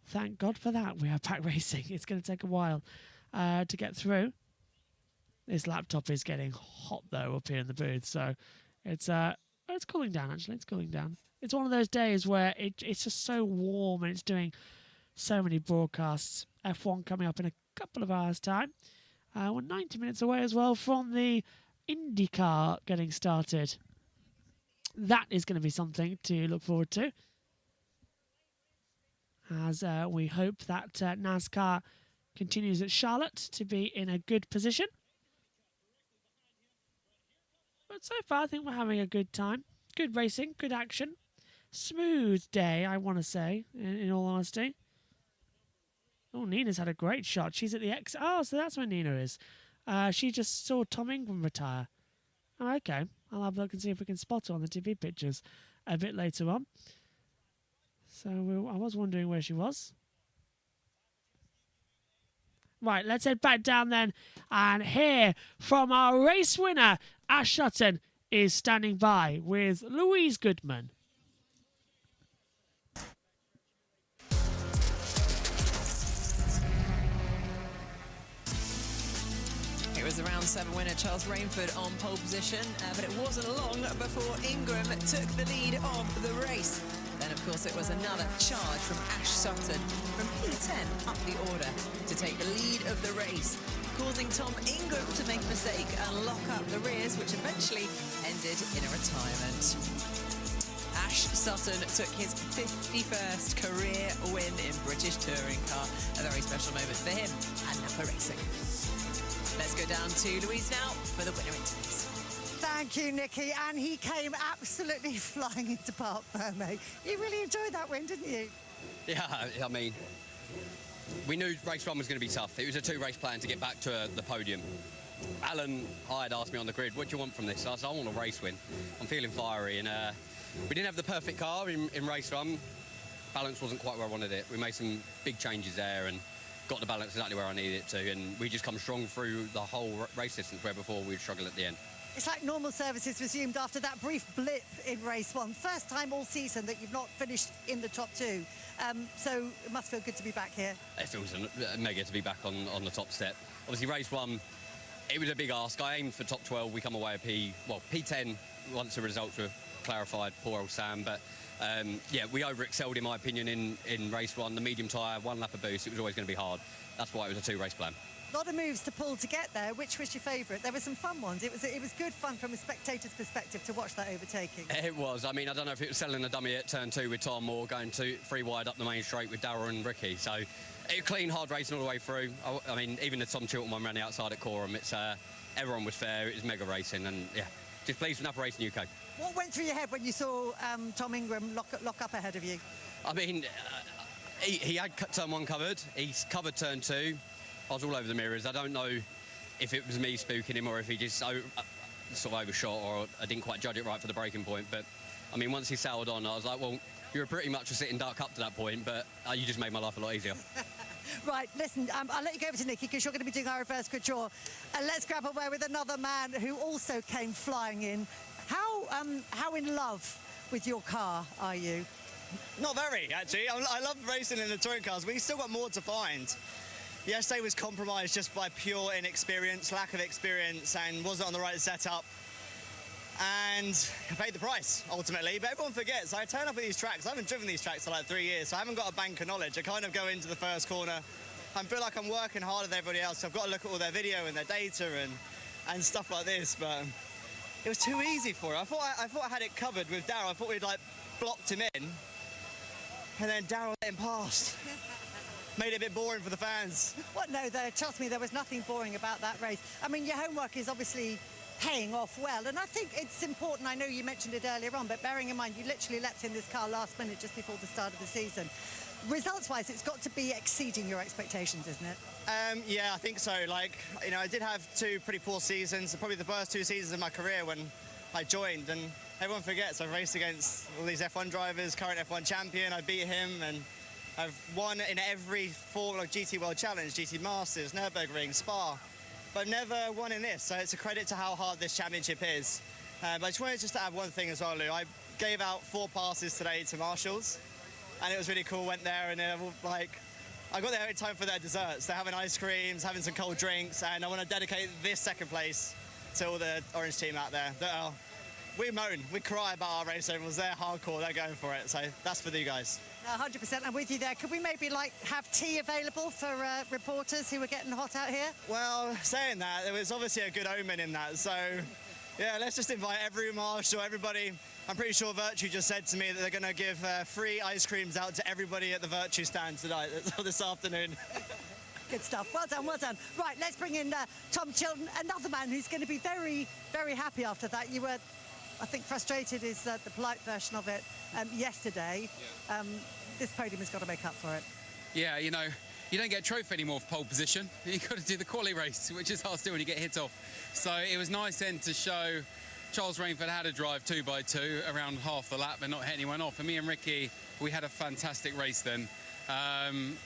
thank God for that. We are back racing. It's going to take a while to get through. This laptop is getting hot, though, up here in the booth. So it's cooling down, actually. It's cooling down. It's one of those days where it's just so warm and it's doing so many broadcasts. F1 coming up in a couple of hours' time. We're 90 minutes away as well from the IndyCar getting started. That is going to be something to look forward to, as we hope that NASCAR continues at Charlotte to be in a good position. But so far I think we're having a good time. Good racing, good action. Smooth day, I want to say, in all honesty. Oh, Nina's had a great shot. She's at the X. Oh, so that's where Nina is. She just saw Tom Ingram retire. Oh, okay. I'll have a look and see if we can spot her on the TV pictures a bit later on. So I was wondering where she was. Right, let's head back down then and hear from our race winner. Ash Sutton is standing by with Louise Goodman. It was the round 7 winner, Charles Rainford, on pole position, but it wasn't long before Ingram took the lead of the race. Then, of course, it was another charge from Ash Sutton from P10 up the order to take the lead of the race, causing Tom Ingram to make a mistake and lock up the rears, which eventually ended in a retirement. Ash Sutton took his 51st career win in British Touring Car. A very special moment for him and for racing. Let's go down to Louise now for the winner interviews. Thank you, Nikki. And he came absolutely flying into Parc Fermé. You really enjoyed that win, didn't you? Yeah, I mean, we knew race 1 was going to be tough. It was a 2-race plan to get back to the podium. Alan Hyde asked me on the grid, what do you want from this? I said, I want a race win. I'm feeling fiery. And we didn't have the perfect car in race 1. Balance wasn't quite where I wanted it. We made some big changes there and got the balance exactly where I needed it to. And we just come strong through the whole race distance, where before we'd struggle at the end. It's like normal services resumed after that brief blip in race 1. First time all season that you've not finished in the top 2. So it must feel good to be back here. It feels mega to be back on the top step. Obviously, race 1, it was a big ask. I aimed for top 12. We come away at P10 once the results were clarified. Poor old Sam. But yeah, we over-excelled, in my opinion, in race 1. The medium tyre, 1 lap of boost. It was always going to be hard. That's why it was a 2-race plan. A lot of moves to pull to get there. Which was your favourite? There were some fun ones. It was good fun from a spectator's perspective to watch that overtaking. It was. I mean, I don't know if it was selling a dummy at turn 2 with Tom or going 3 wide up the main straight with Darryl and Ricky. So it clean, hard racing all the way through. I mean, even the Tom Chilton one ran the outside at Coram. It's everyone was fair. It was mega racing, and yeah, just pleased with Napa Racing UK. What went through your head when you saw Tom Ingram lock up ahead of you? I mean, he had turn 1 covered. He's covered turn 2. I was all over the mirrors. I don't know if it was me spooking him or if he just sort of overshot or I didn't quite judge it right for the breaking point. But, I mean, once he sailed on, I was like, well, you were pretty much a sitting duck up to that point, but you just made my life a lot easier. Right, listen, I'll let you go over to Nikki because you're going to be doing our reverse grid draw. And let's grab away with another man who also came flying in. How in love with your car are you? Not very, actually. I love racing in the touring cars. We still got more to find. Yesterday was compromised just by pure inexperience, lack of experience, and wasn't on the right setup. And I paid the price, ultimately. But everyone forgets, I turn up at these tracks. I haven't driven these tracks for like 3 years, so I haven't got a bank of knowledge. I kind of go into the first corner. I feel like I'm working harder than everybody else. So I've got to look at all their video and their data and stuff like this. But it was too easy for her. I thought I had it covered with Darryl. I thought we'd like blocked him in. And then Darryl let him past. Made it a bit boring for the fans. What? No, trust me, there was nothing boring about that race. I mean, your homework is obviously paying off well, and I think it's important. I know you mentioned it earlier on, but bearing in mind, you literally leapt in this car last minute just before the start of the season. Results-wise, it's got to be exceeding your expectations, isn't it? Yeah, I think so. Like, you know, I did have 2 pretty poor seasons, probably the first 2 seasons of my career when I joined, and everyone forgets I've raced against all these F1 drivers, current F1 champion. I beat him, and I've won in every form of GT World Challenge, GT Masters, Nürburgring, Spa, but I've never won in this, so it's a credit to how hard this championship is. But I just wanted to add one thing as well, Lou. I gave out 4 passes today to marshals, and it was really cool. Went there and I got there in time for their desserts. They're having ice creams, having some cold drinks, and I want to dedicate this 2nd place to all the Orange team out there. We moan, we cry about our race overalls. They're hardcore, they're going for it, so that's for you guys. 100%, I'm with you there. Could we maybe have tea available for reporters who are getting hot out here? Well, saying that, there was obviously a good omen in that, so yeah, let's just invite every marshal, everybody. I'm pretty sure Virtue just said to me that they're going to give free ice creams out to everybody at the Virtue stand tonight, this afternoon. Good stuff. Well done, well done. Right, let's bring in Tom Chilton, another man who's going to be very, very happy after that. You were, I think, frustrated is the polite version of it yesterday. Yeah. This podium has got to make up for it. Yeah, you know, you don't get a trophy anymore for pole position. You've got to do the quali race, which is hard to do when you get hit off. So it was nice then to show Charles Rainford how to drive 2x2 around half the lap and not hit anyone off. And me and Ricky, we had a fantastic race then. And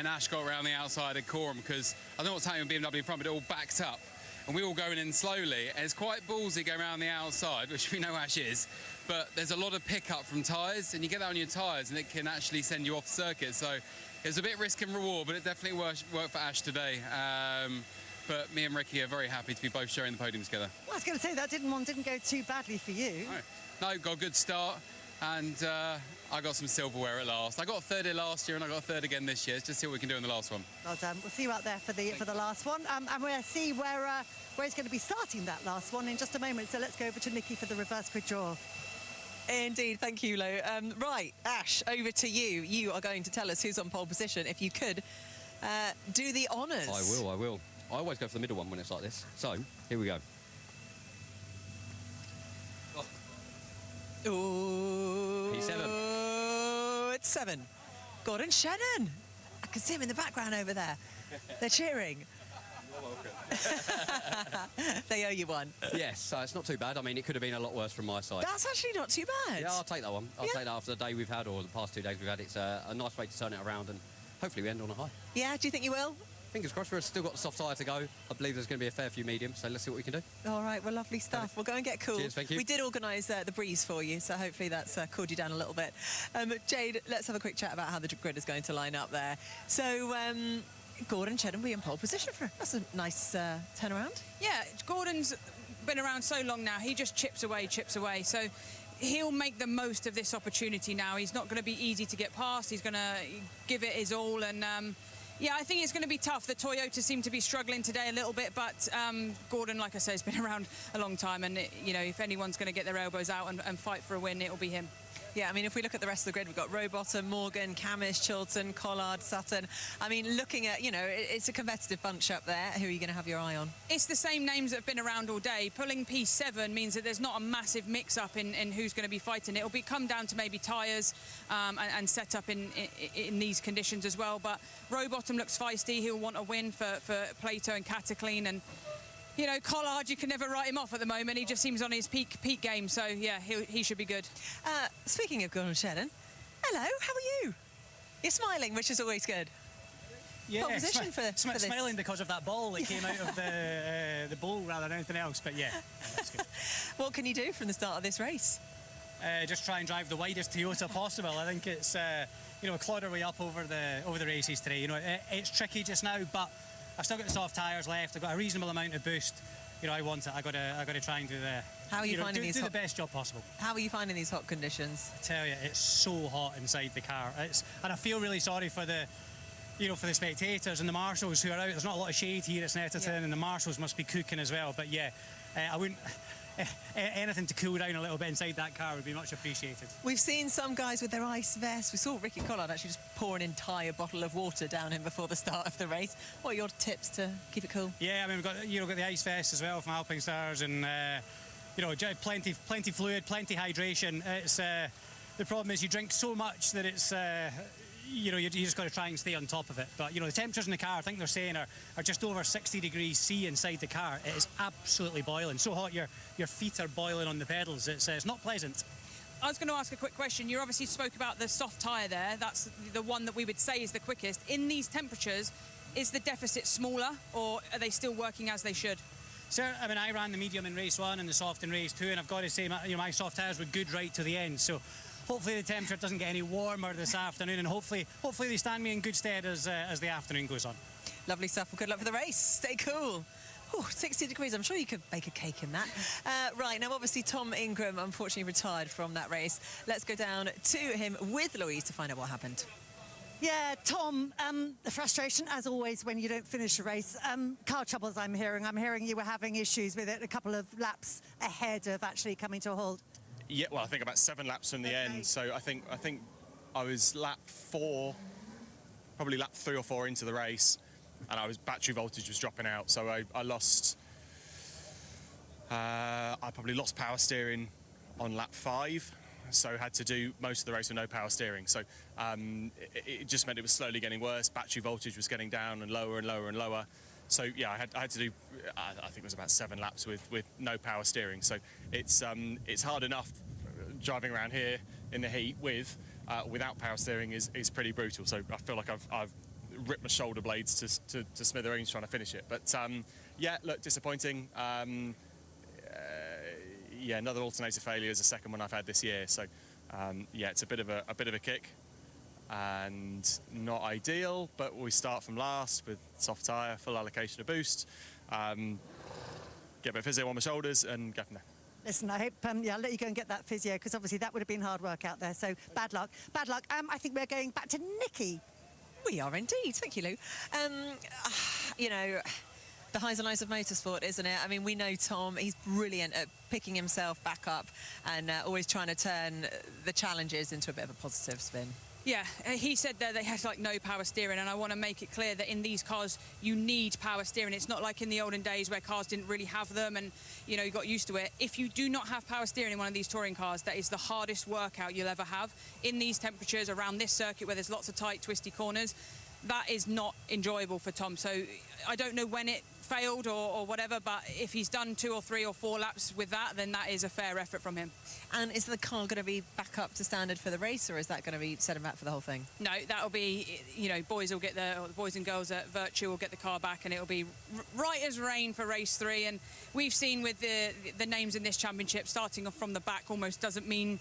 Ash got around the outside of Coram because I don't know what's happening with BMW in front, but it all backed up. And we were all going in slowly. And it's quite ballsy going around the outside, which we know Ash is. But there's a lot of pickup from tyres, and you get that on your tyres, and it can actually send you off circuit. So it's a bit risk and reward, but it definitely worked for Ash today. But me and Ricky are very happy to be both sharing the podium together. Well, I was going to say that didn't go too badly for you. No, got a good start, and I got some silverware at last. I got a third here last year, and I got a third again this year. Let's just see what we can do in the last one. Well done. We'll see you out there for the last one, and we'll see where he's going to be starting that last one in just a moment. So let's go over to Nikki for the reverse grid draw. Indeed, thank you, Lo. Right, Ash, over to you. You are going to tell us who's on pole position. If you could do the honours. I will. I always go for the middle one when it's like this. So, here we go. Ooh. P7. Oh, it's 7. Gordon Shannon. I can see him in the background over there. They're cheering. They owe you one. Yes, so it's not too bad. I mean, it could have been a lot worse from my side. That's actually not too bad. Yeah, I'll take that one. I'll take that after the day we've had, or the past 2 days we've had. It's a nice way to turn it around, and hopefully we end on a high. Yeah, do you think you will? Fingers crossed. We've still got the soft tyre to go. I believe there's going to be a fair few mediums, so let's see what we can do. All right, well, lovely stuff. We'll go and get cool. Cheers, thank you. We did organise the breeze for you, so hopefully that's cooled you down a little bit. Jade, let's have a quick chat about how the grid is going to line up there. So, Gordon Cheddar will be in pole position for that's a nice turnaround. Yeah, Gordon's been around so long now. He just chips away. So he'll make the most of this opportunity now. He's not going to be easy to get past. He's going to give it his all. And yeah, I think it's going to be tough. The Toyota seem to be struggling today a little bit, but Gordon, like I say, has been around a long time. And, you know, if anyone's going to get their elbows out and fight for a win, it'll be him. Yeah, I mean, if we look at the rest of the grid, we've got Rowbottom, Morgan, Camish, Chilton, Collard, Sutton. I mean, looking at, you know, it's a competitive bunch up there. Who are you going to have your eye on? It's the same names that have been around all day. Pulling P7 means that there's not a massive mix-up in who's going to be fighting. It'll come down to maybe tyres and set up in these conditions as well. But Rowbottom looks feisty. He'll want a win for Plato and Cataclean. And, you know, Collard, you can never write him off at the moment. He just seems on his peak game. So, yeah, he should be good. Speaking of Gordon Shannon, hello, how are you? You're smiling, which is always good. Yeah, Pole position for this. Smiling because of that ball that came out of the bowl rather than anything else, but yeah, that's good. What can you do from the start of this race? Just try and drive the widest Toyota possible. I think it's, you know, clawed our way up over the races today. You know, it's tricky just now, but I've still got the soft tyres left. I've got a reasonable amount of boost. You know, I want it. I got to try and do How are you finding these? Do the best job possible. How are you finding these hot conditions? I tell you, it's so hot inside the car. And I feel really sorry for the, you know, for the spectators and the marshals who are out. There's not a lot of shade here at Snetterton, and the marshals must be cooking as well. But yeah, I wouldn't. Anything to cool down a little bit inside that car would be much appreciated. We've seen some guys with their ice vests. We saw Ricky Collard actually just pour an entire bottle of water down him before the start of the race. What are your tips to keep it cool? Yeah, I mean, we've got the ice vest as well from Alpine Stars, and you know, plenty fluid, plenty hydration. It's the problem is you drink so much that it's you know, you just got to try and stay on top of it. But, you know, the temperatures in the car, I think they're saying, are just over 60 degrees C inside the car. It is absolutely boiling. So hot your feet are boiling on the pedals. It's not pleasant. I was going to ask a quick question. You obviously spoke about the soft tyre there. That's the one that we would say is the quickest. In these temperatures, is the deficit smaller, or are they still working as they should? So, I mean, I ran the medium in race 1 and the soft in race 2, and I've got to say, my soft tyres were good right to the end. So hopefully the temperature doesn't get any warmer this afternoon, and hopefully they stand me in good stead as the afternoon goes on. Lovely stuff. Well, good luck for the race. Stay cool. Oh, 60 degrees. I'm sure you could bake a cake in that. Right, now obviously Tom Ingram unfortunately retired from that race. Let's go down to him with Louise to find out what happened. Yeah, Tom, the frustration, as always, when you don't finish a race. Car troubles, I'm hearing. I'm hearing you were having issues with it a couple of laps ahead of actually coming to a halt. Yeah, well, I think about 7 laps from the end. So I think I was lap 4, probably lap 3 or 4 into the race, and battery voltage was dropping out. So I lost. I probably lost power steering on lap 5, so had to do most of the race with no power steering. So it just meant it was slowly getting worse. Battery voltage was getting down and lower and lower and lower. So yeah, I had to do, I think it was about 7 laps with no power steering. So it's hard enough driving around here in the heat without power steering is pretty brutal. So I feel like I've ripped my shoulder blades to smithereens trying to finish it. But yeah, look, disappointing. Yeah, another alternator failure is the second one I've had this year. So yeah, it's a bit of a kick and not ideal. But we start from last with soft tyre, full allocation of boost, get a bit of physio on my shoulders and go from there. Listen, I hope, yeah, I'll let you go and get that physio, because obviously that would have been hard work out there. So bad luck. Bad luck. I think we're going back to Nikki. We are indeed. Thank you, Lou. You know, the highs and lows of motorsport, isn't it? I mean, we know Tom, he's brilliant at picking himself back up and always trying to turn the challenges into a bit of a positive spin. Yeah, he said there they had like no power steering, and I want to make it clear that in these cars you need power steering. It's not like in the olden days where cars didn't really have them and, you know, you got used to it. If you do not have power steering in one of these touring cars, that is the hardest workout you'll ever have. In these temperatures around this circuit where there's lots of tight, twisty corners, that is not enjoyable for Tom. So I don't know when it failed or whatever, but if he's done 2 or 3 or 4 laps with that, then that is a fair effort from him. And is the car going to be back up to standard for the race, or is that going to be set him back for the whole thing? No, that'll be, you know, boys and girls at Virtue will get the car back, and it'll be right as rain for race 3. And we've seen with the names in this championship, starting off from the back almost doesn't mean,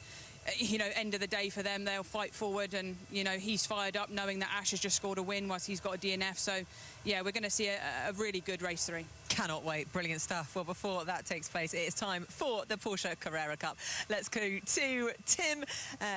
you know, end of the day for them. They'll fight forward, and, you know, he's fired up knowing that Ash has just scored a win whilst he's got a DNF. So yeah, we're going to see a really good race 3. Cannot wait. Brilliant stuff. Well, before that takes place, it is time for the Porsche Carrera Cup. Let's go to Tim,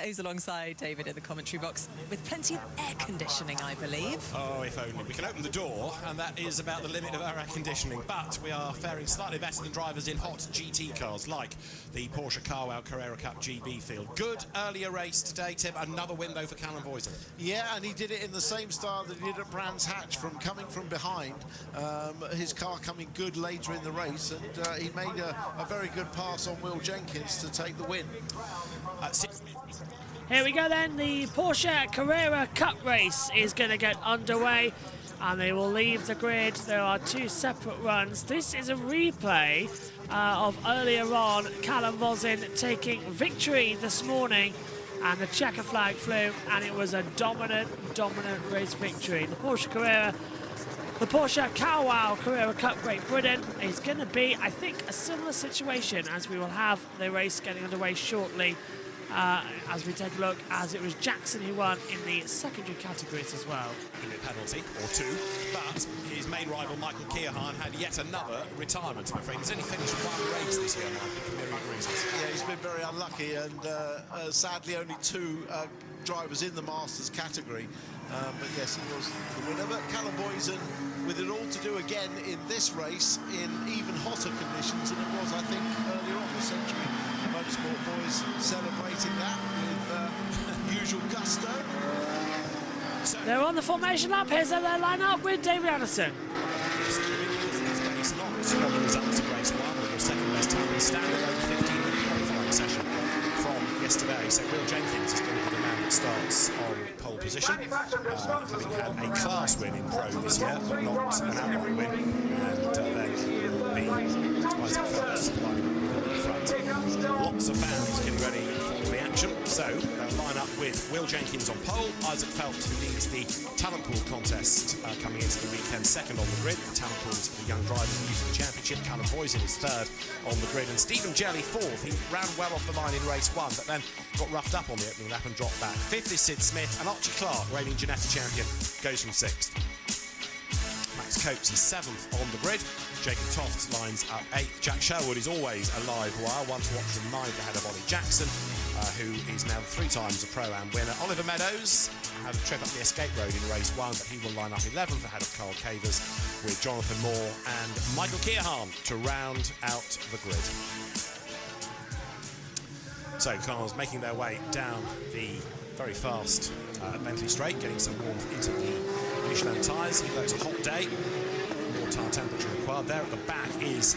who's alongside David in the commentary box with plenty of air conditioning, I believe. Oh, if only. We can open the door, and that is about the limit of our air conditioning. But we are faring slightly better than drivers in hot GT cars, like the Porsche Carwow Carrera Cup GB field. Good earlier race today, Tim. Another win, though, for Callum Boysen. Yeah, and he did it in the same style that he did at Brands Hatch, from coming from behind. His car coming good later in the race, and he made a very good pass on Will Jenkins to take the win. Here we go then, the Porsche Carrera Cup race is going to get underway and they will leave the grid. There are 2 separate runs. This is a replay of earlier on Callum Boysen taking victory this morning, and the checker flag flew and it was a dominant race victory. The Porsche Carwow Carrera Cup Great Britain is going to be, I think, a similar situation, as we will have the race getting underway shortly, as we take a look, as it was Jackson who won in the secondary categories as well. A penalty or 2, but his main rival Michael Keohane had yet another retirement, I'm afraid. He's only finished 1 race this year, Michael, for myriad reasons. Yeah, he's been very unlucky, and sadly only 2 drivers in the Masters category. But yes, he was the winner. But Callum Boysen, with it all to do again in this race in even hotter conditions than it was, I think, earlier on the century. The Motorsport boys celebrating that with usual gusto. They're on the formation lap. Here's their line up with David Anderson. It's not on the results of race 1 with your second best time in standalone 15-minute qualifying session from yesterday. So Will Jenkins is going to be the man that starts on pole position, having had a class win in Pro this year, but not an outright win. And then it will be Isaac Phelps lining up with him in front. Lots of fans getting ready for the action. So they'll line up with Will Jenkins on pole, Isaac Phelps, who leads the talent pool contest coming into the weekend, second on the grid. The talent pool is for the young drivers using the championship. Callum Boysen is 3rd on the grid, and Stephen Jelly 4th. He ran well off the line in race 1, but then got roughed up on the opening lap and dropped back. 5th is Sid Smith, and Archie Clark, reigning Ginetta champion, goes from 6th. Max Coates is 7th on the grid. Jacob Toft lines up 8th. Jack Sherwood is always a live wire, one to watch from 9th ahead of Ollie Jackson, who is now 3 times a Pro-Am winner. Oliver Meadows had a trip up the escape road in race 1, but he will line up 11th ahead of Carl Cavers, with Jonathan Moore and Michael Keohane to round out the grid. So cars making their way down the very fast Bentley straight, getting some warmth into the Michelin tyres, even though it's a hot day. More tyre temperature required. There at the back is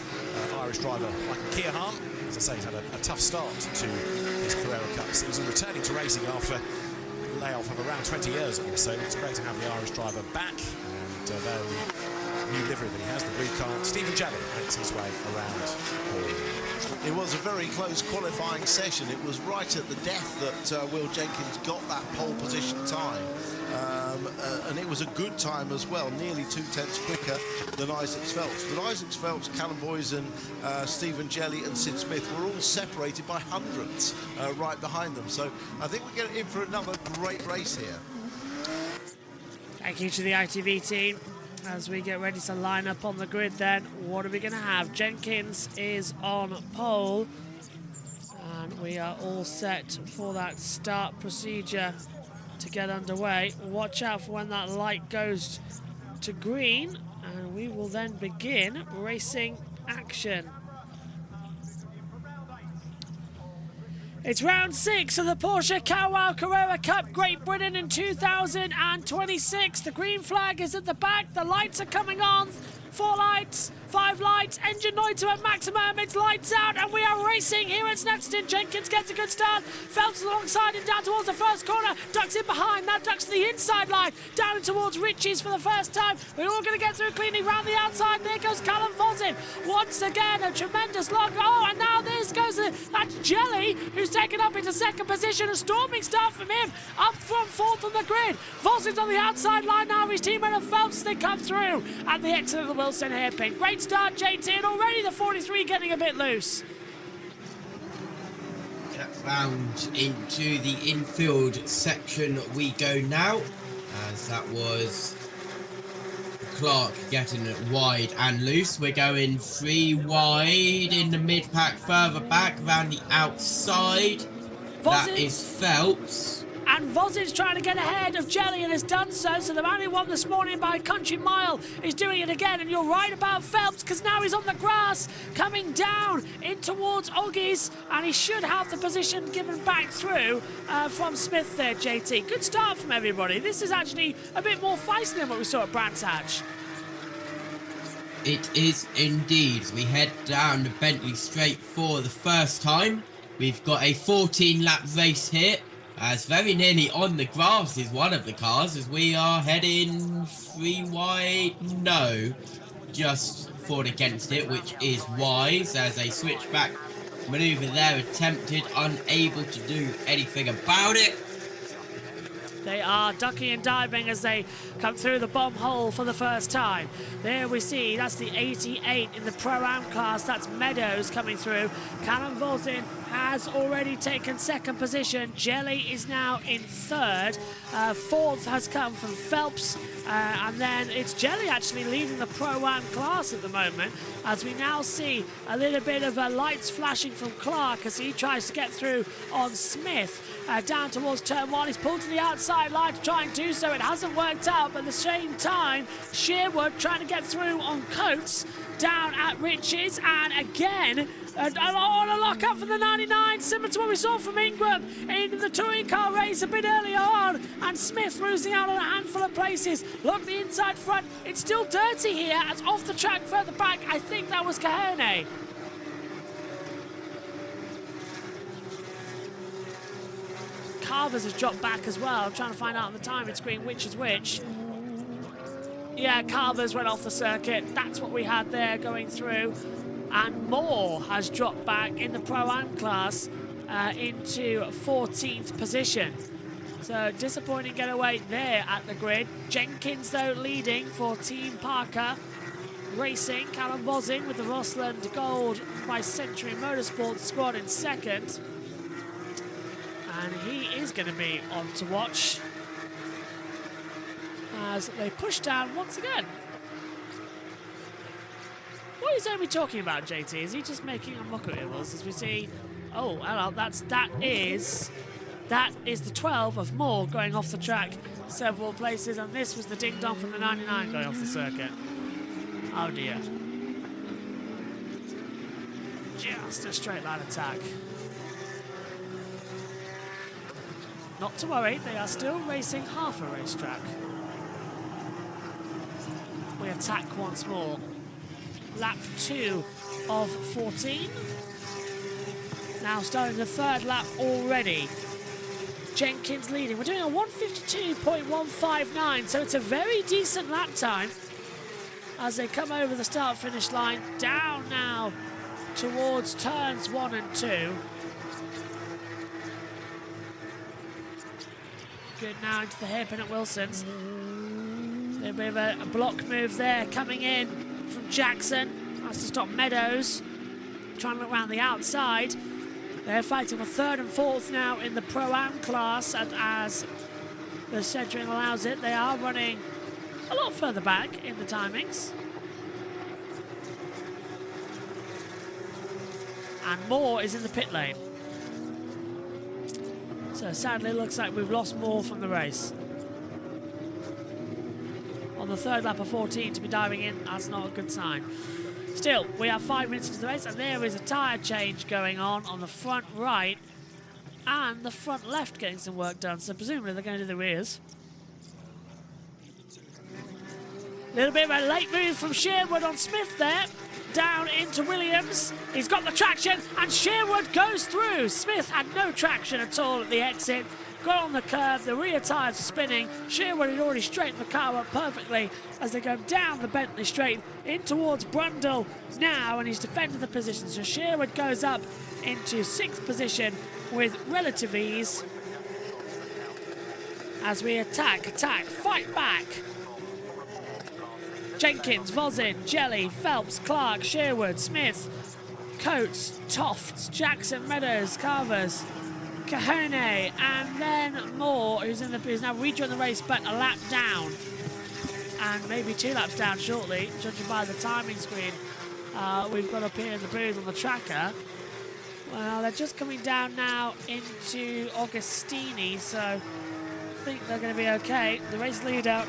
Irish driver Michael Keohane. As I say, he's had a tough start to his Carrera Cup season, returning to racing after a layoff of around 20 years or so. It's great to have the Irish driver back, and there the new livery that he has, the blue car. Stephen Jelly makes his way around Hall. It was a very close qualifying session. It was right at the death that Will Jenkins got that pole position time. And it was a good time as well, nearly 2/10 quicker than Isaac Phelps. But Isaac Phelps, Callum Boysen, Stephen Jelly and Sid Smith were all separated by hundredths right behind them. So I think we're getting in for another great race here. Thank you to the ITV team. As we get ready to line up on the grid then, what are we going to have? Jenkins is on pole, and we are all set for that start procedure to get underway. Watch out for when that light goes to green, and we will then begin racing action. It's round 6 of the Porsche Carwow Carrera Cup Great Britain in 2026. The green flag is at the back. The lights are coming on. 4 lights, 5 lights, engine noise at maximum, it's lights out, and we are racing here at Snetterton. Jenkins gets a good start, Phelps alongside him down towards the first corner, ducks in behind, that ducks to the inside line, down towards Ritchie's for the first time. We're all going to get through cleanly round the outside. There goes Callum Vosin. Once again, a tremendous lock. Oh, and now this goes, that's Jelly, who's taken up into second position. A storming start from him, up from 4th on the grid. Vosin's on the outside line now, his teammate of Phelps, they come through, and the exit of the Wilson hairpin. Great start, JT, and already the 43 getting a bit loose. Round into the infield section we go now, as that was Clark getting it wide and loose. We're going 3 wide in the mid-pack, further back, round the outside. That is Phelps. And Vosin's trying to get ahead of Jelly and has done so. So the man who won this morning by a country mile is doing it again. And you're right about Phelps, because now he's on the grass, coming down in towards Oggies, and he should have the position given back through from Smith there, JT. Good start from everybody. This is actually a bit more feisty than what we saw at Brands Hatch. It is indeed. We head down the Bentley Straight for the first time. We've got a 14-lap race here. As very nearly on the grass is one of the cars, as we are heading 3 wide. No, just fought against it, which is wise, as a switchback manoeuvre there attempted, unable to do anything about it. They are ducking and diving as they come through the bomb hole for the first time. There we see, that's the 88 in the Pro-Am class. That's Meadows coming through. Callum Vosin has already taken second position. Jelly is now in third. 4th has come from Phelps. And then it's Jelly actually leading the Pro-Am class at the moment, as we now see a little bit of lights flashing from Clark as he tries to get through on Smith. Down towards turn 1, he's pulled to the outside line to try and do so. It hasn't worked out, but at the same time, Sherwood trying to get through on Coates, down at Riches, and again, a lock up for the 99, similar to what we saw from Ingram in the touring car race a bit earlier on, and Smith losing out on a handful of places. Look, the inside front, it's still dirty here, as off the track further back, I think that was Kahane. Carvers has dropped back as well. I'm trying to find out on the timing screen which is which. Yeah, Carvers went off the circuit. That's what we had there going through. And Moore has dropped back in the Pro-Am class into 14th position. So disappointing getaway there at the grid. Jenkins, though, leading for Team Parker Racing. Callum Vosin with the Rosland Gold by Century Motorsports squad in second. And he is going to be on to watch as they push down once again. What is Omi talking about, JT? Is he just making a mockery of us as we see? Oh, hello, that is the 12 of Moore going off the track several places, and this was the ding-dong from the 99 going off the circuit. Oh dear. Just a straight line attack. Not to worry, they are still racing half a racetrack. We have attack once more. Lap 2 of 14. Now starting the third lap already. Jenkins leading. We're doing a 1:52.159, so it's a very decent lap time as they come over the start-finish line. Down now towards turns 1 and 2. Good now into the hairpin at Wilson's. A bit of a block move there coming in from Jackson. Has to stop Meadows. Trying to look around the outside. They're fighting for 3rd and 4th now in the Pro-Am class, and as the scheduling allows it, they are running a lot further back in the timings. And Moore is in the pit lane. So sadly, it looks like we've lost Moore from the race. On the third lap of 14 to be diving in, that's not a good sign. Still, we have 5 minutes into the race, and there is a tyre change going on the front right and the front left getting some work done, so presumably they're going to do the rears. A little bit of a late move from Sherwood on Smith there, down into Williams. He's got the traction, and Sherwood goes through. Smith had no traction at all at the exit. Got on the curve, the rear tyres are spinning. Sherwood had already straightened the car up perfectly as they go down the Bentley straight in towards Brundle now, and he's defended the position. So Sherwood goes up into 6th position with relative ease as we attack, fight back. Jenkins, Vosin, Jelly, Phelps, Clark, Sherwood, Smith, Coates, Tofts, Jackson, Meadows, Carvers, Cahone, and then Moore, who's now rejoined the race, but a lap down, and maybe 2 laps down shortly, judging by the timing screen we've got up here in the booth on the tracker. Well, they're just coming down now into Augustini, so I think they're going to be okay. The race leader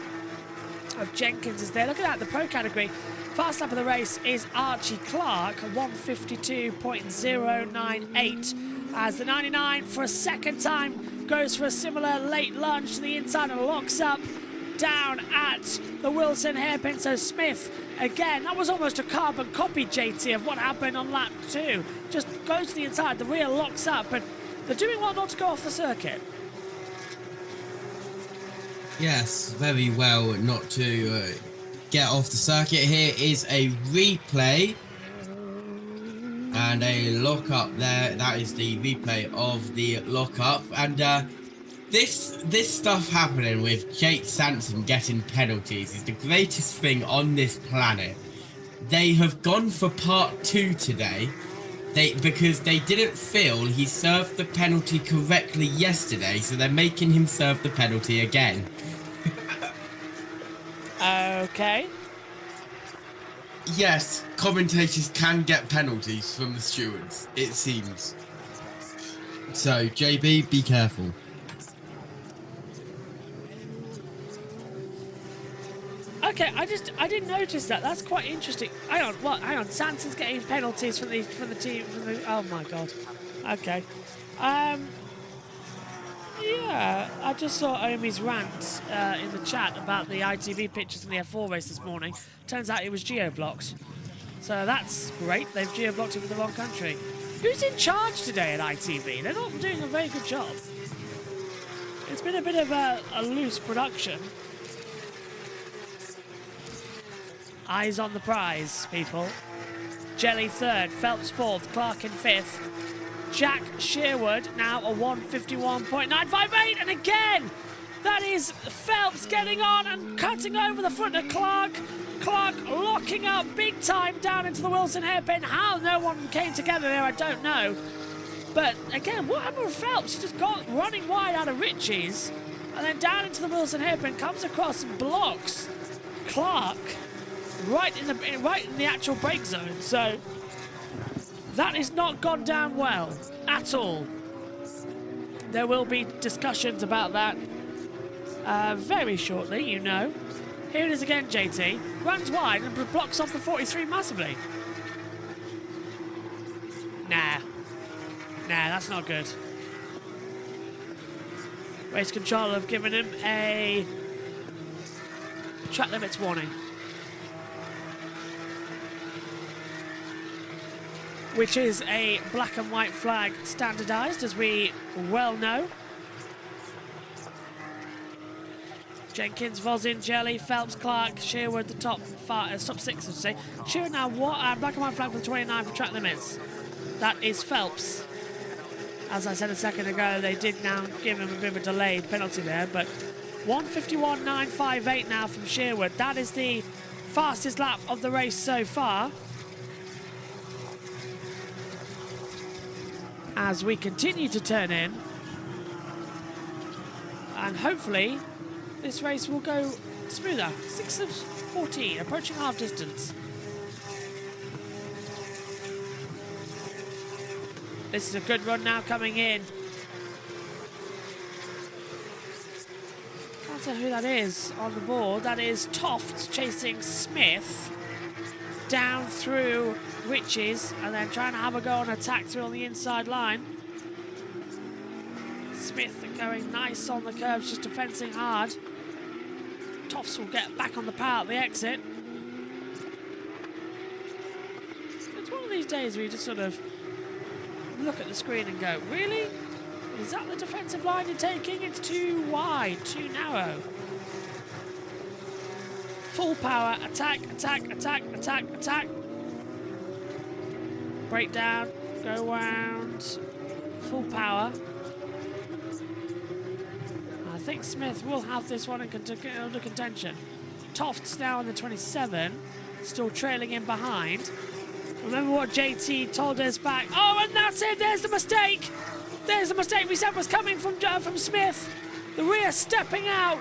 of Jenkins is there. Look at that, the pro category. Fast lap of the race is Archie Clark, 1:52.098. As the 99 for a second time goes for a similar late lunge to the inside and locks up down at the Wilson hairpin. So Smith, again, that was almost a carbon copy, JT, of what happened on lap 2. Just goes to the inside, the rear locks up, but they're doing well not to go off the circuit. Yes, very well not to get off the circuit. Here is a replay and a lock-up there. That is the replay of the lock-up. And this stuff happening with Jake Sanson getting penalties is the greatest thing on this planet. They have gone for part 2 today. Because they didn't feel he served the penalty correctly yesterday, so they're making him serve the penalty again. Okay. Yes, commentators can get penalties from the stewards, it seems. So, JB, be careful. Okay, I didn't notice that. That's quite interesting. Hang on, what? Hang on. Sanson's getting penalties from the team. Oh my god. Okay. Yeah, I just saw Omi's rant in the chat about the ITV pictures in the F4 race this morning. Turns out it was geo-blocked. So that's great. They've geo-blocked it with the wrong country. Who's in charge today at ITV? They're not doing a very good job. It's been a bit of a loose production. Eyes on the prize, people. Jelly 3rd, Phelps 4th, Clark in 5th. Jack Sherwood now a 1:51.958, and again that is Phelps getting on and cutting over the front of Clark. Clark locking up big time down into the Wilson hairpin. How no one came together there, I don't know. But again, what happened with Phelps? He just got running wide out of Ritchie's and then down into the Wilson hairpin, comes across and blocks Clark right in the actual brake zone. So that has not gone down well at all. There will be discussions about that very shortly, you know. Here it is again, JT. Runs wide and blocks off the 43 massively. Nah, that's not good. Race control have given him a track limits warning. which is a black and white flag standardised, as we well know. Jenkins, Vosin, Jelly, Phelps, Clark, Sherwood, the top top 6, I should say. Sherwood now, black and white flag for 29 for track limits. That is Phelps. As I said a second ago, they did now give him a bit of a delayed penalty there, but 1:51.958 now from Sherwood. That is the fastest lap of the race so far. As we continue to turn in, and hopefully this race will go smoother. 6 of 14, approaching half distance. This is a good run now coming in. Can't tell who that is on the board. That is Tofts chasing Smith down through Riches and then trying to have a go on attack through on the inside line. Smith going nice on the curves, just defending hard. Tofts will get back on the power at the exit. It's one of these days where you just sort of look at the screen and go, really? Is that the defensive line you're taking? It's too wide, too narrow. Full power, attack, attack, attack, attack, attack. Break down, go round, full power. I think Smith will have this one under contention. Tofts now on the 27, still trailing in behind. Remember what JT told us back. Oh, and that's it. There's the mistake. There's the mistake we said was coming from Smith. The rear stepping out.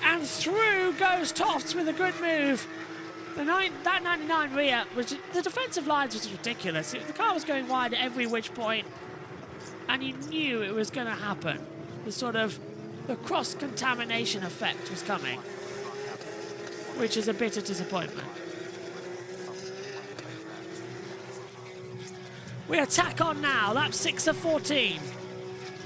And through goes Tofts with a good move. That 99 rear, the defensive lines was ridiculous. The car was going wide at every which point. And you knew it was going to happen. The cross-contamination effect was coming. Which is a bitter disappointment. We attack on now, lap 6 of 14.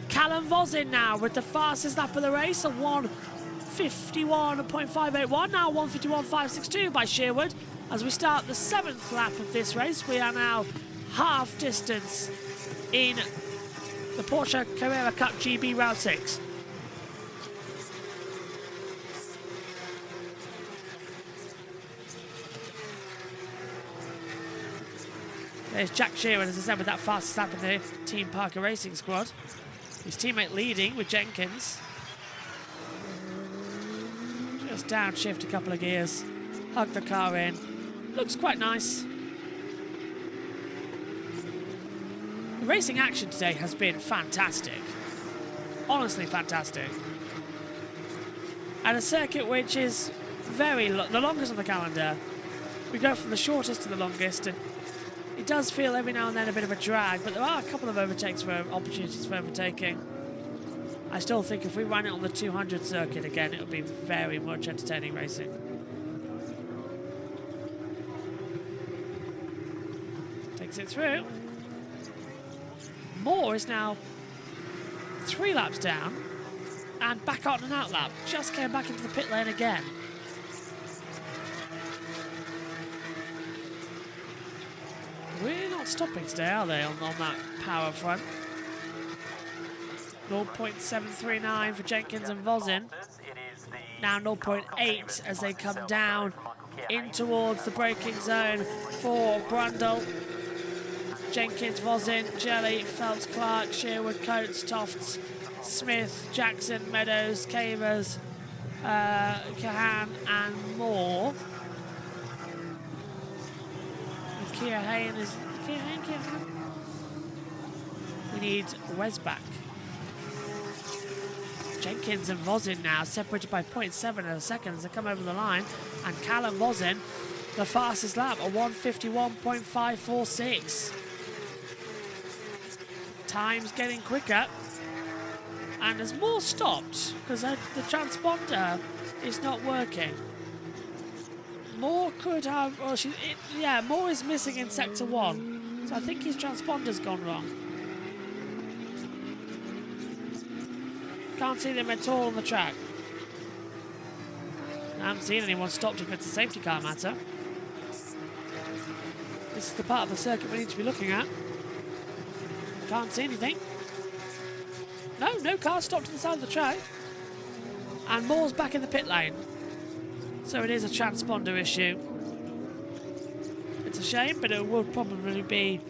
Callum Vosin now with the fastest lap of the race, a 1:51.581, now 1:51.562 by Sherwood. As we start the 7th lap of this race, we are now half distance in the Porsche Carrera Cup GB Round 6. There's Jack Sheeran, as I said, with that fast lap in the Team Parker Racing squad. His teammate leading with Jenkins. Just downshift a couple of gears. Hug the car in. Looks quite nice. The racing action today has been fantastic. Honestly fantastic. And a circuit which is the longest on the calendar. We go from the shortest to the longest, and it does feel every now and then a bit of a drag, but there are a couple of opportunities for overtaking. I still think if we ran it on the 200 circuit again, it would be very much entertaining racing. Takes it through. Moore is now 3 laps down and back on an out lap. Just came back into the pit lane again. We're not stopping today, are they, on that power front? 0.739 for Jenkins and Vosin. Now 0.8 as they come down in towards the braking zone for Brundle. Jenkins, Vosin, Jelly, Phelps, Clark, Sherwood, Coates, Tofts, Smith, Jackson, Meadows, Cavers, Kahan and Moore. Kia Hain is... Kia Hain? We need Wes back. Jenkins and Vosin now separated by 0.7 of a second as they come over the line. And Callum Vosin, the fastest lap, a 1:51.546. Time's getting quicker. And as Moore stopped, because the transponder is not working. Moore could have, Moore is missing in sector 1. So I think his transponder's gone wrong. Can't see them at all on the track. I haven't seen anyone stopped if it's a safety car matter. This is the part of the circuit we need to be looking at. Can't see anything. No cars stopped to the side of the track. And Moore's back in the pit lane. So it is a transponder issue. It's a shame, but it will probably be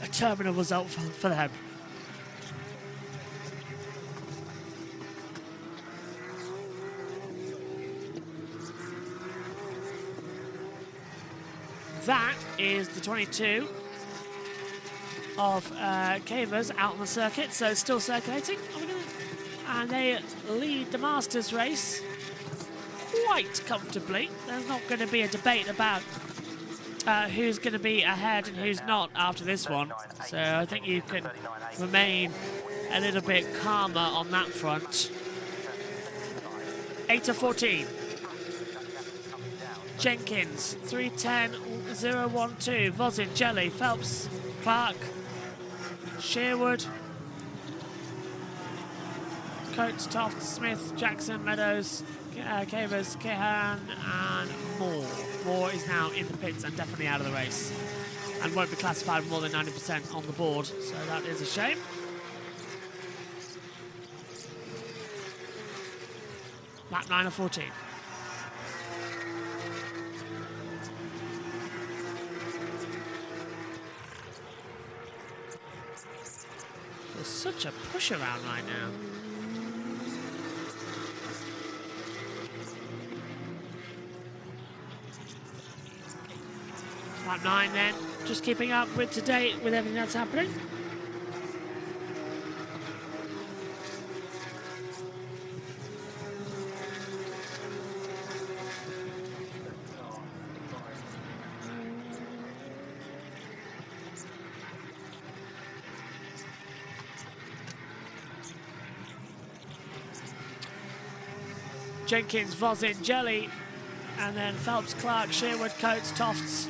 a terminal result for them. That is the 22 of Cavers out on the circuit, so it's still circulating. And they lead the Masters race quite comfortably. There's not going to be a debate about who's going to be ahead and who's not after this one. So I think you can remain a little bit calmer on that front. 8 of 14. Jenkins, 3:10.012. Vosin, Jelly, Phelps, Clark, Sherwood, Coates, Toft, Smith, Jackson, Meadows, Cavers, Kehan, and Moore. Moore is now in the pits and definitely out of the race, and won't be classified with more than 90% on the board, so that is a shame. Lap 9 of 14. There's such a push around right now. Lap 9 then, just keeping up with today with everything that's happening. Jenkins, Vosin, Jelly, and then Phelps, Clark, Sherwood, Coates, Tofts.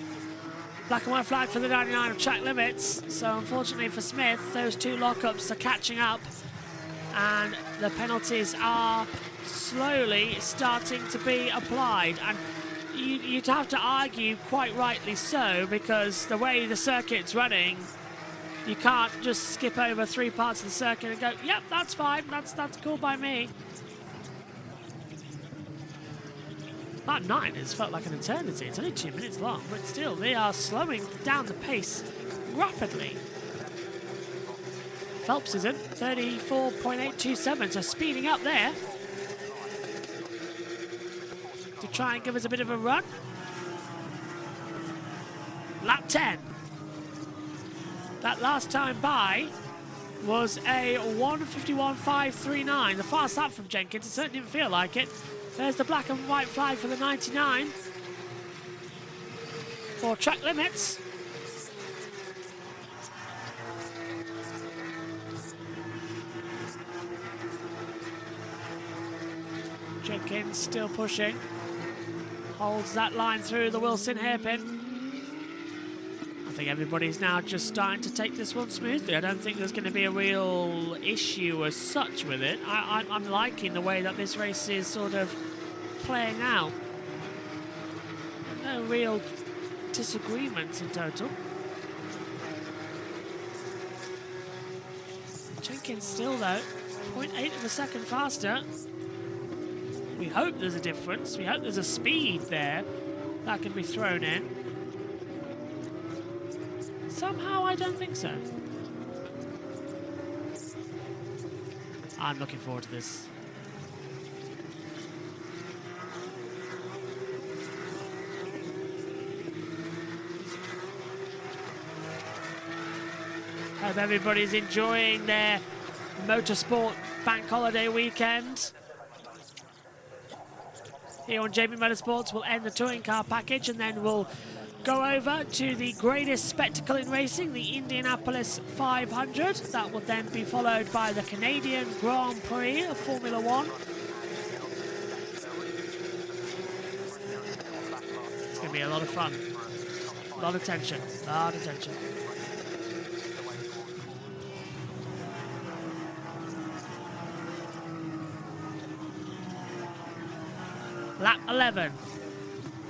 Black and white flag for the 99 of track limits. So unfortunately for Smith, those two lockups are catching up, and the penalties are slowly starting to be applied. And you'd have to argue, quite rightly so, because the way the circuit's running, you can't just skip over 3 parts of the circuit and go, yep, that's fine, that's cool by me. Lap 9 has felt like an eternity. It's only 2 minutes long, but still, they are slowing down the pace rapidly. Phelps isn't. 34.827, so speeding up there to try and give us a bit of a run. Lap 10. That last time by was a 1:51.539. The fast lap from Jenkins. It certainly didn't feel like it. There's the black and white flag for the 99 for track limits. Jenkins still pushing. Holds that line through the Wilson hairpin. I think everybody's now just starting to take this one smoothly. I don't think there's going to be a real issue as such with it. I'm liking the way that this race is sort of playing out. No real disagreements in total. Jenkins still though, 0.8 of a second faster. We hope there's a difference. We hope there's a speed there that can be thrown in. Somehow I don't think so. I'm looking forward to this. Hope everybody's enjoying their motorsport bank holiday weekend. Here on JB Motorsports, we'll end the touring car package and then we'll go over to the greatest spectacle in racing, the Indianapolis 500. That will then be followed by the Canadian Grand Prix of Formula One. It's going to be a lot of fun. A lot of tension. A lot of tension. Lap 11.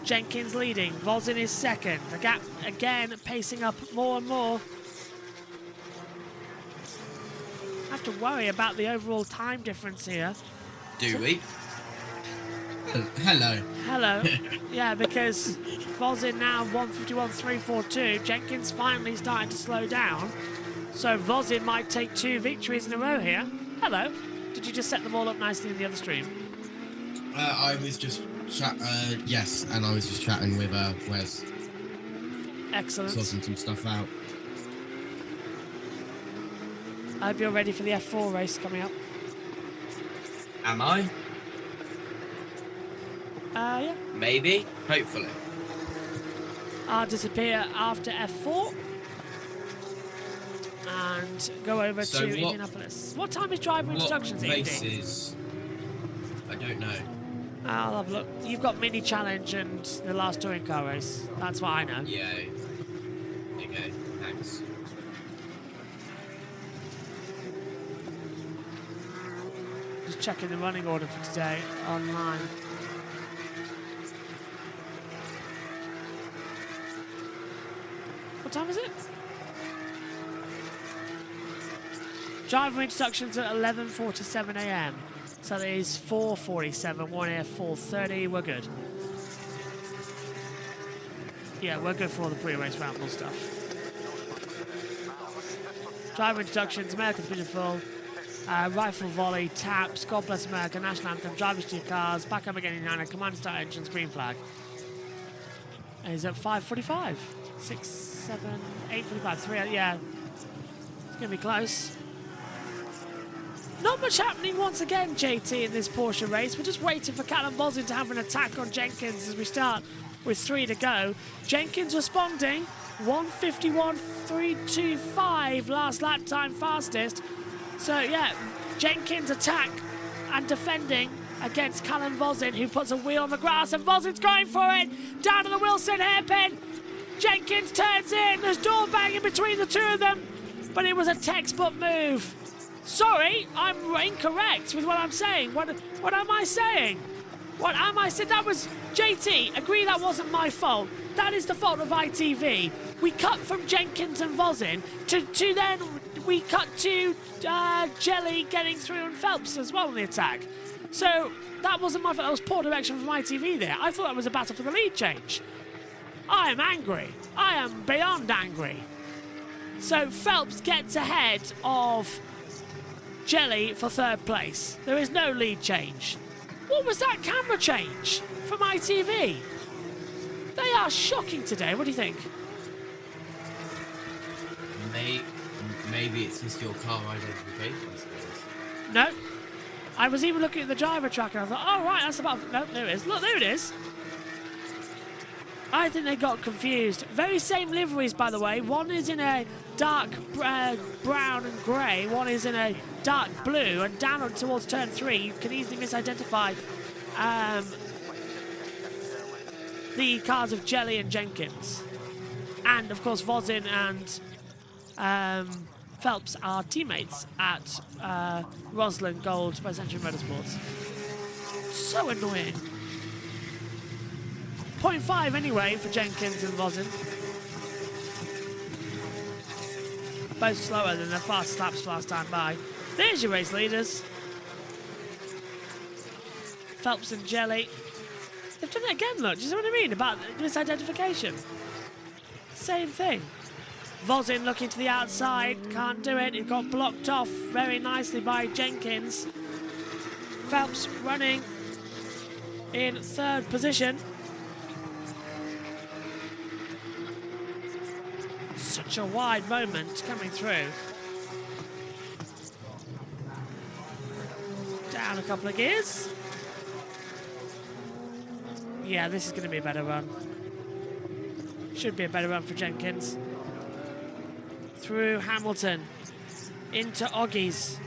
Jenkins leading. Vosin is second. The gap again pacing up more and more. I have to worry about the overall time difference here. Do we? Hello. Hello. Yeah, because Vosin now 151.342. Jenkins finally starting to slow down. So Vosin might take 2 victories in a row here. Hello. Did you just set them all up nicely in the other stream? I was just yes, and I was just chatting with Wes. Excellent. Sorting some stuff out. I hope you're ready for the F4 race coming up. Am I? Yeah. Maybe. Hopefully. I'll disappear after F4 and go over to Indianapolis. What time is driver instructions? What races? I don't know. I'll have a look. You've got mini challenge and the last touring car race. That's what I know. Yeah. Okay. Thanks. Just checking the running order for today online. What time is it? Driver instructions at 11:47 a.m. So that is 4:47, 1 here, 4:30. We're good. Yeah, we're good for all the pre-race ramble stuff. Driver introductions, America's Beautiful, rifle volley, taps, God Bless America, national anthem, drivers to your cars, back up again in Nana, command start engines, green flag. And he's at 5:45, 6, 7, 8:45, 3, yeah. It's gonna be close. Not much happening once again, JT, in this Porsche race. We're just waiting for Callum Vosin to have an attack on Jenkins as we start with 3 to go. Jenkins responding, 151.325 last lap time fastest. So yeah, Jenkins attack and defending against Callum Vosin, who puts a wheel on the grass, and Vosin's going for it. Down to the Wilson hairpin. Jenkins turns in. There's door banging between the two of them, but it was a textbook move. Sorry, I'm incorrect with what I'm saying. What am I saying? What am I saying? That was JT. Agree that wasn't my fault. That is the fault of ITV. We cut from Jenkins and Vosin to then we cut to Jelly getting through and Phelps as well in the attack. So that wasn't my fault. That was poor direction from ITV there. I thought that was a battle for the lead change. I am angry. I am beyond angry. So Phelps gets ahead of Jelly for 3rd place. There is no lead change. What was that camera change from ITV? They are shocking today. What do you think? Maybe it's just your car identification skills. No. I was even looking at the driver tracker and I thought, oh, right, that's about... No, there it is. Look, there it is. I think they got confused. Very same liveries, by the way. One is in a dark brown and grey. One is in a dark blue. And down towards turn 3, you can easily misidentify the cars of Jelly and Jenkins. And, of course, Vosin and Phelps are teammates at Roslyn Gold by Century Motorsports. So annoying. 0.5 anyway for Jenkins and Vosin. Both slower than their fastest laps last time by. There's your race leaders. Phelps and Jelly. They've done it again, look. Do you see what I mean about misidentification? Same thing. Vosin looking to the outside. Can't do it. It got blocked off very nicely by Jenkins. Phelps running in 3rd position. Such a wide moment coming through. Down a couple of gears. Yeah, this is going to be a better run. Should be a better run for Jenkins. Through Hamilton. Into Oggies.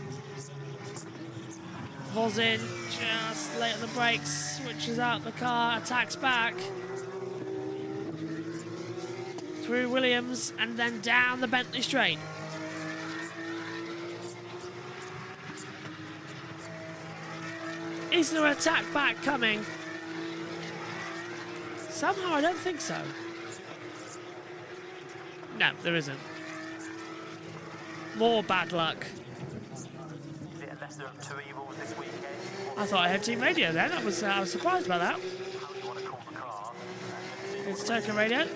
Vosin just late on the brakes. Switches out the car. Attacks back. Through Williams and then down the Bentley straight. Is there an attack back coming? Somehow I don't think so. No, there isn't. More bad luck. I thought I had team radio then. I was surprised by that. It's Turco radio.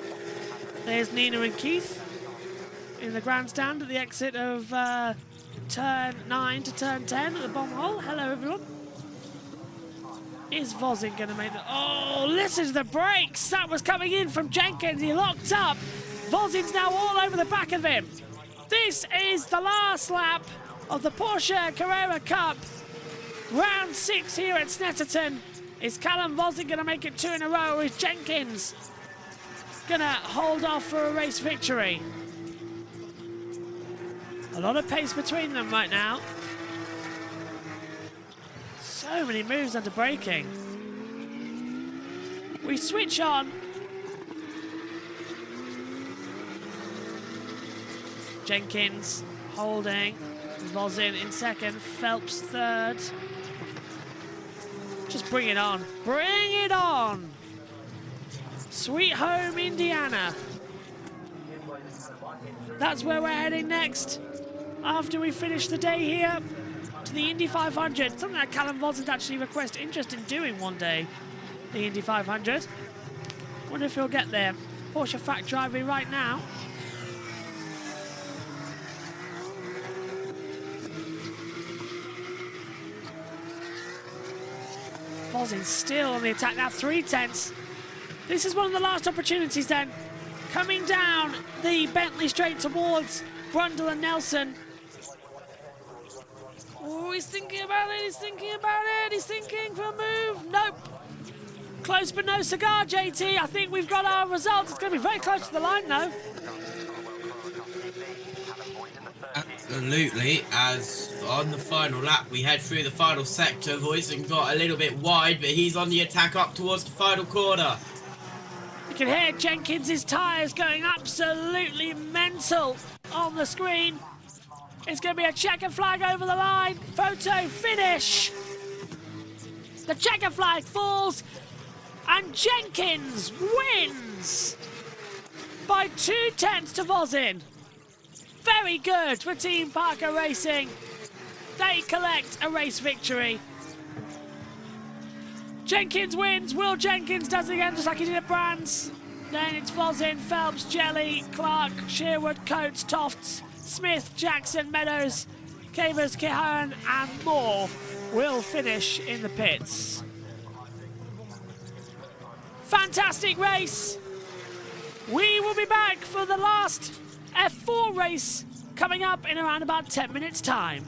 There's Nina and Keith in the grandstand at the exit of turn 9 to turn 10 at the bomb hole. Hello, everyone. Is Vozin going to make the... Oh, listen to the brakes. That was coming in from Jenkins. He locked up. Vozin's now all over the back of him. This is the last lap of the Porsche Carrera Cup. Round 6 here at Snetterton. Is Callum Vozin going to make it 2 in a row, or is Jenkins going to hold off for a race victory? A lot of pace between them right now. So many moves under braking. We switch on. Jenkins holding. Vozin in second. Phelps third. Just bring it on. Bring it on. Sweet home Indiana. That's where we're heading next. After we finish the day here to the Indy 500. Something that Callum Vozin actually requested interest in doing one day. The Indy 500. Wonder if he'll get there. Porsche fact driving right now. Vozin still on the attack now, 3/10. This is one of the last opportunities then. Coming down the Bentley straight towards Brundle and Nelson. Oh, he's thinking about it, he's thinking about it, he's thinking for a move. Nope. Close but no cigar, JT. I think we've got our results. It's going to be very close to the line though. Absolutely, as on the final lap we head through the final sector. Voisin got a little bit wide, but he's on the attack up towards the final corner. You can hear Jenkins' tyres going absolutely mental on the screen. It's going to be a checker flag over the line. Photo finish. The checker flag falls and Jenkins wins by 2/10 to Vozin. Very good for Team Parker Racing. They collect a race victory. Jenkins wins. Will Jenkins does it again just like he did at Brands. Then it's Vozin, Phelps, Jelly, Clark, Sherwood, Coates, Tofts, Smith, Jackson, Meadows, Cavers, Kehoe and more will finish in the pits. Fantastic race. We will be back for the last F4 race coming up in around about 10 minutes time.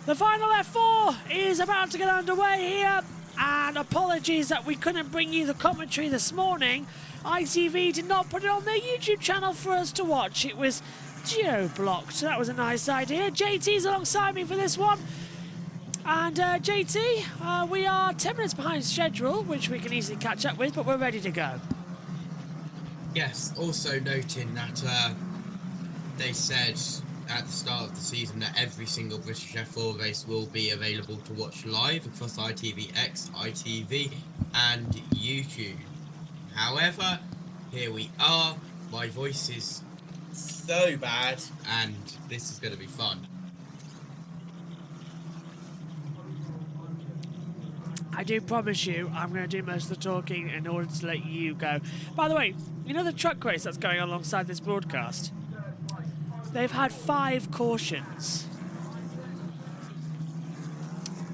The final F4 is about to get underway here, and apologies that we couldn't bring you the commentary this morning. ITV did not put it on their YouTube channel for us to watch. It was geo-blocked. That was a nice idea. JT's alongside me for this one. And JT, we are 10 minutes behind schedule, which we can easily catch up with, but we're ready to go. Yes, also noting that they said at the start of the season that every single British F4 race will be available to watch live across ITVX, ITV and YouTube. However, here we are. My voice is so bad and this is going to be fun. I do promise you, I'm going to do most of the talking in order to let you go. By the way, you know the truck race that's going on alongside this broadcast? They've had 5 cautions.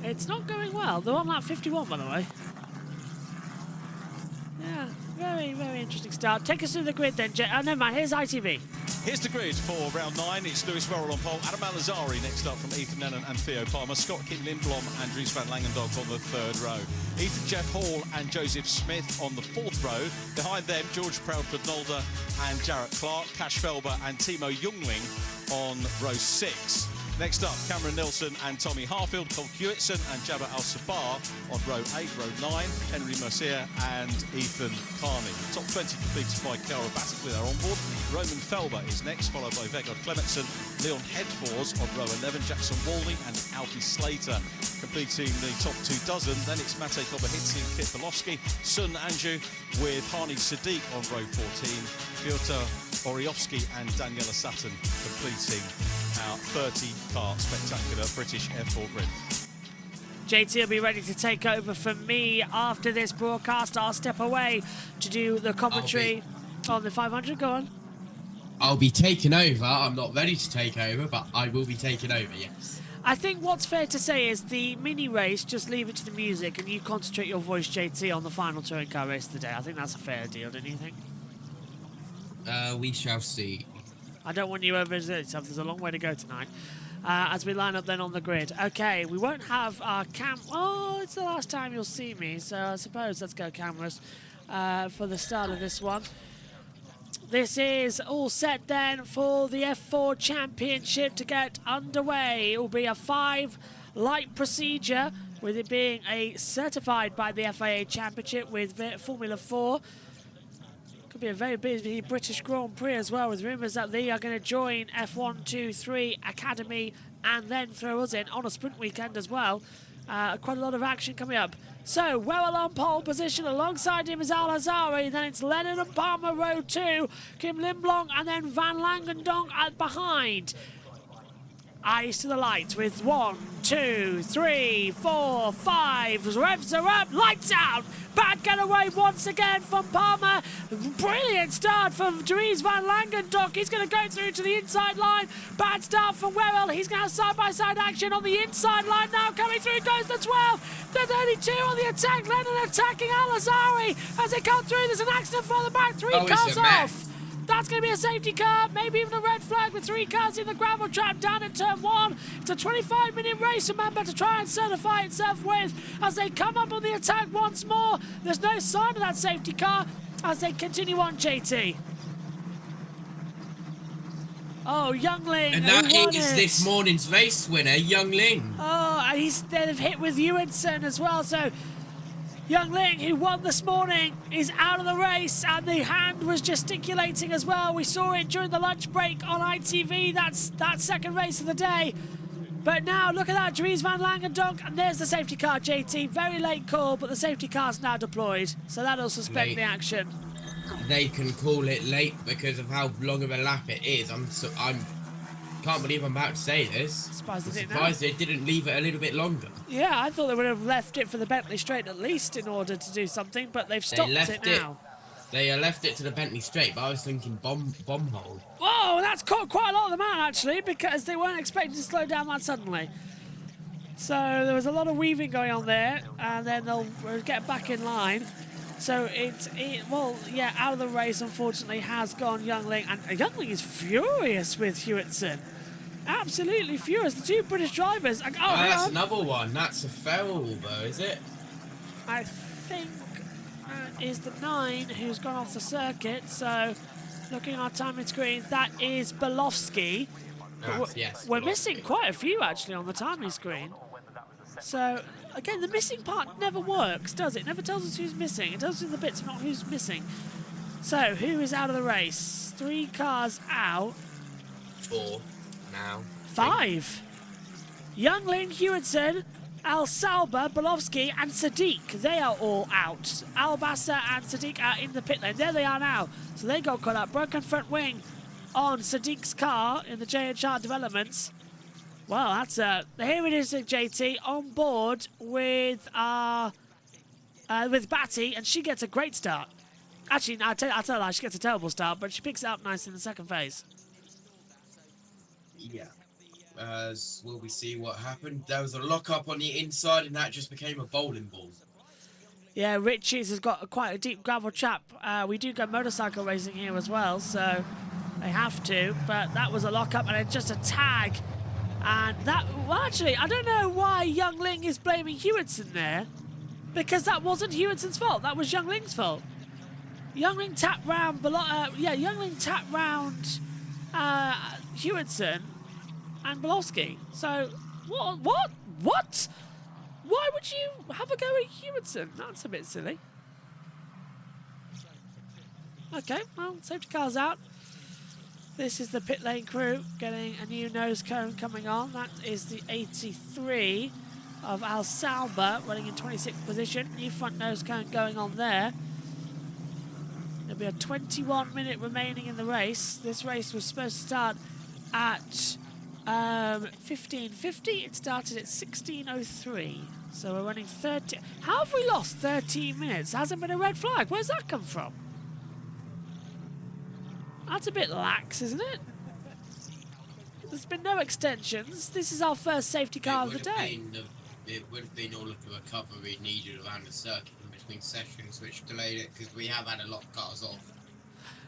It's not going well. They're on lap 51, by the way. Yeah, very, very interesting start. Take us through the grid then, Jet. Oh, never mind. Here's ITV. Here's the grid for round 9. It's Lewis Worrell on pole, Adam Alazari next up from Ethan Lennon and Theo Palmer, Scott Kim Lindblom and Dries van Langendonk on the 3rd row. Ethan Jeff Hall and Joseph Smith on the 4th row. Behind them, George Proudford-Nolder and Jarrett Clark, Cash Felber and Timo Jungling on row 6. Next up, Cameron Nelson and Tommy Harfield, Cole Hewitson and Jabba Al-Sabah on row 8, row 9, Henry Mercier and Ethan Carney. Top 20 completed by Chiara Bassett with our onboard. Roman Felber is next, followed by Vegard Clementson, Leon Headfors on row 11, Jackson Walney and Alfie Slater completing the top 2 dozen. Then it's Matej Kobahidze and Kit Belowski, Sun Anju with Hani Sadiq on row 14, Piotr Oriovsky and Daniela Sutton completing our 30-car spectacular British F4 grid. JT will be ready to take over from me after this broadcast. I'll step away to do the commentary on the 500. Go on. I'll be taking over. I'm not ready to take over, but I will be taking over, yes. I think what's fair to say is the mini race, just leave it to the music and you concentrate your voice, JT, on the final touring car race today. I think that's a fair deal, don't you think? We shall see. I don't want you overexerting yourself. There's a long way to go tonight. As we line up then on the grid. Okay, we won't have our Oh, it's the last time you'll see me, so I suppose let's go cameras for the start of this one. This is all set then for the F4 Championship to get underway. It will be a 5-light procedure, with it being a certified by the FIA Championship with Formula 4. Could be a very busy British Grand Prix as well, with rumours that they are going to join F1, 2, 3 Academy and then throw us in on a sprint weekend as well. Quite a lot of action coming up. So, Worrell on pole position, alongside him is Al-Azari, then it's Lennon and Palmer, row 2, Kim Lindblom and then Van Langendonk at behind. Eyes to the light with 1, 2, 3, 4, 5. Revs are up, lights out. Bad getaway once again from Palmer. Brilliant start from Dries van Langendonk. He's going to go through to the inside line. Bad start from Worrell. He's going to have side-by-side action on the inside line now. Coming through goes the 12. The 32 on the attack. Lennon attacking Al-Azari as they come through. There's an accident from the back. 3 cars off. That's going to be a safety car, maybe even a red flag with 3 cars in the gravel trap down in turn 1. It's a 25-minute race, remember, to try and certify itself with as they come up on the attack once more. There's no sign of that safety car as they continue on, JT. Oh, Youngling. And that is this morning's race winner, Youngling. Oh, and they've hit with Ewanson as well, so Youngling, who won this morning, is out of the race, and the hand was gesticulating as well. We saw it during the lunch break on ITV. That's that second race of the day. But now, look at that, Dries van Langendonk, and there's the safety car, JT. Very late call, but the safety car's now deployed, so that'll suspend the action. They can call it late because of how long of a lap it is. Can't believe I'm about to say this. Surprised they didn't leave it a little bit longer. Yeah, I thought they would have left it for the Bentley Straight at least in order to do something, but they've stopped it now. They left it to the Bentley Straight, but I was thinking bomb hole. Whoa, that's caught quite a lot of them out, actually, because they weren't expecting to slow down that suddenly. So there was a lot of weaving going on there, and then they'll get back in line. So out of the race, unfortunately, has gone Youngling, and Youngling is furious with Hewitson. absolutely furious. The two British drivers. Oh, that's another one. That's a Ferrell, though, is it? I think is the 9 who's gone off the circuit. So, looking at our timing screen, that is bsky. Yes. We're missing quite a few actually on the timing screen. So, again, the missing part never works, does it? It never tells us who's missing. It tells us the bits, not who's missing. So, who is out of the race? 3 cars out. 4 now. 5. Youngling, Hewitson, Al Salba, bsky, and Sadiq. They are all out. Albassa and Sadiq are in the pit lane. There they are now. So they got caught up. Broken front wing on Sadiq's car in the JHR developments. Well, that's here it is, JT, on board with Batty, and she gets a great start. Actually, I'll tell her she gets a terrible start, but she picks it up nice in the second phase. Yeah. As will we see what happened? There was a lock-up on the inside, and that just became a bowling ball. Yeah, Richie's has got quite a deep gravel trap. We do go motorcycle racing here as well, so they have to. But that was a lock-up, and it's just a tag. And that, well, actually, I don't know why Young Ling is blaming Hewitson there, because that wasn't Hewitson's fault. That was Young Ling's fault. Young Ling tapped round, Young Ling tapped round Hewitson and bsky. So, what? Why would you have a go at Hewitson? That's a bit silly. Okay, well, safety car's out. This is the pit lane crew getting a new nose cone coming on. That is the 83 of Al Salba running in 26th position. New front nose cone going on there. There'll be a 21-minute remaining in the race. This race was supposed to start at 15:50. It started at 16:03. So we're running 30. How have we lost 13 minutes? Hasn't been a red flag. Where's that come from? That's a bit lax, isn't it? There's been no extensions. This is our first safety car of the day. It would have been all of the recovery needed around the circuit in between sessions, which delayed it because we have had a lot of cars off.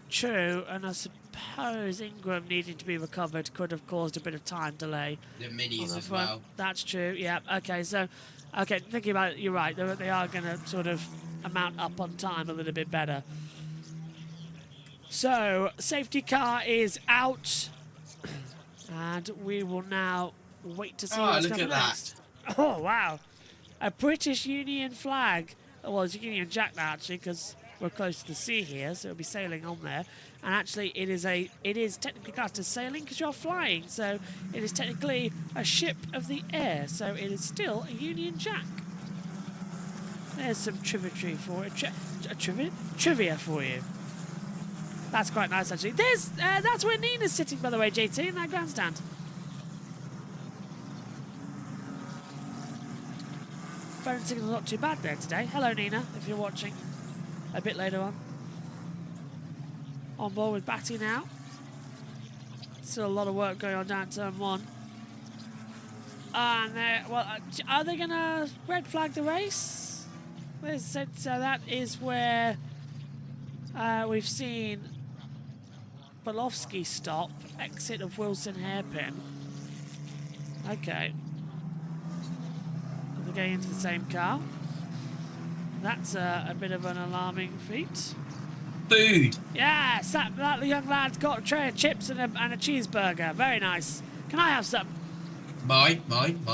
True, and I suppose Ingram needing to be recovered could have caused a bit of time delay. The minis as well. That's true, yeah. Okay, so, thinking about it, you're right. They are going to sort of amount up on time a little bit better. So, safety car is out, and we will now wait to see what's coming next. Oh, wow. A British Union flag. Well, it's Union Jack now, actually, because we're close to the sea here, so it'll be sailing on there. And actually, it is technically classed as sailing because you're flying, so it is technically a ship of the air, so it is still a Union Jack. There's some trivia for it. Trivia for you. That's quite nice, actually. That's where Nina's sitting, by the way, JT, in that grandstand. Phone signal's not too bad there today. Hello, Nina, if you're watching. A bit later on. On board with Batty now. Still a lot of work going on down turn 1. And are they going to red flag the race? So that is where we've seen bsky stop, exit of Wilson hairpin. Okay. They're going into the same car. That's a bit of an alarming feat. Food! Yes, that young lad's got a tray of chips and a cheeseburger. Very nice. Can I have some? Mine. Mine.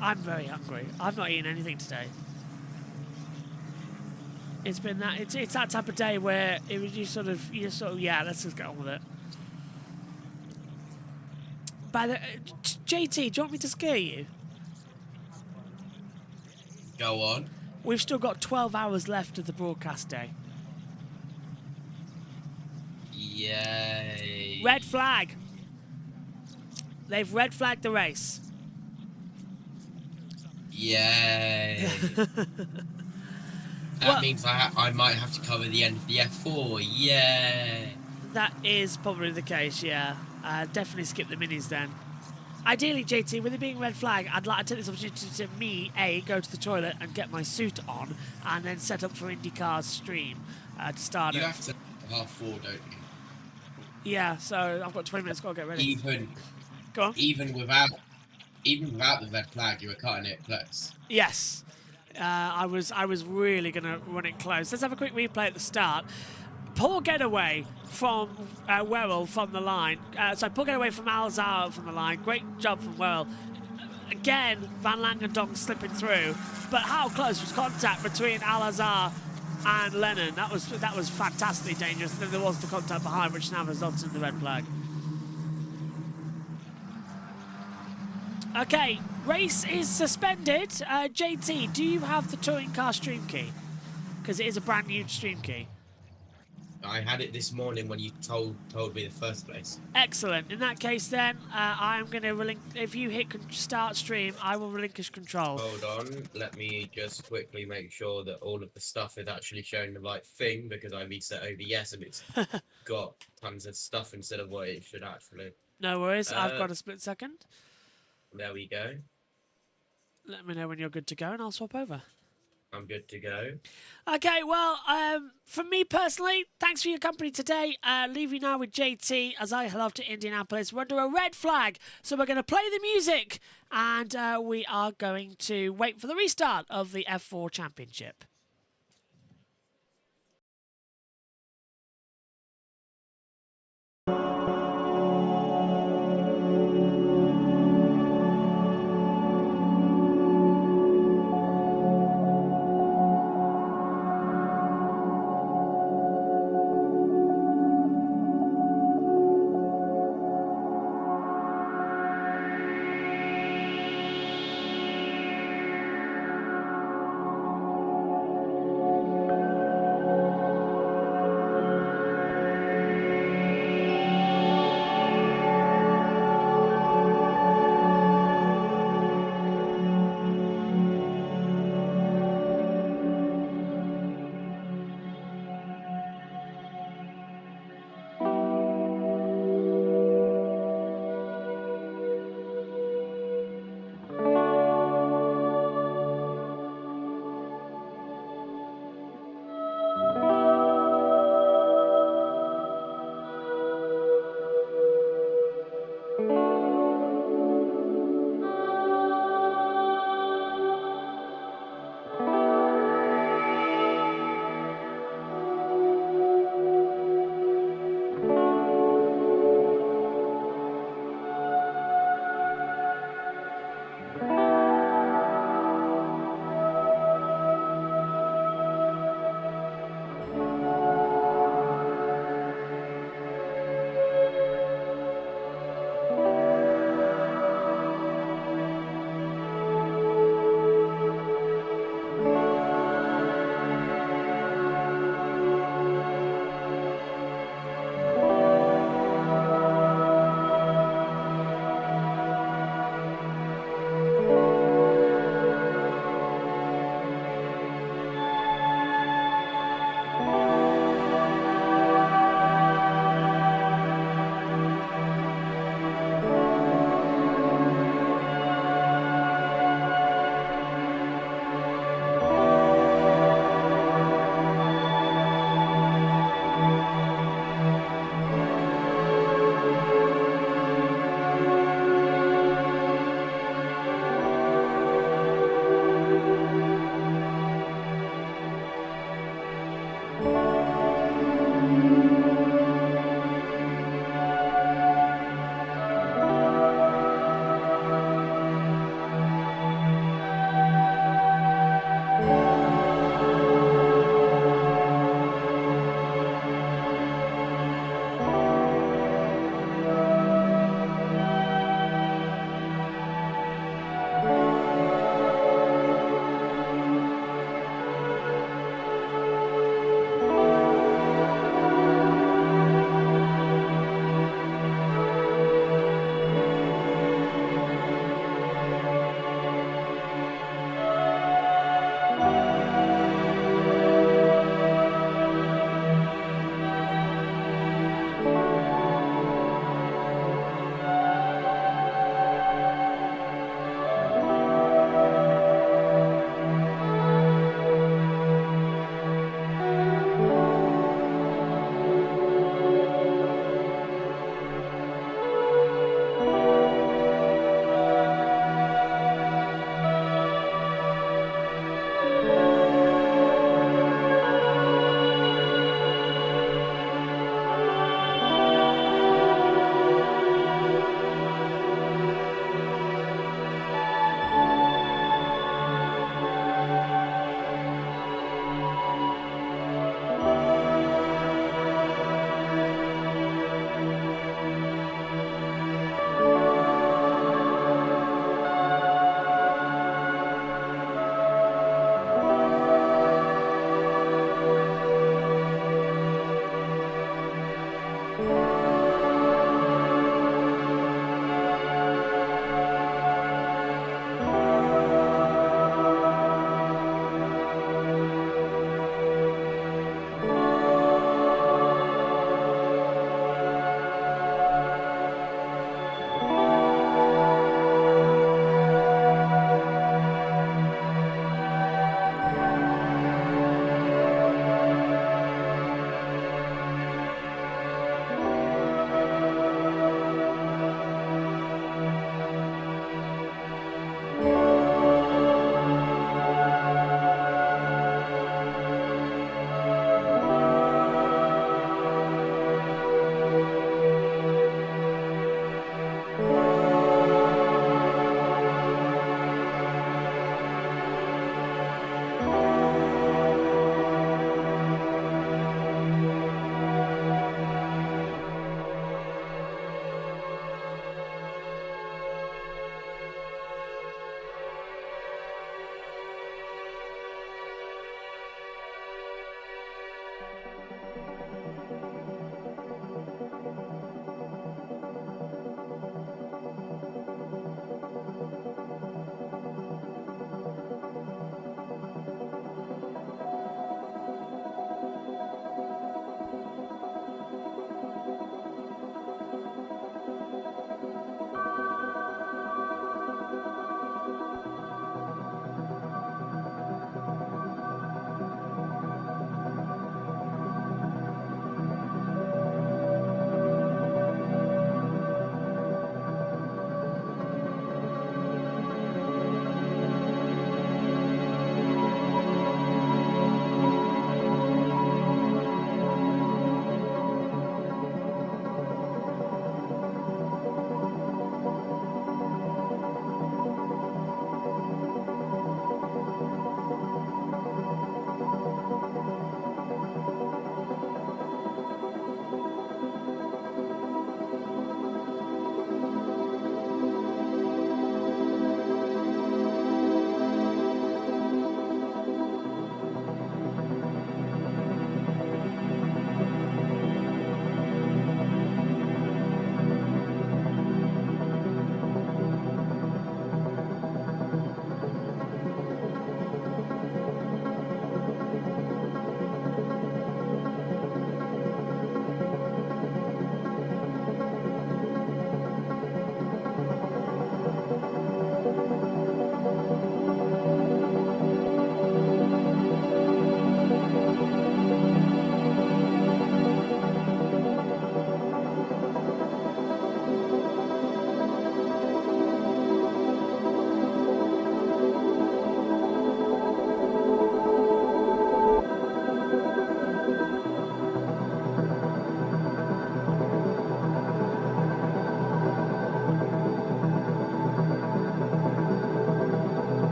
I'm very hungry. I've not eaten anything today. It's been that. It's that type of day where it was you sort of yeah. Let's just get on with it. By the JT, do you want me to scare you? Go on. We've still got 12 hours left of the broadcast day. Yay! Red flag. They've red flagged the race. Yay! That means I might have to cover the end of the F4. Yay! That is probably the case, yeah. Definitely skip the minis then. Ideally, JT, with it being red flag, I'd like to take this opportunity to go to the toilet and get my suit on and then set up for IndyCar's stream to start You it. have to half 4, don't you? Yeah, so I've got 20 minutes. Got to get ready. Go on. Even without the red flag, you were cutting it close. Yes, I was really gonna run it close. Let's have a quick replay at the start. Poor getaway from Werrell from the line. Poor getaway from Alzar from the line. Great job from Werrell. Again, Van Langendonk slipping through. But how close was contact between Al-Azhar and Lennon? That was fantastically dangerous. Then there was the contact behind, which now resulted in the red flag. Okay, race is suspended. JT, do you have the touring car stream key? Because it is a brand new stream key. I had it this morning when you told me the first place. Excellent. In that case, then I'm going to if you hit start stream, I will relinquish control. Hold on, let me just quickly make sure that all of the stuff is actually showing the right thing, because I reset OBS and it's got tons of stuff instead of what it should actually. No worries. I've got a split second. There we go. Let me know when you're good to go, and I'll swap over. I'm good to go. Okay, well, from me personally, thanks for your company today. Leave you now with JT as I head off to Indianapolis. We're under a red flag, so we're going to play the music, and we are going to wait for the restart of the F4 Championship.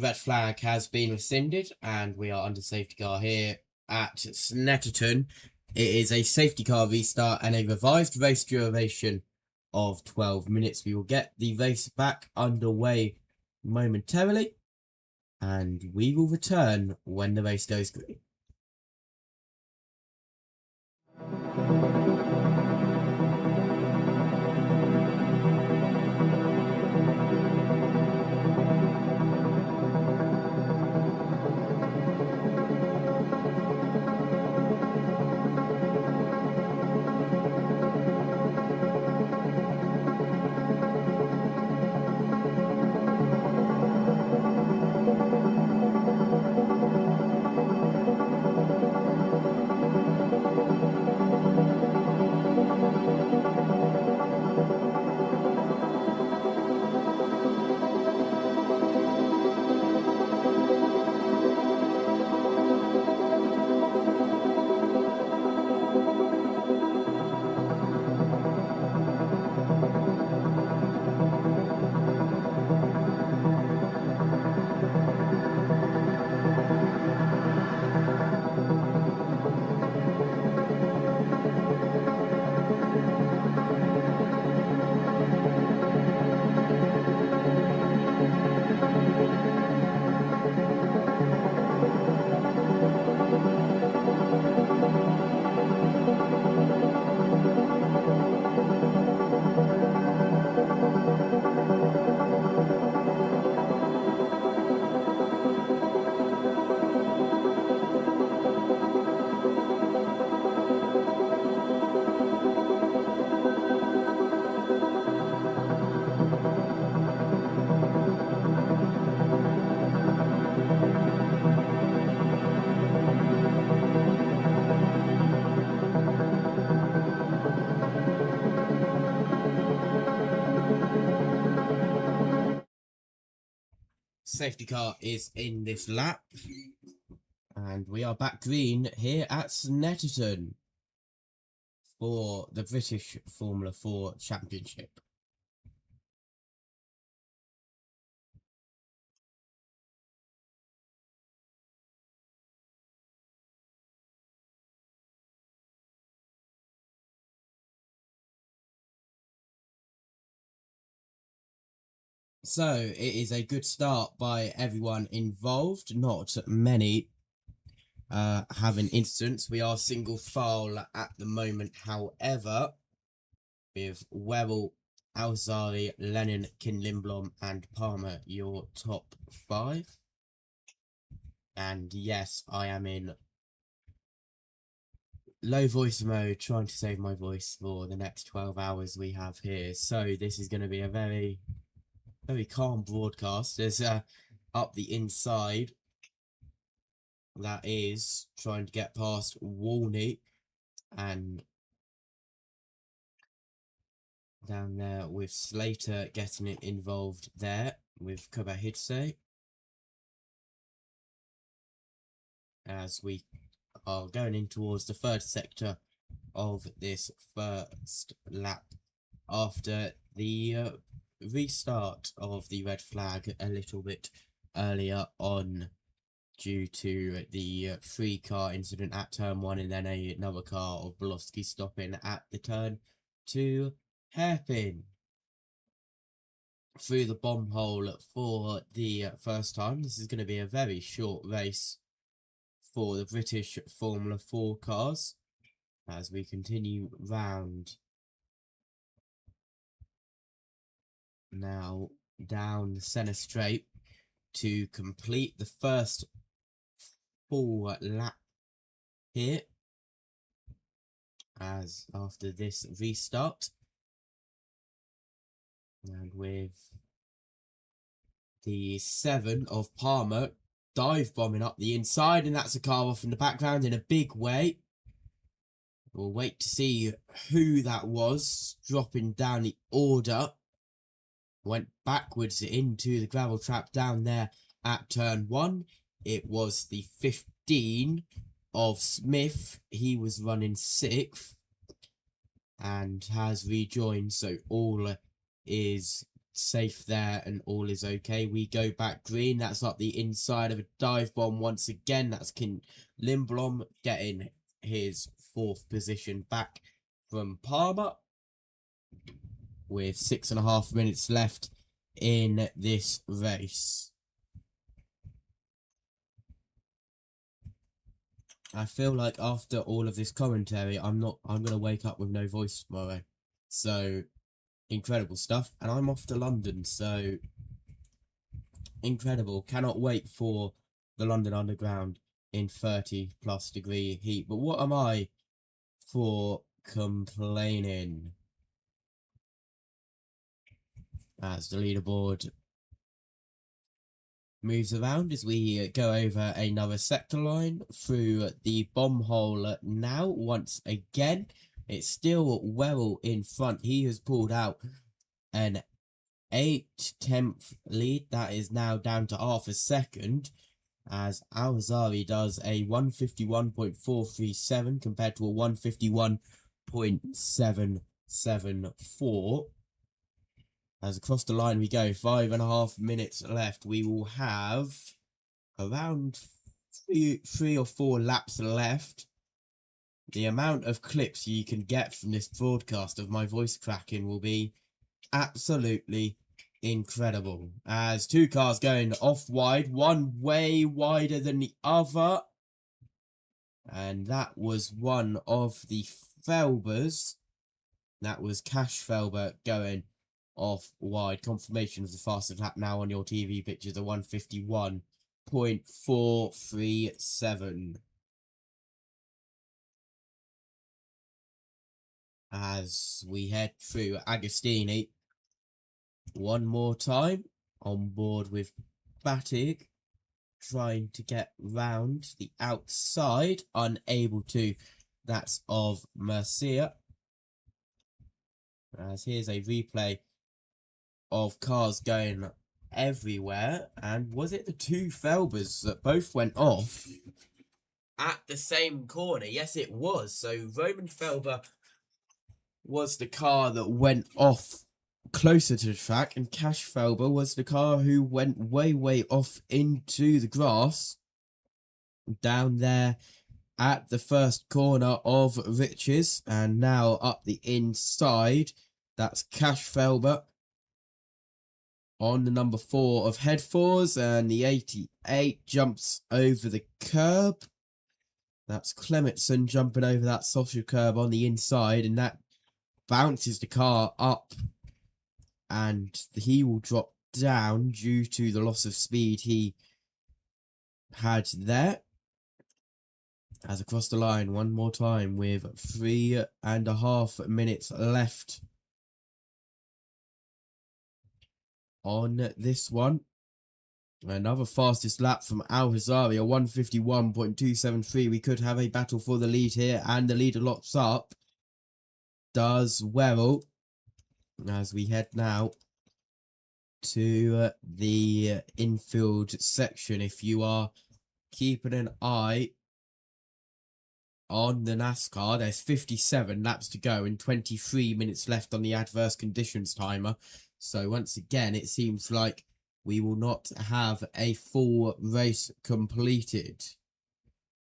red flag has been rescinded and we are under safety car here at Snetterton. It is a safety car restart and a revised race duration of 12 minutes. We will get the race back underway momentarily and we will return when the race goes green. Safety car is in this lap and we are back green here at Snetterton for the British Formula 4 Championship. So, it is a good start by everyone involved. Not many have an instance. We are single file at the moment, however, with Werrell, Alzari, Lennon, Kinlimblom and Palmer, your top 5. And yes, I am in low voice mode, trying to save my voice for the next 12 hours we have here. So, this is going to be a very calm broadcast. There's up the inside that is trying to get past Walney and down there with Slater getting it involved there with Kubahidse as we are going in towards the third sector of this first lap after the restart of the red flag a little bit earlier on due to the 3-car incident at turn 1 and then another car of BlueSky stopping at the turn 2 hairpin through the bomb hole for the first time. This is going to be a very short race for the British Formula 4 cars as we continue round now down the centre straight to complete the first full lap here as after this restart and with the 7 of Palmer dive bombing up the inside and that's a car off in the background in a big way. We'll wait to see who that was dropping down the order. Went backwards into the gravel trap down there at turn 1. It was the 15 of Smith. He was running 6th and has rejoined. So all is safe there and all is okay. We go back green. That's up the inside of a dive bomb once again. That's Lindblom getting his 4th position back from Palmer with 6.5 minutes left in this race. I feel like after all of this commentary, I'm gonna wake up with no voice tomorrow. So incredible stuff, and I'm off to London, so incredible. Cannot wait for the London Underground in 30+ degree heat. But what am I for complaining? As the leaderboard moves around as we go over another sector line through the bomb hole now once again. It's still Werrell in front. He has pulled out an 8/10 lead. That is now down to half a second as Al-Azari does a 151.437 compared to a 151.774. As across the line we go, 5.5 minutes left. We will have around three or four laps left. The amount of clips you can get from this broadcast of my voice cracking will be absolutely incredible. As 2 cars going off wide, one way wider than the other. And that was one of the Felbers. That was Cash Felber going off wide. Confirmation of the fastest lap now on your TV pictures, a 151.437. As we head through Agostini one more time, on board with Batig, trying to get round the outside, unable to. That's of Mercia. As here's a replay of cars going everywhere. And was it the 2 Felbers that both went off at the same corner? Yes, it was. So Roman Felber was the car that went off closer to the track, and Cash Felber was the car who went way off into the grass down there at the first corner of Riches. And now up the inside, that's Cash Felber on the number 4 of Head 4s, and the 88 jumps over the curb. That's Clementson jumping over that social curb on the inside, and that bounces the car up, and he will drop down due to the loss of speed he had there. As across the line one more time with 3.5 minutes left on this one. Another fastest lap from Al-Hazari, a 151.273. We could have a battle for the lead here, and the leader locks up. Does Werrell, as we head now to the infield section. If you are keeping an eye on the NASCAR, there's 57 laps to go and 23 minutes left on the adverse conditions timer. So once again, it seems like we will not have a full race completed,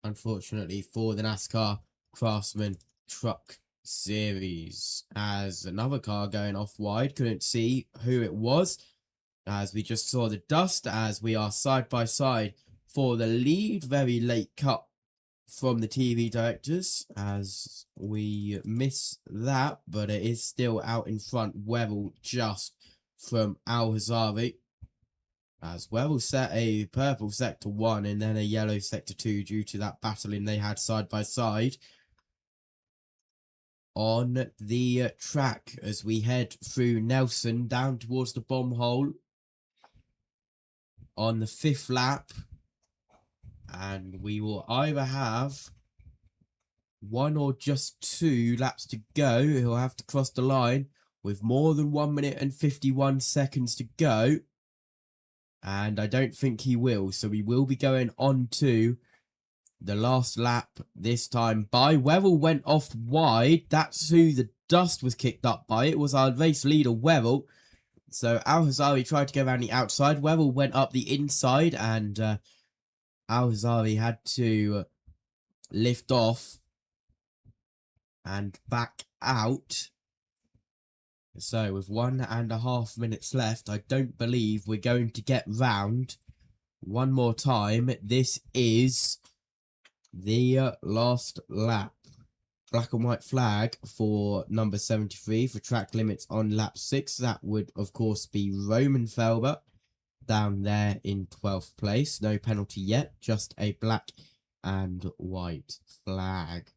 unfortunately, for the NASCAR Craftsman Truck Series. As another car going off wide, couldn't see who it was, as we just saw the dust, as we are side by side for the lead. Very late cut from the TV directors as we miss that, but it is still out in front. Werrell just from Al-Hazari, as Werrell set a purple sector 1 and then a yellow sector 2 due to that battling they had side by side on the track. As we head through Nelson down towards the bomb hole on the 5th lap, and we will either have 1 or just 2 laps to go. He'll have to cross the line with more than 1 minute and 51 seconds to go, and I don't think he will, so we will be going on to the last lap this time by Werrell. Went off wide. That's who the dust was kicked up by. It was our race leader, Werrell. So Al-Hazari tried to go around the outside. Webber went up the inside, and Al-Hazari had to lift off and back out. So with 1.5 minutes left, I don't believe we're going to get round one more time. This is the last lap. Black and white flag for number 73 for track limits on lap 6. That would, of course, be Roman Felber down there in 12th place. No penalty yet, just a black and white flag.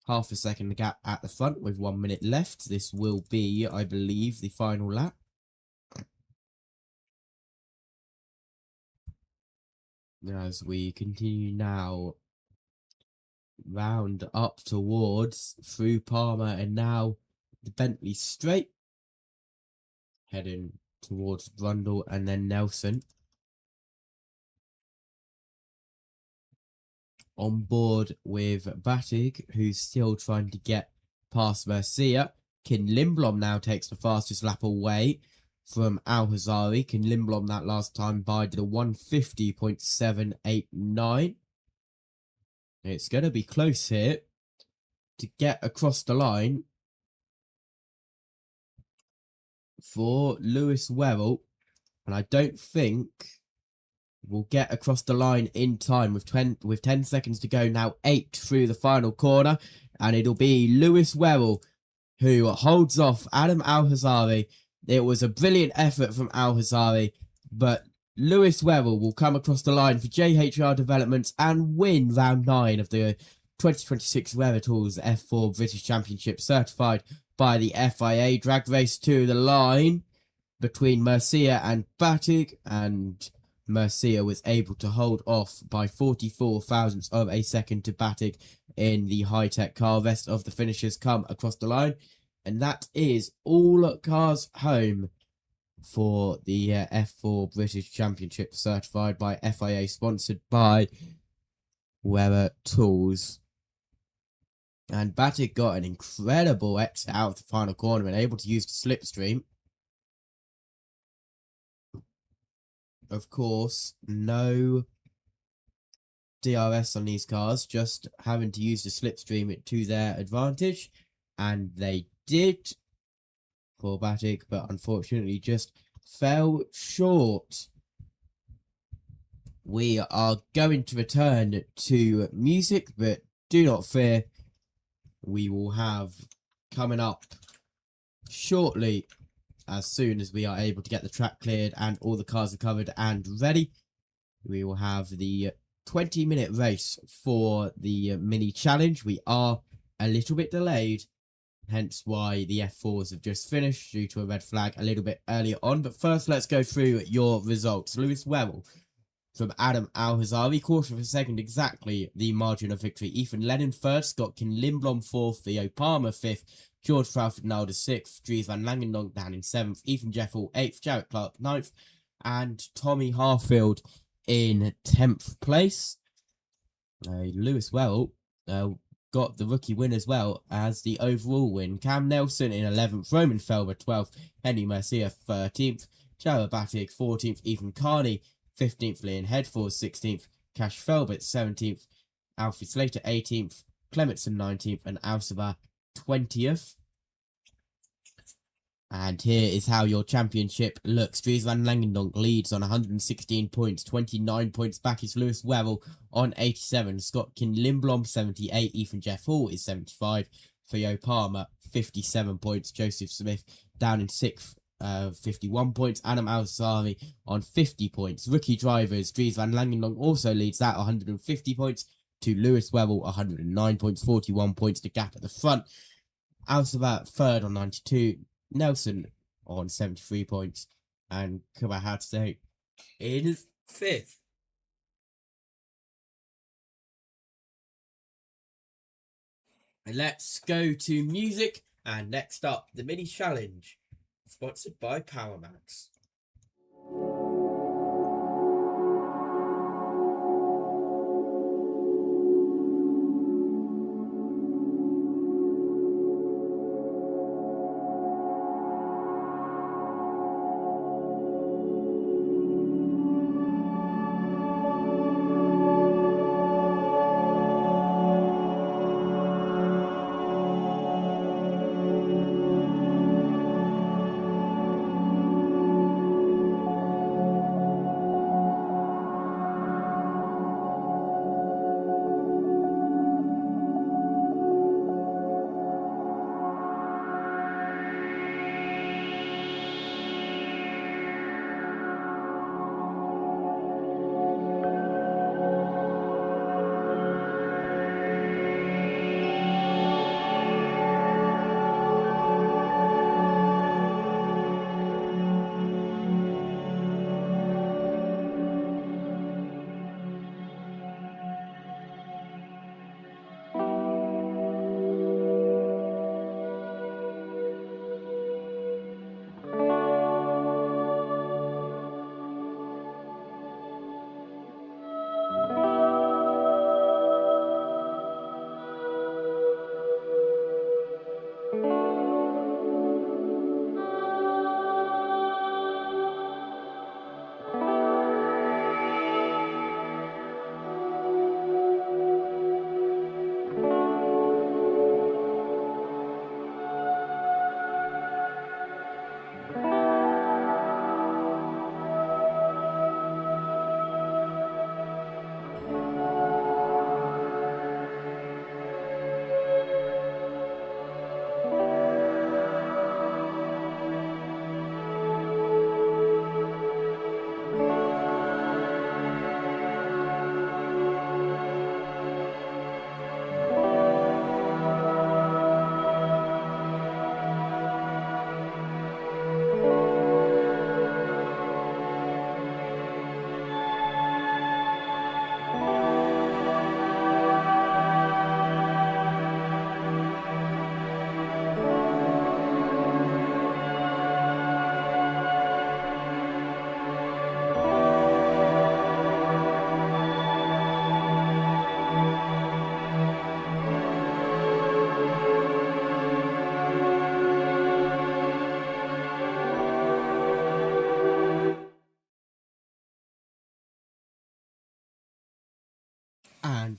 Half a second gap at the front with 1 minute left. This will be, I believe, the final lap. As we continue now round up towards through Palmer and now the Bentley straight, heading towards Brundle and then Nelson. On board with Batig, who's still trying to get past Mercia. Kin Lindblom now takes the fastest lap away from Al-Hazari. Kin Lindblom that last time by did a 150.789. It's going to be close here to get across the line for Lewis Werrell. And I don't think we'll get across the line in time with 10 seconds to go now. 8 through the final corner. And it'll be Lewis Werrell who holds off Adam Al-Hazari. It was a brilliant effort from Al-Hazari, but Lewis Werrell will come across the line for JHR Developments and win round 9 of the 2026 Rare Tools F4 British Championship, certified by the FIA. Drag race to the line between Mercia and Batig, and Mercia was able to hold off by 44 thousandths of a second to Batig in the high-tech car. Rest of the finishers come across the line, and that is all cars home for the F4 British Championship, certified by FIA, sponsored by Rare Tools. And Batig got an incredible exit out of the final corner and able to use the slipstream. Of course, no DRS on these cars, just having to use the slipstream to their advantage. And they did for Batig, but unfortunately just fell short. We are going to return to music, but do not fear. We will have coming up shortly, as soon as we are able to get the track cleared and all the cars are covered and ready, we will have the 20-minute race for the mini challenge. We are a little bit delayed, hence why the F4s have just finished due to a red flag a little bit earlier on. But first, let's go through your results. Lewis Werrell from Adam Al-Hazari, quarter of a second exactly the margin of victory. Ethan Lennon third, Scott Kin Lindblom fourth, Theo Palmer fifth, George Frauenfelder 6th, Dries van Langendonk down in 7th, Ethan Jeffel 8th, Jarrett Clark 9th, and Tommy Harfield in 10th place. Lewis Werrell got the rookie win as well as the overall win. Cam Nelson in 11th, Roman Felber 12th, Henry Mercia 13th, Jarrett Batig 14th, Ethan Carney 15th, Leon Headford 16th, Cash Felbert 17th, Alfie Slater 18th, Clementson 19th, and Alcivar 20th. And here is how your championship looks. Dries van Langendonk leads on 116 points. 29 points back is Lewis Werrell on 87. Scott Kin Lindblom 78. Ethan Jeff Hall is 75. Theo Palmer 57 points. Joseph Smith down in 6th. 51 points. Adam Al-Hazari on 50 points. Rookie drivers, Dries van Langendonk also leads that 150 points to Lewis Werrell 109 points, 41 points to gap at the front. Alcivar third on 92, Nelson on 73 points, and Kubahatse in 5th. And let's go to music, and next up, the mini challenge, sponsored by PowerMax.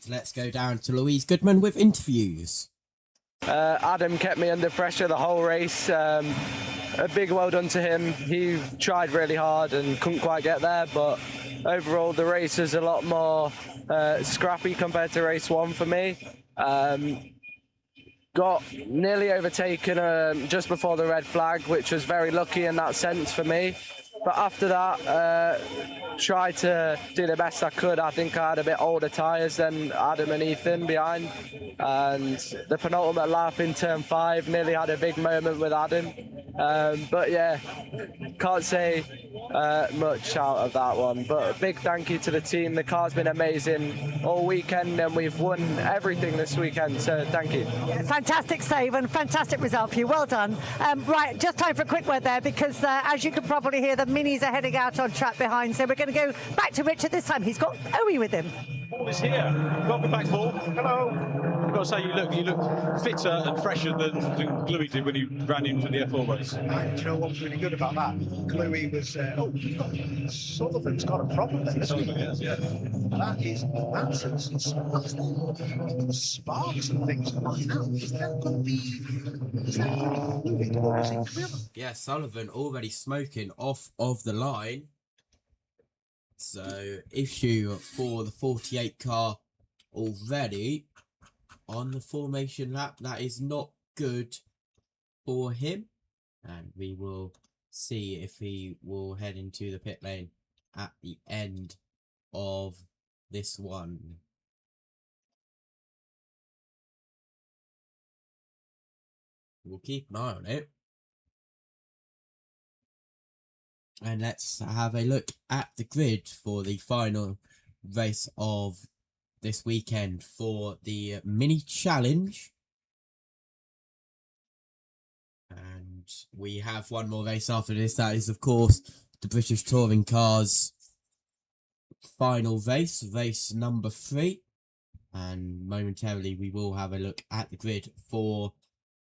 let's go down to Louise Goodman with interviews. Adam kept me under pressure the whole race. A big well done to him. He tried really hard and couldn't quite get there, but overall the race is a lot more scrappy compared to race 1 for me. Got nearly overtaken just before the red flag, which was very lucky in that sense for me. But after that, tried to do the best I could. I think I had a bit older tyres than Adam and Ethan behind. And the penultimate lap in turn 5, nearly had a big moment with Adam. But yeah, can't say much out of that one. But a big thank you to the team. The car's been amazing all weekend and we've won everything this weekend. So thank you. Yeah, fantastic save and fantastic result for you. Well done. Right, just time for a quick word there because as you can probably hear, the minis are heading out on track behind. So we're going to go back to Richard this time. He's got Owie with him. Paul is here. Welcome back, Paul. Hello. I've got to say, you look fitter and fresher than Gluey did when he ran in for the F4 race. Do you know what's really good about that? Gluey was, Sullivan's got a problem there. Sullivan, yes, yeah. That's sparks and things flying out. Is that going to be fluid or is it clear? Yeah, Sullivan already smoking off of the line. So, issue for the 48 car already on the formation lap. That is not good for him. And we will see if he will head into the pit lane at the end of this one. We'll keep an eye on it. And let's have a look at the grid for the final race of this weekend for the mini challenge. And we have one more race after this. That is, of course, the British Touring Cars final race, race number 3. And momentarily we will have a look at the grid for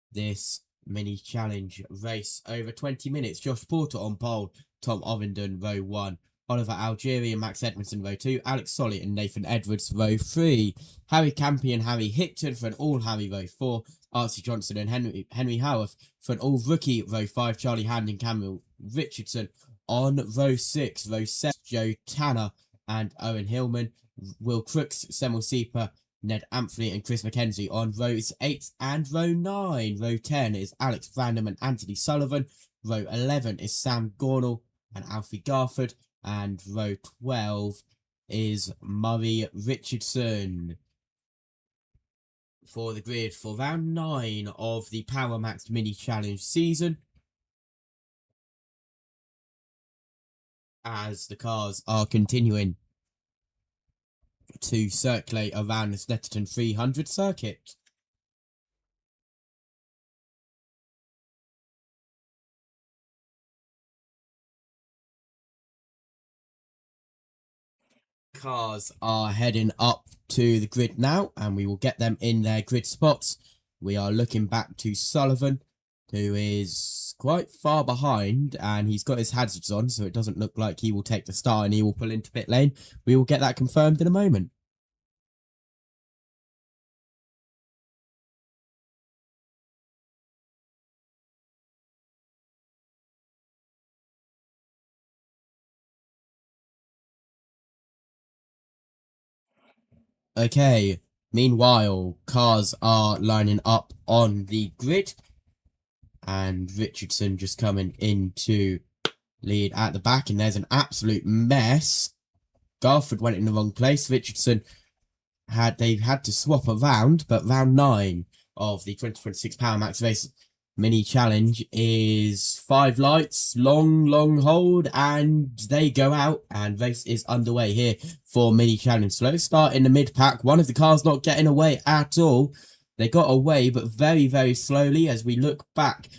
this mini challenge race. Over 20 minutes, Josh Porter on pole, Tom Ovenden row 1, Oliver Algieri and Max Edmondson row 2, Alex Solly and Nathan Edwards row 3, Harry Campy and Harry Hickton for an all Harry row 4, Archie Johnson and Henry Howarth for an all rookie row 5, Charlie Hand and Cameron Richardson on row 6, row 7, Joe Tanner and Owen Hillman, Will Crooks, Semel Sieper, Ned Amphley and Chris McKenzie on rows 8 and row 9. Row 10 is Alex Brandham and Anthony Sullivan. Row 11 is Sam Gornall and Alfie Garford. And row 12 is Murray Richardson. For the grid for round 9 of the Power Max Mini Challenge season. As the cars are continuing to circulate around the Snetterton 300 circuit. Cars are heading up to the grid now, and we will get them in their grid spots. We are looking back to Sullivan, who is quite far behind, and he's got his hazards on, so it doesn't look like he will take the start and he will pull into pit lane. We will get that confirmed in a moment. Okay, meanwhile, cars are lining up on the grid. And Richardson just coming into lead at the back. And there's an absolute mess. Garford went in the wrong place. Richardson they've had to swap around. But round 9 of the 2026 Power Max Race Mini Challenge is 5 lights, long hold, and they go out, and race is underway here for Mini Challenge. Slow start in the mid-pack. One of the cars not getting away at all. They got away, but very, very slowly. As we look back,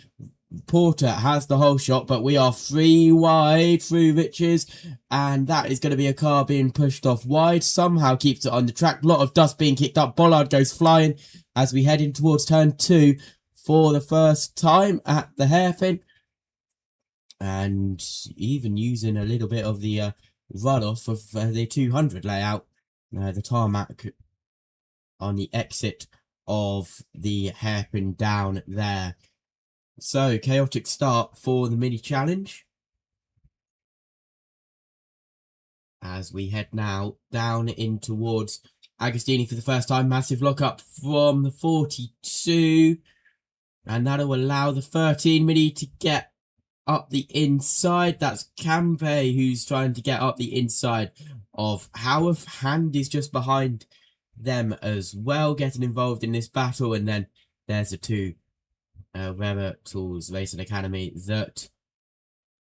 Porter has the whole shot, but we are 3 wide through Riches, and that is going to be a car being pushed off wide. Somehow keeps it on the track. A lot of dust being kicked up. Bollard goes flying as we head in towards turn 2 for the first time at the hairpin. And even using a little bit of the runoff of the 200 layout. The tarmac on the exit of the hairpin down there. So, chaotic start for the mini challenge. As we head now down in towards Agostini for the first time. Massive lock-up from the 42. And that'll allow the 13 mini to get up the inside. That's Campe who's trying to get up the inside of Howarth. Hand is just behind them as well, getting involved in this battle. And then there's the two Rare Tools Racing Academy that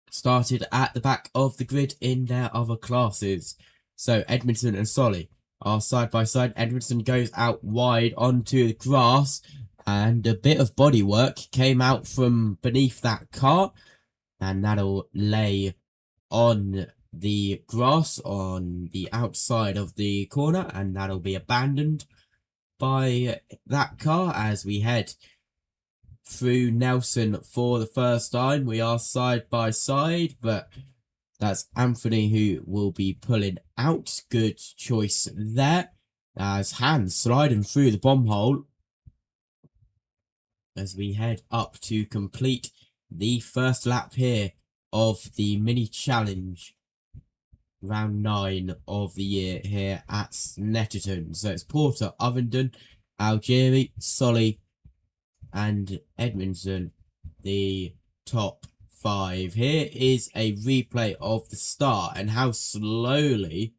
started at the back of the grid in their other classes. So Edmondson and Solly are side by side. Edmondson goes out wide onto the grass, and a bit of bodywork came out from beneath that car, and that'll lay on the grass on the outside of the corner, and that'll be abandoned by that car as we head through Nelson for the first time. We are side by side, but that's Anthony who will be pulling out. Good choice there, as Hans sliding through the bomb hole as we head up to complete the first lap here of the mini challenge, round 9 of the year here at Snetterton. So it's Porter, Ovenden, Algieri, Solly and Edmondson, the top 5. Here is a replay of the start and how slowly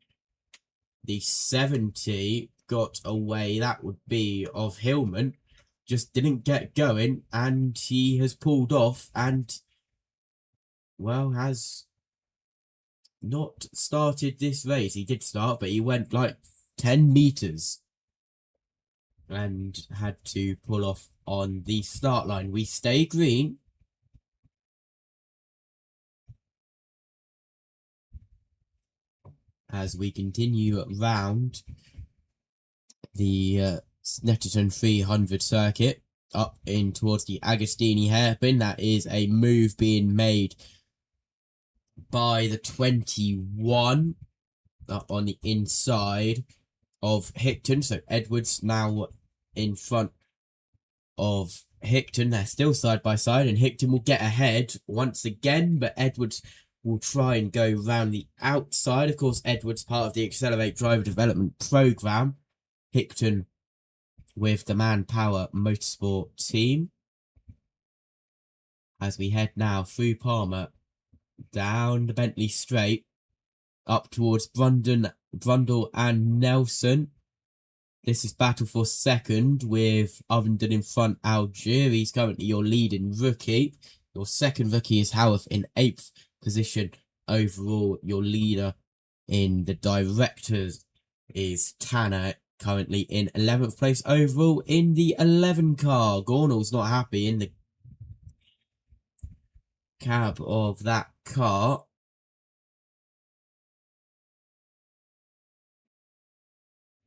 the 70 got away. That would be of Hillman. Just didn't get going, and he has pulled off and, well, has not started this race. He did start, but he went like 10 meters and had to pull off on the start line. We stay green. As we continue round the Snetterton 300 circuit up in towards the Agostini hairpin. That is a move being made by the 21 up on the inside of Hickton. So Edwards now in front of Hickton. They're still side by side, and Hickton will get ahead once again, but Edwards will try and go round the outside. Of course, Edwards part of the Accelerate Driver Development Program. Hickton with the Manpower Motorsport team. As we head now through Palmer, down the Bentley Straight, up towards Brundle and Nelson. This is battle for second with Ovenden in front. Algieri's currently your leading rookie. Your second rookie is Howarth in 8th position overall. Your leader in the directors is Tanner, currently in 11th place overall in the 11 car. Gornall's not happy in the cab of that car.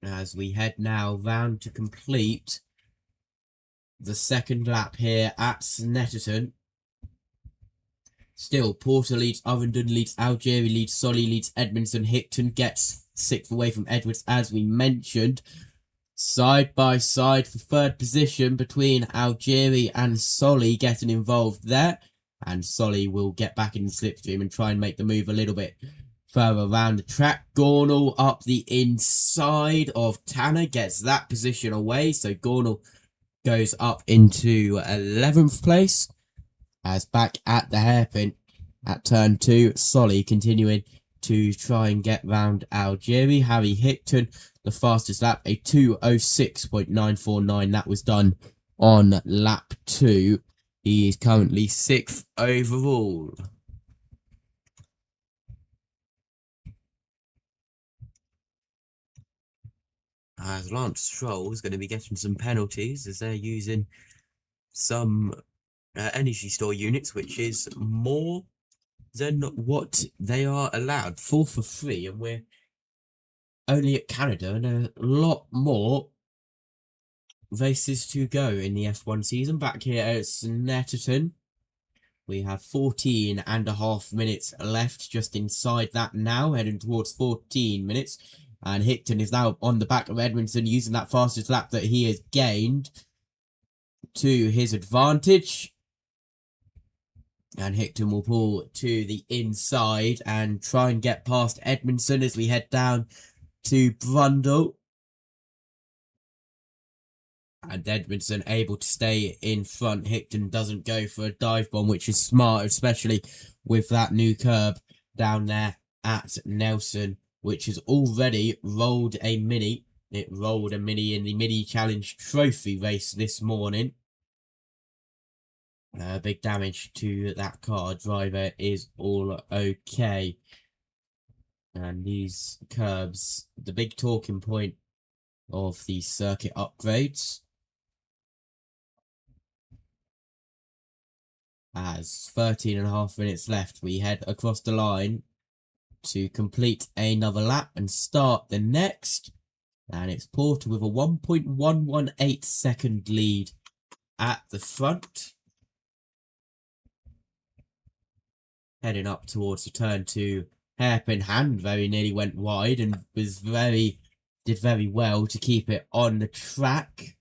As we head now round to complete the second lap here at Snetterton. Still, Porter leads, Ovenden leads, Algieri leads, Solly leads, Edmondson. Hickton gets 6th away from Edwards, as we mentioned. Side by side for third position between Algieri and Solly, getting involved there. And Solly will get back in the slipstream and try and make the move a little bit further around the track. Gornall up the inside of Tanner, gets that position away. So Gornall goes up into 11th place. As back at the hairpin at turn 2, Solly continuing to try and get round Algieri. Harry Hickton, the fastest lap, a 2:06.949. That was done on lap 2. He is currently 6th overall. As Lance Stroll is going to be getting some penalties as they're using some energy store units, which is more than what they are allowed. 4 for 3, and we're only at Canada, and a lot more races to go in the F1 season. Back here at Snetterton, we have 14.5 minutes left, just inside that now, heading towards 14 minutes. And Hickton is now on the back of Edmondson, using that fastest lap that he has gained to his advantage. And Hickton will pull to the inside and try and get past Edmondson as we head down to Brundle. And Edmondson able to stay in front. Hickton doesn't go for a dive bomb, which is smart, especially with that new curb down there at Nelson, which has already rolled a Mini. It rolled a Mini in the Mini Challenge Trophy race this morning. Big damage to that car. Driver is all okay. And these curbs, the big talking point of the circuit upgrades. As 13.5 minutes left, we head across the line to complete another lap and start the next. And it's Porter with a 1.118 second lead at the front. Heading up towards the turn 2 hairpin hand, very nearly went wide and did very well to keep it on the track.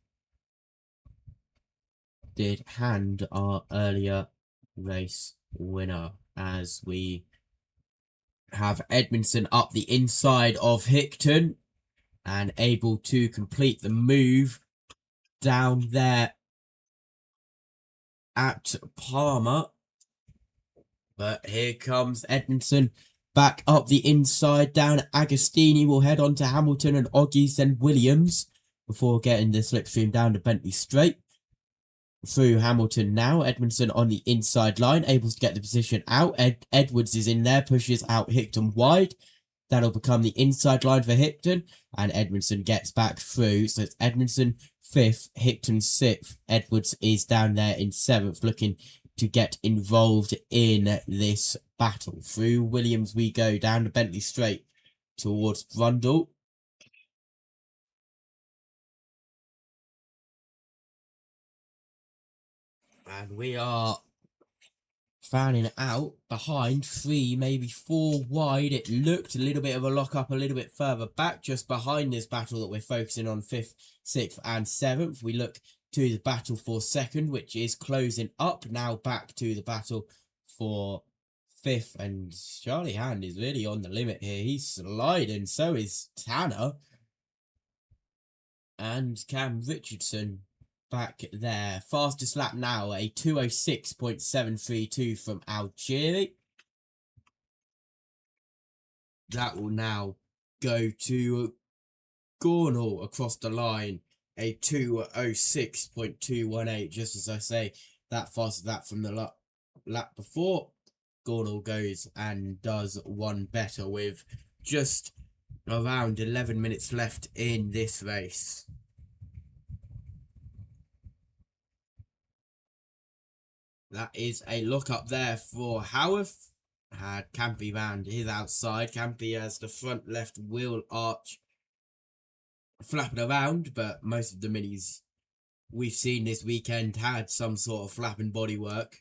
Did hand our earlier race winner, as we have Edmondson up the inside of Hickton and able to complete the move down there at Palmer. But here comes Edmondson back up the inside down at Agostini. Will head on to Hamilton and Oggies, then Williams before getting the slipstream down to Bentley Straight. Through Hamilton now, Edmondson on the inside line, able to get the position out. Edwards is in there, pushes out Hickton wide. That'll become the inside line for Hickton, and Edmondson gets back through. So it's Edmondson 5th, Hickton 6th. Edwards is down there in 7th, looking to get involved in this battle. Through Williams we go down to Bentley Straight towards Brundle. And we are fanning out behind 3, maybe 4 wide. It looked a little bit of a lock-up a little bit further back, just behind this battle that we're focusing on 5th, 6th and 7th. We look to the battle for 2nd, which is closing up. Now back to the battle for 5th. And Charlie Hand is really on the limit here. He's sliding. So is Tanner. And Cam Richardson back there. Fastest lap now, a 2:06.732 from Algieri. That will now go to Gornall across the line. A 2:06.218, just as I say, that fastest lap from the lap before. Gornall goes and does one better with just around 11 minutes left in this race. That is a look up there for Howarth. Had Campy round his outside. Campy has the front left wheel arch flapping around, but most of the minis we've seen this weekend had some sort of flapping bodywork.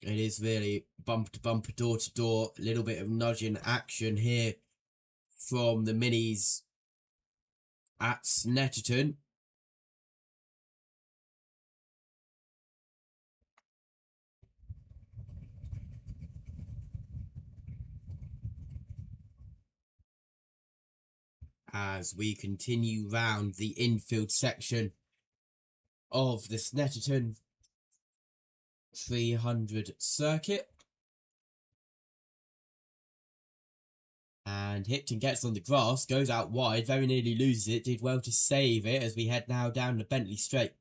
It is really bumper to bumper, door to door, a little bit of nudging action here from the minis at Snetterton. As we continue round the infield section of the Snetterton 300 circuit. And Hickton gets on the grass, goes out wide, very nearly loses it, did well to save it as we head now down the Bentley Straight.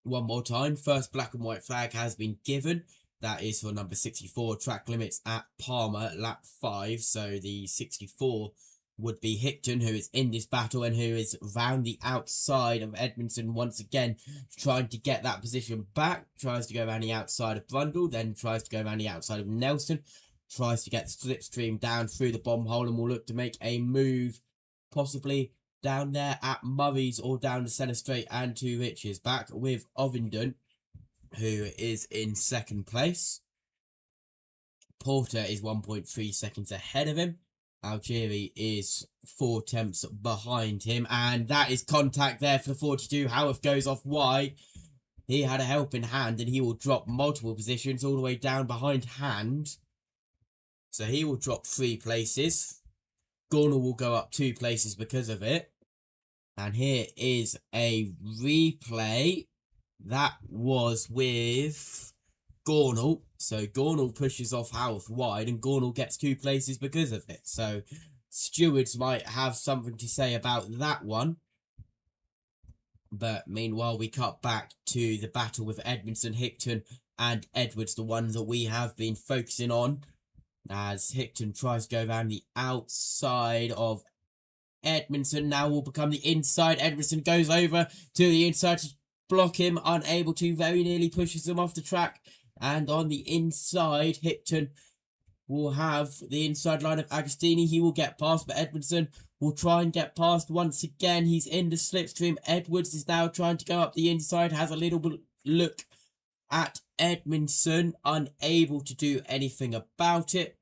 One more time, first black and white flag has been given. That is for number 64, track limits at Palmer, lap 5. So the 64 would be Hickton, who is in this battle and who is round the outside of Edmondson once again, trying to get that position back. Tries to go around the outside of Brundle, then tries to go around the outside of Nelson. Tries to get slipstream down through the bomb hole and will look to make a move, possibly down there at Murray's or down the centre straight and 2 hitches. Back with Ovingdon, who is in 2nd place. Porter is 1.3 seconds ahead of him. Algieri is 4 tenths behind him, and that is contact there for 42. Howarth goes off wide. He had a helping hand, and he will drop multiple positions all the way down behind Hand. So he will drop 3 places. Gornall will go up 2 places because of it. And here is a replay. That was with Gornall. So Gornall pushes off Howarth wide, and Gornall gets 2 places because of it. So stewards might have something to say about that one. But meanwhile, we cut back to the battle with Edmondson, Hickton and Edwards, the one that we have been focusing on. As Hickton tries to go around the outside of Edmondson, now will become the inside. Edmondson goes over to the inside to block him, unable to, very nearly pushes him off the track. And on the inside, Hickton will have the inside line of Agostini. He will get past, but Edmondson will try and get past once again. He's in the slipstream. Edwards is now trying to go up the inside, has a little look at Edmondson, unable to do anything about it.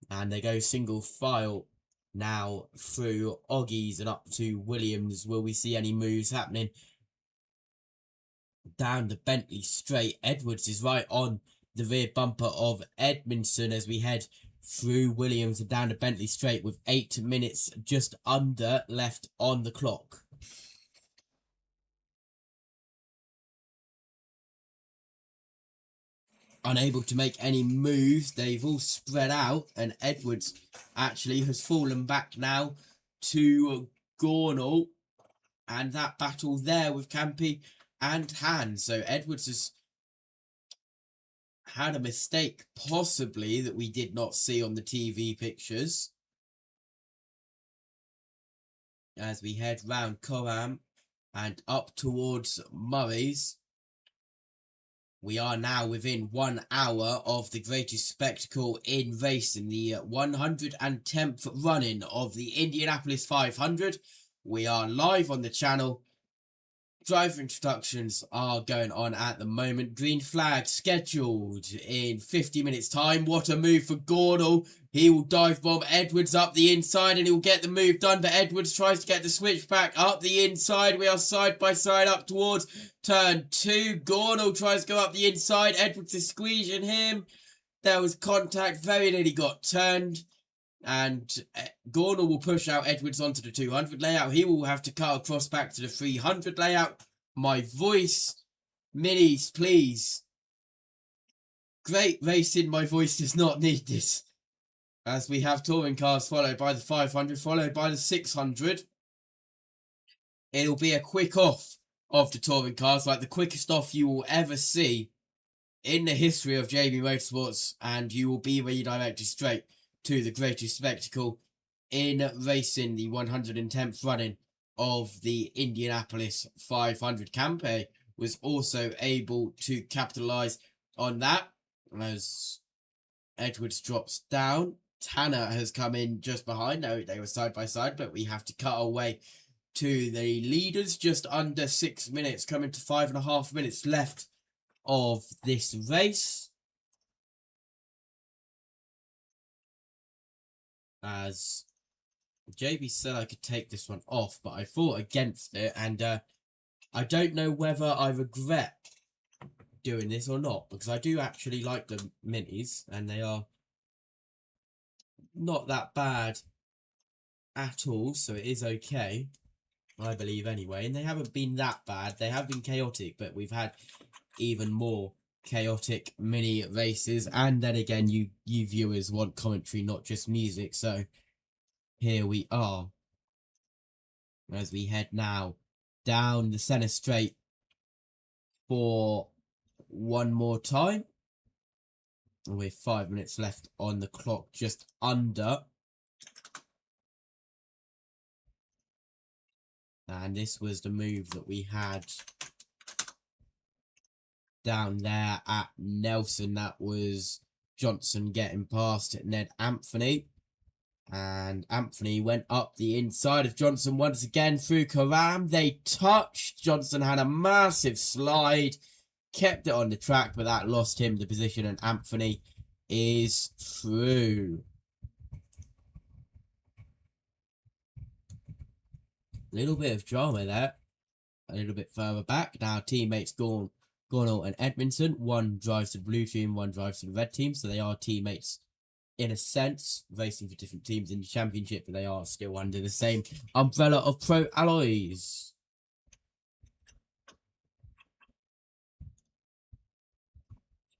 And they go single file now through Oggies and up to Williams. Will we see any moves happening down the Bentley straight? Edwards is right on the rear bumper of Edmondson as we head through Williams and down the Bentley straight with 8 minutes just under left on the clock. Unable to make any moves. They've all spread out, and Edwards actually has fallen back now to Gornall, and that battle there with Campy and Hand. So Edwards has had a mistake possibly that we did not see on the TV pictures as we head round Coram and up towards Murray's. We are now within 1 hour of the greatest spectacle in racing, the 110th running of the Indianapolis 500. We are live on the channel. Driver introductions are going on at the moment. Green flag scheduled in 50 minutes time. What a move for Gornall. He will dive bomb Edwards up the inside and he will get the move done. But Edwards tries to get the switch back up the inside. We are side by side up towards turn 2. Gornall tries to go up the inside. Edwards is squeezing him. There was contact. Very nearly got turned. And Gornall will push out Edwards onto the 200 layout. He will have to cut across back to the 300 layout. My voice. Minis, please. Great racing. My voice does not need this. As we have touring cars followed by the 500, followed by the 600. It'll be a quick off of the touring cars, like the quickest off you will ever see in the history of JB Motorsports, and you will be redirected straight to the greatest spectacle in racing, the 110th running of the Indianapolis 500. Campe was also able to capitalise on that as Edwards drops down. Tanner has come in just behind. No, they were side by side, but we have to cut our way to the leaders. Just under 6 minutes, coming to 5.5 minutes left of this race. As JB said I could take this one off, but I fought against it, and I don't know whether I regret doing this or not, because I do actually like the minis, and they are not that bad at all, so it is okay, I believe anyway, and they haven't been that bad. They have been chaotic, but we've had even more chaotic mini races, and then again you viewers want commentary, not just music, so here we are as we head now down the center straight for one more time with 5 minutes left on the clock, just under. And this was the move that we had down there at Nelson. That was Johnson getting past Ned Anthony. And Anthony went up the inside of Johnson once again through Karam. They touched. Johnson had a massive slide. Kept it on the track, but that lost him the position. And Anthony is through. Little bit of drama there. A little bit further back. Now teammates Gornall and Edmondson. One drives to the blue team, one drives to the red team. So they are teammates in a sense, racing for different teams in the championship, but they are still under the same umbrella of Pro Alloys.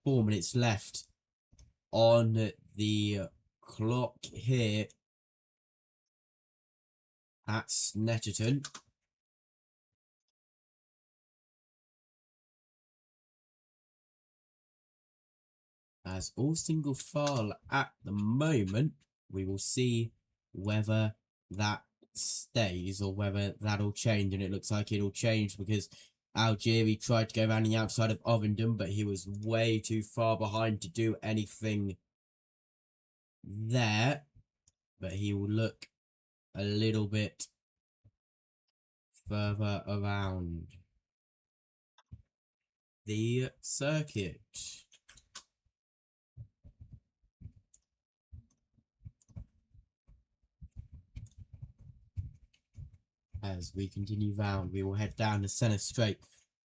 Four minutes left on the clock here at Snetterton. As all single file at the moment, we will see whether that stays or whether that'll change, and it looks like it'll change because Algieri tried to go around the outside of Ovenden, but he was way too far behind to do anything there. But he will look a little bit further around the circuit. As we continue round, we will head down the centre straight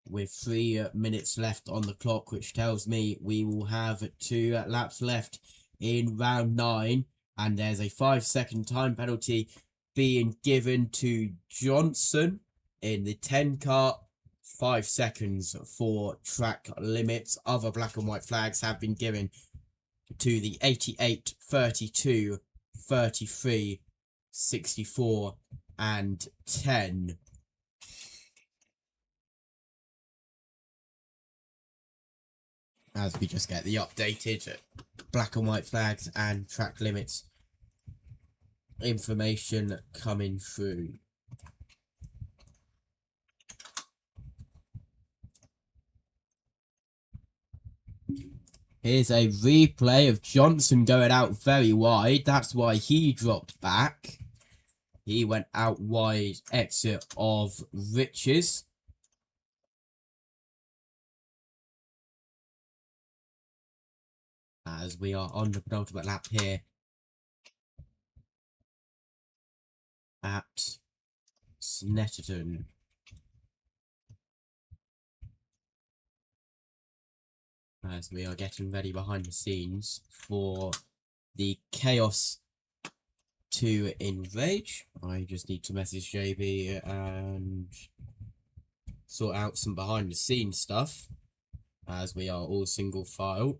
with 3 minutes left on the clock, which tells me we will have 2 laps left in round 9. And there's a 5-second time penalty being given to Johnson in the 10 car. 5 seconds for track limits. Other black and white flags have been given to the 88, 32, 33, 64, and 10. As we just get the updated black and white flags and track limits information coming through. Here's a replay of Johnson going out very wide. That's why he dropped back. He went out wide, exit of Riches. As we are on the penultimate lap here at Snetterton. As we are getting ready behind the scenes for the Chaos to Enrage. I just need to message JB and sort out some behind the scenes stuff, as we are all single file.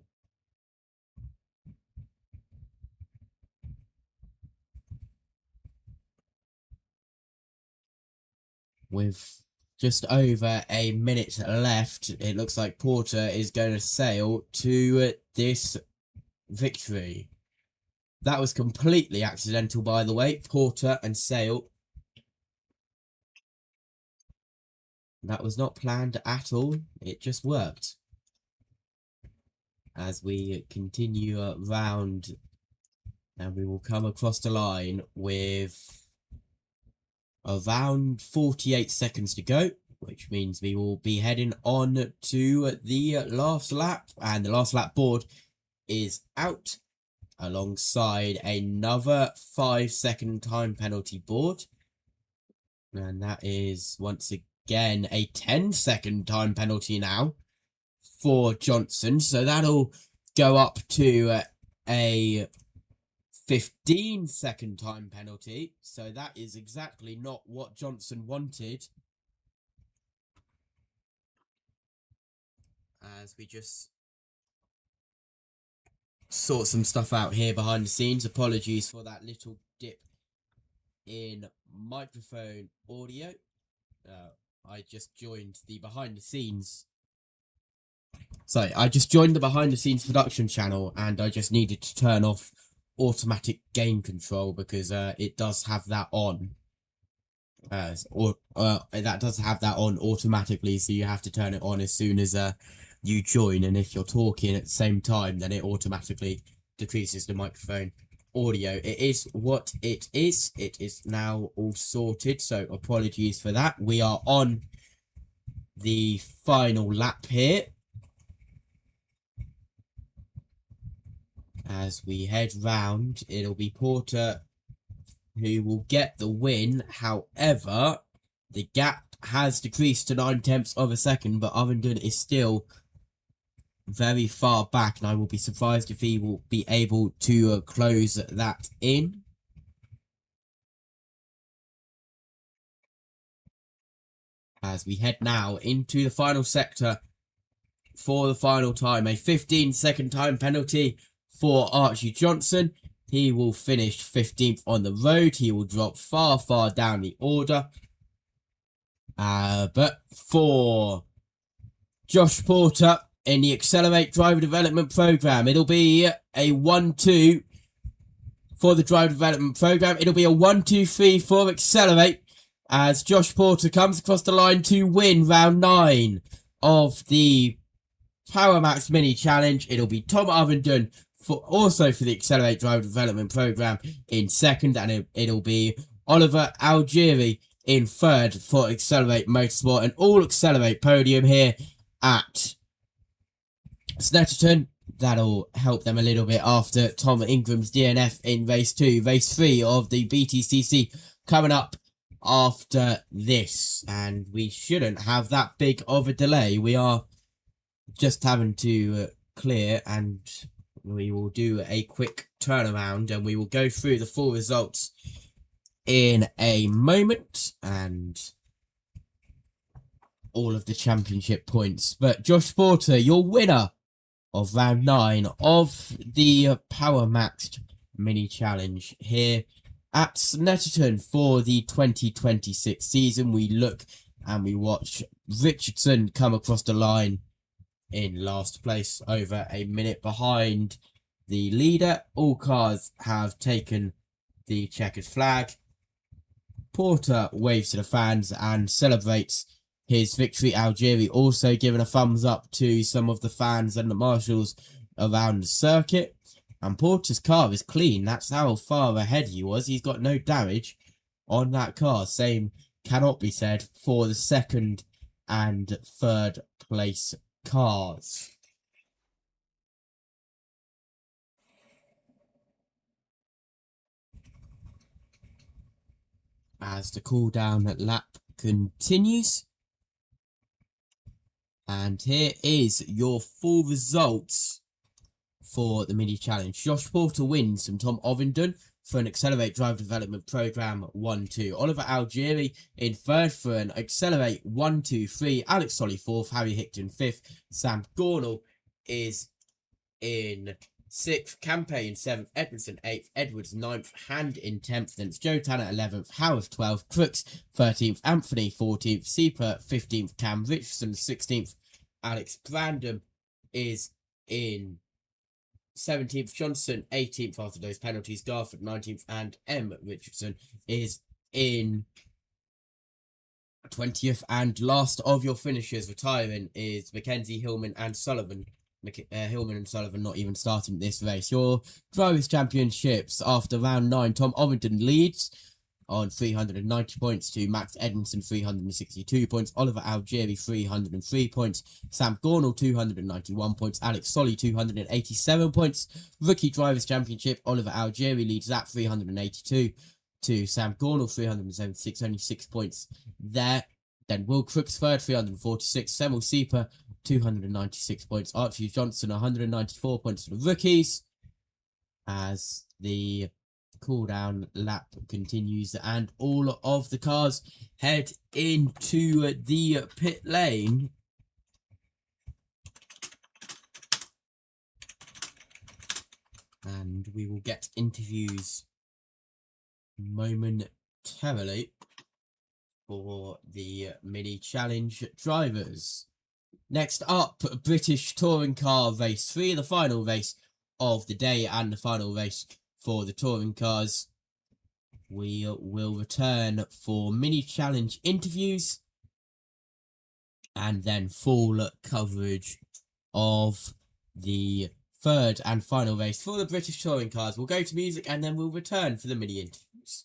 With just over a minute left, it looks like Porter is going to sail to this victory. That was completely accidental, by the way. Porter and sail. That was not planned at all. It just worked. As we continue round, and we will come across the line with around 48 seconds to go, which means we will be heading on to the last lap, and the last lap board is out alongside another 5-second time penalty board, and that is once again a 10-second time penalty now for Johnson, so that'll go up to a 15-second time penalty, so that is exactly not what Johnson wanted. As we just sort some stuff out here behind the scenes. Apologies for that little dip in microphone audio. I just joined the behind the scenes. Sorry, I just joined the behind the scenes production channel, and I just needed to turn off automatic gain control because it does have that on. That does have that on automatically, so you have to turn it on as soon as you join, and if you're talking at the same time, then it automatically decreases the microphone audio. It is what it is. It is now all sorted, so apologies for that. We are on the final lap here. As we head round, it'll be Porter who will get the win. However, The gap has decreased to 9/10 of a second, but Ovenden is still very far back, and I will be surprised if he will be able to close that in. As we head now into the final sector for the final time, a 15-second time penalty for Archie Johnson. He will finish 15th on the road. He will drop far, far down the order. But for Josh Porter in the Accelerate Driver Development Program, it'll be a 1-2 for the Driver Development Program. It'll be a 1-2-3 for Accelerate, as Josh Porter comes across the line to win round 9 of the Power Max Mini Challenge. It'll be Tom Ovenden also for the Accelerate Driver Development Program in second, and it'll be Oliver Algieri in third for Accelerate Motorsport, and all Accelerate Podium here at Snetterton. That'll help them a little bit after Tom Ingram's DNF in race 2. Race 3 of the BTCC coming up after this, and we shouldn't have that big of a delay. We are just having to clear, and we will do a quick turnaround, and we will go through the full results in a moment and all of the championship points. But Josh Porter, your winner of round 9 of the Power Maxed Mini Challenge here at Snetterton for the 2026 season. We look and we watch Richardson come across the line in last place, over a minute behind the leader. All cars have taken the checkered flag. Porter waves to the fans and celebrates his victory. Algieri also giving a thumbs up to some of the fans and the marshals around the circuit. And Porter's car is clean. That's how far ahead he was. He's got no damage on that car. Same cannot be said for the second and third place cars. As the cool down lap continues. And here is your full results for the mini challenge. Josh Porter wins from Tom Ovenden for an Accelerate Drive Development Program 1-2. Oliver Algieri in third for an Accelerate 1-2-3. Alex Solly fourth. Harry Hickton fifth. Sam Gornall is in sixth. Campe in seventh. Edmondson eighth. Edwards ninth. Hand in 10th. Then it's Joe Tanner 11th. Howarth 12th. Crooks 13th. Anthony 14th. Seeper 15th. Cam Richardson 16th. Alex Brandon is in 17th. Johnson 18th after those penalties. Garford 19th. And M. Richardson is in 20th. And last of your finishers retiring is Mackenzie, Hillman and Sullivan. Hillman and Sullivan not even starting this race. Your Drivers' Championships after round 9. Tom Ovenden leads on 390 points to Max Edmondson 362 points. Oliver Algieri 303 points. Sam Gornall 291 points. Alex Solly 287 points. Rookie Drivers' Championship, Oliver Algieri leads that 382 to Sam Gornall 376, only 6 points there. Then Will Crooks third 346. Semel Seeper 296 points. Archie Johnson 194 points for the rookies as the cool down lap continues and all of the cars head into the pit lane. And we will get interviews momentarily for the mini challenge drivers. Next up, British Touring Car Race 3, the final race of the day and the final race for the touring cars. We will return for mini challenge interviews and then full coverage of the third and final race for the British touring cars. We'll go to music and then we'll return for the mini interviews.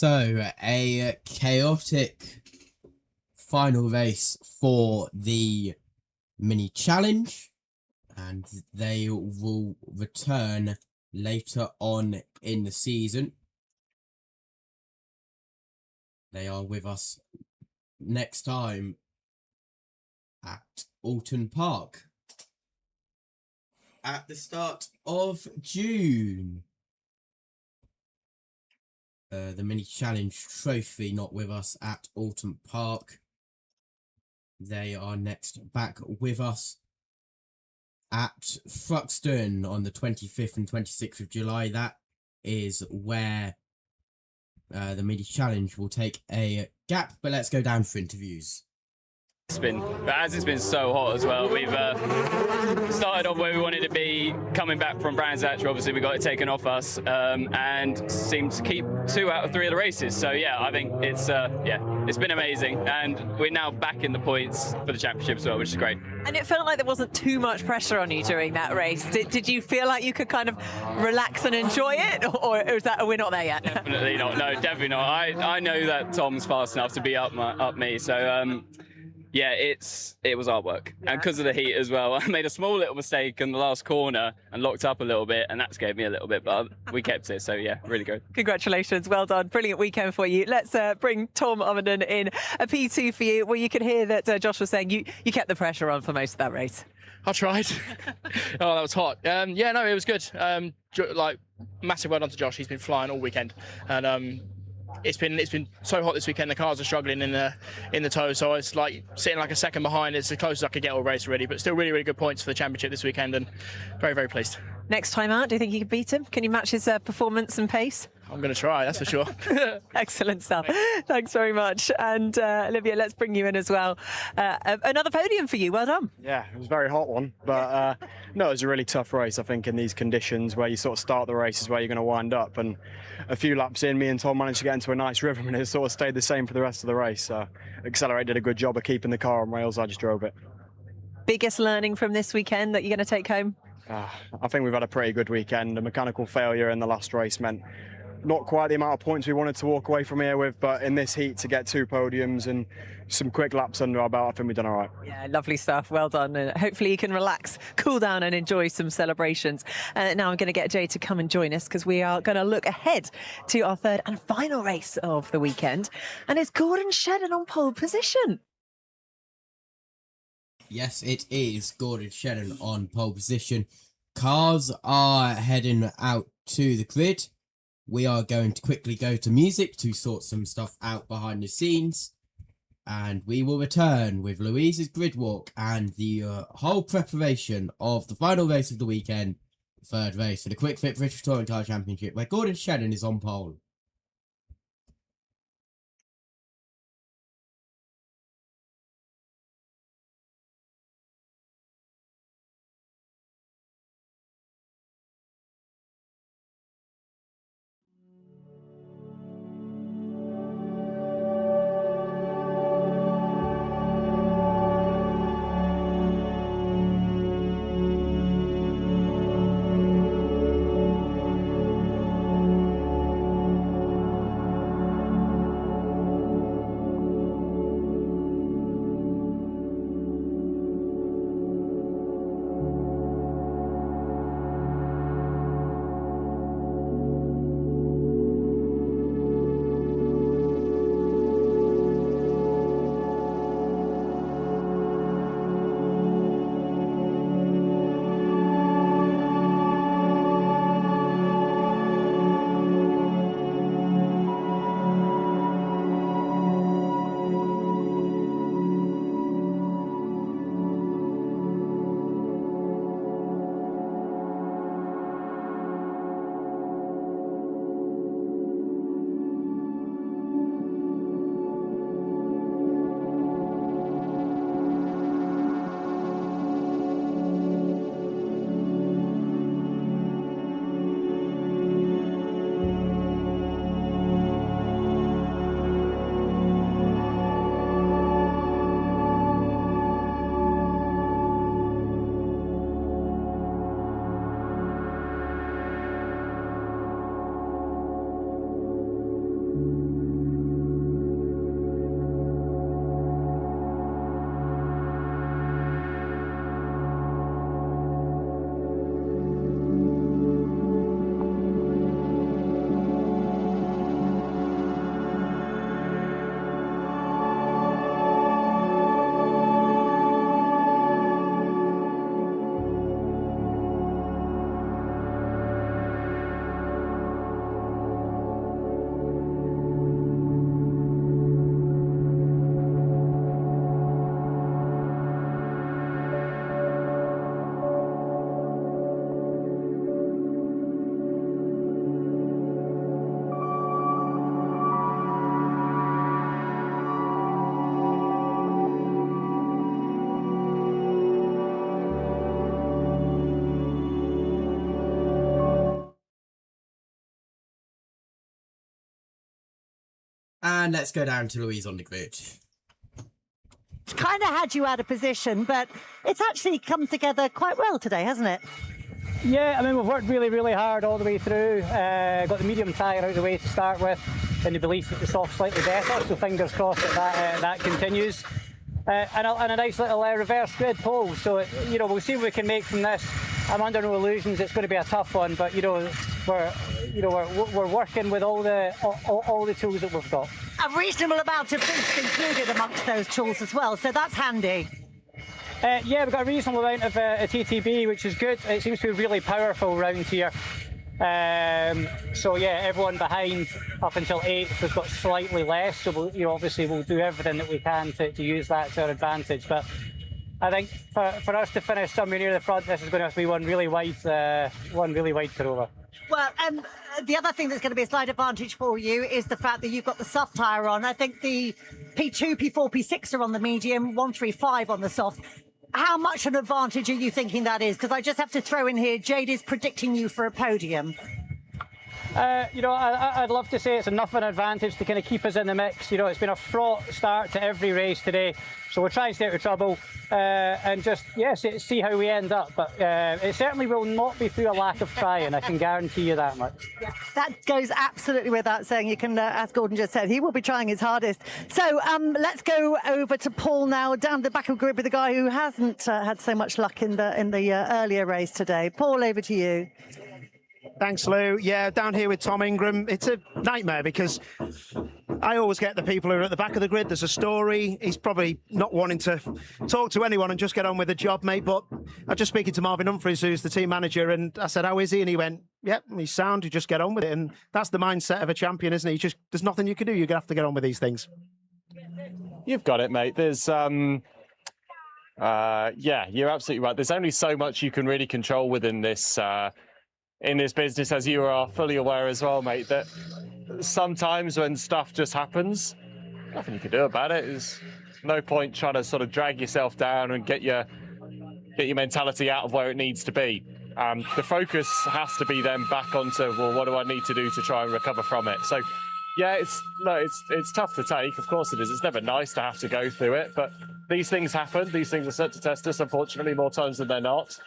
So, a chaotic final race for the mini challenge, and they will return later on in the season. They are with us next time at Alton Park at the start of June. The mini challenge trophy not with us at Alton Park. They are next back with us at Thruxton on the 25th and 26th of July. That is where the mini challenge will take a gap, but let's go down for interviews. But as it's been so hot as well, we've started off where we wanted to be, coming back from Brands Hatch. Obviously we got it taken off us, and seemed to keep 2 out of 3 of the races. So yeah, I think it's been amazing, and we're now back in the points for the championship as well, which is great. And it felt like there wasn't too much pressure on you during that race. Did you feel like you could kind of relax and enjoy it, or is that we're not there yet? Definitely not. No, definitely not. I know that Tom's fast enough to be up me. So yeah, it was hard work, and because of the heat as well, I made a small little mistake in the last corner and locked up a little bit, and that scared me a little bit, but we kept it. So yeah, really good. Congratulations, well done, brilliant weekend for you. Let's bring Tom Overton in a P2 for you. Well, you can hear that Josh was saying you kept the pressure on for most of that race. I tried. Oh, that was hot. Yeah, no, it was good. Like, massive well done to Josh. He's been flying all weekend, and it's been so hot this weekend. The cars are struggling in the tow, so it's like sitting like a second behind. It's as close as I could get all race already, but still really, really good points for the championship this weekend, and very, very pleased. Next time out, do you think you can beat him? Can you match his performance and pace? I'm going to try, that's for sure. Excellent stuff. Thanks very much. And Olivia, let's bring you in as well. Another podium for you. Well done. Yeah, it was a very hot one, but no, it was a really tough race. I think in these conditions where you sort of start the race is where you're going to wind up, and a few laps in, me and Tom managed to get into a nice rhythm, and it sort of stayed the same for the rest of the race. So Accelerate did a good job of keeping the car on rails. I just drove it. Biggest learning from this weekend that you're going to take home? I think we've had a pretty good weekend. A mechanical failure in the last race meant not quite the amount of points we wanted to walk away from here with, but in this heat to get 2 podiums and some quick laps under our belt, I think we've done all right. Yeah, lovely stuff. Well done. And hopefully you can relax, cool down and enjoy some celebrations. Now I'm going to get Jay to come and join us because we are going to look ahead to our third and final race of the weekend. And it's Gordon Shedden on pole position. Yes, it is Gordon Shedden on pole position. Cars are heading out to the grid. We are going to quickly go to music to sort some stuff out behind the scenes. And we will return with Louise's grid walk and the whole preparation of the final race of the weekend, the third race for the KwikFit British Touring Car Championship, where Gordon Shedden is on pole. And let's go down to Louise on the grid. Kind of had you out of position, but it's actually come together quite well today, hasn't it? Yeah, I mean, we've worked really, really hard all the way through. Got the medium tyre out of the way to start with, in the belief that the soft's slightly better, so fingers crossed that that continues. And a nice little reverse grid pole, so we'll see what we can make from this. I'm under no illusions it's going to be a tough one, but we're working with all the tools that we've got. A reasonable amount of boost included amongst those tools as well, so that's handy. Yeah, we've got a reasonable amount of a TTB, which is good. It seems to be really powerful round here. So yeah, everyone behind up until 8th has got slightly less. So obviously we'll do everything that we can to use that to our advantage. But I think for us to finish somewhere near the front, this is going to have to be one really wide Corolla. Well, the other thing that's going to be a slight advantage for you is the fact that you've got the soft tyre on. I think the P2, P4, P6 are on the medium, 135 on the soft. How much an advantage are you thinking that is? Because I just have to throw in here, Jade is predicting you for a podium. I'd love to say it's enough of an advantage to kind of keep us in the mix. It's been a fraught start to every race today, so we'll try and stay out of trouble and just, see how we end up. But it certainly will not be through a lack of trying, I can guarantee you that much. Yeah, that goes absolutely without saying. You can, as Gordon just said, he will be trying his hardest. So let's go over to Paul now, down the back of the grid with the guy who hasn't had so much luck in the earlier race today. Paul, over to you. Thanks, Lou. Yeah, down here with Tom Ingram, it's a nightmare because I always get the people who are at the back of the grid. There's a story. He's probably not wanting to talk to anyone and just get on with the job, mate. But I was just speaking to Marvin Humphries, who's the team manager, and I said, how is he? And he went, yep, he's sound. You just get on with it. And that's the mindset of a champion, isn't it? There's nothing you can do. You're going to have to get on with these things. You've got it, mate. There's, yeah, you're absolutely right. There's only so much you can really control within this business, as you are fully aware as well, mate, that sometimes when stuff just happens, nothing you can do about it. There's no point trying to sort of drag yourself down and get your mentality out of where it needs to be. The focus has to be then back onto, well, what do I need to do to try and recover from it? So, yeah, it's tough to take. Of course it is. It's never nice to have to go through it, but these things happen. These things are set to test us, unfortunately, more times than they're not.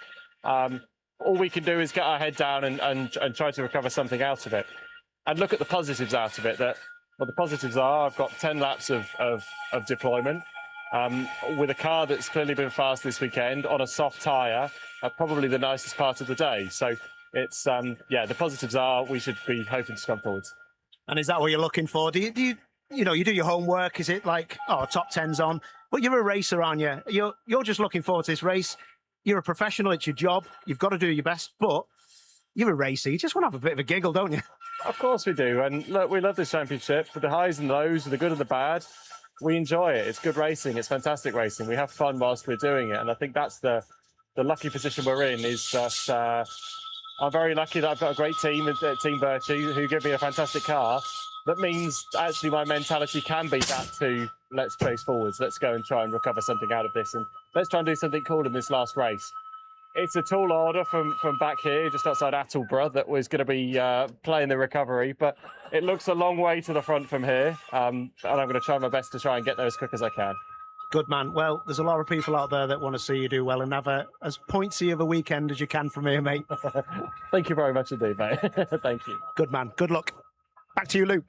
All we can do is get our head down and try to recover something out of it, and look at the positives out of it. The positives are I've got 10 laps of deployment with a car that's clearly been fast this weekend on a soft tyre, probably the nicest part of the day. So it's the positives are we should be hoping to come forwards. And is that what you're looking for? Do you do your homework? Is it like, top 10's on? But you're a racer, aren't you? You're just looking forward to this race. You're a professional, it's your job, you've got to do your best, but you're a racer, you just want to have a bit of a giggle, don't you? Of course we do, and look, we love this championship, with the highs and lows, with the good and the bad. We enjoy it, it's good racing, it's fantastic racing, we have fun whilst we're doing it, and I think that's the lucky position we're in, is that I'm very lucky that I've got a great team, Team Virtue, who give me a fantastic car. That means actually my mentality can be that to let's chase forwards, let's go and try and recover something out of this, and let's try and do something cool in this last race. It's a tall order from back here, just outside Attleborough, that was going to be playing the recovery, but it looks a long way to the front from here, and I'm going to try my best to try and get there as quick as I can. Good man. Well, there's a lot of people out there that want to see you do well and have as pointsy of a weekend as you can from here, mate. Thank you very much indeed, mate. Thank you. Good man. Good luck. Back to you, Lou.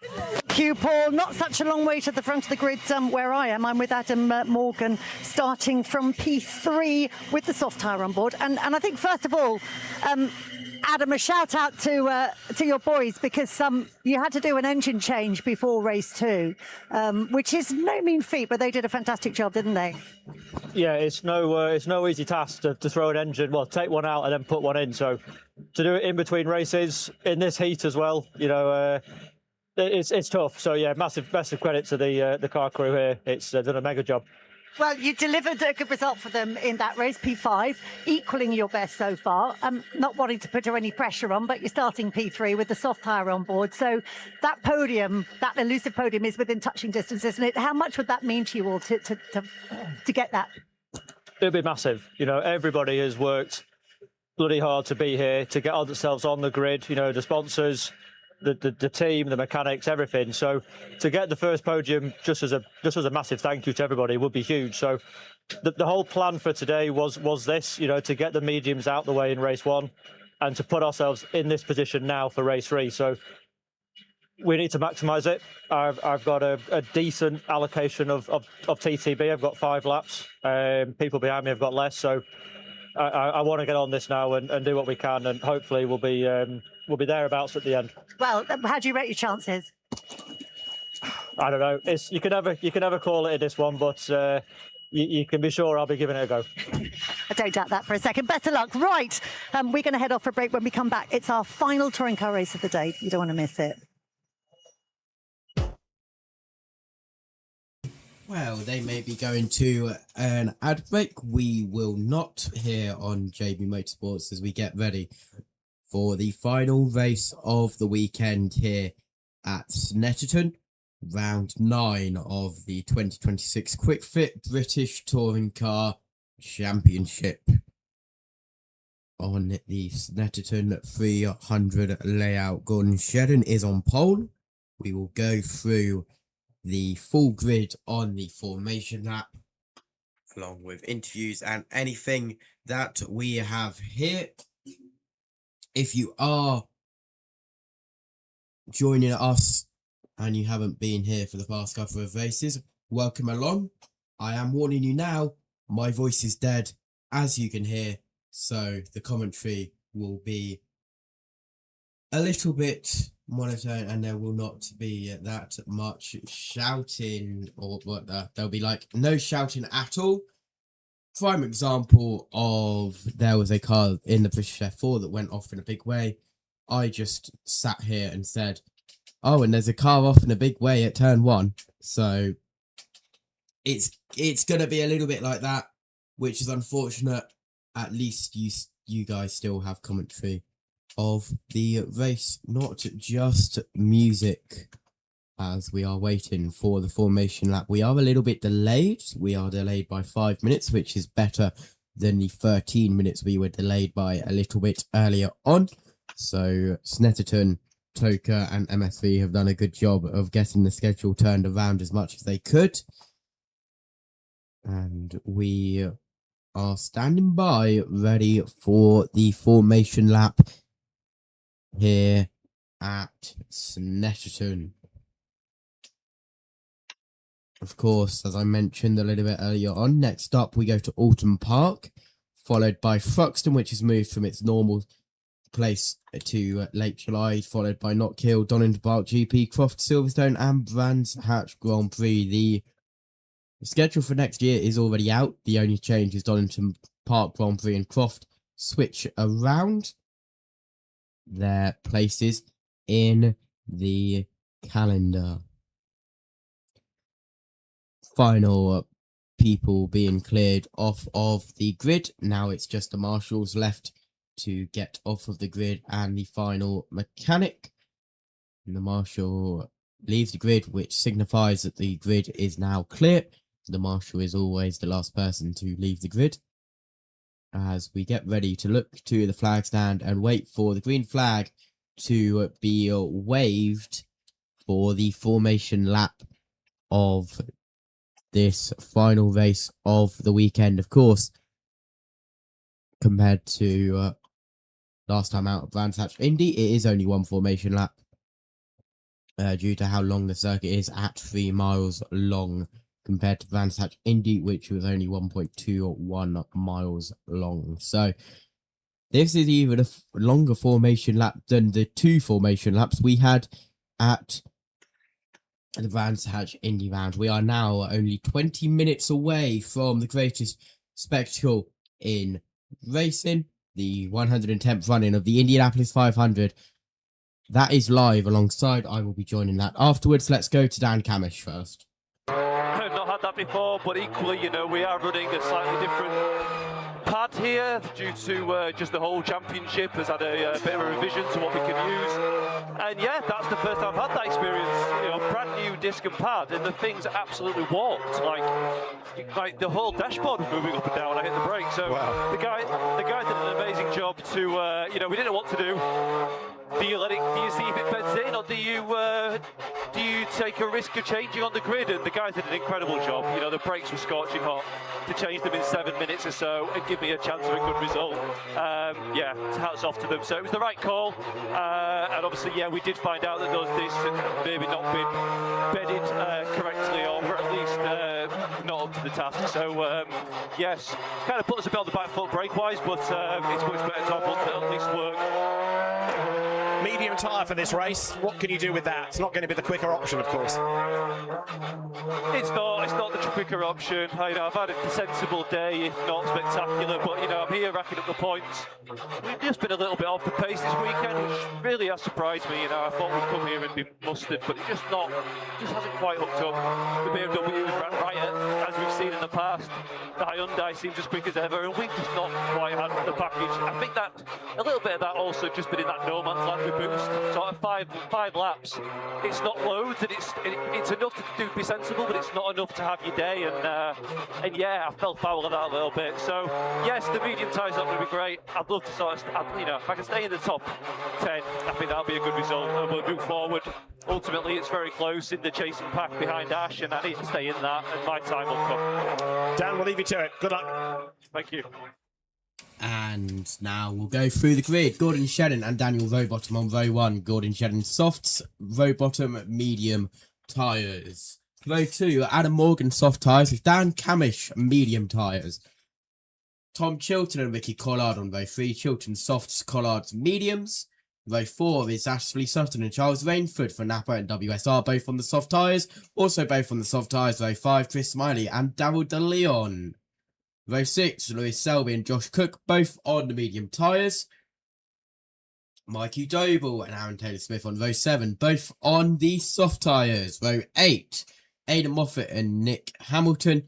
Thank you, Paul. Not such a long way to the front of the grid where I am. I'm with Adam Morgan, starting from P3 with the soft tyre on board. And I think, first of all, Adam, a shout out to your boys, because you had to do an engine change before race 2, which is no mean feat, but they did a fantastic job, didn't they? Yeah, it's no easy task to throw an engine, well, take one out and then put one in. So to do it in between races in this heat as well, it's tough. So yeah, massive credit to the car crew here. It's done a mega job. Well, you delivered a good result for them in that race, P5, equaling your best so far. Not wanting to put any pressure on, but you're starting P3 with the soft tyre on board. So that podium, that elusive podium, is within touching distance, isn't it? How much would that mean to you all to get that? It'll be massive. Everybody has worked bloody hard to be here, to get themselves on the grid. The sponsors, the team, the mechanics, everything. So to get the first podium, just as a massive thank you to everybody, would be huge. So the whole plan for today was this, you know, to get the mediums out the way in race 1, and to put ourselves in this position now for race 3. So we need to maximise it. I've got a decent allocation of TTB. I've got 5 laps. People behind me have got less. So I want to get on this now and do what we can, and hopefully we'll be thereabouts at the end. Well, how do you rate your chances? I don't know. You can never call it in this one, but you can be sure I'll be giving it a go. I don't doubt that for a second. Best of luck. Right, we're going to head off for a break. When we come back, it's our final touring car race of the day. You don't want to miss it. Well, they may be going to an ad break. We will not here on JB Motorsports as we get ready for the final race of the weekend here at Snetterton, round 9 of the 2026 KwikFit British Touring Car Championship. On the Snetterton 300 layout, Gordon Shedden is on pole. We will go through the full grid on the formation lap, along with interviews and anything that we have here. If you are joining us and you haven't been here for the past couple of races, welcome along. I am warning you now, my voice is dead, as you can hear, so the commentary will be a little bit monotone, and there will not be that much shouting, or what there'll be like no shouting at all. Prime example of there was a car in the British F4 that went off in a big way. I just sat here and said, oh, and there's a car off in a big way at turn 1. So it's gonna be a little bit like that, which is unfortunate. At least you guys still have commentary of the race, not just music, as we are waiting for the formation lap. We are a little bit delayed. We are delayed by 5 minutes, which is better than the 13 minutes we were delayed by a little bit earlier on. So Snetterton, Toka and MSV have done a good job of getting the schedule turned around as much as they could. And we are standing by, ready for the formation lap here at Snetterton. Of course, as I mentioned a little bit earlier on, next up we go to Alton Park, followed by Thruxton, which has moved from its normal place to Lake July, followed by Knockhill, Donington Park GP, Croft, Silverstone and Brands Hatch Grand Prix. The schedule for next year is already out. The only change is Donington Park Grand Prix and Croft switch around their places in the calendar. Final people being cleared off of the grid. Now it's just the marshals left to get off of the grid and the final mechanic. And the marshal leaves the grid, which signifies that the grid is now clear. The marshal is always the last person to leave the grid, as we get ready to look to the flag stand and wait for the green flag to be waved for the formation lap of this final race of the weekend. Of course, compared to last time out at Brands Hatch Indy, it is only one formation lap due to how long the circuit is, at 3 miles long, compared to Brands Hatch Indy, which was only 1.21 miles long. So this is even a longer formation lap than the 2 formation laps we had at the Brands Hatch Indy round. We are now only 20 minutes away from the greatest spectacle in racing, the 110th running of the Indianapolis 500. That is live alongside. I will be joining that afterwards. Let's go to Dan Camish first. I've not had that before, but equally, you know, we are running a slightly different pad here due to just the whole championship has had a bit of a revision to what we can use. And yeah, that's the first time I've had that experience. You know, brand new disc and pad, and the thing's absolutely warped. Like the whole dashboard was moving up and down when I hit the brake. So wow. the guy did an amazing job to, you know, we didn't know what to do. Do you see if it beds in, or do you take a risk of changing on the grid? And the guys did an incredible job. You know, the brakes were scorching hot to change them in 7 minutes or so and give me a chance of a good result. Yeah, hats off to them. So it was the right call. And obviously, yeah, we did find out that those discs had maybe not been bedded correctly, or at least not up to the task. So yes, kind of put us a bit on the back foot brake-wise, but it's much better to have one that at least work. Medium tyre for this race. What can you do with that? It's not going to be the quicker option, of course. It's not the quicker option. You know, I've had a sensible day, if not spectacular, but you know, I'm here racking up the points. We've just been a little bit off the pace this weekend, which really has surprised me. You know, I thought we'd come here and be mustard, but it just hasn't quite hooked up. The BMW was right as we've seen in the past. The Hyundai seems as quick as ever, and we've just not quite had the package. I think that a little bit of that also just been in that no man's land with boost. Sort of five laps. It's not loads, and it's enough to be sensible, but it's not enough to have your day. And yeah, I fell foul of that a little bit. So yes, the medium tyre's not going to be great. I'd love to sort of, you know, if I can stay in the top 10, I think that'll be a good result, and we'll move forward. Ultimately, it's very close in the chasing pack behind Ash, and I need to stay in that, and my time will come. Dan, we'll leave you to it. Good luck. Thank you. And now we'll go through the grid. Gordon Shedden and Daniel Rowbottom on row 1. Gordon Shedden softs, Rowbottom medium tyres. Row 2, Adam Morgan soft tyres with Dan Camish medium tyres. Tom Chilton and Ricky Collard on row 3. Chilton softs, Collard's mediums. Row 4 is Ashley Sutton and Charles Rainford for Napa and WSR, both on the soft tyres. Also both on the soft tyres, row 5, Chris Smiley and Darryl De Leon. Row 6, Lewis Selby and Josh Cook, both on the medium tyres. Mikey Doble and Aaron Taylor-Smith on row 7, both on the soft tyres. Row 8, Aidan Moffat and Nick Hamilton,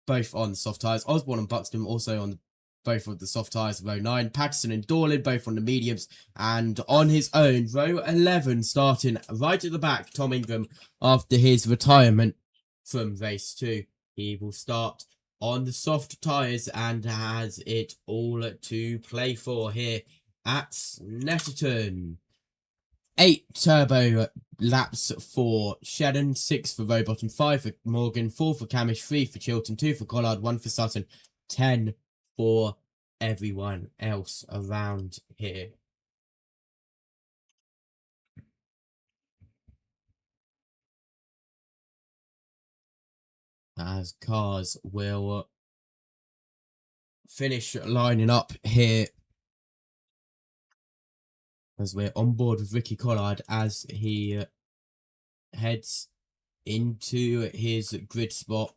both on the soft tyres. Osborne and Buxton also on both of the soft tyres. Row 9, Patterson and Dorlin, both on the mediums. And on his own, row 11, starting right at the back, Tom Ingram, after his retirement from race 2. He will start on the soft tyres and has it all to play for here at Snetterton. 8 turbo laps for Shedden, 6 for Rowbottom, 5 for Morgan, 4 for Camish, 3 for Chilton, 2 for Collard, 1 for Sutton, 10 for everyone else around here. As cars will finish lining up here as we're on board with Ricky Collard as he heads into his grid spot.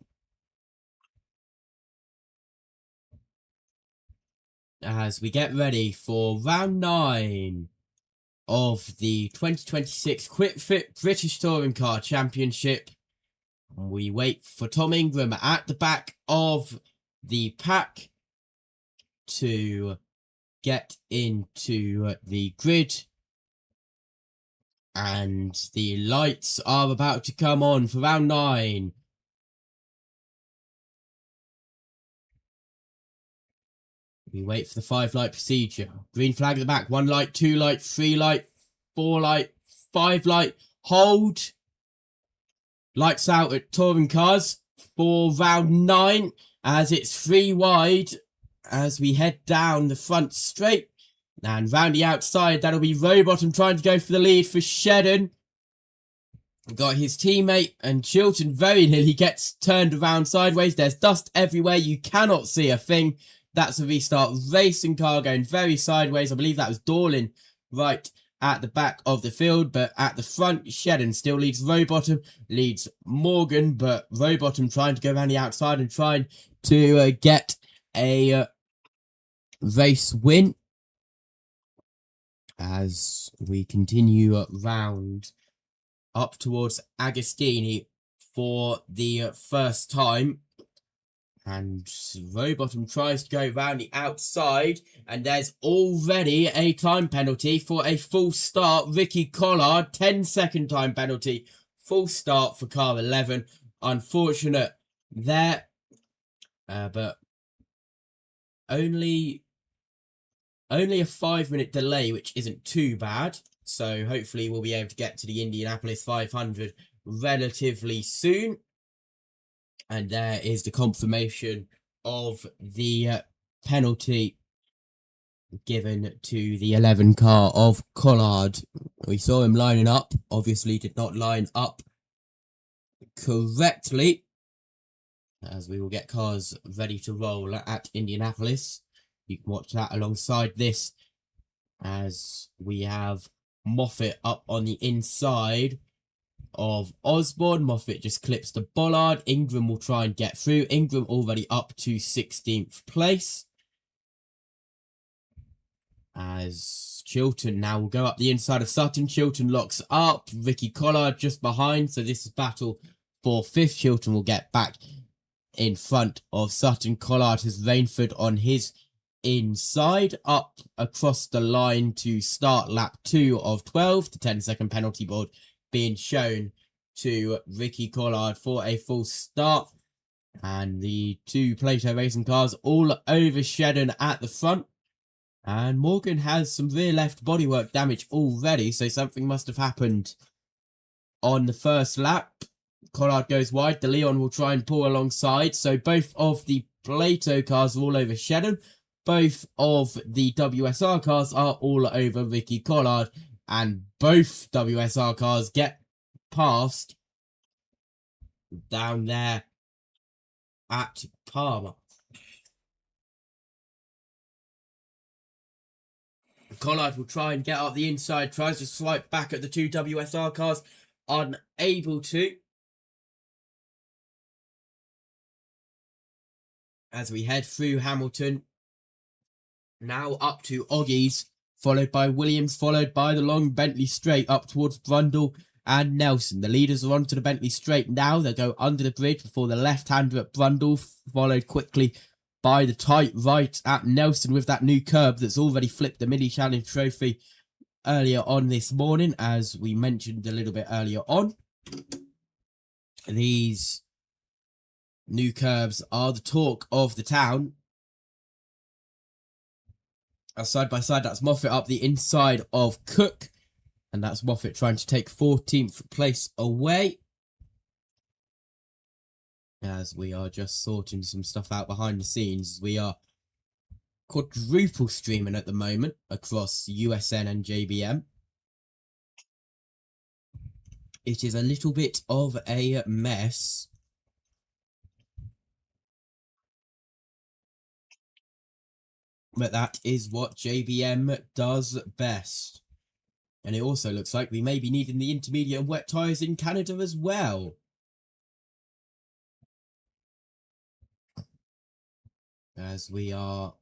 As we get ready for round 9 of the 2026 KwikFit British Touring Car Championship. We wait for Tom Ingram at the back of the pack to get into the grid. And the lights are about to come on for round 9. We wait for the 5-light procedure. Green flag at the back. 1 light, 2 light, 3 light, 4 light, 5 light. Hold. Lights out at touring cars for round 9 as it's 3 wide as we head down the front straight. And round the outside, that'll be Rowbottom trying to go for the lead for Shedden. Got his teammate and Chilton very nearly gets turned around sideways. There's dust everywhere. You cannot see a thing. That's a restart racing car going very sideways. I believe that was Dorlin right at the back of the field, but at the front, Shedden still leads Rowbottom, leads Morgan, but Rowbottom trying to go around the outside and trying to get a race win. As we continue round up towards Agostini for the first time. And Rowbottom tries to go round the outside, and there's already a time penalty for a full start. Ricky Collard, 10-second time penalty, full start for car 11. Unfortunate there, but only Only a 5-minute delay, which isn't too bad. So hopefully we'll be able to get to the Indianapolis 500 relatively soon. And there is the confirmation of the penalty given to the 11 car of Collard. We saw him lining up. Obviously did not line up correctly, as we will get cars ready to roll at Indianapolis. You can watch that alongside this, as we have Moffat up on the inside of Osborne. Moffat just clips the bollard. Ingram will try and get through. Ingram already up to 16th place. As Chilton now will go up the inside of Sutton. Chilton locks up. Ricky Collard just behind. So this is battle for 5th. Chilton will get back in front of Sutton. Collard has Rainford on his inside, up across the line to start lap 2 of 12. The 10-second penalty board being shown to Ricky Collard for a full start. And the 2 Plato racing cars all over Shedden at the front. And Morgan has some rear left bodywork damage already, so something must have happened on the first lap. Collard goes wide. De Leon will try and pull alongside. So both of the Plato cars are all over Shedden. Both of the WSR cars are all over Ricky Collard. And both WSR cars get past down there at Palmer. Collard will try and get up the inside. Tries to swipe back at the 2 WSR cars. Unable to. As we head through Hamilton. Now up to Oggies, followed by Williams, followed by the long Bentley straight up towards Brundle and Nelson. The leaders are onto the Bentley straight now. They'll go under the bridge before the left-hander at Brundle, followed quickly by the tight right at Nelson with that new curb that's already flipped the Mini Challenge Trophy earlier on this morning, as we mentioned a little bit earlier on. These new curbs are the talk of the town. Side by side, that's Moffat up the inside of Cook. And that's Moffat trying to take 14th place away. As we are just sorting some stuff out behind the scenes. We are quadruple streaming at the moment across USN and JBM. It is a little bit of a mess. But that is what JBM does best. And it also looks like we may be needing the intermediate and wet tyres in Canada as well. As we are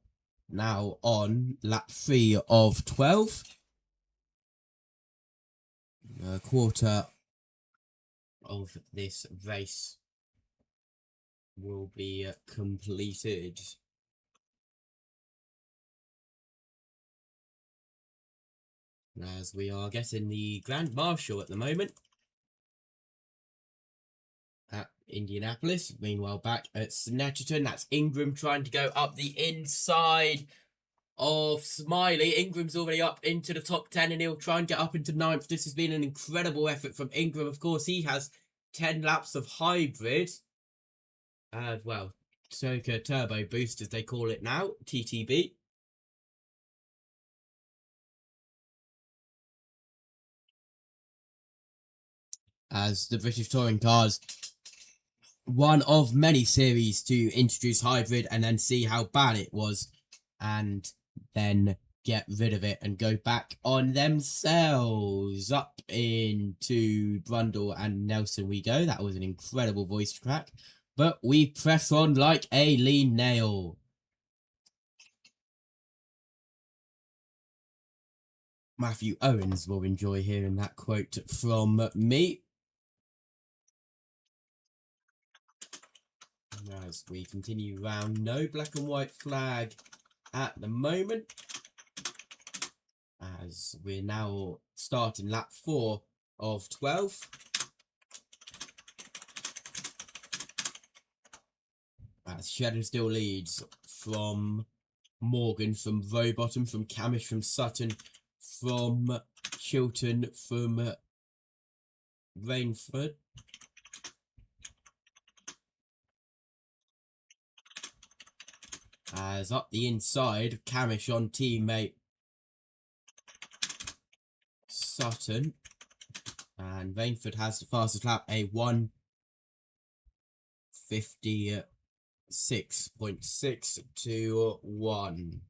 now on lap 3 of 12. A quarter of this race will be completed. As we are getting the Grand Marshal at the moment at Indianapolis. Meanwhile, back at Snetterton, that's Ingram trying to go up the inside of Smiley. Ingram's already up into the top 10 and he'll try and get up into 9th. This has been an incredible effort from Ingram. Of course, he has 10 laps of hybrid. Well, Soka Turbo Boost, as they call it now, TTB. As the British Touring Cars, one of many series to introduce hybrid and then see how bad it was and then get rid of it and go back on themselves. Up into Brundle and Nelson we go. That was an incredible voice crack, but we press on like a lean nail. Matthew Owens will enjoy hearing that quote from me. As we continue round, no black and white flag at the moment. As we're now starting lap 4 of 12. As Shedden still leads from Morgan, from Rowbottom, from Camish, from Sutton, from Chilton, from Rainford. As up the inside, Camish on teammate Sutton. And Rainford has the fastest lap, a 1:56.621.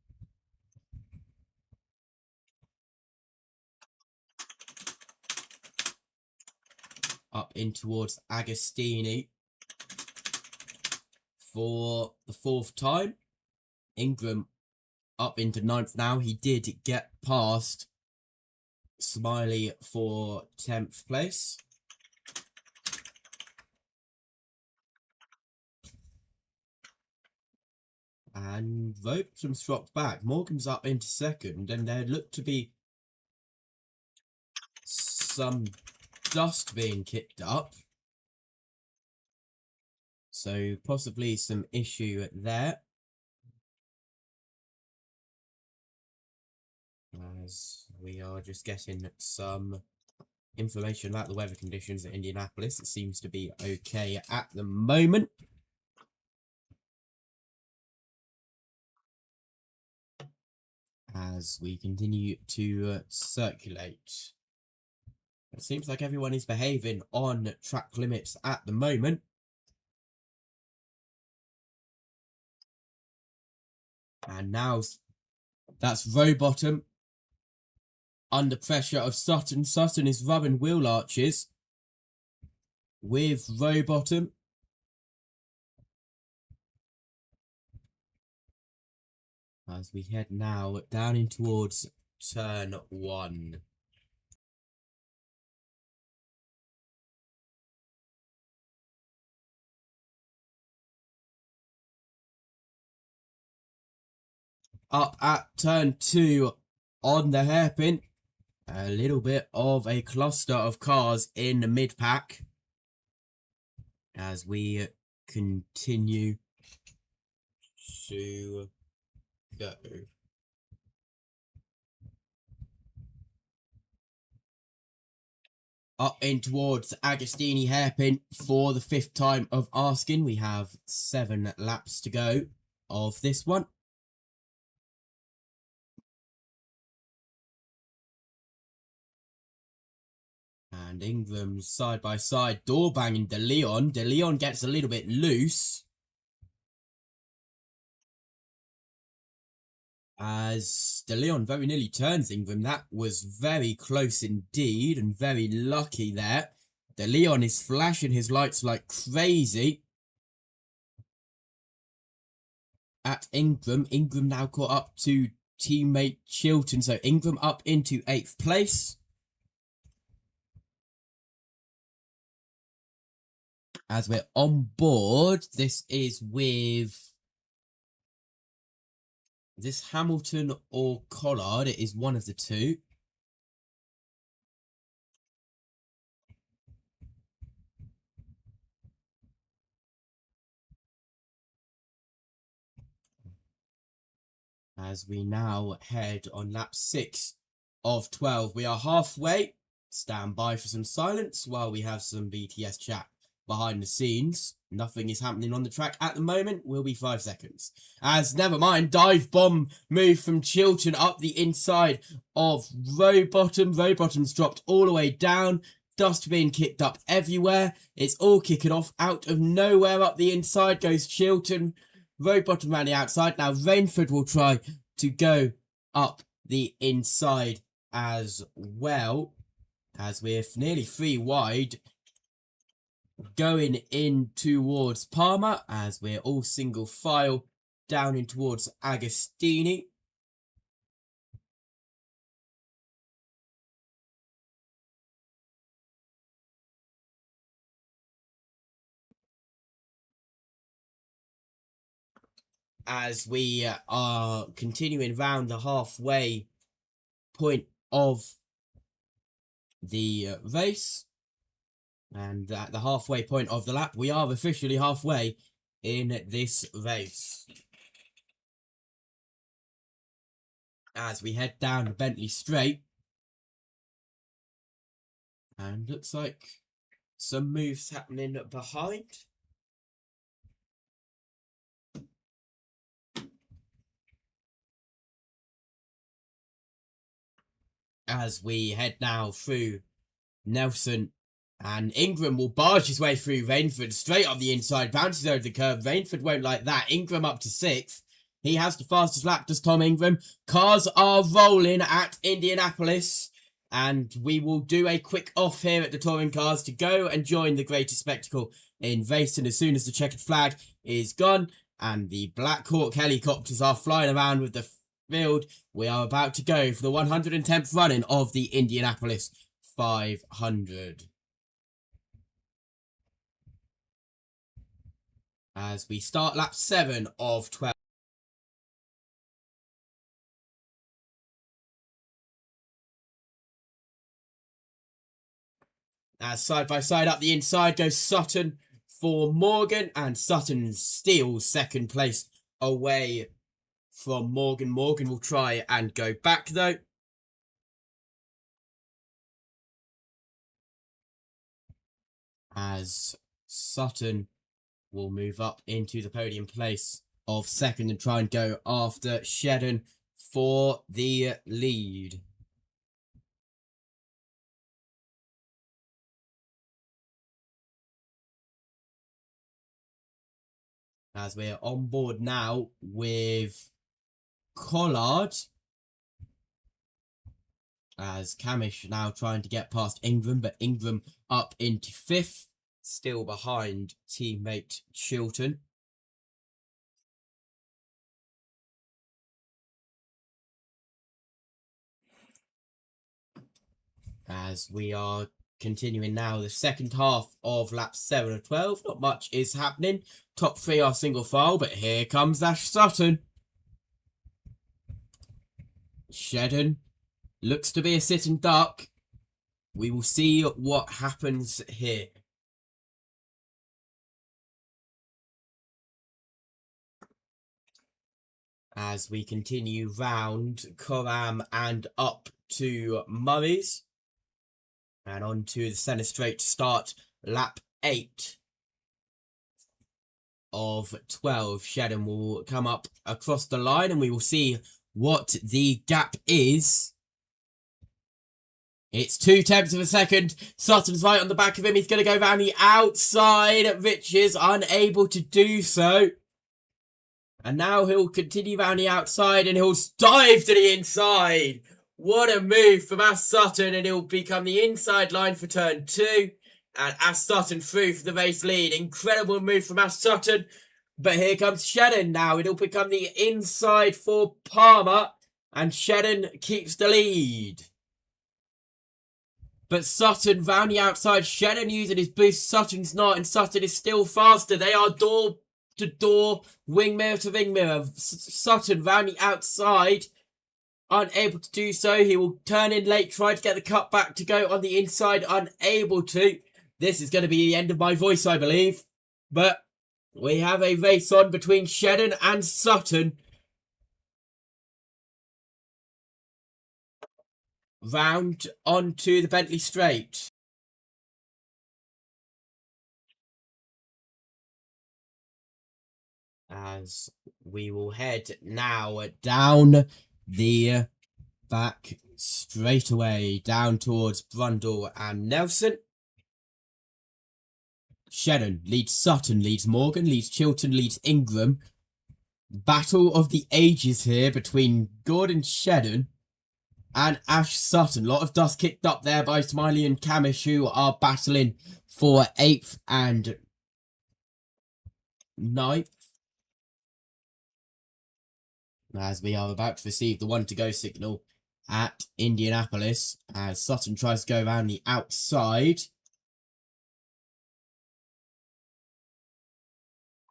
Up in towards Agostini for the 4th time. Ingram up into 9th now. He did get past Smiley for 10th place. And Vopsham's dropped back. Morgan's up into 2nd, and there looked to be some dust being kicked up. So possibly some issue there. As we are just getting some information about the weather conditions at Indianapolis. It seems to be okay at the moment. As we continue to circulate. It seems like everyone is behaving on track limits at the moment. And now that's Rowbottom under pressure of Sutton. Sutton is rubbing wheel arches with Rowbottom. As we head now down in towards turn 1. Up at turn 2 on the hairpin. A little bit of a cluster of cars in the mid-pack. As we continue to go. Up in towards Agostini hairpin for the 5th time of asking. We have 7 laps to go of this one. And Ingram side by side, door banging De Leon. De Leon gets a little bit loose. As De Leon very nearly turns Ingram. That was very close indeed and very lucky there. De Leon is flashing his lights like crazy at Ingram. Ingram now caught up to teammate Chilton. So Ingram up into 8th place. As we're on board, this is with this Hamilton or Collard. It is one of the two. As we now head on lap 6 of 12. We are halfway. Stand by for some silence while we have some BTS chat behind the scenes. Nothing is happening on the track at the moment. Will be 5 seconds. As never mind, dive bomb move from Chilton up the inside of Rowbottom. Rowbottom's dropped all the way down. Dust being kicked up everywhere. It's all kicking off out of nowhere. Up the inside goes Chilton. Rowbottom around the outside. Now Rainford will try to go up the inside as well. As we're nearly 3 wide. Going in towards Palmer as we're all single file down in towards Agostini. As we are continuing round the halfway point of the race. And at the halfway point of the lap, we are officially halfway in this race. as we head down the Bentley Straight. And looks like some moves happening behind. As we head now through Nelson, and Ingram will barge his way through Rainford straight up the inside, bounces over the curb. Rainford won't like that. Ingram up to 6th. He has the fastest lap, does Tom Ingram. Cars are rolling at Indianapolis, and we will do a quick off here at the touring cars to go and join the greatest spectacle in racing as soon as the checkered flag is gone and the Black Hawk helicopters are flying around with the field. We are about to go for the 110th running of the Indianapolis 500. As we start lap 7 of 12. As side by side up the inside goes Sutton for Morgan, and Sutton steals second place away from Morgan. Morgan will try and go back though. As Sutton will move up into the podium place of second and try and go after Shedden for the lead. As we're on board now with Collard. As Camish now trying to get past Ingram, but Ingram up into 5th. Still behind teammate Chilton. As we are continuing now the second half of lap 7 of 12. Not much is happening. Top 3 are single file, but here comes Ash Sutton. Shedden looks to be a sitting duck. We will see what happens here. As we continue round Coram and up to Murray's. And on to the centre straight to start lap 8 of 12. Shedden will come up across the line and we will see what the gap is. It's 0.2 of a second. Sutton's right on the back of him. He's going to go round the outside. Rich is unable to do so. And now he'll continue round the outside and he'll dive to the inside. What a move from Ash Sutton, and he'll become the inside line for turn 2. And Ash Sutton through for the race lead. Incredible move from Ash Sutton. But here comes Shedden now. It'll become the inside for Palmer. And Shedden keeps the lead. But Sutton round the outside. Shedden using his boost. Sutton's not, and Sutton is still faster. They are door to door, wing mirror to wing mirror. Sutton round the outside. Unable to do so. He will turn in late, try to get the cut back to go on the inside. Unable to. This is going to be the end of my voice, I believe. But we have a race on between Shedden and Sutton. Round onto the Bentley Straight. As we will head now down the back straight away, down towards Brundle and Nelson. Shedden leads Sutton, leads Morgan, leads Chilton, leads Ingram. Battle of the ages here between Gordon Shedden and Ash Sutton. A lot of dust kicked up there by Smiley and Camish, who are battling for 8th and 9th. As we are about to receive the 1 to go signal at Indianapolis, as Sutton tries to go around the outside.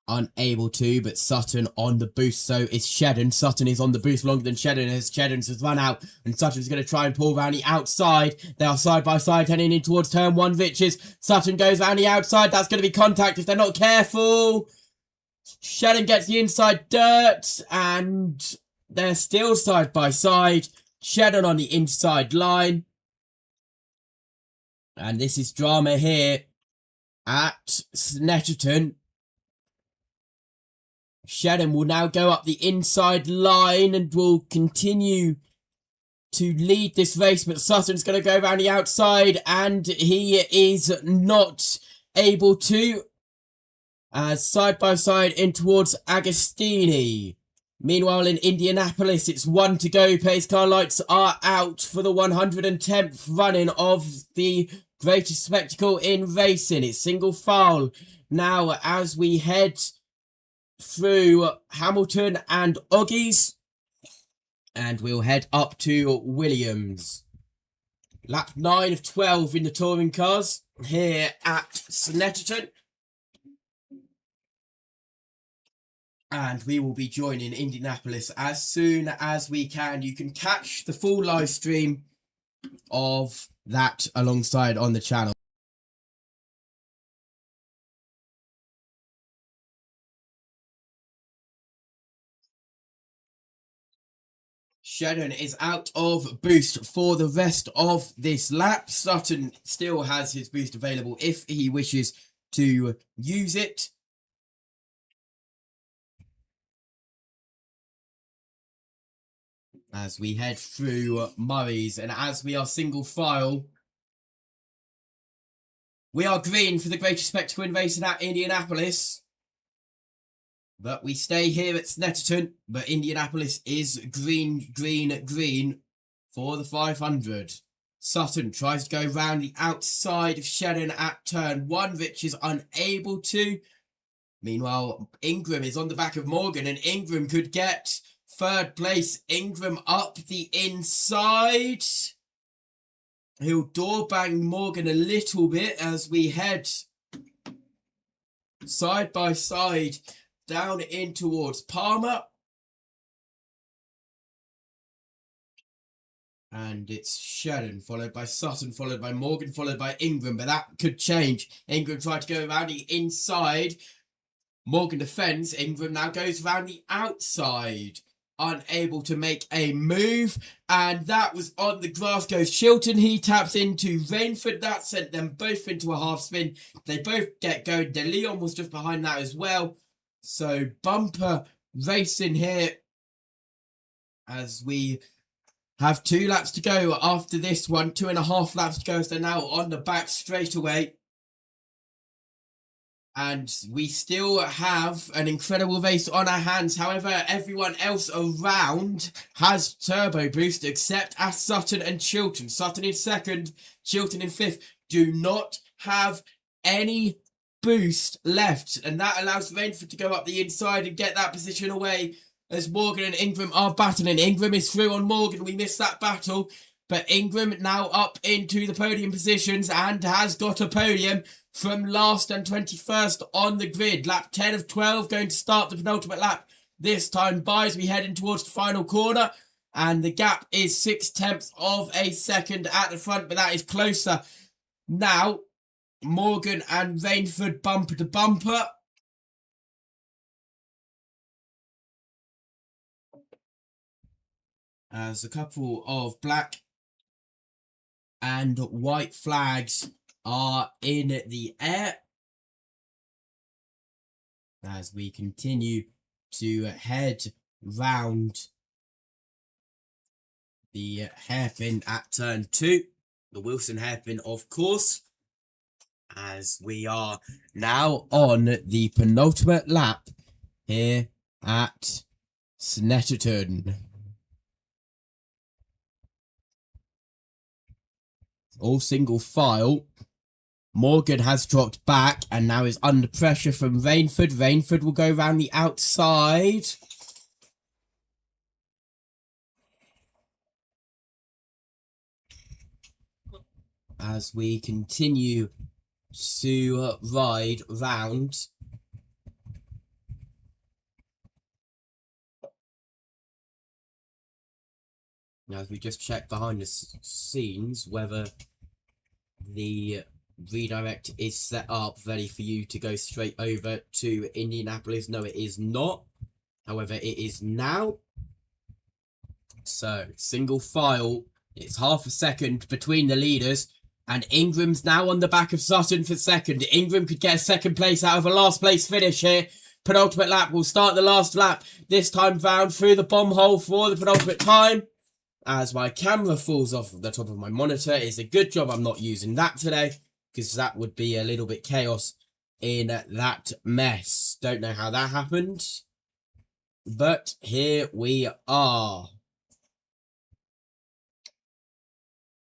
Unable to, but Sutton on the boost, so is Shedden. Sutton is on the boost longer than Shedden, as Shedden's has run out, and Sutton's going to try and pull around the outside. They are side by side heading in towards turn 1 Riches. Sutton goes around the outside. That's going to be contact if they're not careful. Shedden gets the inside dirt, and They're still side by side. Shedden on the inside line. And this is drama here at Snetterton. Shedden will now go up the inside line and will continue to lead this race, but Sutton's going to go around the outside, and he is not able to. As side by side in towards Agostini. Meanwhile, in Indianapolis, it's 1 to go. Pace car lights are out for the 110th running of the greatest spectacle in racing. It's single file now as we head through Hamilton and Oggies. And we'll head up to Williams. Lap 9 of 12 in the touring cars here at Snetterton. And we will be joining Indianapolis as soon as we can. You can catch the full live stream of that alongside on the channel. Shedden is out of boost for the rest of this lap. Sutton still has his boost available if he wishes to use it. As we head through Murray's, and as we are single file, we are green for the greatest spectacle in racing at Indianapolis. But we stay here at Snetterton, but Indianapolis is green, green, green for the 500. Sutton tries to go round the outside of Shedden at turn 1. Rich is unable to. Meanwhile, Ingram is on the back of Morgan, and Ingram could get third place. Ingram up the inside. He'll door bang Morgan a little bit as we head side by side down in towards Palmer. And it's Shedden, followed by Sutton, followed by Morgan, followed by Ingram. But that could change. Ingram tried to go around the inside. Morgan defends. Ingram now goes around the outside. Unable to make a move. And that was on the grass goes Chilton. He taps into Rainford. That sent them both into a half spin. They both get going. De Leon was just behind that as well. So bumper racing here as we have 2 laps to go after this one. 2.5 laps to go as they're now on the back straight away. And we still have an incredible race on our hands. However, everyone else around has turbo boost except Sutton and Chilton. Sutton in second, Chilton in 5th. Do not have any boost left, and that allows Rainford to go up the inside and get that position away as Morgan and Ingram are battling. Ingram is through on Morgan. We missed that battle, but Ingram now up into the podium positions and has got a podium from last and 21st on the grid. Lap 10 of 12 going to start the penultimate lap this time by as we head in towards the final corner, and the gap is 0.6 of a second at the front, but that is closer now. Morgan and Rainford bumper to bumper. As a couple of black and white flags are in the air. As we continue to head round the hairpin at turn 2. The Wilson hairpin, of course. As we are now on the penultimate lap here at Snetterton. All single file. Morgan has dropped back and now is under pressure from Rainford. Rainford will go round the outside. As we continue to ride round. Now, as we just check behind the scenes whether the redirect is set up ready for you to go straight over to Indianapolis. No, it is not. However, it is now. So, single file. It's half a second between the leaders. And Ingram's now on the back of Sutton for second. Ingram could get a second place out of a last place finish here. Penultimate lap will start the last lap. This time round through the bomb hole for the penultimate time. As my camera falls off the top of my monitor. It's a good job I'm not using that today, because that would be a little bit chaos in that mess. Don't know how that happened. But here we are.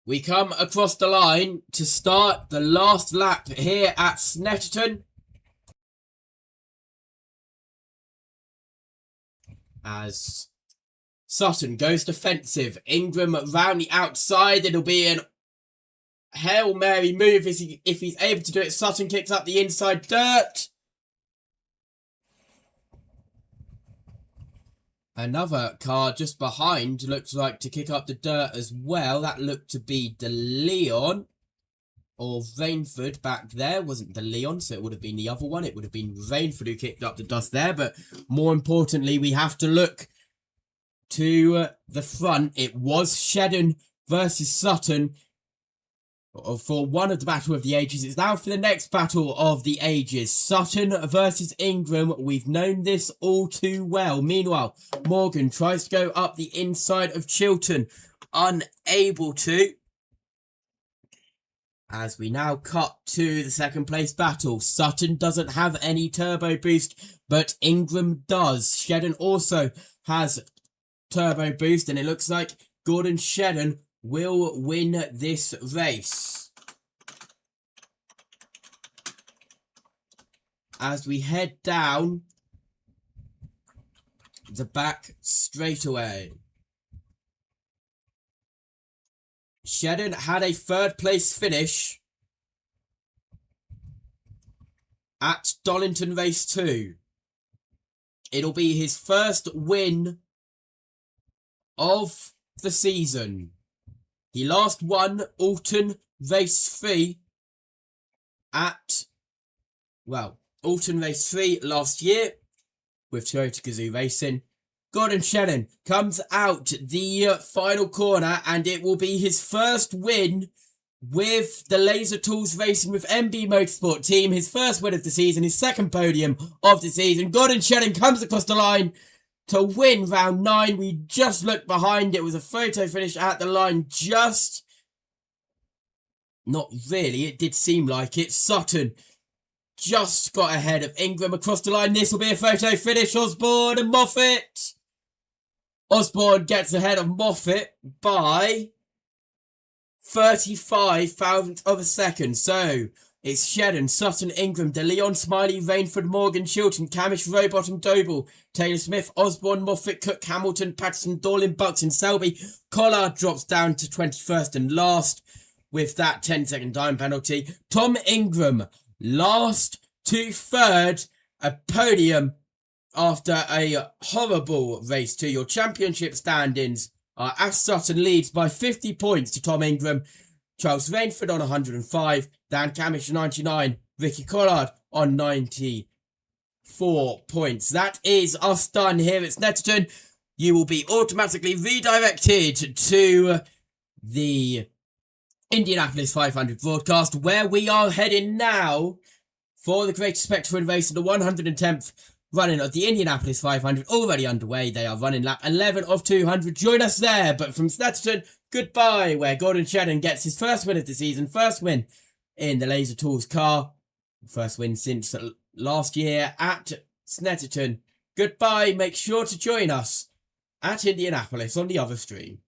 We come across the line to start the last lap here at Snetterton. As Sutton goes defensive. Ingram round the outside. It'll be an Hail Mary move if he's able to do it. Sutton kicks up the inside dirt. Another car just behind looks like to kick up the dirt as well. That looked to be De Leon or Rainford back there. Wasn't De Leon, so it would have been the other one. It would have been Rainford who kicked up the dust there. But more importantly, we have to look to the front. It was Shedden versus Sutton for one of the Battle of the Ages. It's now for the next Battle of the Ages. Sutton versus Ingram. We've known this all too well. Meanwhile, Morgan tries to go up the inside of Chilton. Unable to. As we now cut to the second place battle. Sutton doesn't have any turbo boost, but Ingram does. Shedden also has turbo boost, and it looks like Gordon Shedden will win this race. As we head down the back straightaway. Shedden had a third place finish at Dollington Race 2. It'll be his first win of the season. He last won Alton Race 3 at, well, Alton Race 3 last year with Toyota Gazoo Racing. Gordon Shedden comes out the final corner, and it will be his first win with the Laser Tools Racing with MB Motorsport team. His first win of the season, his second podium of the season. Gordon Shedden comes across the line to win round 9. We just looked behind. It was a photo finish at the line. Just not really. It did seem like it. Sutton just got ahead of Ingram across the line. This will be a photo finish. Osborne and Moffat. Osborne gets ahead of Moffat by 35 thousandths of a second. So it's Shedden, Sutton, Ingram, De Leon, Smiley, Rainford, Morgan, Chilton, Camish, Rowbottom, Doble, Taylor Smith, Osborne, Moffat, Cook, Hamilton, Patterson, Dorlin, Buxton, Selby. Collard drops down to 21st and last with that 10-second time penalty. Tom Ingram, last to third, a podium after a horrible race 2. Your championship standings are Ash Sutton leads by 50 points to Tom Ingram. Charles Rainford on 105, Dan Camish 99, Ricky Collard on 94 points. That is us done here at Snetterton. You will be automatically redirected to the Indianapolis 500 broadcast, where we are heading now for the greatest spectacle in racing, the 110th running of the Indianapolis 500, already underway. They are running lap 11 of 200. Join us there. But from Snetterton, goodbye, where Gordon Shedden gets his first win of the season, first win in the Laser Tools car, first win since last year at Snetterton. Goodbye. Make sure to join us at Indianapolis on the other stream.